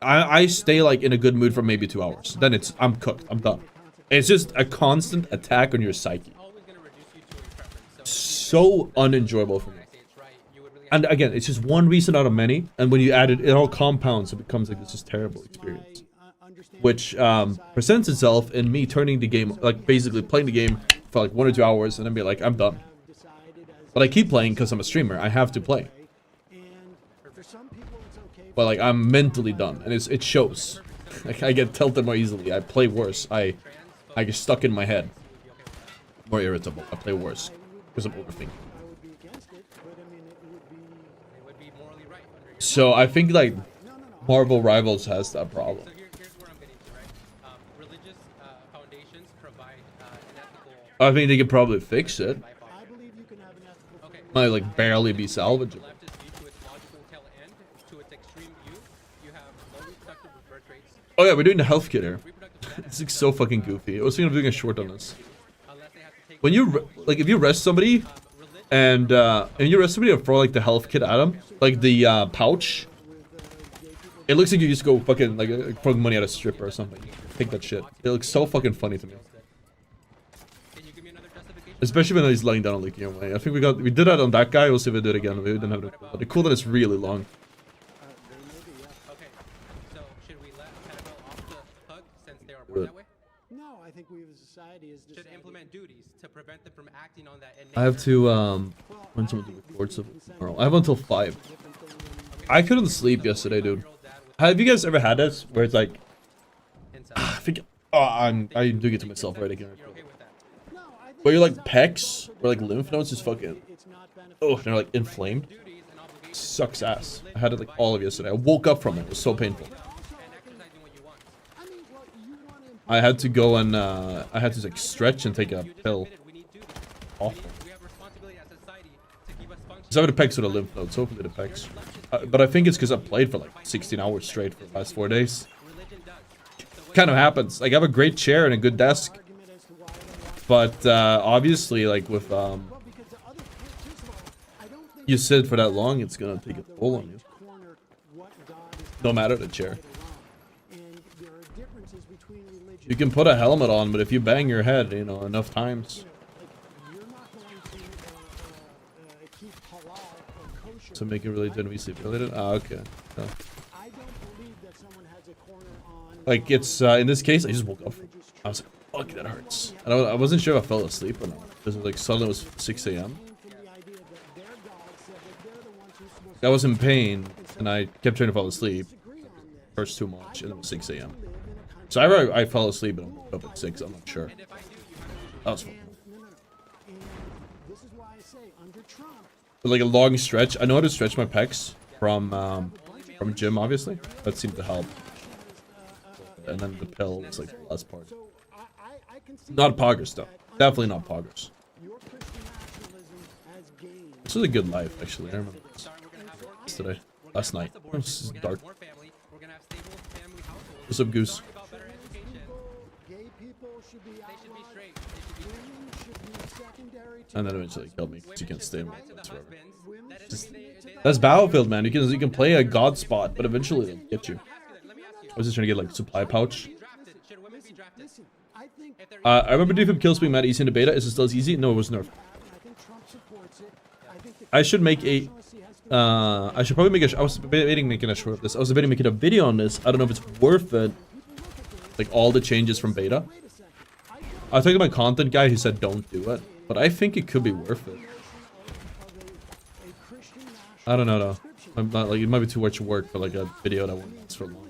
I stay like in a good mood for maybe 2 hours. Then I'm cooked. I'm done. It's just a constant attack on your psyche. Always going to reduce you to a preference. So unenjoyable for me. When I say it's right, you would really And again, it's just one reason out of many, and when you add it, it all compounds. It becomes like this just terrible experience, which presents itself in me turning the game, like basically playing the game for like 1 or 2 hours, and then be like, I'm done. But I keep playing because I'm a streamer. I have to play. And for some people, it's okay. But like I'm mentally done, and it shows. Like I get tilted more easily. I play worse. I get stuck in my head. More irritable. I play worse because I'm overthinking. I would be against it, but I mean, it would be morally right under your. So I think like Marvel Rivals has that problem. So here's where I'm getting to, right? Religious foundations provide an ethical. I think they could probably fix it. I believe you can have an ethical. Okay. Might like barely be salvageable. Leftist view to its logical tail end, to its extreme view, you have low reproductive birth rates, Oh yeah, we're doing the health kit here. reproductive status, It's like so fucking goofy. I was thinking of doing a short on this. unless they have to take When you like, if you arrest somebody, and you arrest somebody and throw like the health kit at them, like the pouch, it looks like you just go fucking like throwing money at a stripper or something. Take that shit. It looks so fucking funny to me. Can you give me another justification? Especially when he's lying down and leaking away. I think we did that on that guy. We'll see if we do it again. We didn't have it. But the cooldown is really long. Okay. So should we let Annabelle off the hook since they are born that way? No, I think we as a society is Should implement duties to prevent them from acting on that innate I have urge. to when someone records it tomorrow. I have until 5. I couldn't sleep yesterday, dude. Have you guys ever had this where it's like I think I'm doing it to myself right again. You're okay with that? Where your like pecs or like lymph nodes just fucking they're like inflamed. Duties and obligations Sucks ass. I had it like all of yesterday. I woke up from it. It was so painful. and exercising what you want. I had to go and I had to like stretch and take a pill. We need duties. Awful. We have responsibility as a society to keep us functioning. So I have the pecs or the lymph nodes. Hopefully the pecs. But I think it's because I played for like 16 hours straight for the last 4 days. Religion does. Kind of happens. Like I have a great chair and a good desk. But obviously like with you sit for that long, it's gonna take a toll on you. No matter the chair. And there are differences between religions. You can put a helmet on, but if you bang your head, you know, enough times. You're not going to keep halal or kosher. To make it related and VC related? Ah, okay. Yeah. I don't believe that someone has a corner on. Like, it's, in this case, I just woke up. I was like, fuck, that hurts. And I wasn't sure if I fell asleep or not. Because, like, suddenly it was 6 a.m. I was in pain, and I kept trying to fall asleep. Hurts too much, and it was 6 a.m. So I fell asleep and I woke up at 6, I'm not sure. That was fun. But like a long stretch, I know how to stretch my pecs from gym, obviously. That seemed to help. And then the pill was like the last part. Not poggers though. Definitely not poggers. This was a good life, actually. I remember this. Yesterday. Last night. It was dark. What's up, Goose? And then eventually killed me because you can't stay in my place forever. That's Battlefield, man. You can play a god spot, but eventually they'll get you. I was just trying to get like supply pouch. I remember defib kills being mad easy in the beta. Is it still as easy? No, it was nerfed. I should make a I should probably make a I was debating making a short of this. I was debating making a video on this. I don't know if it's worth it. Like all the changes from beta. I was talking to my content guy who said don't do it. But I think it could be worth it. I don't know though. I'm not like it might be too much work for like a video that won't last for long.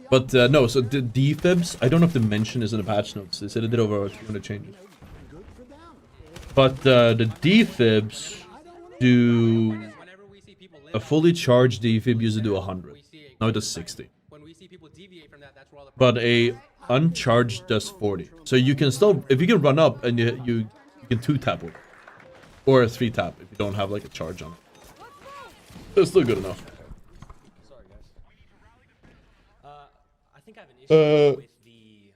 But no, so the defibs, I don't know if the mention is in the patch notes. They said it did over 200 changes. But the defibs do a fully charged defib used to do 100. Now it does 60. But a uncharged does 40. So you can still, if you can run up and you can 2-tap it. Or a 3-tap if you don't have like a charge on it. It's still good enough. Sorry guys. I think I have an issue with the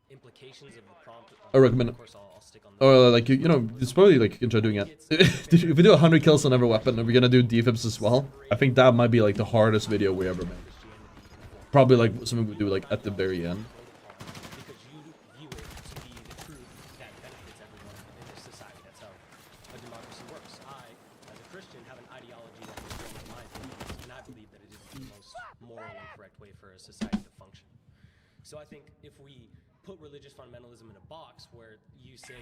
implications of the prompt. I recommend it. Of course I'll stick on the Or like you know, it's probably like you can try doing it. If we do 100 kills on every weapon and we're gonna do defibs as well, I think that might be like the hardest video we ever made. Probably like something we do like at the very end. because you view it to be the truth that benefits everyone in this society. That's how a democracy works. I, as a Christian, have an ideology that constrains my opinions, and I believe that it is the most moral and correct way for a society to function. So I think if we put religious fundamentalism in a box where you say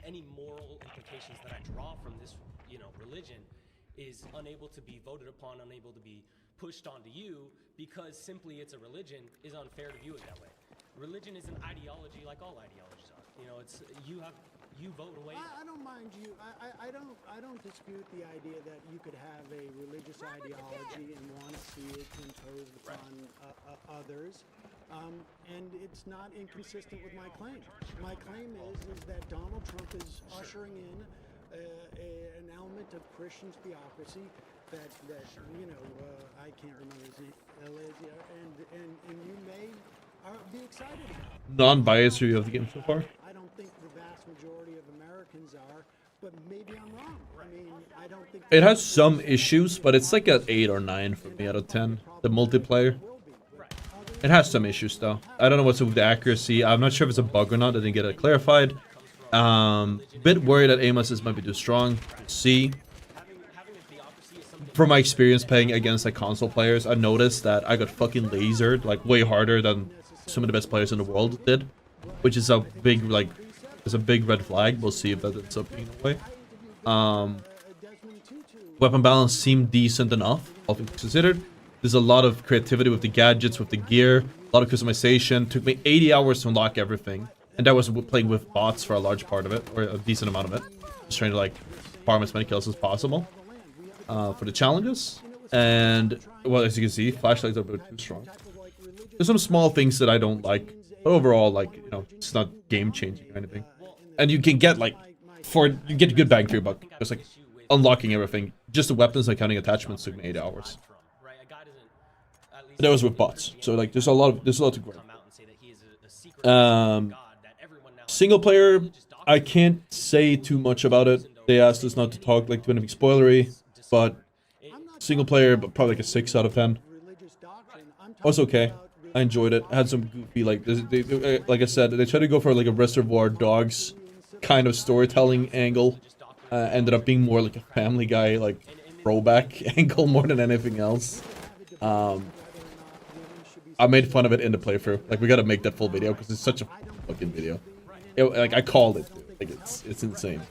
any moral implications that I draw from this, you know, religion is unable to be voted upon, unable to be pushed onto you because simply it's a religion, is unfair to view it that way. Religion is an ideology like all ideologies are. You know, it's you vote away. I don't mind you. I don't dispute the idea that you could have a religious ideology and want to see it imposed upon others. And it's not inconsistent with my claim. My claim is that Donald Trump is ushering in an element of Christian theocracy that you know, I can't remember his name, and you may be excited about. Non-biased review of the game so far. I don't think the vast majority of Americans are, but maybe I'm wrong. I mean, I don't think It has some issues, but it's like an 8 or 9 for me out of 10. The multiplayer. It has some issues though. I don't know what's with the accuracy. I'm not sure if it's a bug or not. I didn't get it clarified. Bit worried that aim assist might be too strong. See. From my experience playing against like console players, I noticed that I got fucking lasered like way harder than some of the best players in the world did, which is a big like, it's a big red flag. We'll see if that ends up being a way. Weapon balance seemed decent enough, all things considered. There's a lot of creativity with the gadgets, with the gear, a lot of customization. Took me 80 hours to unlock everything, and that was playing with bots for a large part of it, or a decent amount of it. Just trying to like farm as many kills as possible for the challenges. And well, as you can see, flashlights are a bit too strong. There's some small things that I don't like, but overall, like, you know, it's not game changing or anything. And you can get like, you get a good bang for your buck. Just like unlocking everything. Just the weapons and counting attachments took me 8 hours. But that was with bots, so like there's a lot to grow. Single player, I can't say too much about it. They asked us not to talk like to anything spoilery, but single player, but probably like a 6 out of 10. Was okay. I enjoyed it. Had some goofy, like, like I said, they tried to go for like a Reservoir Dogs kind of storytelling angle. Ended up being more like a Family Guy, like, throwback angle more than anything else. I made fun of it in the playthrough. Like, we gotta make that full video because it's such a fucking video. Like, I called it. Like, it's insane.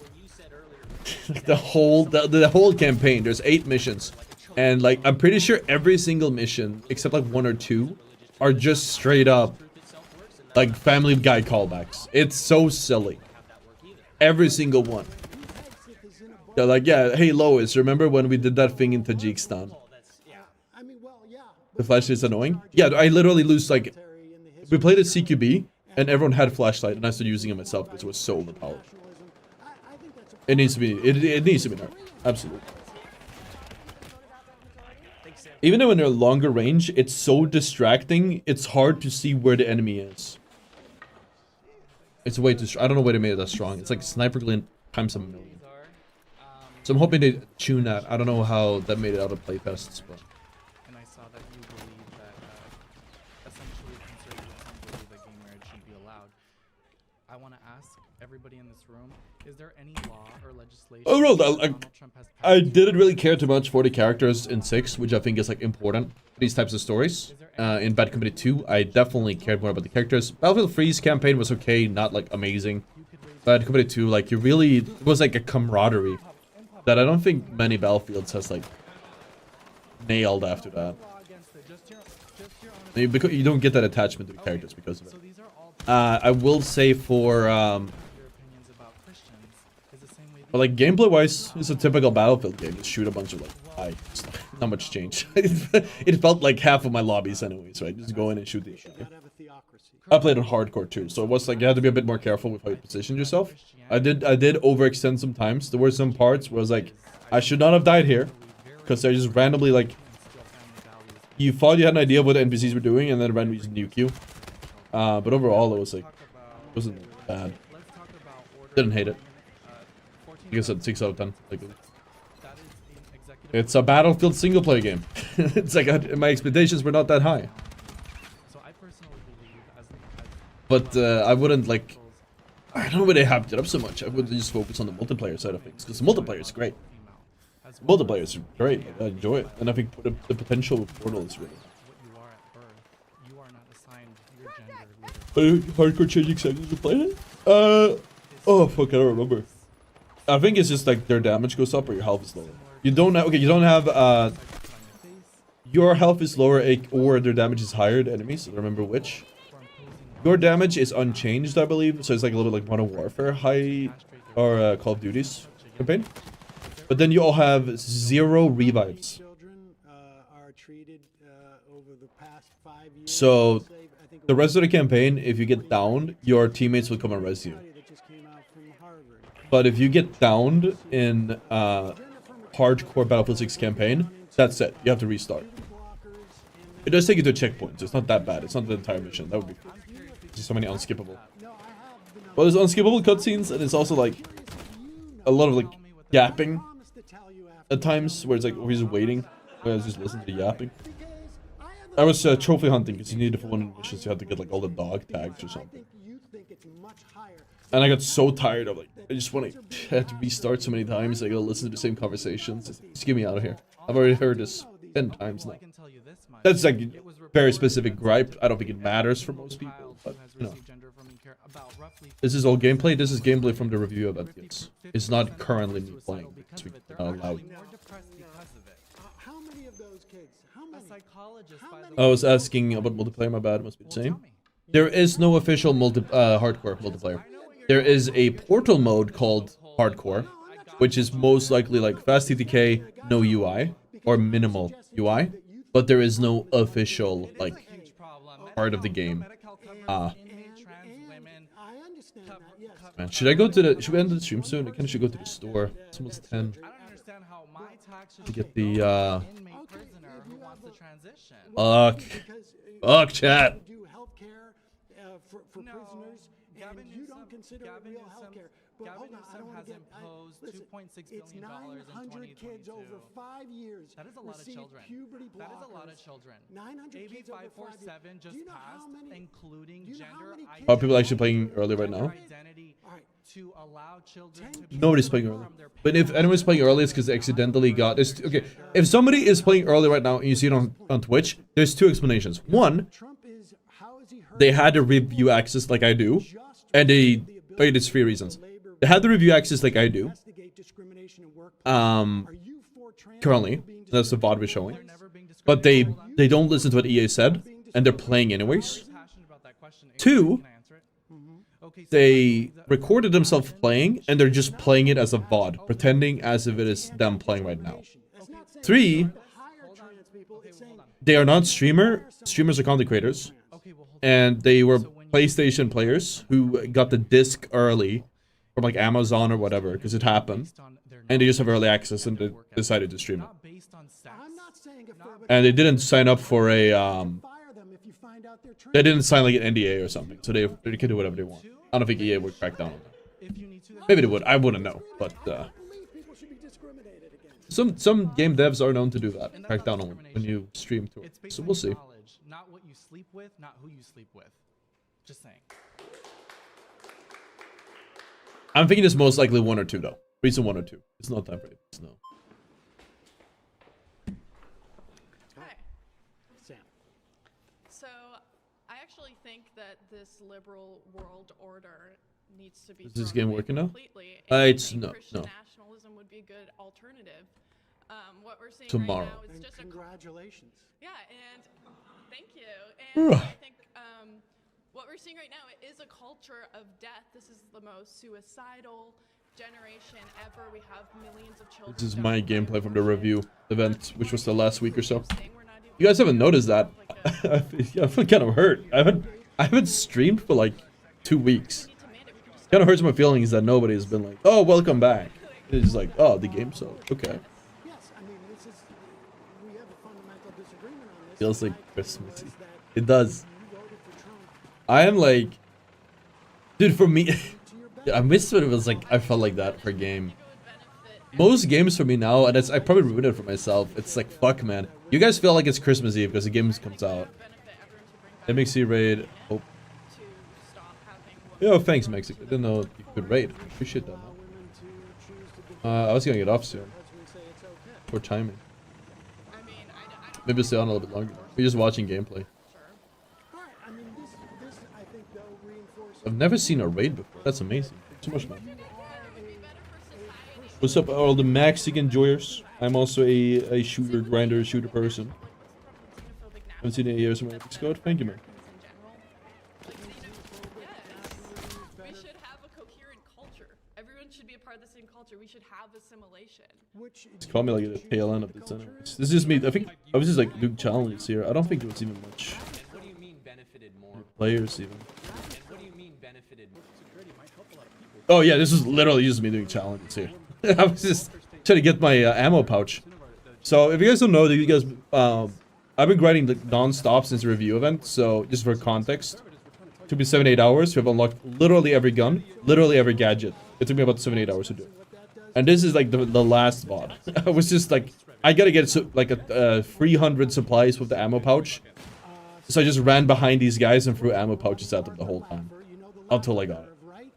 Like, the whole campaign, there's 8 missions. And, like, I'm pretty sure every single mission, except like 1 or 2, are just straight up, like, Family Guy callbacks. It's so silly. Every single one. They're like, yeah, hey Lois, remember when we did that thing in Tajikistan? The flashlight is annoying? Yeah, I literally lose, like, we played at CQB, and everyone had a flashlight, and I started using it myself because it was so overpowered. It needs to be, it needs to be nerfed. Absolutely. Even though when they're longer range, it's so distracting, it's hard to see where the enemy is. It's way too strong. I don't know why they made it that strong. It's like sniper glint times a million. So I'm hoping they tune that. I don't know how that made it out of playtests, but. And I saw that you believe that essentially conservatives don't believe that gay marriage should be allowed. I want to ask everybody in this room, is there any law or legislation Oh no, Donald Trump has I passed didn't really care too much for the characters in 6, which I think is like important for these types of stories. In Bad Company 2, I definitely cared more about the characters. Battlefield 3's campaign was okay, not like amazing. Bad Company 2, like, you really, it was like a camaraderie that I don't think many Battlefields has like nailed after that. You don't get that attachment to the characters because of it. I will say for but like gameplay wise, it's a typical Battlefield game. Just shoot a bunch of like not much change. It felt like half of my lobbies anyways, right? Just go in and shoot the guy. I played on hardcore too, so it was like you had to be a bit more careful with how you position yourself. I did overextend sometimes. There were some parts where I was like, I should not have died here, because they just randomly like, you thought you had an idea of what the NPCs were doing, and then randomly just nuke you. But overall, it was like, it wasn't bad. Didn't hate it. I guess at 6 out of 10. Like, it's a Battlefield single player game. It's like my expectations were not that high. But I wouldn't like. I don't know why they hyped it up so much. I would just focus on the multiplayer side of things because the multiplayer is great. Multiplayer is great. I enjoy it, and I think the potential of Portal is really. Hardcore changing settings to play it? Oh fuck, I don't remember. I think it's just like their damage goes up or your health is lower. You don't have, okay, you don't have, your health is lower or their damage is higher to enemies, I don't remember which. Your damage is unchanged, I believe, so it's like a little bit like Modern Warfare high, or Call of Duty's campaign. But then you all have 0 revives. So, the rest of the campaign, if you get downed, your teammates will come and res you. But if you get downed in hardcore Battlefield 6 campaign, that's it. You have to restart. It does take you to checkpoints. It's not that bad. It's not the entire mission. That would be cool. There's just so many unskippable. Well, there's unskippable cutscenes, and it's also like a lot of like yapping at times, where it's like we're just waiting. Where I just listen to the yapping. I was trophy hunting because you needed for one of the missions. You had to get like all the dog tags or something. And I got so tired of like, I just want to have to restart so many times. I gotta listen to the same conversations. Just get me out of here. I've already heard this 10 times now. That's like a very specific gripe. I don't think it matters for most people, but you know. This is all gameplay. This is gameplay from the review of it. It's not currently me playing because we are allowed. I was asking about multiplayer. My bad. It must be the same. There is no official hardcore multiplayer. There is a Portal mode called Hardcore, which is most likely like fast TTK, no UI, or minimal UI, but there is no official like part of the game. Man, should I go to the? Should we end the stream soon? I kind of should go to the store. It's almost 10. To get the Fuck, chat. Gavin you Newsom- don't consider Gavin it real Newsom- healthcare. But Gavin hold on, I Newsom don't want has to get. imposed Listen, $2.6 it's billion in 900 kids over 2022. 5 years. That is a lot of received children. Puberty blockers. That is a lot of children. 900 AB kids over 5 years. 547 just Do you know passed, how many? including do you know how gender many identity. Are people actually playing early right now? Identity All right. to allow children to be Nobody's playing early. But if anyone's playing early, it's because they accidentally got this. Okay, if somebody is playing early right now and you see it on Twitch, there's two explanations. One, Trump is how is he hurt? they had the review access like I do, and they. Okay, there's three reasons. They had the review access like I do. Investigate discrimination in workplace. Um, Are you for trans currently, people being that's the VOD we're showing. never being But they don't listen to what EA said, and they're playing anyways. passionate about that question. Two, Can I answer it? Okay, so they recorded themselves playing, and they're just playing it as a VOD, pretending as if it is them playing right now. It's not saying Three, hire trans people. It's saying they are not streamers are content creators, okay, well, hold and they were PlayStation players who got the disc early from like Amazon or whatever, because it happened, based on their and they just have early access and they decided to stream it. not based on sex. I'm not saying affirmative. And they didn't sign up for a Fire them if you find out they're trans. they didn't sign like an NDA or something, so they can do whatever they want. I don't think EA would crack down on that. If you need to, Maybe they would. I wouldn't know, but I believe people should be discriminated against. some game devs are known to do that, crack down on when you stream to it's it. based So on we'll see. knowledge, not what you sleep with, not who you sleep with. Just saying. I'm thinking it's most likely one or two though. Reason one or two. It's not time for it. No. Hi. Sam. So, I actually think that this liberal world order needs to be. Is this thrown game away working now? completely, and I It's think no. Christian nationalism would be a good alternative. What we're seeing Tomorrow. right now is And just congratulations. yeah, and thank you. And Ugh. I think what we're seeing right now is a culture of death. This is the most suicidal generation ever. We have millions of children. This is my dying gameplay from the abortion. review event, which was the last week or so. Saying we're not even You guys haven't noticed that. like a- I feel kind of hurt. I haven't streamed for like 2 weeks. need to mandate. We can just Kind of hurts my feelings that nobody has been like, "Oh, welcome back." It's just like, "Oh, the game sucked." Okay. Yes, I mean this is we have a fundamental disagreement on this. Feels and like my feeling Christmassy. was that It does. you voted for Trump I am like, dude. For me, to your benefit. I missed when it was like I felt like that for a game. it would benefit. Most games for me now, and I probably ruined it for myself. It's like, fuck, man. You guys feel like it's Christmas Eve because the game comes out. MXC raid. Oh, To stop having yo, thanks, Mexico. I didn't know you could raid. Appreciate that, man. Women to choose to divorce I was gonna get off soon. husbands say it's okay. Poor timing. I mean, I don't Maybe stay on a little bit longer. We're just watching gameplay. All right, I mean this I think though reinforces I've never seen a raid before. That's amazing. So much fun. it would be better for society. What's up, all the Mexican enjoyers? I'm also a shooter, grinder, shooter person. Haven't seen it in years from my Discord. Thank you, man. We should have a coherent culture. Everyone should be a part of the same culture. We should have assimilation. which Just call me like at the tail end of this anyways. This is just me. I think I was just like doing challenges here. I don't think there was even much What do you mean benefited more? players even. And what do you mean benefited more? Oh yeah, this is literally just me doing challenges here. I was just trying to get my ammo pouch. So if you guys don't know, that you guys, I've been grinding like non-stop since the review event. So just for context, it took me 7-8 hours to have unlocked literally every gun, literally every gadget. It took me about 7-8 hours to do it. And this is like the last VOD. I was just like, I gotta get like a 300 supplies with the ammo pouch. So I just ran behind these guys and threw ammo pouches at them the whole time until I got it.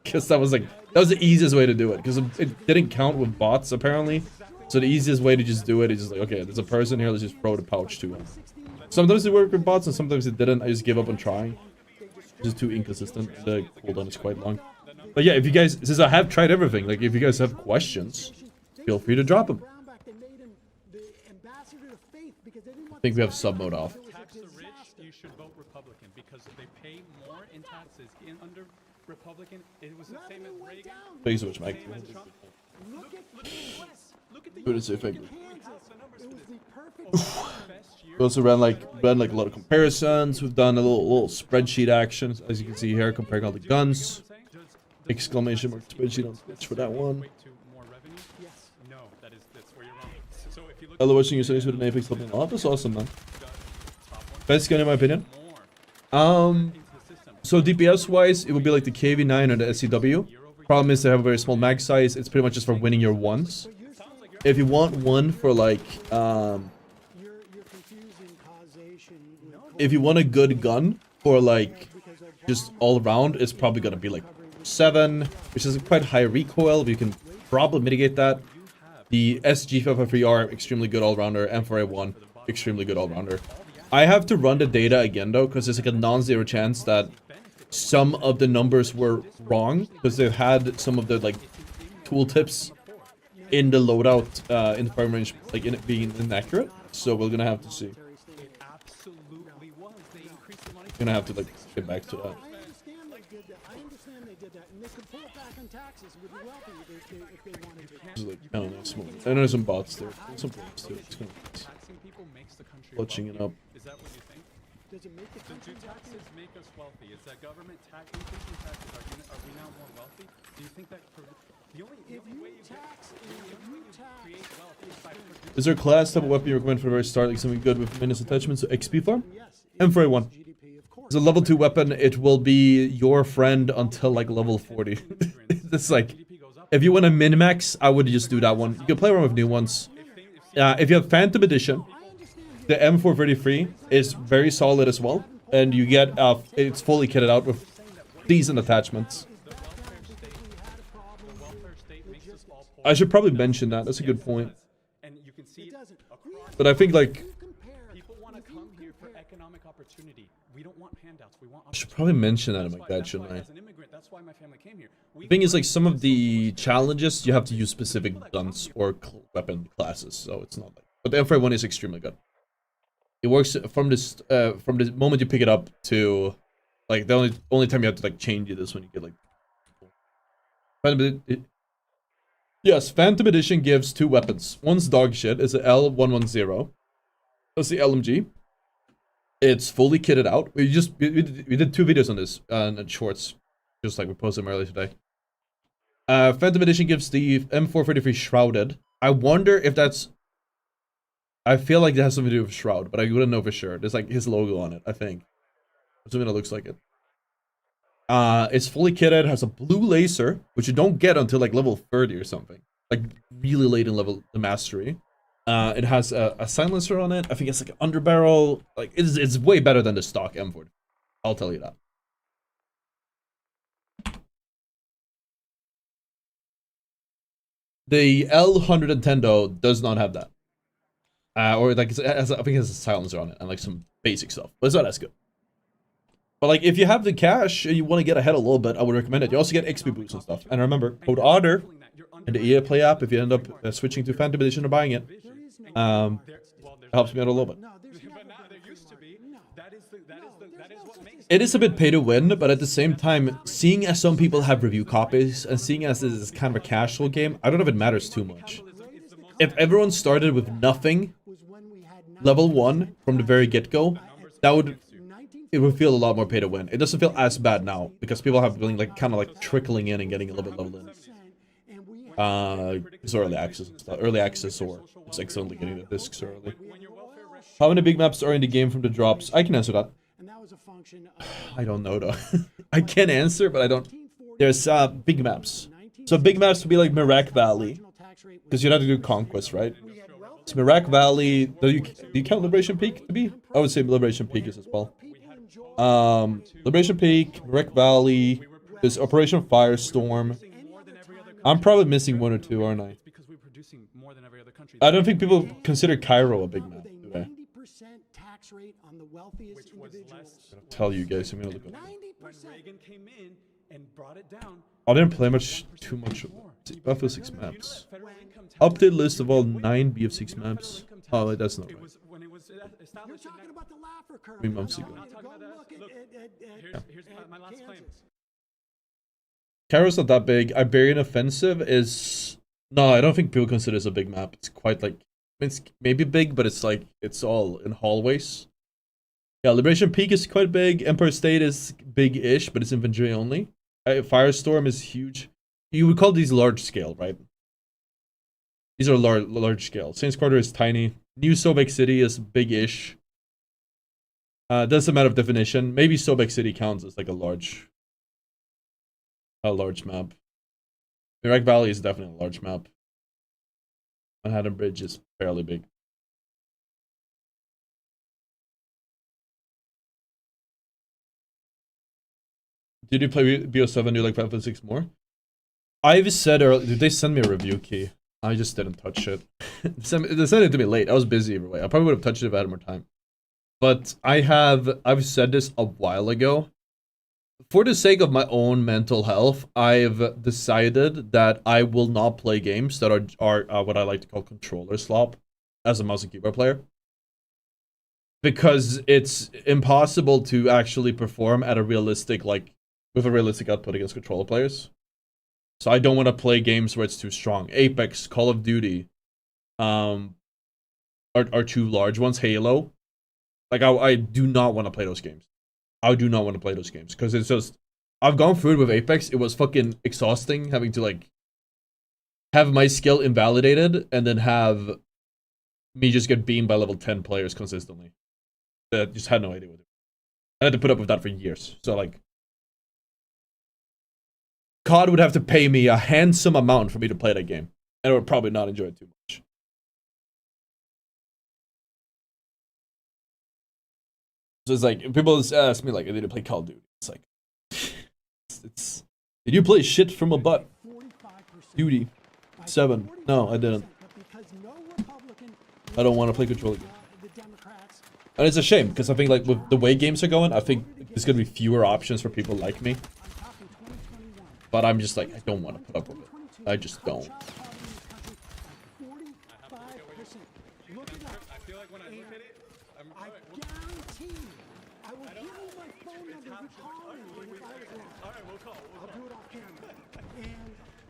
Because that was the easiest way to do it. Because it didn't count with bots apparently. So the easiest way to just do it is just like, okay, there's a person here, let's just throw the pouch to him. Sometimes it worked with bots and sometimes it didn't. I just gave up on trying. It's just too inconsistent. The cooldown is quite long. But yeah, if you guys, since I have tried everything, like if you guys have questions, feel free to drop them. I think we have sub mode off. Tax the rich, you should vote Republican because they pay more in taxes under Republican. It was the same as Reagan. Thank you so much, Mike. Same as Trump. Look at the Good to say thank you. the numbers for this. Best year. We also ran like a lot of comparisons. We've done a little spreadsheet action, as you can see here, comparing all the guns. Exclamation mark spreadsheet on Twitch for that one. Equate to more revenue? Yes. No, that's where you're wrong. So if you look Hello, watching your series with an Apex helping a lot. That's awesome, man. at the top one, Best gun in my opinion. more Um, into the system. So DPS wise, it would be like the KV9 or the SCW. Problem is they have a very small mag size. It's pretty much just for winning your ones. If you want one for like, if you want a good gun for like just all around, it's probably gonna be like 7, which is a quite high recoil. You can probably mitigate that. The SG553R, extremely good all-rounder. M4A1, extremely good all-rounder. I have to run the data again though, because there's like a non-zero chance that some of the numbers were wrong, because they've had some of the like tooltips in the loadout in the firing range, like in it being inaccurate. So we're gonna have to see. Gonna have to like get back to that. Like, I don't know, small. I know some bots there. Some players too. It's kind of clutching it up. Is that what you think? Do taxes make us wealthy? Is that government increasing taxes? Are we now more wealthy? Do you think that the only way you create wealth is by producing? Is there a class type of weapon you recommend from the very start, like something good with tremendous attachments to XP farm? M4A1. It's a level 2 weapon. It will be your friend until like level 40. It's like, if you want a min-max, I would just do that one. You can play around with new ones. If you have Phantom Edition, the M433 is very solid as well. And you get, it's fully kitted out with decent attachments. I should probably mention that. That's a good point. But I think like, I should probably mention that in my guide, shouldn't I? The thing is, like, some of the challenges, you have to use specific guns or weapon classes, so it's not like... But the M4A1 is extremely good. It works from this, from the moment you pick it up to... Like, the only time you have to, like, change it is when you get, like... Yes, Phantom Edition gives 2 weapons. One's dog shit, it's an L110. That's the LMG. It's fully kitted out. We did 2 videos on this and shorts, just like we posted them earlier today. Phantom Edition gives the M433 shrouded. I wonder if that's... I feel like that has something to do with shroud, but I wouldn't know for sure. There's like his logo on it, I think. Something that looks like it. It's fully kitted, has a blue laser, which you don't get until like level 30 or something. Like really late in level the mastery. It has a silencer on it. I think it's like an underbarrel. Like it's way better than the stock M4. I'll tell you that. The L110 though does not have that. Or like I think it has a silencer on it and like some basic stuff. But it's not as good. But like if you have the cash and you want to get ahead a little bit, I would recommend it. You also get XP boosts and stuff. And remember, code ottr in the EA Play app if you end up switching to Phantom Edition or buying it. Helps me out a little bit. It is a bit pay to win, but at the same time, seeing as some people have review copies and seeing as this is kind of a casual game, I don't know if it matters too much. If everyone started with nothing, level 1 from the very get-go, it would feel a lot more pay to win. It doesn't feel as bad now because people have been like kind of like trickling in and getting a little bit leveled in. It's early access and stuff. Early access or it's accidentally getting the discs early. How many big maps are in the game from the drops? I can answer that. I don't know though. I can answer, but I don't. There's big maps. So big maps would be like Merak Valley, because you'd have to do Conquest, right? So Merak Valley. Do you count Liberation Peak to be? I would say Liberation Peak is as well. Liberation Peak, Merak Valley. There's Operation Firestorm. I'm probably missing 1 or 2, aren't I? I don't think people consider Cairo a big map, do they? I'll tell you guys, I'm gonna look at it. I didn't play too much Battlefield 6 maps. Update list of all 9 BF6 maps. Oh, wait, that's not right. 3 months ago. Cairo's not that big. Iberian Offensive is... No, I don't think people consider this a big map. It's quite like... It's maybe big, but it's like... It's all in hallways. Yeah, Liberation Peak is quite big. Empire State is big-ish, but it's infantry only. Firestorm is huge. You would call these large scale, right? These are large scale. Saints Quarter is tiny. New Sobek City is big-ish. That's a matter of definition. Maybe Sobek City counts as like a large map. Iraq Valley is definitely a large map. Manhattan Bridge is fairly big. Did you play BO7? Do you like Battlefield 6 more? I've said earlier, did they send me a review key? I just didn't touch it. They sent it to me late. I was busy every way. I probably would have touched it if I had more time. But I've said this a while ago. For the sake of my own mental health, I've decided that I will not play games that are what I like to call controller slop as a mouse and keyboard player. Because it's impossible to actually perform at a realistic, like, with a realistic output against controller players. So I don't want to play games where it's too strong. Apex, Call of Duty, are two large ones. Halo. Like, I do not want to play those games. I do not want to play those games. Because it's just... I've gone through it with Apex. It was fucking exhausting having to, like... have my skill invalidated and then have me just get beamed by level 10 players consistently. That just had no idea what it was. I had to put up with that for years. So, like... COD would have to pay me a handsome amount for me to play that game. And I would probably not enjoy it too much. So it's like, people ask me, like, I need to play Call of Duty. It's like, it's did you play shit from a butt? Duty 7. No, I didn't. I don't want to play controller games. And it's a shame, because I think, like, with the way games are going, I think there's going to be fewer options for people like me. But I'm just like, I don't want to put up with it. I just don't.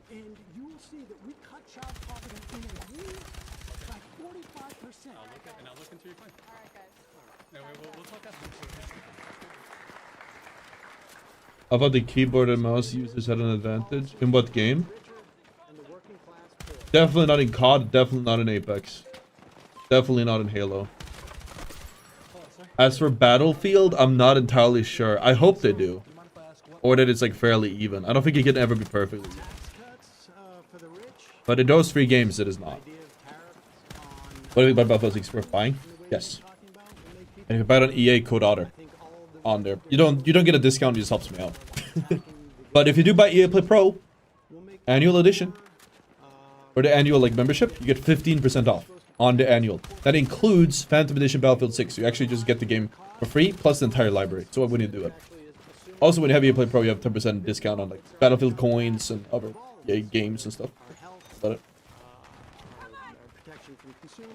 And you will see that we cut child poverty in a week by 45%. I'll look into your plan. All right, guys. No, we'll talk after. How about the keyboard and mouse users had an advantage? In what game? Definitely not in COD, definitely not in Apex. Definitely not in Halo. As for Battlefield, I'm not entirely sure. I hope they do. Or that it's like fairly even. I don't think it can ever be perfectly even. But in those 3 games, it is not. What do you think about Battlefield 6 worth buying? Yes. And if you buy it on EA, code ottr on there. You don't get a discount, it just helps me out. But if you do buy EA Play Pro annual edition or the annual like membership, you get 15% off on the annual. That includes Phantom Edition Battlefield 6. You actually just get the game for free plus the entire library. So when you do it. Also, when you have EA Play Pro, you have 10% discount on like Battlefield coins and other EA games and stuff. That's about it. Protection from consumer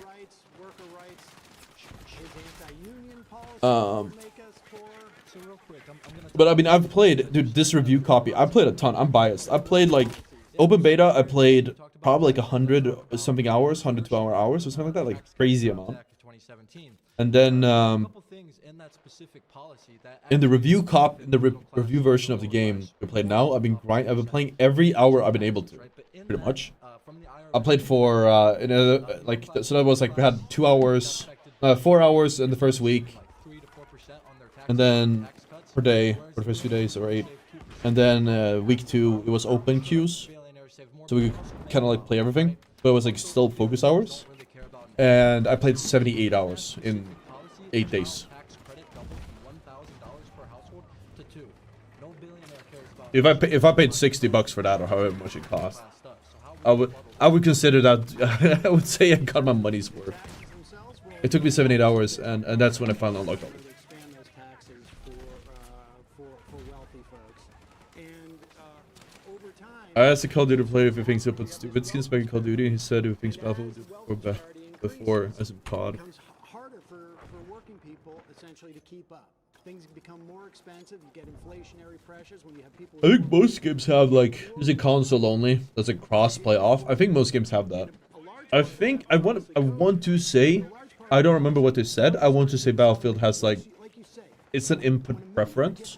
rights, worker rights, his anti-union policy make us poor. So real quick, I'm gonna... But I mean, I've played, dude, this review copy. I played a ton. I'm biased. I played like open beta. I played probably like 100 something hours, 102 hours or something like that, like crazy amount. And then in the review review version of the game we played now, I've been playing every hour I've been able to, pretty much. I played for so that was like we had 2 hours, 4 hours in the first week, and then per day for the first few days, or 8, and then week 2 it was open queues, so we could kind of like play everything, but it was like still focus hours, and I played 78 hours in 8 days. If I paid $60 for that, or however much it cost, I would consider that. I would say I got my money's worth. It took me 7-8 hours, and that's when I finally unlocked it. I asked the Call of Duty player if he thinks he'll put stupid skins back in Call of Duty, and he said he thinks Battlefield did before as in COD. It becomes harder for working people essentially to keep up. Things become more expensive. You get inflationary pressures when you have people. I think most games have like, is it console only? Does it cross play off? I think most games have that. I think I want to say, I don't remember what they said. I want to say Battlefield has like, it's an input preference.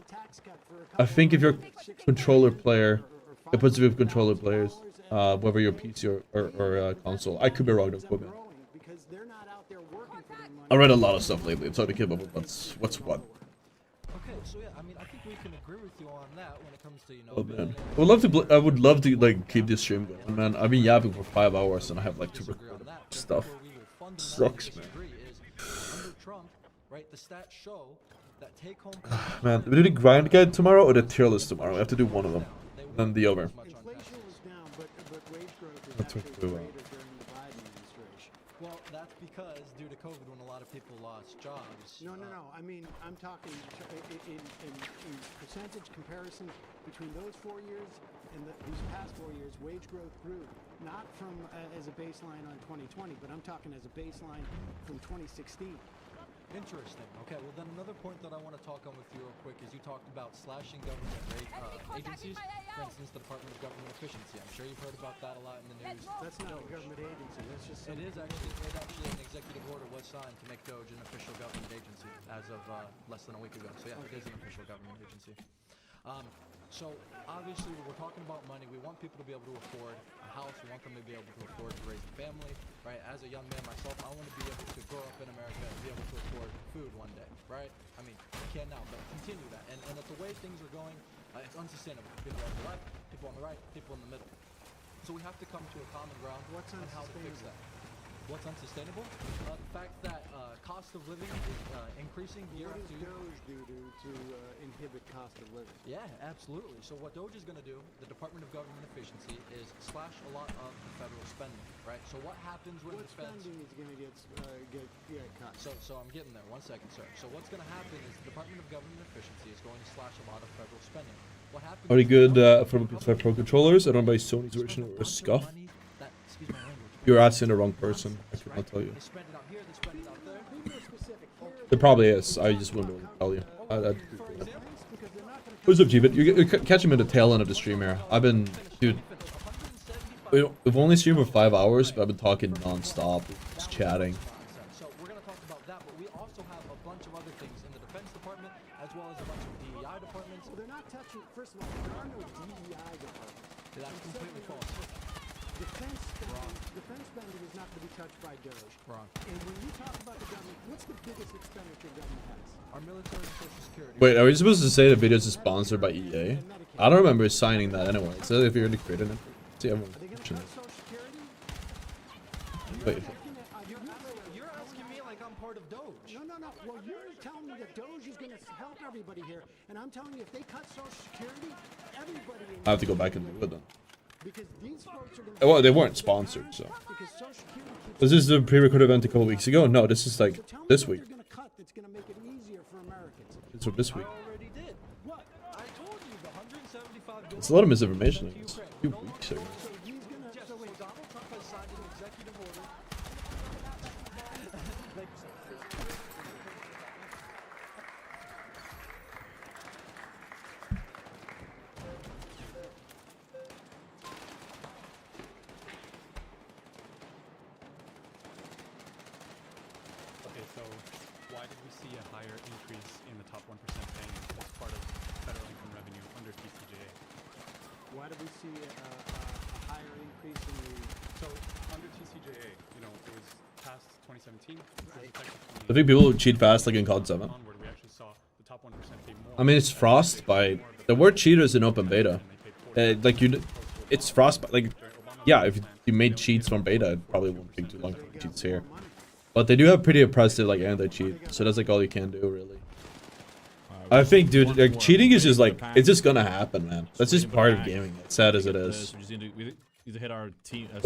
I think if you're a controller player, it puts you with controller players, whether you're PC or console. I could be wrong, don't quote me. Because they're not out there working for their money. I read a lot of stuff lately. I'm trying to keep up with what's what. Okay, so yeah, I mean, I think we can agree with you on that when it comes to, you know, Oh man, I would love to like keep this stream going, man. I've been yapping for 5 hours and I have like to record stuff. Sucks, man. under Trump, right, the stats show that take home Man, we do the grind guide tomorrow or the tier list tomorrow. We have to do one of them. Then the over. Inflation was down, but wage growth is That's what actually we greater want. during the Biden administration. Well, that's because due to COVID, when a lot of people lost jobs. No. I mean, I'm talking in percentage comparison between those 4 years and these past 4 years. Wage growth grew not from as a baseline on 2020, but I'm talking as a baseline from 2016. Interesting. Okay, well then another point that I want to talk on with you real quick is you talked about slashing government agencies, for instance, the Department of Government Efficiency. I'm sure you've heard about that a lot in the news. That's not a government agency. That's just It is actually an executive order was signed to make Doge an official government agency as of less than a week ago. So yeah, it is an official government agency. So obviously we're talking about money. We want people to be able to afford a house. We want them to be able to afford to raise a family, right? As a young man myself, I want to be able to grow up in America and be able to afford food one day, right? I mean, I can't now, but continue that. And at the way things are going, it's unsustainable. People on the left, people on the right, people in the middle. So we have to come to a common ground on how to fix that. What's unsustainable? The fact that cost of living is increasing year after year. What does Doge do to inhibit cost of living? Yeah, absolutely. So what Doge is going to do, the Department of Government Efficiency, is slash a lot of the federal spending, right? So what happens when What defense... spending is going to get cut? So I'm getting there. 1 second, sir. So what's going to happen is the Department of Government Efficiency is going to slash a lot of federal spending. What happens? Are they good from PS5 Pro controllers? I don't buy Sony's version or Scuff. Excuse my language. You're asking the wrong person. I cannot tell you. They spend it out here, they spend it out there. Be more specific. There probably is. I just wouldn't be able to tell you. What's up, G-Bit? You're catching me at the tail end of the stream here. I've been, dude. We've only streamed for 5 hours, but I've been talking non-stop, just chatting. So we're going to talk about that, but we also have a bunch of other things in the Defense Department, as well as a bunch of DEI departments. Well, they're not touching. First of all, there are no DEI departments. That's completely false. Defense spending is not going to be touched by Doge. Wrong. And when you talk about the government, what's the biggest expenditure government has? Our military and Social Security. Wait, are we supposed to say the videos is sponsored by EA? I don't remember signing that anyway. It says if you're already created it. See, everyone. Are they going to cut Social Security? Wait. You're asking me like I'm part of Doge. No. Well, you're telling me that Doge is going to help everybody here, and I'm telling you, if they cut Social Security, everybody. I have to go back and do it then. Because these folks are going Well, they weren't sponsored, so. because Social Security keeps. Was this the pre-recorded event a couple weeks ago? No, this is like So tell me this what week. they're going to cut that's going to make it easier for Americans. It's for this week. I already did. What? I told you the 175 billion. It's a lot of misinformation. I guess. A few weeks ago. So he's going to. So wait, Donald Trump has signed an executive order. Okay, so why did we see a higher increase in the top 1% paying as part of federal income revenue under TCJA? Why did we see a higher increase in the? So under TCJA, you know, it was past 2017. Right. I think people cheat fast like in COD 7. Onward, we actually saw the top 1% pay more. I mean, it's Frostbite. The word cheater is in open beta. Like it's Frostbite. Like, yeah, if you made cheats from beta, it probably won't take too long to make cheats here. But they do have pretty oppressive like anti-cheat, so that's like all you can do really. I think, dude, like cheating is just like it's just gonna happen, man. That's just part of gaming. As sad as it is. What's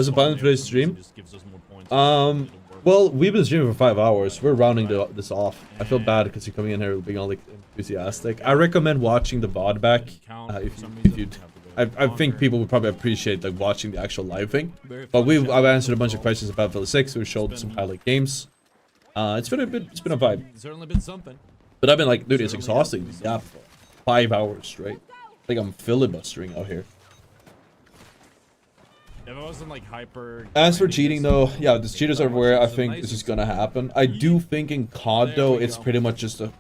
the plan for today's stream? Well, we've been streaming for 5 hours. We're rounding this off. I feel bad because you're coming in here being all like enthusiastic. I recommend watching the VOD back. If you, I think people would probably appreciate like watching the actual live thing. But I've answered a bunch of questions about Battlefield 6. We showed some highlight games. It's been a vibe. Certainly been something. But I've been like, dude, it's exhausting. Yeah, for 5 hours straight. I think I'm filibustering out here. If it wasn't like hyper. As for cheating though, yeah, the cheaters are everywhere. I think this is gonna happen. I do think in COD though, it's pretty much just a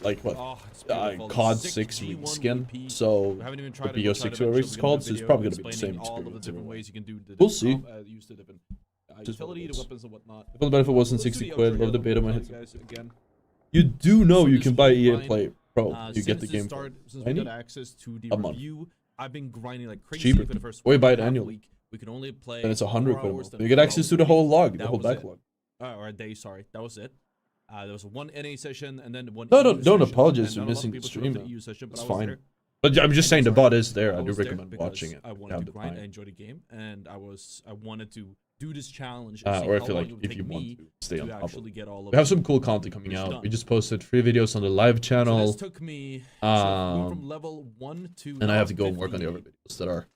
like what COD 6 reskin. So the BO6 whatever it's called, so it's probably gonna be the same experience. We'll see. Just utility what it to is. weapons and whatnot. The full benefit wasn't Let's do 60 the quid. outro Love the here, beta when it you hits. guys again. You do know So you this can buy whole EA grind, Play Pro. You get the since game start, for since we tiny. got access to the A month. review, I've been grinding like crazy Cheaper. for the first Or you buy it half annually. week. We could only play Then it's 100 4 quid a hours, month. then You get 4 access hours to a the whole week. log, the That whole was it. backlog. Or a day, sorry. That was it. There was one NA session and then one No, EU don't session, apologize and for not a lot of missing the people showed stream, up to man. EU session, but It's I was fine. there. But I'm just saying the sorry. bot is there. I I do was there recommend because watching it. I If you wanted have to the grind. I time. enjoyed the game, and I wanted to do this challenge. And see Or how if you long like, it would if take you want me to stay on top of actually it. get all of We have the some cool content coming missions out. done. We just posted 3 videos on the live So channel. this took me so going from Um, level 1 to and I now have to go and work on the 58. other videos that are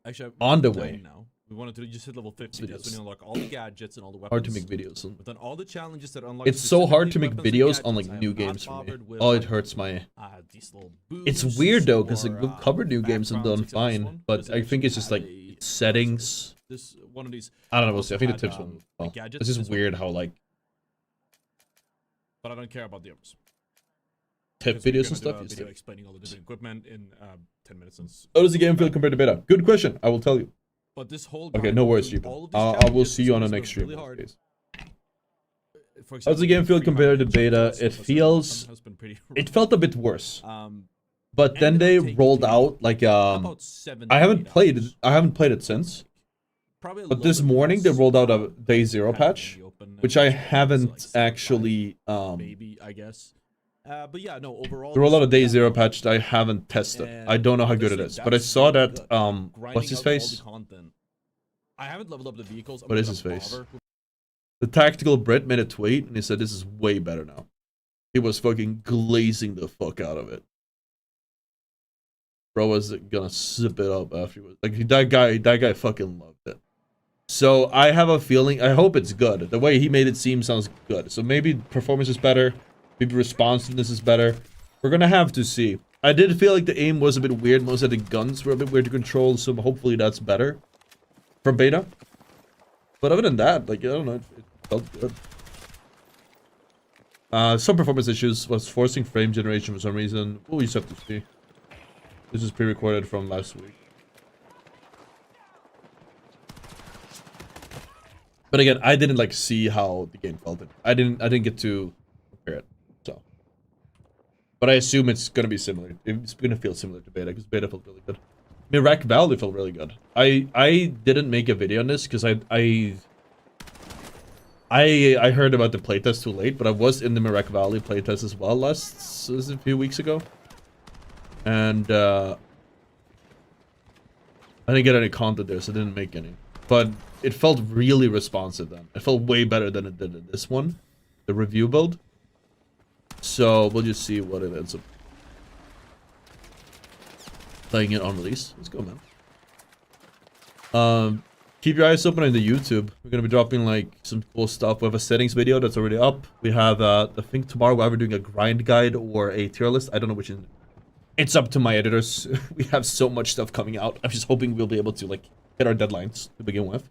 Actually, on the 9 way. now. We wanted to just hit level 50. That's when Videos. you unlock all the gadgets and all the weapons. hard to make videos. We've done all the challenges that unlock. It's so hard to specifically make weapons and videos on like gadgets. I new have not games for me. bothered with, Oh, it like, hurts my. these little It's boosts weird though, because like, or, we've covered new games and done backgrounds, except this fine. one, But because it I think actually it's just had like a- settings. This one of these. I don't know. We'll see. I think the had, tips one. the Well, gadgets, it's just this one. weird how like But I don't care about the others. tip Because we're videos gonna and do stuff. a Yes, video sir. explaining all the different equipment in 10 minutes. And How does the game feel compared to beta? Good question. I will tell you. But this whole Okay, grind no of worries, doing Jeeper. all of these I will challenges see has you on the always next been stream. really in hard. those days. For How does the example, game feel 300 compared to jump beta? tests, It so feels. has been pretty It rough. felt a bit worse. But then ended they up taking rolled me out like about 7 I to haven't 8 played it. hours. I haven't played it since. Probably a But little this bit morning they less, rolled out a day 0 kind of in patch, the open, which and I it's like haven't 75, actually maybe, I guess. But yeah, no, overall. they rolled out a day this- 0 patch that I haven't tested. I don't know how good it honestly, is, but I that's saw really that good. what's Grinding his out all the face? content. I haven't leveled up the vehicles. I'm What not is gonna his face? bother. The tactical Brit made a tweet and he said this is way better now. He was fucking glazing the fuck out of it. Bro was gonna sip it up afterwards. Like that guy fucking loved it. So I have a feeling, I hope it's good. The way he made it seem sounds good. So maybe performance is better, maybe responsiveness is better. We're gonna have to see. I did feel like the aim was a bit weird. Most of the guns were a bit weird to control, so hopefully that's better from beta. But other than that, like, I don't know, it felt good. Some performance issues was forcing frame generation for some reason. We'll just have to see. This is pre-recorded from last week. But again, I didn't like see how the game felt. I didn't get to compare it. So, but I assume it's gonna be similar. It's gonna feel similar to beta because beta felt really good. Mirac Valley felt really good. I didn't make a video on this because I heard about the playtest too late, but I was in the Mirac Valley playtest as well a few weeks ago. And I didn't get any content there, so I didn't make any. But it felt really responsive then. It felt way better than it did in this one, the review build. So we'll just see what it ends up playing it on release. Let's go, man. Keep your eyes open on the YouTube. We're gonna be dropping like some cool stuff. We have a settings video that's already up. We have I think tomorrow we're either doing a grind guide or a tier list. I don't know which is. It's up to my editors. We have so much stuff coming out. I'm just hoping we'll be able to like hit our deadlines to begin with.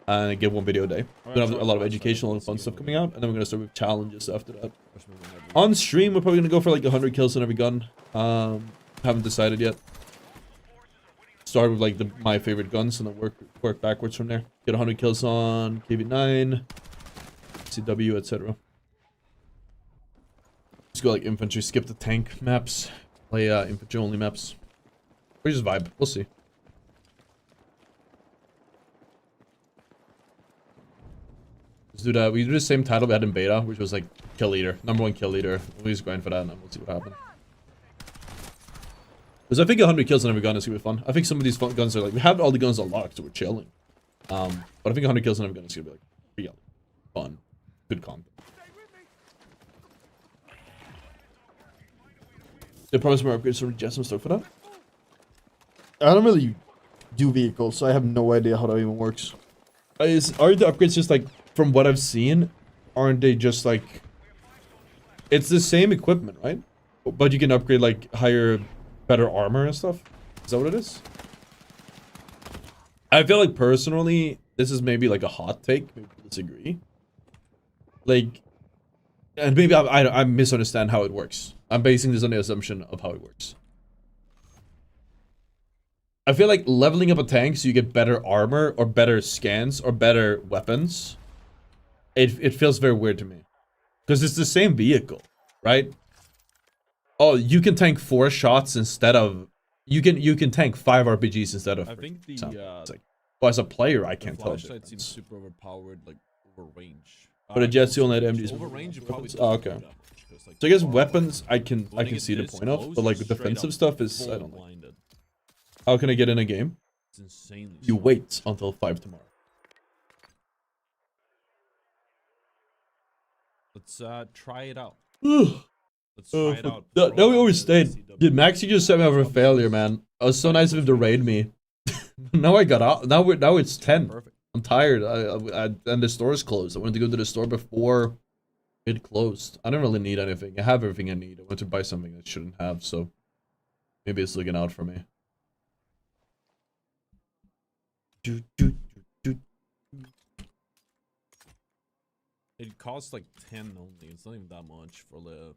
And get one video a day. We're gonna have a lot of educational and fun stuff coming out, and then we're gonna start with challenges after that. On stream, we're probably gonna go for like 100 kills on every gun. Haven't decided yet. Start with like my favorite guns and then work backwards from there. Get 100 kills on KV9, CW, etc. Let's go like infantry. Skip the tank maps. Play infantry only maps. Or just vibe. We'll see. Let's do that. We do the same title we had in beta, which was like kill leader, #1 kill leader. We'll just grind for that, and then we'll see what happens. Because I think 100 kills on every gun is gonna be fun. I think some of these fun guns are like we have all the guns unlocked, so we're chilling. But I think 100 kills on every gun is gonna be like real fun, good content. They promise more upgrades from Jess and stuff for that. I don't really do vehicles, so I have no idea how that even works. Are the upgrades just like, from what I've seen, aren't they just like, it's the same equipment, right? But you can upgrade like better armor and stuff? Is that what it is? I feel like personally, this is maybe like a hot take, maybe people disagree. Like, and maybe I misunderstand how it works. I'm basing this on the assumption of how it works. I feel like leveling up a tank so you get better armor or better scans or better weapons. It feels very weird to me. Because it's the same vehicle, right? Oh, you can tank 4 shots instead of you can tank 5 RPGs instead of. I think the it's like, well, as a player, I can't tell. flashlight seems super overpowered, like over range. But the Jets only had MGs. Over range, you probably Oh, okay. So I guess weapons I can see the point of, but like defensive stuff is I don't know. How can I get in a game? It's insanely. You wait until 5 tomorrow. Let's try it out. Let's try it out. That we always stayed. Dude, Maxi just set me up for failure, man. It was so nice of him to raid me. Now I got out. Now it's 10. Perfect. I'm tired. And the store's closed. I wanted to go to the store before it closed. I don't really need anything. I have everything I need. I went to buy something I shouldn't have, so maybe it's looking out for me. It costs like 10 only. It's not even that much for the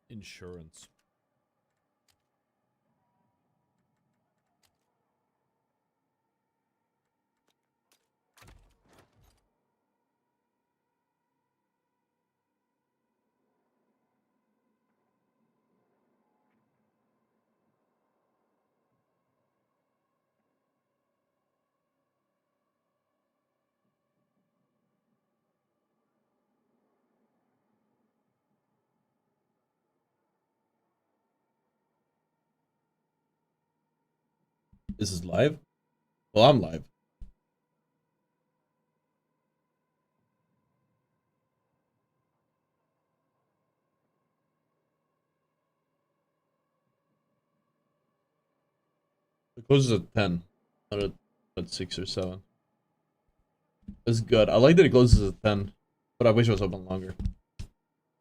insurance. This is live? Well, I'm live. It closes at 10. Not at 6 or 7. It's good. I like that it closes at 10. But I wish it was open longer.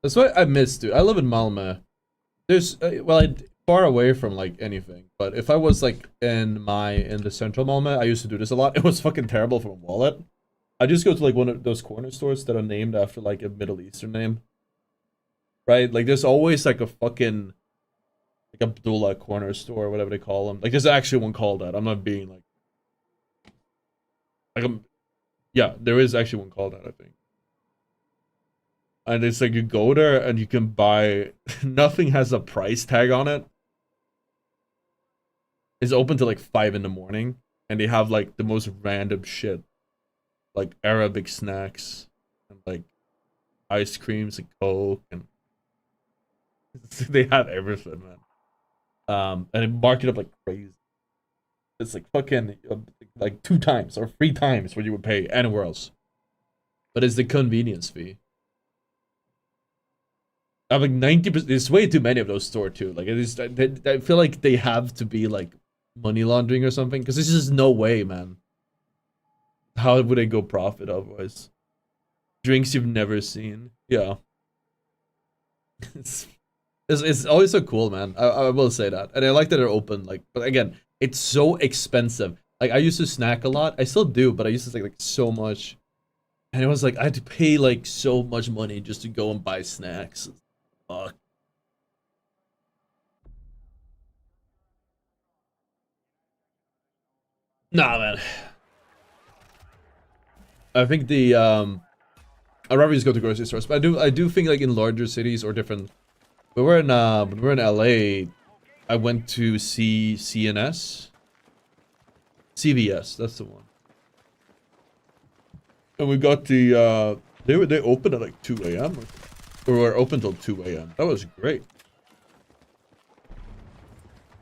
That's what I miss, dude. I live in Malmö. There's, far away from like anything. But if I was like in the central Malmö, I used to do this a lot. It was fucking terrible from a wallet. I just go to like one of those corner stores that are named after like a Middle Eastern name. Right? Like there's always like a fucking like Abdullah corner store or whatever they call them. Like there's actually one called that. I'm not being like yeah, there is actually one called that, I think. And it's like you go there and you can buy nothing has a price tag on it. It's open till like 5 in the morning, and they have like the most random shit, like Arabic snacks and like ice creams and Coke, and they have everything, man. And they mark it up like crazy. It's like fucking like 2 times or 3 times what you would pay anywhere else. But it's the convenience fee. I have like 90%. There's way too many of those stores too. Like it is, I feel like they have to be like money laundering or something, because there's just no way, man. How would they go profit otherwise? Drinks you've never seen. Yeah. It's always so cool, man. I will say that. And I like that they're open, like, but again, it's so expensive. Like I used to snack a lot. I still do, but I used to snack like so much. And it was like I had to pay like so much money just to go and buy snacks. Fuck. Nah, man. I think the I'd rather just go to grocery stores, but I do think like in larger cities or different. When we're in LA, I went to see CVS. That's the one. And we got the they opened at like 2 a.m. or were open till 2 a.m. That was great.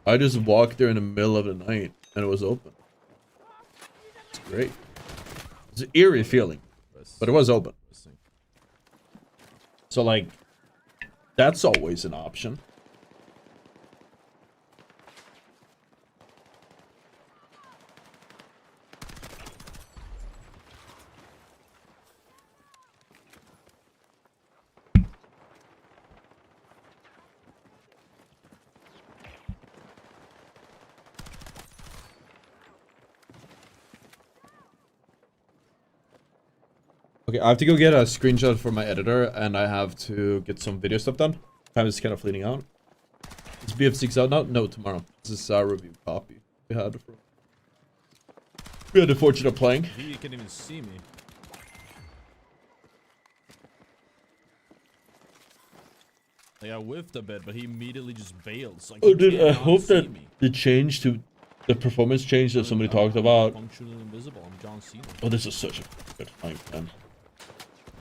I just walked there in the middle of the night and it was open. It's great. It's an eerie feeling, but it was open. So like, that's always an option. Okay, I have to go get a screenshot for my editor, and I have to get some video stuff done. Time is kind of fleeting out. BF6 out now? No, tomorrow. This is our review copy we had the fortune of playing. He can't even see me. Like, I whiffed a bit, but he immediately just bails. Like, Oh, he dude, I cannot hope see that me. the change to the performance change that somebody talked about. Functionally invisible. I'm John Cena. Oh, this is such a good fight, man.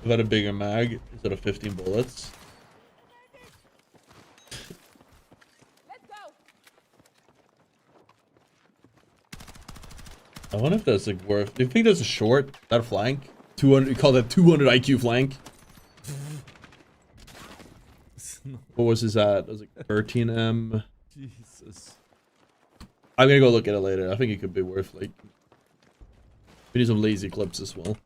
We've had a bigger mag instead of 15 bullets. I wonder if that's like worth. Do you think that's a short? That flank? 200. You call that 200 IQ flank? What was his at? It was like 13M. Jesus. I'm gonna go look at it later. I think it could be worth like. We need some lazy clips as well.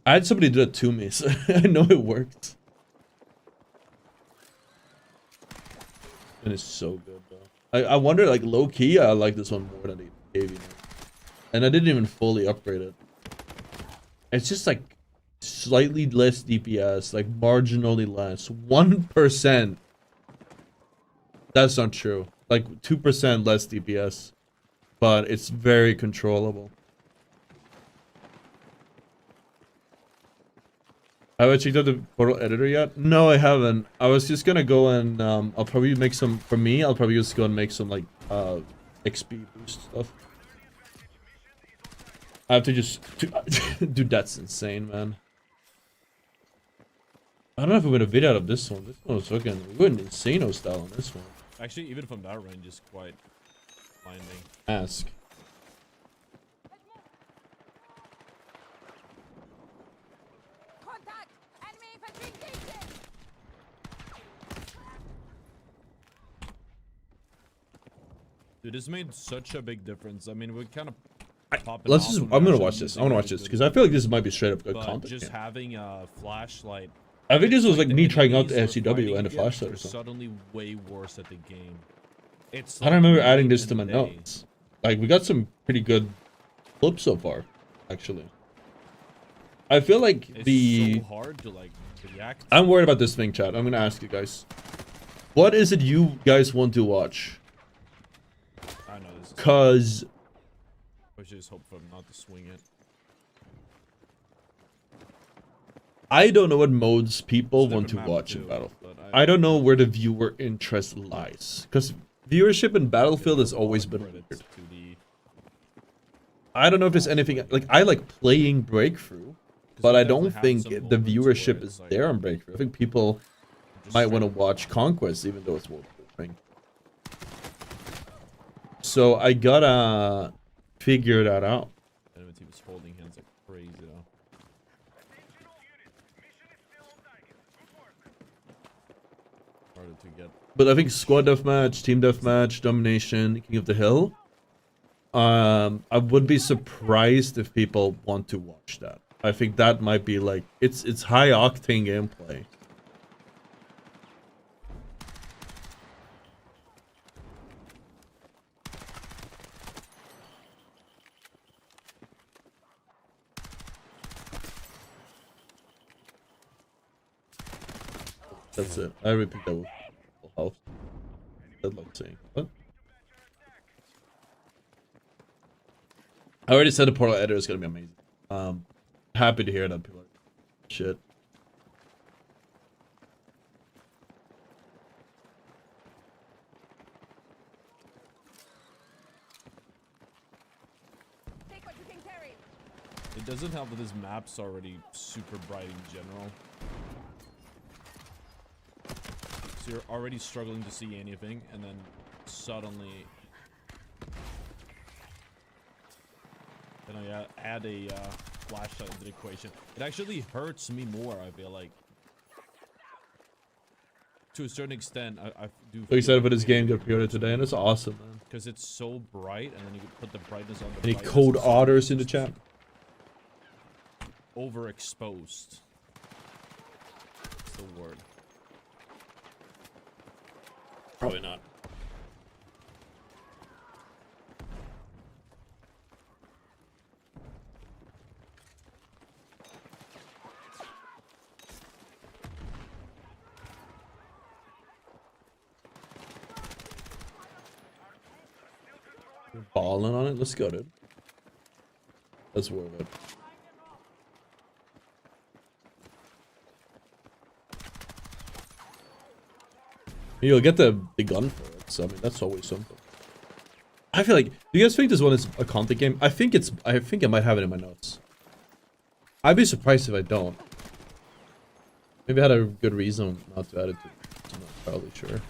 I had somebody do that to me, so I know it worked. And it's so good though. I wonder, like, low key, I like this one more than the AV. And I didn't even fully upgrade it. It's just like slightly less DPS, like marginally less. 1%. That's not true. Like 2% less DPS. But it's very controllable. Have I checked out the portal editor yet? No, I haven't. I was just gonna go and I'll probably make some, for me, I'll probably just go and make some like XP boost stuff. I have to just dude, that's insane, man. I don't know if we made a video out of this one. This one was fucking, we went insano style on this one. Actually, even from that range is quite blinding. Ask. Dude, this made such a big difference. I mean, we kind of Let's just, I'm gonna watch this. I wanna watch this because I feel like this might be straight up good content. Just Yeah. having a flashlight. I think this was like the me trying out the enemies we're FCW fighting and a against flashlight are or something. suddenly way worse at the game. It's I don't like remember night adding this to and my day. notes. Like, we got some pretty good clips so far, actually. I feel like It's so hard to like react. I'm worried about this thing, chat. I'm gonna ask you guys. What is it you guys want to watch? I know this. Cause I should just hope for him not to swing it. I don't know what modes people It's a want to different map watch in too, Battlefield. but I don't know where the viewer interest lies. Because viewership in Battlefield has always been weird. Credits to the I don't know if there's anything like I like playing Breakthrough, but we I don't definitely have think some the moments viewership where is it's like- there on Breakthrough. I think people just might want to straight- watch Conquest, even though it's more thing. So I gotta figure that out. Enemy team is holding hands like crazy though. Harder to get. But I think squad deathmatch, team deathmatch, domination, King of the Hill. I would be surprised if people want to watch that. I think that might be like it's high octane gameplay. That's it. I repeat that with full health. I'd like saying what? I already said the portal editor is gonna be amazing. Happy to hear that people are shit. It doesn't help that this map's already super bright in general. So you're already struggling to see anything, and then suddenly... Then I add a flashlight into the equation. It actually hurts me more, I feel like. To a certain extent, I do... So excited for this game, got pre-ordered today, and it's awesome, man. Because it's so bright, and then you can put the brightness on the Any brightness code and otters in the chat? Overexposed. That's the word. Probably not. balling on it. Let's go, dude. That's worth it. You'll get the gun for it, so I mean that's always something. I feel like, do you guys think this one is a content game? I think I might have it in my notes. I'd be surprised if I don't. Maybe I had a good reason not to add it to. I'm not entirely sure.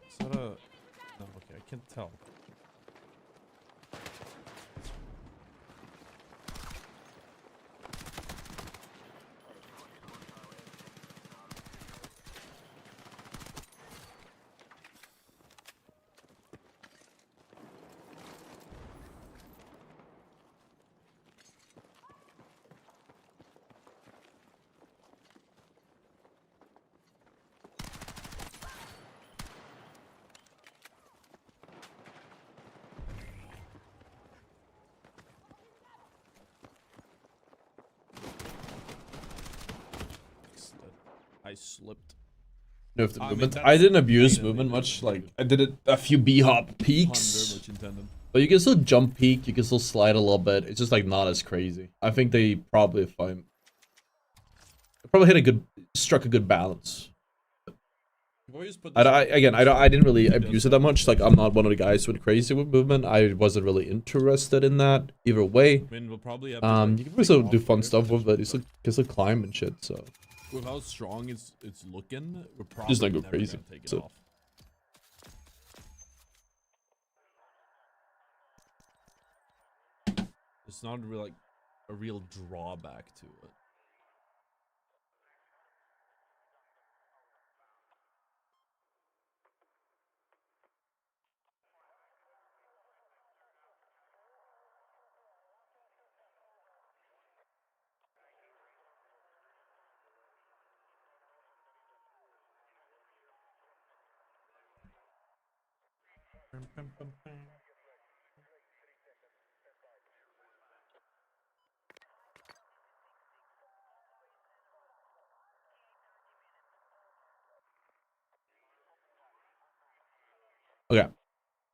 Is that a... No, okay, I can't tell. I slipped. No, if the I mean, movement. that's I didn't abuse kind of movement the much. idea. Like I did it a few b-hop peaks, Much intended. but you can still jump peek. You can still slide a little bit. It's just like not as crazy. I think they probably find. They probably hit a good, struck a good balance. You've always put I this again, I didn't really abuse it that much. Like I'm not one of the guys who went crazy with movement. I wasn't really interested in that either way. I mean, we'll probably have to, like, You can also take do off fun later. stuff with it. You can still climb and shit. So With how strong it's looking, we're probably Just not go never crazy, gonna take it so. off. It's not really like a real drawback to it. okay.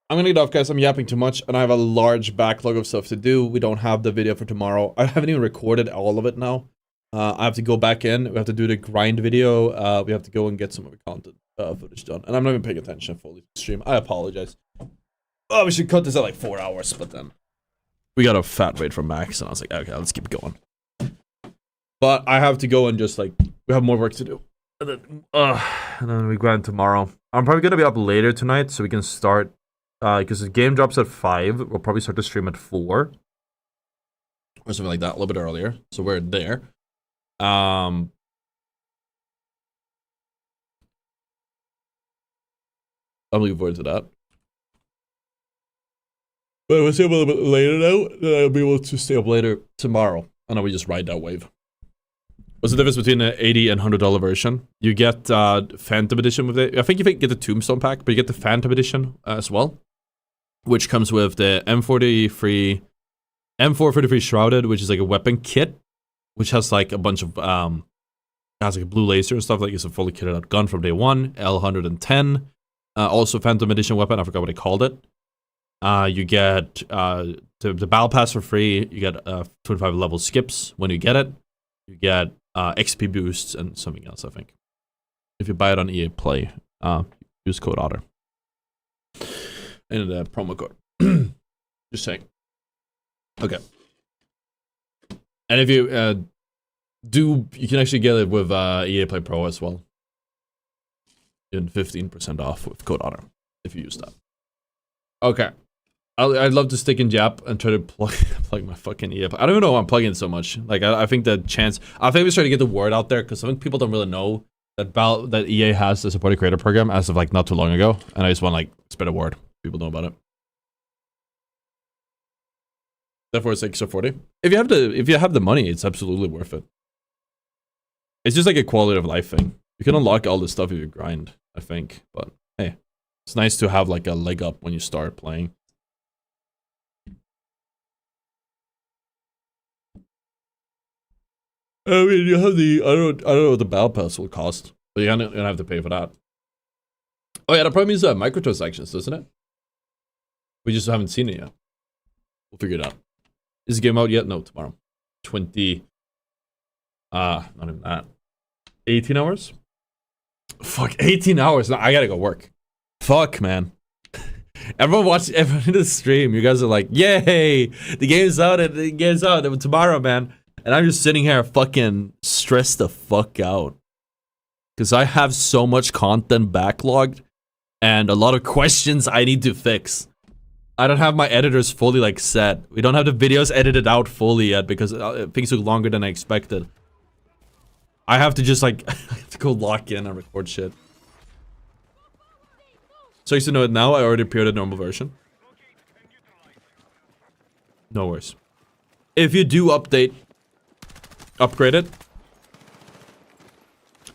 I'm gonna get off, guys. I'm yapping too much, and I have a large backlog of stuff to do. We don't have the video for tomorrow. I haven't even recorded all of it now. I have to go back in. We have to do the grind video. We have to go and get some of the content footage done. And I'm not even paying attention fully to the stream. I apologize. Oh, we should cut this at like 4 hours, but then we got a fat wait from Max, and I was like, okay, let's keep it going. But I have to go and just like, we have more work to do. And then we grind tomorrow. I'm probably gonna be up later tonight, so we can start. Because the game drops at 5, we'll probably start the stream at 4 or something like that, a little bit earlier. So we're there. I'm looking forward to that. But if I stay up a little bit later now, then I'll be able to stay up later tomorrow, and then we just ride that wave. What's the difference between the $80 and $100 version? You get Phantom Edition with it. I think you get the Tombstone pack, but you get the Phantom Edition as well, which comes with the M443 Shrouded, which is like a weapon kit, which has like a bunch of has like a blue laser and stuff. Like it's a fully kitted out gun from day one. L110, also Phantom Edition weapon. I forgot what I called it. You get the battle pass for free. You get 25 level skips when you get it. You get XP boosts and something else, I think. If you buy it on EA Play, use code ottr. And the promo code. Just saying. Okay. And if you you can actually get it with EA Play Pro as well. Even 15% off with code ottr if you use that. Okay. I'd love to stick in Jap and try to plug my fucking EA Play. I don't even know why I'm plugging so much. Like I think the chance. I think we try to get the word out there because I think people don't really know that EA has the supported creator program as of like not too long ago, and I just want to like spread a word. People know about it. Therefore, it's like so 40. If you have the money, it's absolutely worth it. It's just like a quality of life thing. You can unlock all this stuff if you grind, I think. But hey, it's nice to have like a leg up when you start playing. I mean, you have the I don't know what the battle pass will cost, but you don't have to pay for that. Oh yeah, that probably means microtransactions, doesn't it? We just haven't seen it yet. We'll figure it out. Is the game out yet? No, tomorrow. 20. Not even that. 18 hours? Fuck, 18 hours. No, I gotta go work. Fuck, man. Everyone in the stream. You guys are like, yay! The game's out. The game's out tomorrow, man. And I'm just sitting here fucking stressed the fuck out. Because I have so much content backlogged. And a lot of questions I need to fix. I don't have my editors fully like set. We don't have the videos edited out fully yet because things took longer than I expected. I have to just like I have to go lock in and record shit. So you should know it now. I already preordered normal version. No worries. If you do upgrade it.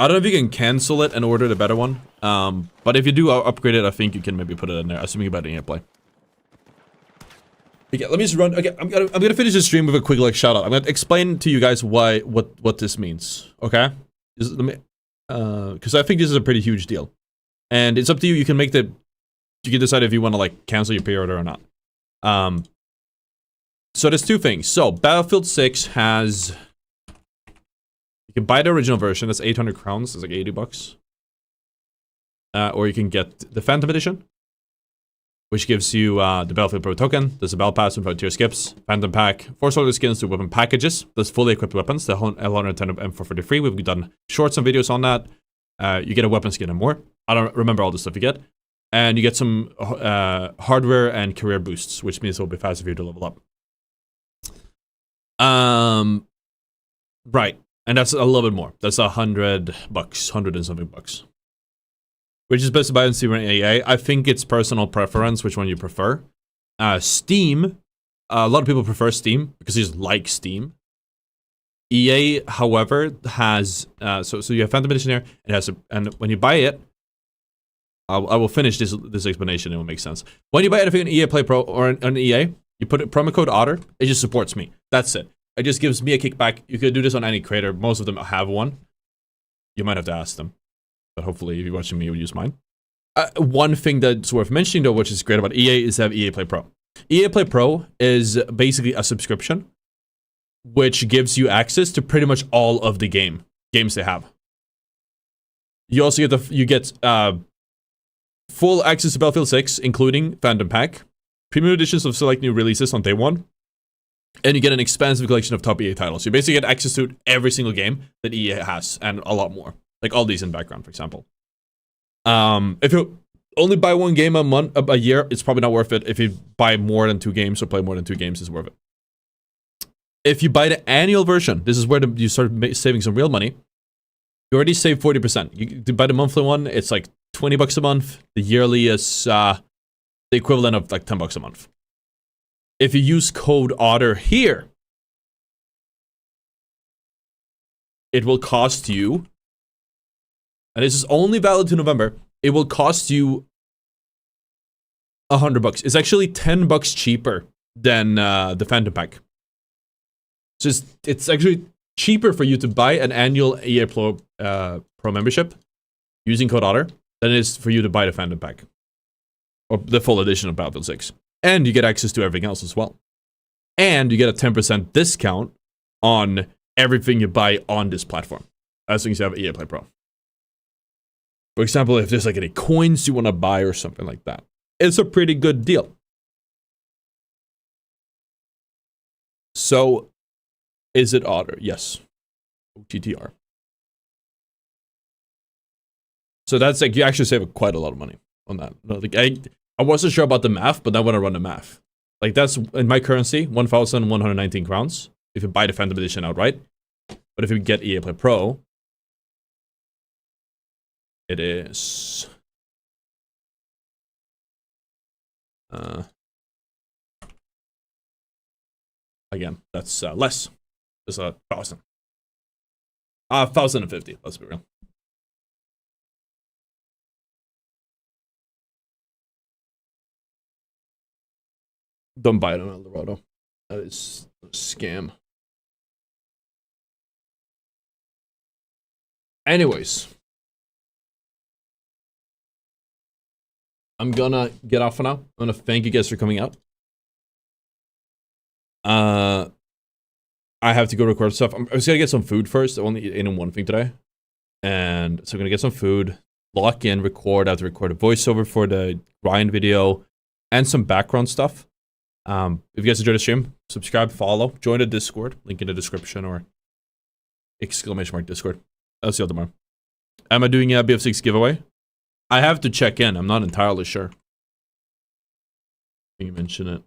I don't know if you can cancel it and order the better one. But if you do upgrade it, I think you can maybe put it in there, assuming you're about to play. Okay, let me just run. Okay, I'm gonna finish the stream with a quick like shout out. I'm gonna explain to you guys what this means. Okay, because I think this is a pretty huge deal, and it's up to you. You can decide if you want to like cancel your pre-order or not. So there's two things. So Battlefield 6 has. You can buy the original version. That's 800 crowns. It's like 80 bucks. Or you can get the Phantom Edition, which gives you the Battlefield Pro token. There's a Battle Pass and Frontier Skips, Phantom Pack, 4 soldier skins, 2 weapon packages. There's fully equipped weapons, the L110 M443. We've done shorts and videos on that. You get a weapon skin and more. I don't remember all the stuff you get. And you get some hardware and career boosts, which means it'll be faster for you to level up. Right. And that's a little bit more. That's $100, 100 and something bucks. Which is best to buy on Steam or EA. I think it's personal preference, which one you prefer. Steam, a lot of people prefer Steam because they just like Steam. EA, however, has so you have Phantom Edition here. It has and when you buy it, I will finish this explanation. It will make sense. When you buy anything on EA Play Pro or on EA, you put a promo code ottr. It just supports me. That's it. It just gives me a kickback. You could do this on any creator. Most of them have one. You might have to ask them. But hopefully, if you're watching me, you'll use mine. One thing that's worth mentioning, though, which is great about EA, is to have EA Play Pro. EA Play Pro is basically a subscription, which gives you access to pretty much all of the games they have. You also get full access to Battlefield 6, including Phantom Pack, premium editions of select new releases on day one, and you get an expansive collection of top EA titles. You basically get access to every single game that EA has, and a lot more. Like all these in background, for example. If you only buy one game a year, it's probably not worth it. If you buy more than 2 games or play more than 2 games, it's worth it. If you buy the annual version, this is where you start saving some real money. You already save 40%. You buy the monthly one, it's like 20 bucks a month. The yearly is the equivalent of like 10 bucks a month. If you use code ottr here, it will cost you, and this is only valid to November, it will cost you $100. It's actually 10 bucks cheaper than the Phantom Pack. So it's actually cheaper for you to buy an annual EA Pro membership using code ottr than it is for you to buy the Phantom Pack. Or the full edition of Battlefield 6. And you get access to everything else as well. And you get a 10% discount on everything you buy on this platform, as long as you have EA Play Pro. For example, if there's like any coins you want to buy or something like that, it's a pretty good deal. So, is it ottr? Yes. OTTR. So that's like, you actually save quite a lot of money on that. Like I wasn't sure about the math, but now when I run the math, like that's in my currency, 1,119 crowns if you buy the Phantom Edition outright. But if you get EA Play Pro, it is again, that's less. It's 1,000. 1,050. Let's be real. Don't buy it on Eldorado. That is a scam. Anyways. I'm gonna get off for now. I'm gonna thank you guys for coming out. I have to go record stuff. I was gonna get some food first. I only ate one thing today. And so I'm gonna get some food, lock in, record. I have to record a voiceover for the grind video and some background stuff. If you guys enjoyed the stream, subscribe, follow, join the Discord, link in the description or ! Discord. I'll see you all tomorrow. Am I doing a BF6 giveaway? I have to check in. I'm not entirely sure. You mentioned it.